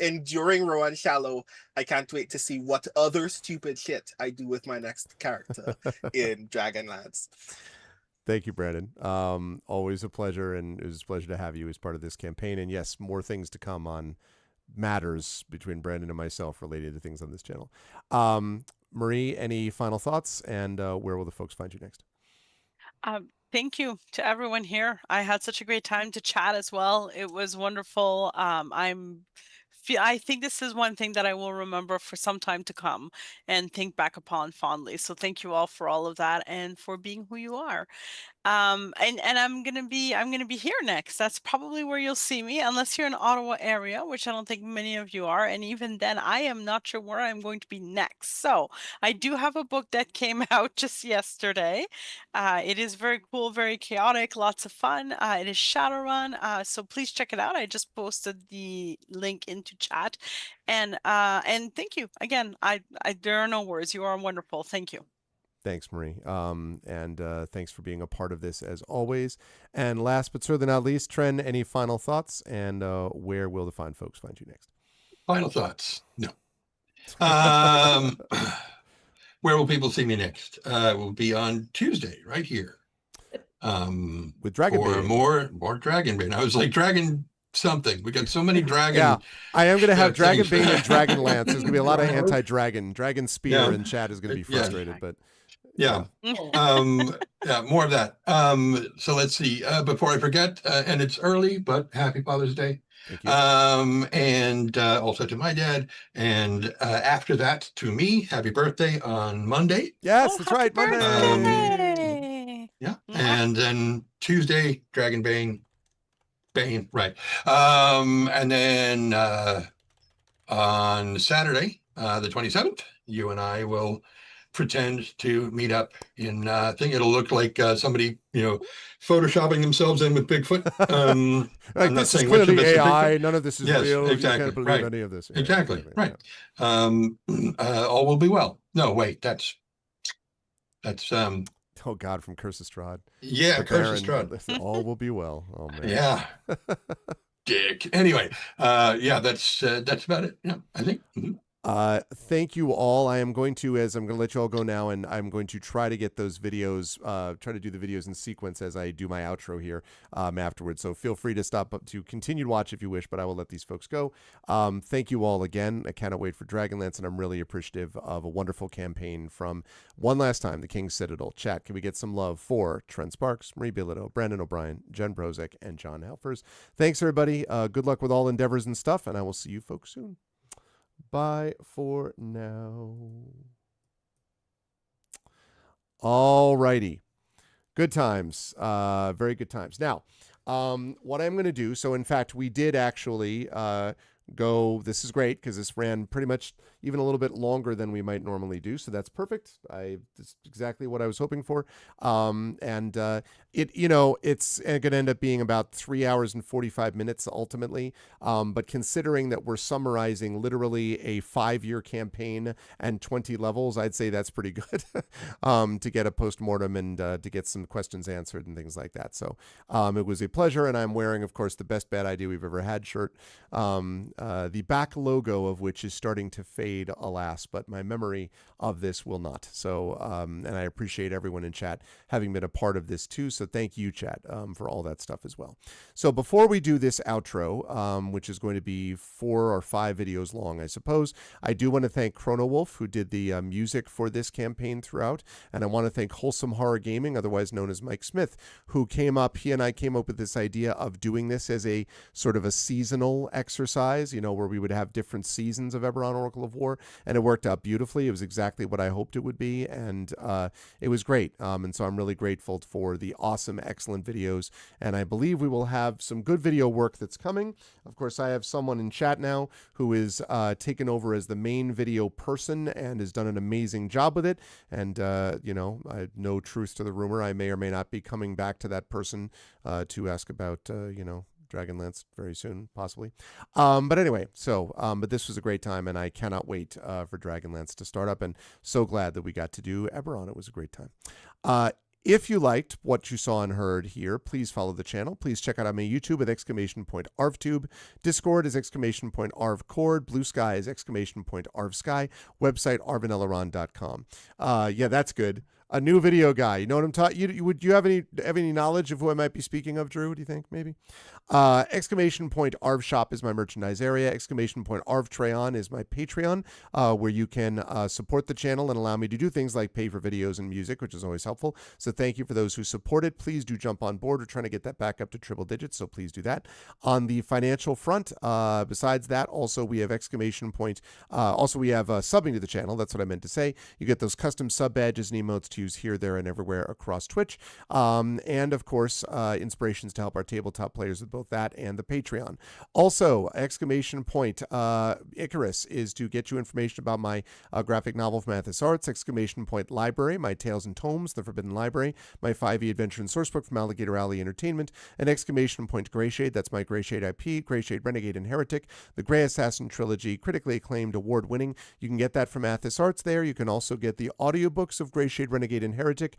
enduring Rowan Shallow. I can't wait to see what other stupid shit I do with my next character in Dragonlance. Thank you, Brandon. Always a pleasure, and it was a pleasure to have you as part of this campaign. And yes, more things to come on matters between Brandon and myself related to things on this channel. Marie, any final thoughts, and where will the folks find you next? Thank you to everyone here. I had such a great time to chat as well. It was wonderful. I think this is one thing that I will remember for some time to come and think back upon fondly. So thank you all for all of that and for being who you are. And I'm gonna be here next. That's probably where you'll see me, unless you're in Ottawa area, which I don't think many of you are. And even then, I am not sure where I'm going to be next. So I do have a book that came out just yesterday. It is very cool, very chaotic, lots of fun. It is Shadowrun. So please check it out. I just posted the link into chat. And thank you again. I there are no words. You are wonderful. Thank you. Thanks, Marie. And thanks for being a part of this as always. And last but certainly not least, Tren, any final thoughts, and where will the fine folks find you next? Final thoughts? No. Where will people see me next? Will be on Tuesday, right here. With Dragon for Bane. more Dragon Bane. I was like, Dragon something. We got so many dragon. Yeah, I am going to have Dragon things. Bane and Dragon Lance. There's going to be a lot of anti-dragon. Dragon Spear in chat is going to be frustrated, but yeah. Yeah, more of that. So let's see. Before I forget, and it's early, but happy Father's Day. Thank you. And also to my dad. And after that, to me, happy birthday on Monday. Yes, that's right, Monday. Yeah. And then Tuesday, Dragon Bane. Right. And then on Saturday, the 27th, you and I will pretend to meet up in thing. It'll look like somebody, photoshopping themselves in with Bigfoot. Like, I'm not this is saying which of clearly us is AI. Bigfoot. None of this is Yes, real. exactly, You can't believe right. any of this. Exactly. Yeah. Right. All will be well. No, wait, that's Oh God, from Curse of Strahd. yeah, The Curse of Baron, Strahd. all will be well. Oh man. Yeah. Dick. Anyway, that's about it. Yeah, I think. Mhm. Thank you all. I'm going to let you all go now, and I'm going to try to get those videos, try to do the videos in sequence as I do my outro here afterwards. So feel free to stop up to continue to watch if you wish, but I will let these folks go. Thank you all again. I cannot wait for Dragonlance, and I'm really appreciative of a wonderful campaign from one last time, the King's Citadel. Chat, can we get some love for Trent Sparks, Marie Bilodeau, Brandon O'Brien, Jen Brozek, and John Helfers? Thanks, everybody. Good luck with all endeavors and stuff, and I will see you folks soon. Bye for now. All righty. Good times. Very good times. Now, what I'm going to do, so in fact, we did actually go, this is great because this ran pretty much even a little bit longer than we might normally do. So that's perfect. That's exactly what I was hoping for. It's going to end up being about 3 hours and 45 minutes ultimately. But considering that we're summarizing literally a 5-year campaign and 20 levels, I'd say that's pretty good to get a postmortem and to get some questions answered and things like that. So it was a pleasure. And I'm wearing, of course, the Best Bad Idea We've Ever Had shirt, the back logo of which is starting to fade, alas, but my memory of this will not. So, and I appreciate everyone in chat having been a part of this too. So thank you, chat, for all that stuff as well. So before we do this outro, which is going to be 4 or 5 videos long, I suppose, I do want to thank Chrono Wolf, who did the music for this campaign throughout. And I want to thank Wholesome Horror Gaming, otherwise known as Mike Smith, who he and I came up with this idea of doing this as a sort of a seasonal exercise, where we would have different seasons of Eberron Oracle of War, and it worked out beautifully. It was exactly what I hoped it would be, and it was great. And so I'm really grateful for the awesome, excellent videos, and I believe we will have some good video work that's coming. Of course, I have someone in chat now who is taken over as the main video person and has done an amazing job with it, and no truth to the rumor. I may or may not be coming back to that person to ask about, Dragonlance very soon, possibly. But anyway, but this was a great time, and I cannot wait for Dragonlance to start up, and so glad that we got to do Eberron. It was a great time. If you liked what you saw and heard here, please follow the channel. Please check out my YouTube at !ArvTube. Discord is !ArvCord. Blue Sky is !ArvSky. Website arvaneleron.com. Yeah, that's good. A new video guy. You know what I'm talking? Would you have any knowledge of who I might be speaking of, Drew? Do you think maybe? Exclamation point Arv Shop is my merchandise area. Exclamation point Arv Treon is my Patreon, where you can support the channel and allow me to do things like pay for videos and music, which is always helpful. So thank you for those who support it. Please do jump on board. We're trying to get that back up to triple digits, so please do that. On the financial front, besides that, also we have exclamation point. Also we have subbing to the channel. That's what I meant to say. You get those custom sub badges and emotes to use here, there, and everywhere across Twitch. And of course, inspirations to help our tabletop players with both that and the Patreon. Also, exclamation point Icarus is to get you information about my graphic novel from Athos Arts. Exclamation point Library, my Tales and Tomes, The Forbidden Library, my 5e Adventure and Sourcebook from Alligator Alley Entertainment, and exclamation point Greyshade, that's my Greyshade IP, Greyshade Renegade and Heretic, the Grey Assassin trilogy, critically acclaimed, award-winning. You can get that from Athos Arts there. You can also get the audiobooks of Greyshade Renegade and Heretic,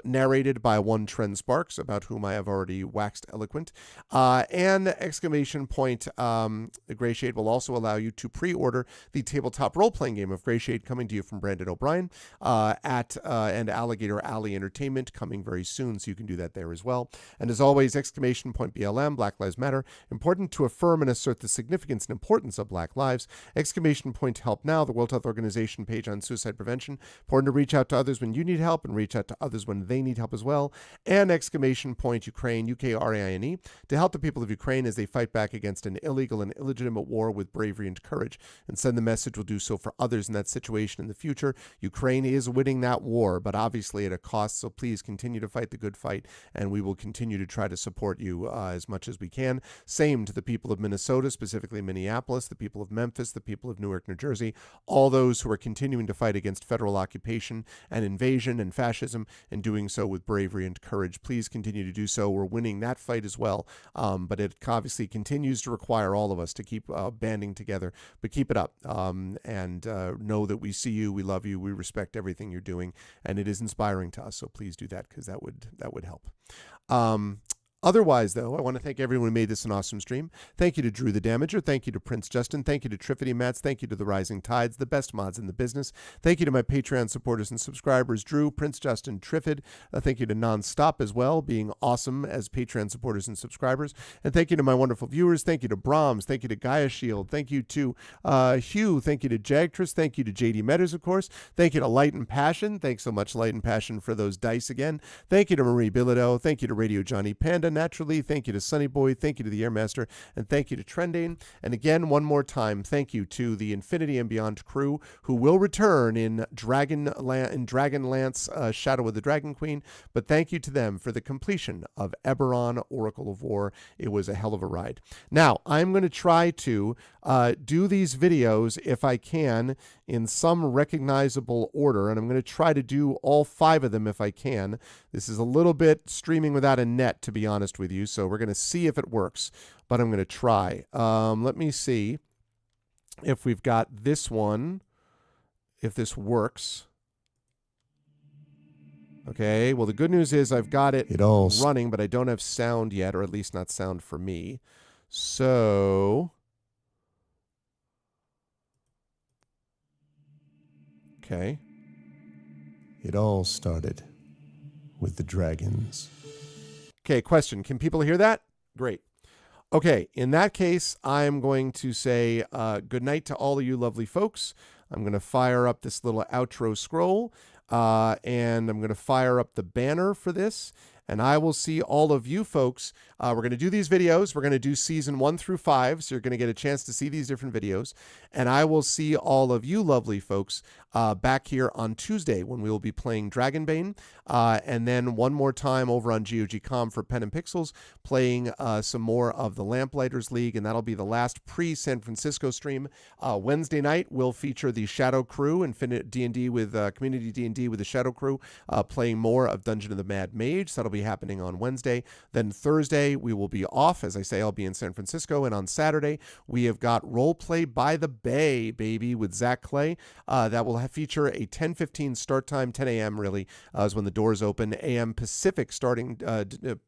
narrated by one Tren Sparks, about whom I have already waxed eloquent. And exclamation point, the Greyshade will also allow you to pre-order the tabletop role-playing game of Greyshade, coming to you from Brandon O'Brien and Alligator Alley Entertainment, coming very soon, so you can do that there as well. And as always, exclamation point BLM, Black Lives Matter, important to affirm and assert the significance and importance of Black lives. Exclamation point Help Now, the World Health Organization page on suicide prevention, important to reach out to others when you need help and reach out to others when they need help as well. And exclamation point Ukraine, UKRAINE, to help the people of Ukraine as they fight back against an illegal and illegitimate war with bravery and courage, and send the message will do so for others in that situation in the future. Ukraine is winning that war, but obviously at a cost, so please continue to fight the good fight, and we will continue to try to support you as much as we can. Same to the people of Minnesota, specifically Minneapolis, the people of Memphis, the people of Newark, New Jersey, all those who are continuing to fight against federal occupation and invasion and fascism, and doing so with bravery and courage. Please continue to do so. We're winning that fight as well, but it obviously continues to require all of us to keep banding together, but keep it up, and know that we see you, we love you, we respect everything you're doing, and it is inspiring to us, so please do that, because that would help. Otherwise, though, I want to thank everyone who made this an awesome stream. Thank you to Drew the Damager. Thank you to Prince Justin. Thank you to Triffity Mats. Thank you to the Rising Tides, the best mods in the business. Thank you to my Patreon supporters and subscribers, Drew, Prince Justin, Triffid. Thank you to Nonstop as well, being awesome as Patreon supporters and subscribers. And thank you to my wonderful viewers. Thank you to Brahms. Thank you to Gaia Shield. Thank you to Hugh. Thank you to Jagtress. Thank you to JD Metters, of course. Thank you to Light and Passion. Thanks so much, Light and Passion, for those dice again. Thank you to Marie Bilodeau. Thank you to Radio Johnny Panda, naturally. Thank you to Sunny Boy. Thank you to the Airmaster. And thank you to Trendane. And again, one more time, thank you to the Infinity and Beyond crew, who will return in Dragonlance, Shadow of the Dragon Queen. But thank you to them for the completion of Eberron, Oracle of War. It was a hell of a ride. Now, I'm going to try to do these videos, if I can, in some recognizable order, and I'm going to try to do all 5 of them if I can. This is a little bit streaming without a net, to be honest with you, so we're going to see if it works, but I'm going to try. Let me see if we've got this one, if this works. Okay, well, the good news is I've got it running, but I don't have sound yet, or at least not sound for me. So... okay. It all started with the dragons. Okay, question. Can people hear that? Great. Okay, in that case, I'm going to say good night to all of you lovely folks. I'm going to fire up this little outro scroll, and I'm going to fire up the banner for this. And I will see all of you folks. We're going to do these videos. We're going to do season 1 through 5. So you're going to get a chance to see these different videos. And I will see all of you lovely folks back here on Tuesday when we will be playing Dragonbane. And then one more time over on GOG.com for Pen and Pixels, playing some more of the Lamplighters League. And that'll be the last pre-San Francisco stream. Wednesday night will feature the Shadow Crew, Infinite D&D with Community D&D with the Shadow Crew, playing more of Dungeon of the Mad Mage. So that'll be happening on Wednesday. Then Thursday we will be off. As I say, I'll be in San Francisco. And on Saturday we have got Roleplay by the Bay, baby, with Zach Clay. That will feature a 10:15 start time, 10 a.m. really, is when the doors open, a.m. Pacific starting,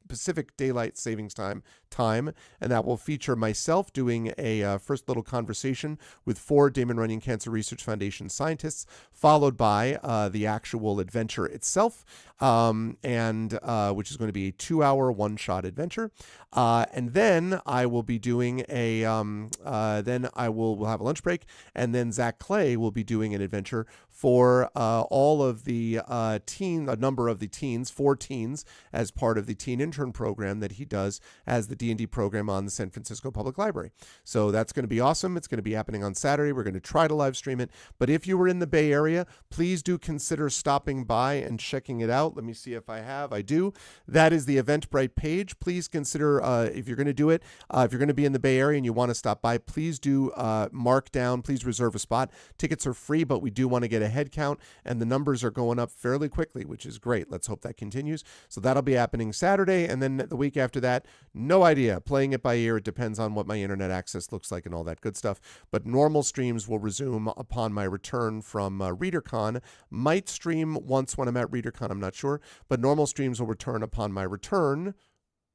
Pacific Daylight Savings Time, and that will feature myself doing a first little conversation with 4 Damon Runyon Cancer Research Foundation scientists, followed by the actual adventure itself, and which is going to be a 2-hour one-shot adventure. And then I will be doing we'll have a lunch break, and then Zach Clay will be doing an adventure for all of the a number of the teens, 4 teens, as part of the teen intern program that he does as the D&D program on the San Francisco Public Library. So that's going to be awesome. It's going to be happening on Saturday. We're going to try to live stream it. But if you were in the Bay Area, please do consider stopping by and checking it out. Let me see if I have. I do. That is the Eventbrite page. Please consider, if you're going to do it, if you're going to be in the Bay Area and you want to stop by, please do mark down, please reserve a spot. Tickets are free, but we do want to get a head count, and the numbers are going up fairly quickly, which is great. Let's hope that continues. So that'll be happening Saturday, and then the week after that, no idea. Playing it by ear. It depends on what my internet access looks like and all that good stuff. But normal streams will resume upon my return from ReaderCon. Might stream once when I'm at ReaderCon, I'm not sure. But normal streams will return upon my return.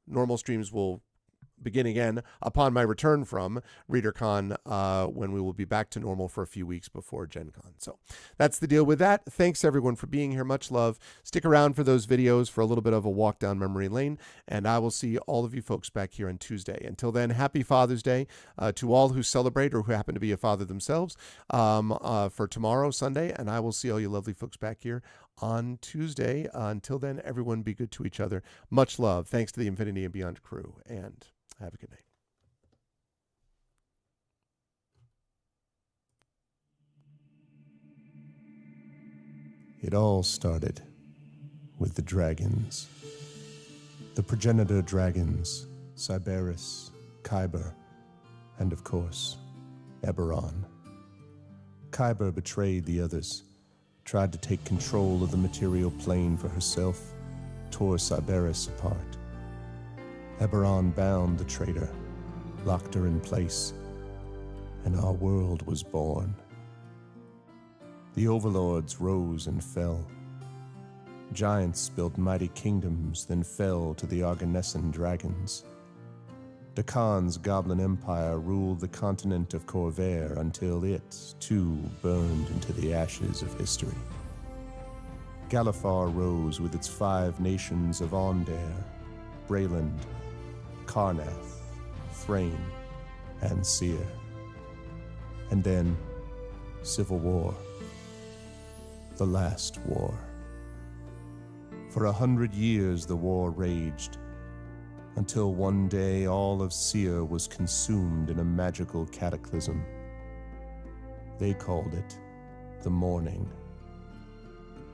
Normal streams will begin again upon my return from ReaderCon, when we will be back to normal for a few weeks before Gen Con. So that's the deal with that. Thanks everyone for being here. Much love. Stick around for those videos for a little bit of a walk down memory lane, and I will see all of you folks back here on Tuesday. Until then, happy Father's Day to all who celebrate or who happen to be a father themselves for tomorrow, Sunday, and I will see all you lovely folks back here on Tuesday. Until then, everyone be good to each other. Much love. Thanks to the Infinity and Beyond crew, and have a good night. It all started with the dragons. The progenitor dragons, Cyberus, Kyber, and of course, Eberron. Kyber betrayed the others, tried to take control of the material plane for herself, tore Cyberus apart. Eberron bound the traitor, locked her in place, and our world was born. The overlords rose and fell. Giants built mighty kingdoms, then fell to the Arganessan dragons. Dakan's goblin empire ruled the continent of Corvair until it, too, burned into the ashes of history. Galifar rose with its 5 nations of Ondair, Brayland, Karnath, Thrain, and Seer. And then, civil war. The last war. For 100 years the war raged, until one day all of Seer was consumed in a magical cataclysm. They called it the Morning.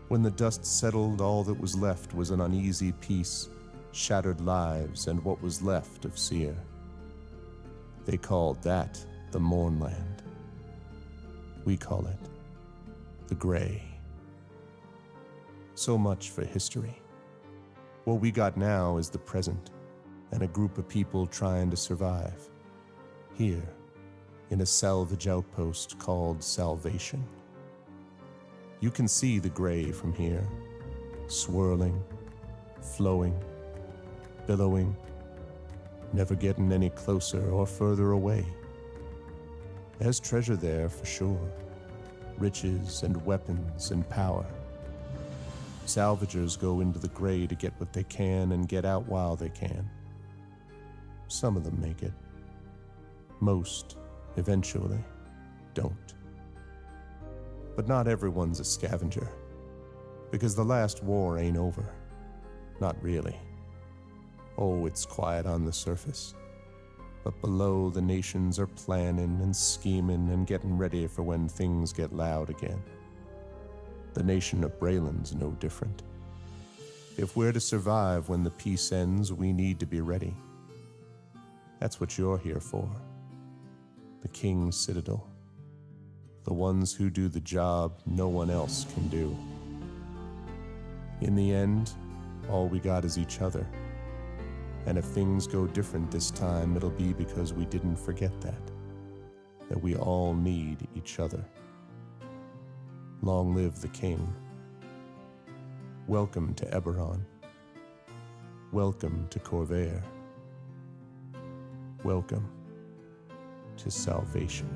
When the dust settled, all that was left was an uneasy peace, shattered lives, and what was left of Seer. They called that the Mournland. We call it the Gray. So much for history. What we got now is the present, and a group of people trying to survive. Here, in a salvage outpost called Salvation. You can see the Gray from here, swirling, flowing, billowing, never getting any closer or further away. There's treasure there for sure, riches and weapons and power. Salvagers go into the Gray to get what they can and get out while they can. Some of them make it. Most, eventually, don't. But not everyone's a scavenger, because the last war ain't over. Not really. Oh, it's quiet on the surface. But below, the nations are planning and scheming and getting ready for when things get loud again. The nation of Brayland's no different. If we're to survive when the peace ends, we need to be ready. That's what you're here for. The King's Citadel. The ones who do the job no one else can do. In the end, all we got is each other. And if things go different this time, it'll be because we didn't forget that we all need each other. Long live the King. Welcome to Eberron. Welcome to Corvair. Welcome to Salvation.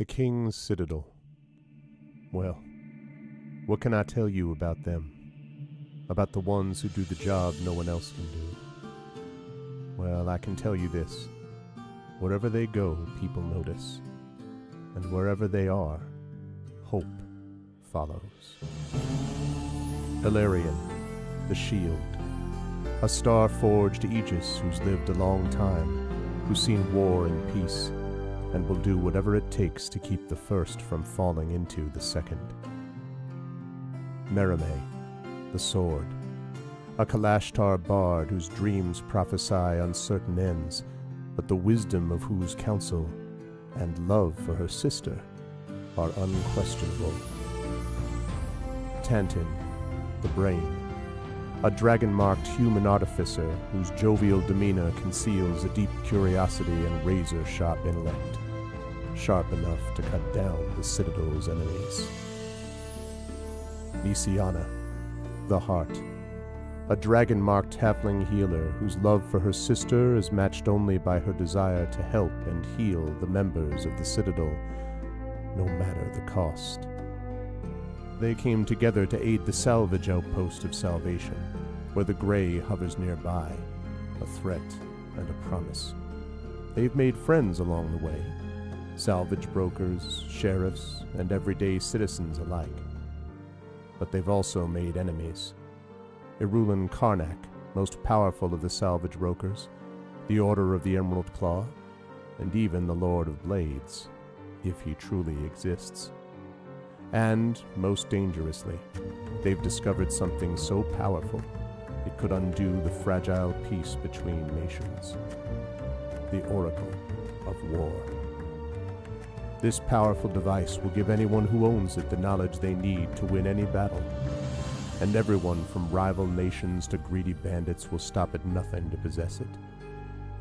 The King's Citadel. Well, what can I tell you about them? About the ones who do the job no one else can do? Well, I can tell you this. Wherever they go, people notice. And wherever they are, hope follows. Eberron, the Shield. A star-forged Aegis who's lived a long time, who's seen war and peace, and will do whatever it takes to keep the first from falling into the second. Merime, the Sword. A Kalashtar bard whose dreams prophesy uncertain ends, but the wisdom of whose counsel and love for her sister are unquestionable. Tantin, the Brain. A dragon-marked human artificer whose jovial demeanor conceals a deep curiosity and razor-sharp intellect, sharp enough to cut down the Citadel's enemies. Nisiana, the Heart. A dragon-marked halfling healer whose love for her sister is matched only by her desire to help and heal the members of the Citadel, no matter the cost. They came together to aid the salvage outpost of Salvation, where the Grey hovers nearby, a threat and a promise. They've made friends along the way, salvage brokers, sheriffs, and everyday citizens alike. But they've also made enemies. Eberron Karnak, most powerful of the salvage brokers, the Order of the Emerald Claw, and even the Lord of Blades, if he truly exists. And, most dangerously, they've discovered something so powerful it could undo the fragile peace between nations. The Oracle of War. This powerful device will give anyone who owns it the knowledge they need to win any battle. And everyone from rival nations to greedy bandits will stop at nothing to possess it,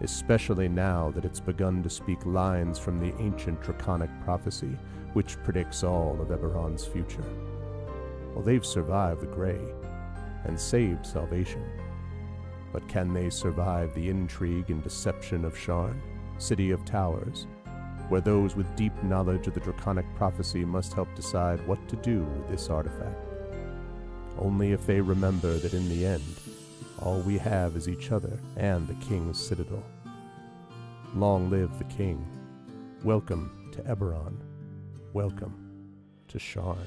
especially now that it's begun to speak lines from the ancient draconic prophecy which predicts all of Eberron's future. Well, they've survived the Grey and saved Salvation, but can they survive the intrigue and deception of Sharn, City of Towers, where those with deep knowledge of the draconic prophecy must help decide what to do with this artifact? Only if they remember that in the end, all we have is each other and the King's Citadel. Long live the King. Welcome to Eberron. Welcome to Sharn.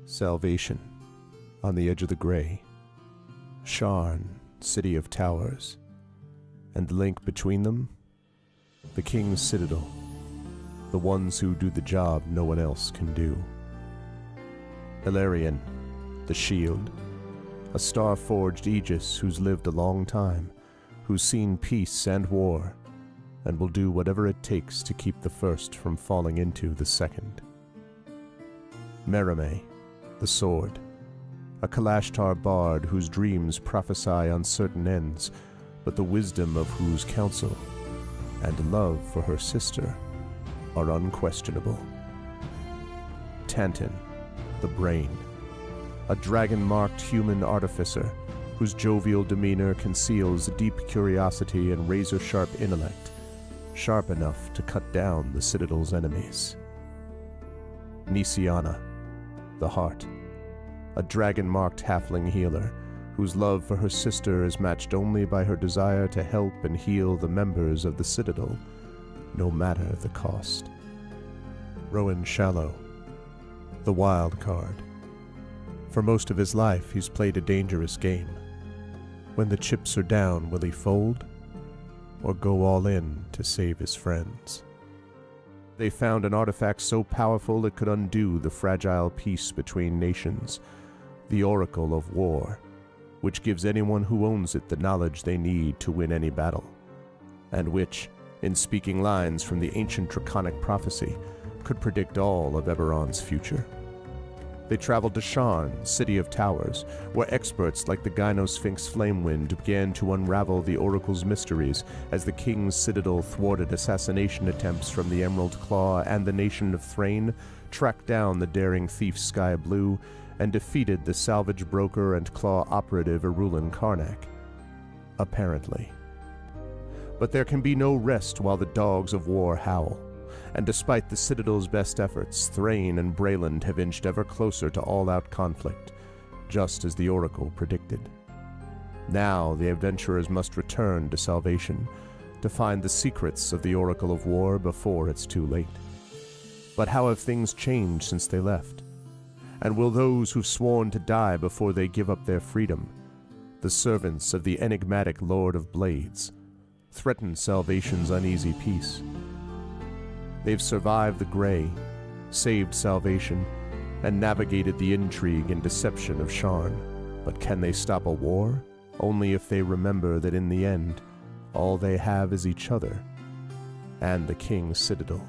Salvation, on the edge of the Grey. Sharn, City of Towers. And the link between them? The King's Citadel. The ones who do the job no one else can do. Eberron, the Shield. A star-forged Aegis who's lived a long time, who's seen peace and war, and will do whatever it takes to keep the first from falling into the second. Merime, the Sword. A Kalashtar bard whose dreams prophesy uncertain ends, but the wisdom of whose counsel and love for her sister are unquestionable. Tantin, the Brain. A dragon-marked human artificer whose jovial demeanor conceals a deep curiosity and razor-sharp intellect, sharp enough to cut down the Citadel's enemies. Nisiana, the Heart, a dragon-marked halfling healer, whose love for her sister is matched only by her desire to help and heal the members of the Citadel, no matter the cost. Rowan Shallow, the Wild Card. For most of his life, he's played a dangerous game. When the chips are down, will he fold, or go all in to save his friends? They found an artifact so powerful it could undo the fragile peace between nations, the Oracle of War, which gives anyone who owns it the knowledge they need to win any battle, and which, in speaking lines from the ancient draconic prophecy, could predict all of Eberron's future. They traveled to Sharn, City of Towers, where experts like the Gynosphinx Flamewind began to unravel the Oracle's mysteries as the King's Citadel thwarted assassination attempts from the Emerald Claw, and the nation of Thrain tracked down the daring thief Sky Blue and defeated the salvage broker and claw operative Erulin Karnak. Apparently. But there can be no rest while the dogs of war howl. And despite the Citadel's best efforts, Thrain and Brayland have inched ever closer to all-out conflict, just as the Oracle predicted. Now the adventurers must return to Salvation, to find the secrets of the Oracle of War before it's too late. But how have things changed since they left? And will those who've sworn to die before they give up their freedom, the servants of the enigmatic Lord of Blades, threaten Salvation's uneasy peace? They've survived the Grey, saved Salvation, and navigated the intrigue and deception of Sharn. But can they stop a war? Only if they remember that in the end, all they have is each other and the King's Citadel.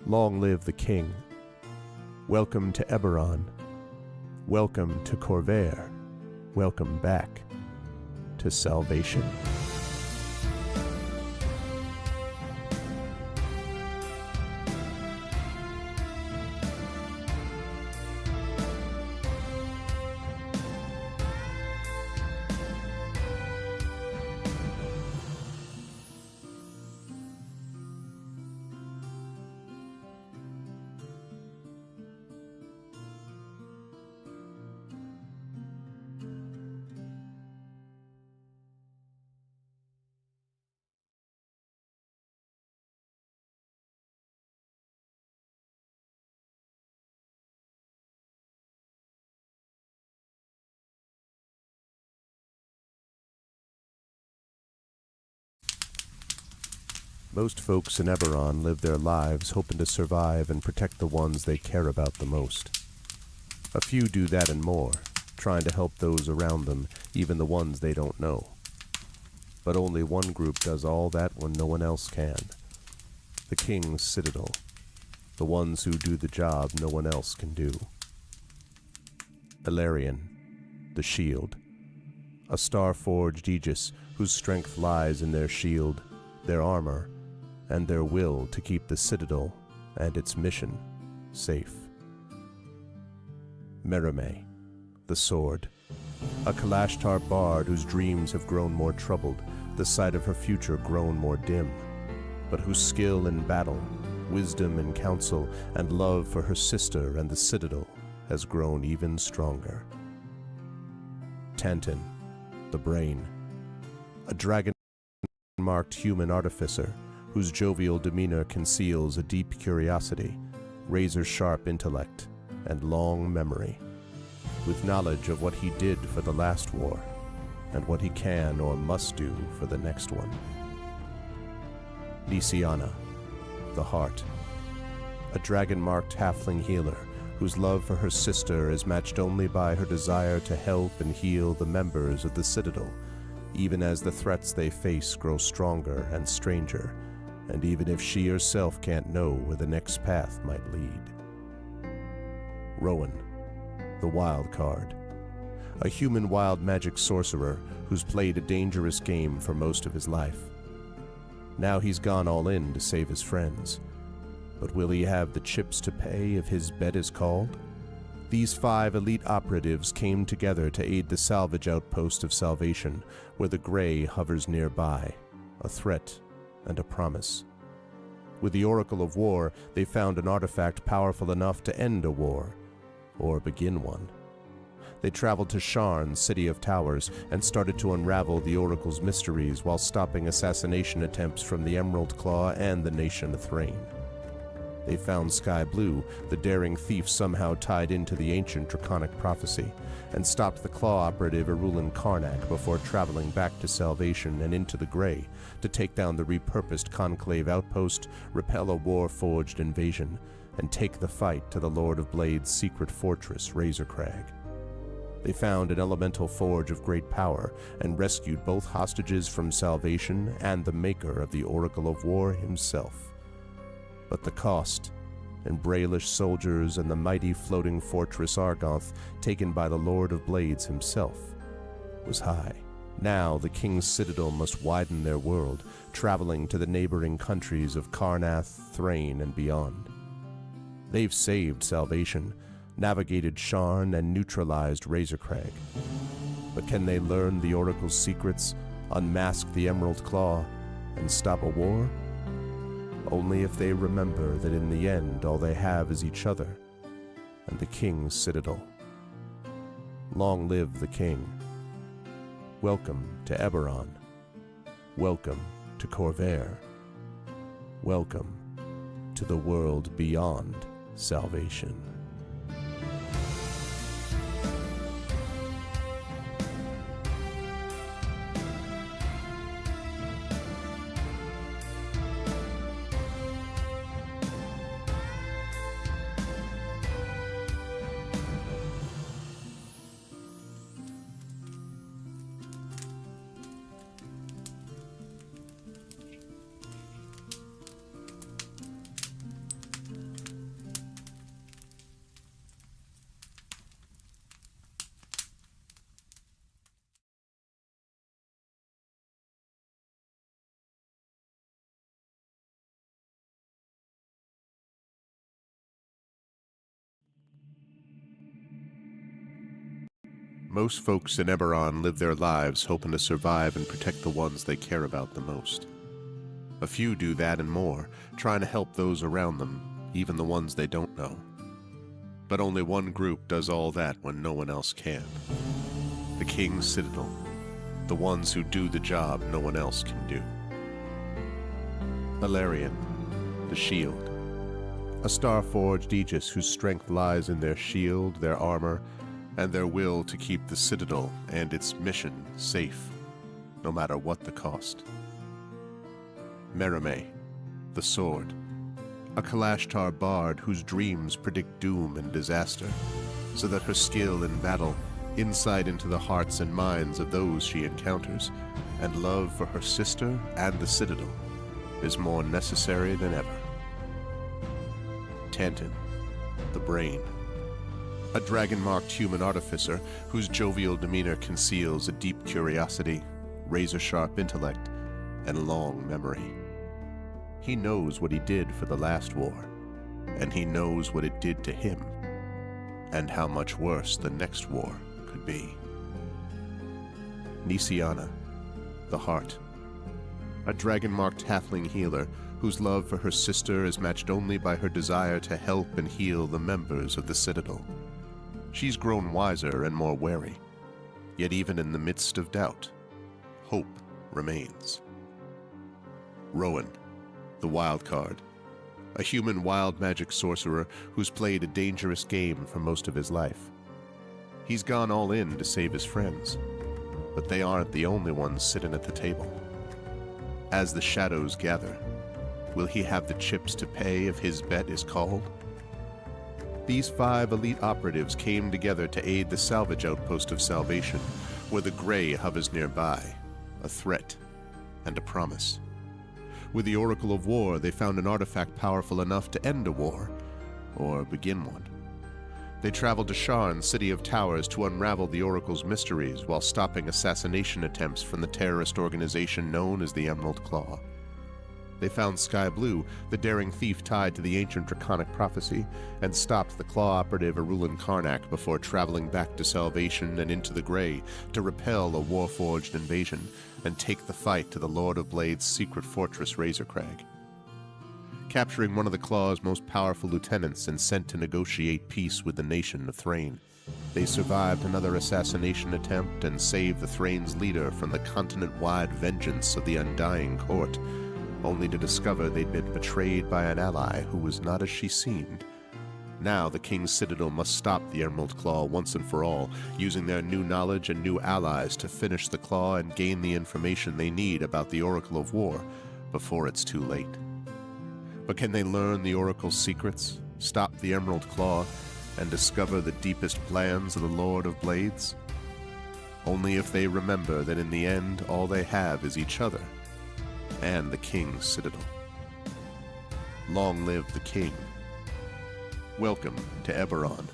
Long live the King. Welcome to Eberron. Welcome to Corvair. Welcome back to Salvation. Most folks in Eberron live their lives hoping to survive and protect the ones they care about the most. A few do that and more, trying to help those around them, even the ones they don't know. But only one group does all that when no one else can. The King's Citadel. The ones who do the job no one else can do. Eberron, the Shield. A star-forged Aegis whose strength lies in their shield, their armor, and their will to keep the Citadel and its mission safe. Merime, the Sword. A Kalashtar bard whose dreams have grown more troubled, the sight of her future grown more dim, but whose skill in battle, wisdom in counsel, and love for her sister and the Citadel has grown even stronger. Tantan, the Brain. A dragon-marked human artificer whose jovial demeanor conceals a deep curiosity, razor-sharp intellect, and long memory, with knowledge of what he did for the last war, and what he can or must do for the next one. Nisiana, the Heart. A dragon-marked halfling healer whose love for her sister is matched only by her desire to help and heal the members of the Citadel, even as the threats they face grow stronger and stranger, and even if she herself can't know where the next path might lead. Rowan, the Wild Card. A human wild magic sorcerer who's played a dangerous game for most of his life. Now he's gone all in to save his friends. But will he have the chips to pay if his bet is called? These 5 elite operatives came together to aid the salvage outpost of Salvation, where the Grey hovers nearby, a threat and a promise. With the Oracle of War, they found an artifact powerful enough to end a war, or begin one. They traveled to Sharn, City of Towers, and started to unravel the Oracle's mysteries while stopping assassination attempts from the Emerald Claw and the nation of Thrain. They found Sky Blue, the daring thief somehow tied into the ancient draconic prophecy, and stopped the Claw operative Erulin Karnak before traveling back to Salvation and into the Grey to take down the repurposed Conclave outpost, repel a war-forged invasion, and take the fight to the Lord of Blade's secret fortress, Razorcrag. They found an elemental forge of great power and rescued both hostages from Salvation and the maker of the Oracle of War himself. But the cost, and Braelish soldiers and the mighty floating fortress Argoth, taken by the Lord of Blades himself, was high. Now the King's Citadel must widen their world, traveling to the neighboring countries of Karnath, Thrain, and beyond. They've saved Salvation, navigated Sharn, and neutralized Razorcrag. But can they learn the Oracle's secrets, unmask the Emerald Claw, and stop a war? Only if they remember that in the end all they have is each other and the King's Citadel. Long live the King. Welcome to Eberron. Welcome to Corvair. Welcome to the world beyond Salvation. Most folks in Eberron live their lives hoping to survive and protect the ones they care about the most. A few do that and more, trying to help those around them, even the ones they don't know. But only one group does all that when no one else can. The King's Citadel, the ones who do the job no one else can do. Valerian, the Shield, a star-forged Aegis whose strength lies in their shield, their armor, and their will to keep the Citadel and its mission safe, no matter what the cost. Merime, the Sword, a Kalashtar bard whose dreams predict doom and disaster, so that her skill in battle, insight into the hearts and minds of those she encounters, and love for her sister and the Citadel is more necessary than ever. Tantin, the Brain, a dragon-marked human artificer whose jovial demeanor conceals a deep curiosity, razor-sharp intellect, and long memory. He knows what he did for the last war, and he knows what it did to him, and how much worse the next war could be. Nisiana, the Heart, a dragon-marked halfling healer whose love for her sister is matched only by her desire to help and heal the members of the Citadel. She's grown wiser and more wary, yet even in the midst of doubt, hope remains. Rowan, the Wild Card, a human wild magic sorcerer who's played a dangerous game for most of his life. He's gone all in to save his friends, but they aren't the only ones sitting at the table. As the shadows gather, will he have the chips to pay if his bet is called? These 5 elite operatives came together to aid the salvage outpost of Salvation, where the Grey hovers nearby, a threat and a promise. With the Oracle of War, they found an artifact powerful enough to end a war, or begin one. They traveled to Sharn, City of Towers, to unravel the Oracle's mysteries while stopping assassination attempts from the terrorist organization known as the Emerald Claw. They found Sky Blue, the daring thief tied to the ancient draconic prophecy, and stopped the Claw operative Arulin Karnak before traveling back to Salvation and into the Grey to repel a Warforged invasion and take the fight to the Lord of Blade's secret fortress Razorcrag. Capturing one of the Claw's most powerful lieutenants and sent to negotiate peace with the nation of Thrain, they survived another assassination attempt and saved the Thrain's leader from the continent-wide vengeance of the Undying Court, only to discover they'd been betrayed by an ally who was not as she seemed. Now the King's Citadel must stop the Emerald Claw once and for all, using their new knowledge and new allies to finish the Claw and gain the information they need about the Oracle of War before it's too late. But can they learn the Oracle's secrets, stop the Emerald Claw, and discover the deepest plans of the Lord of Blades? Only if they remember that in the end all they have is each other and the King's Citadel. Long live the King. Welcome to Eberron.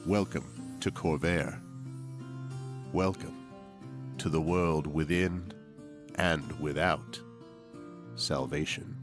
Welcome to Corvair. Welcome to the world within and without Salvation.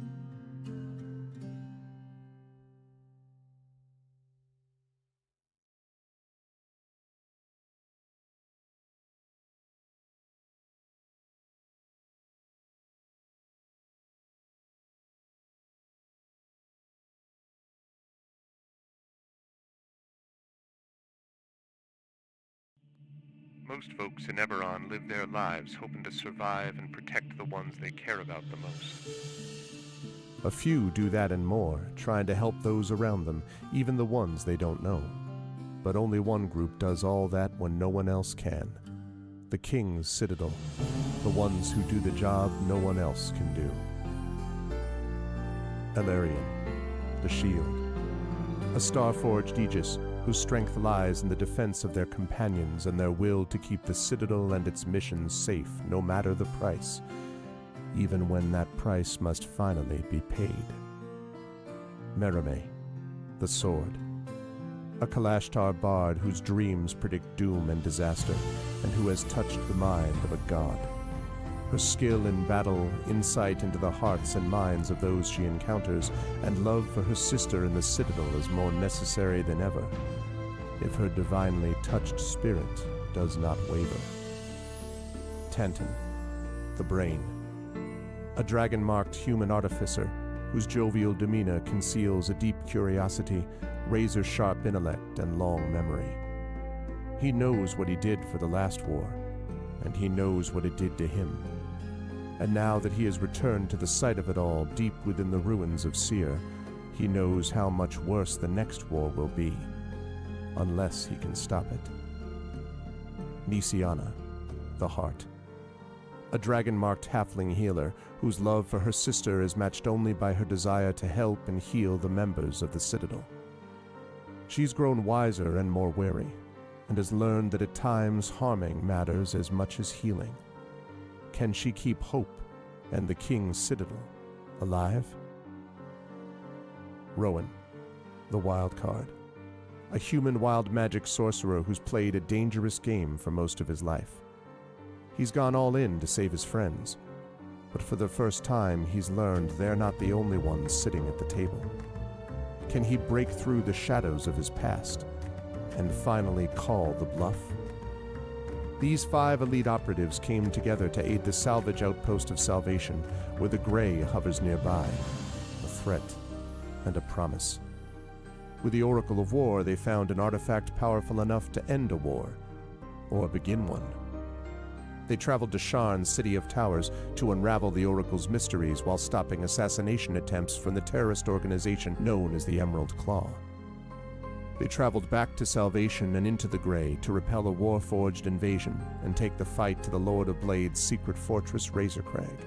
Most folks in Eberron live their lives hoping to survive and protect the ones they care about the most. A few do that and more, trying to help those around them, even the ones they don't know. But only one group does all that when no one else can. The King's Citadel, the ones who do the job no one else can do. Elarian, the Shield, a star-forged Aegis whose strength lies in the defense of their companions and their will to keep the Citadel and its missions safe no matter the price, even when that price must finally be paid. Merime, the Sword, a Kalashtar bard whose dreams predict doom and disaster, and who has touched the mind of a god. Her skill in battle, insight into the hearts and minds of those she encounters, and love for her sister in the Citadel is more necessary than ever, if her divinely touched spirit does not waver. Tantan, the Brain, a dragon-marked human artificer whose jovial demeanor conceals a deep curiosity, razor-sharp intellect, and long memory. He knows what he did for the last war, and he knows what it did to him. And now that he has returned to the site of it all, deep within the ruins of Seer, he knows how much worse the next war will be, unless he can stop it. Nisiana, the Heart, a dragon-marked halfling healer whose love for her sister is matched only by her desire to help and heal the members of the Citadel. She's grown wiser and more wary, and has learned that at times harming matters as much as healing. Can she keep hope and the King's Citadel alive? Rowan, the Wild Card, a human wild magic sorcerer who's played a dangerous game for most of his life. He's gone all in to save his friends, but for the first time he's learned they're not the only ones sitting at the table. Can he break through the shadows of his past and finally call the bluff? These 5 elite operatives came together to aid the salvage outpost of Salvation, where the Grey hovers nearby, a threat and a promise. With the Oracle of War, they found an artifact powerful enough to end a war, or begin one. They traveled to Sharn's City of Towers to unravel the Oracle's mysteries while stopping assassination attempts from the terrorist organization known as the Emerald Claw. They traveled back to Salvation and into the Grey to repel a Warforged invasion and take the fight to the Lord of Blade's secret fortress Razorcrag.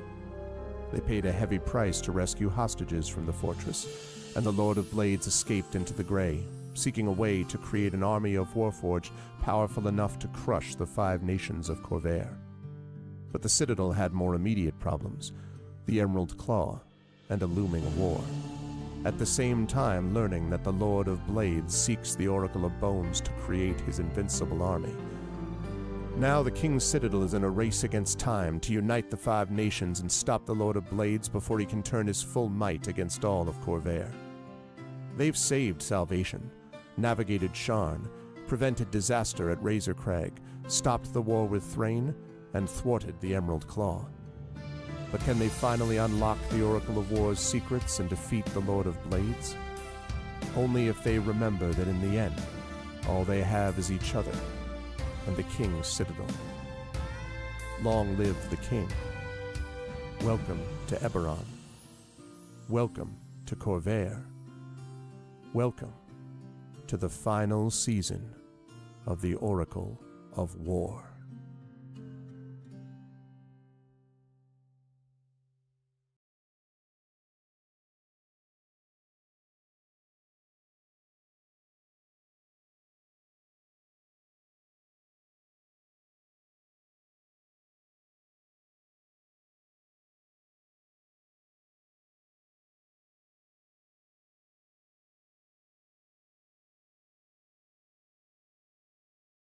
They paid a heavy price to rescue hostages from the fortress, and the Lord of Blades escaped into the Grey, seeking a way to create an army of Warforged powerful enough to crush the 5 nations of Corvair. But the Citadel had more immediate problems, the Emerald Claw, and a looming war. At the same time learning that the Lord of Blades seeks the Oracle of Bones to create his invincible army. Now the King's Citadel is in a race against time to unite the 5 nations and stop the Lord of Blades before he can turn his full might against all of Corvair. They've saved Salvation, navigated Sharn, prevented disaster at Razor Crag, stopped the war with Thrain, and thwarted the Emerald Claw. But can they finally unlock the Oracle of War's secrets and defeat the Lord of Blades? Only if they remember that in the end, all they have is each other and the King's Citadel. Long live the King. Welcome to Eberron. Welcome to Corvair. Welcome to the final season of the Oracle of War.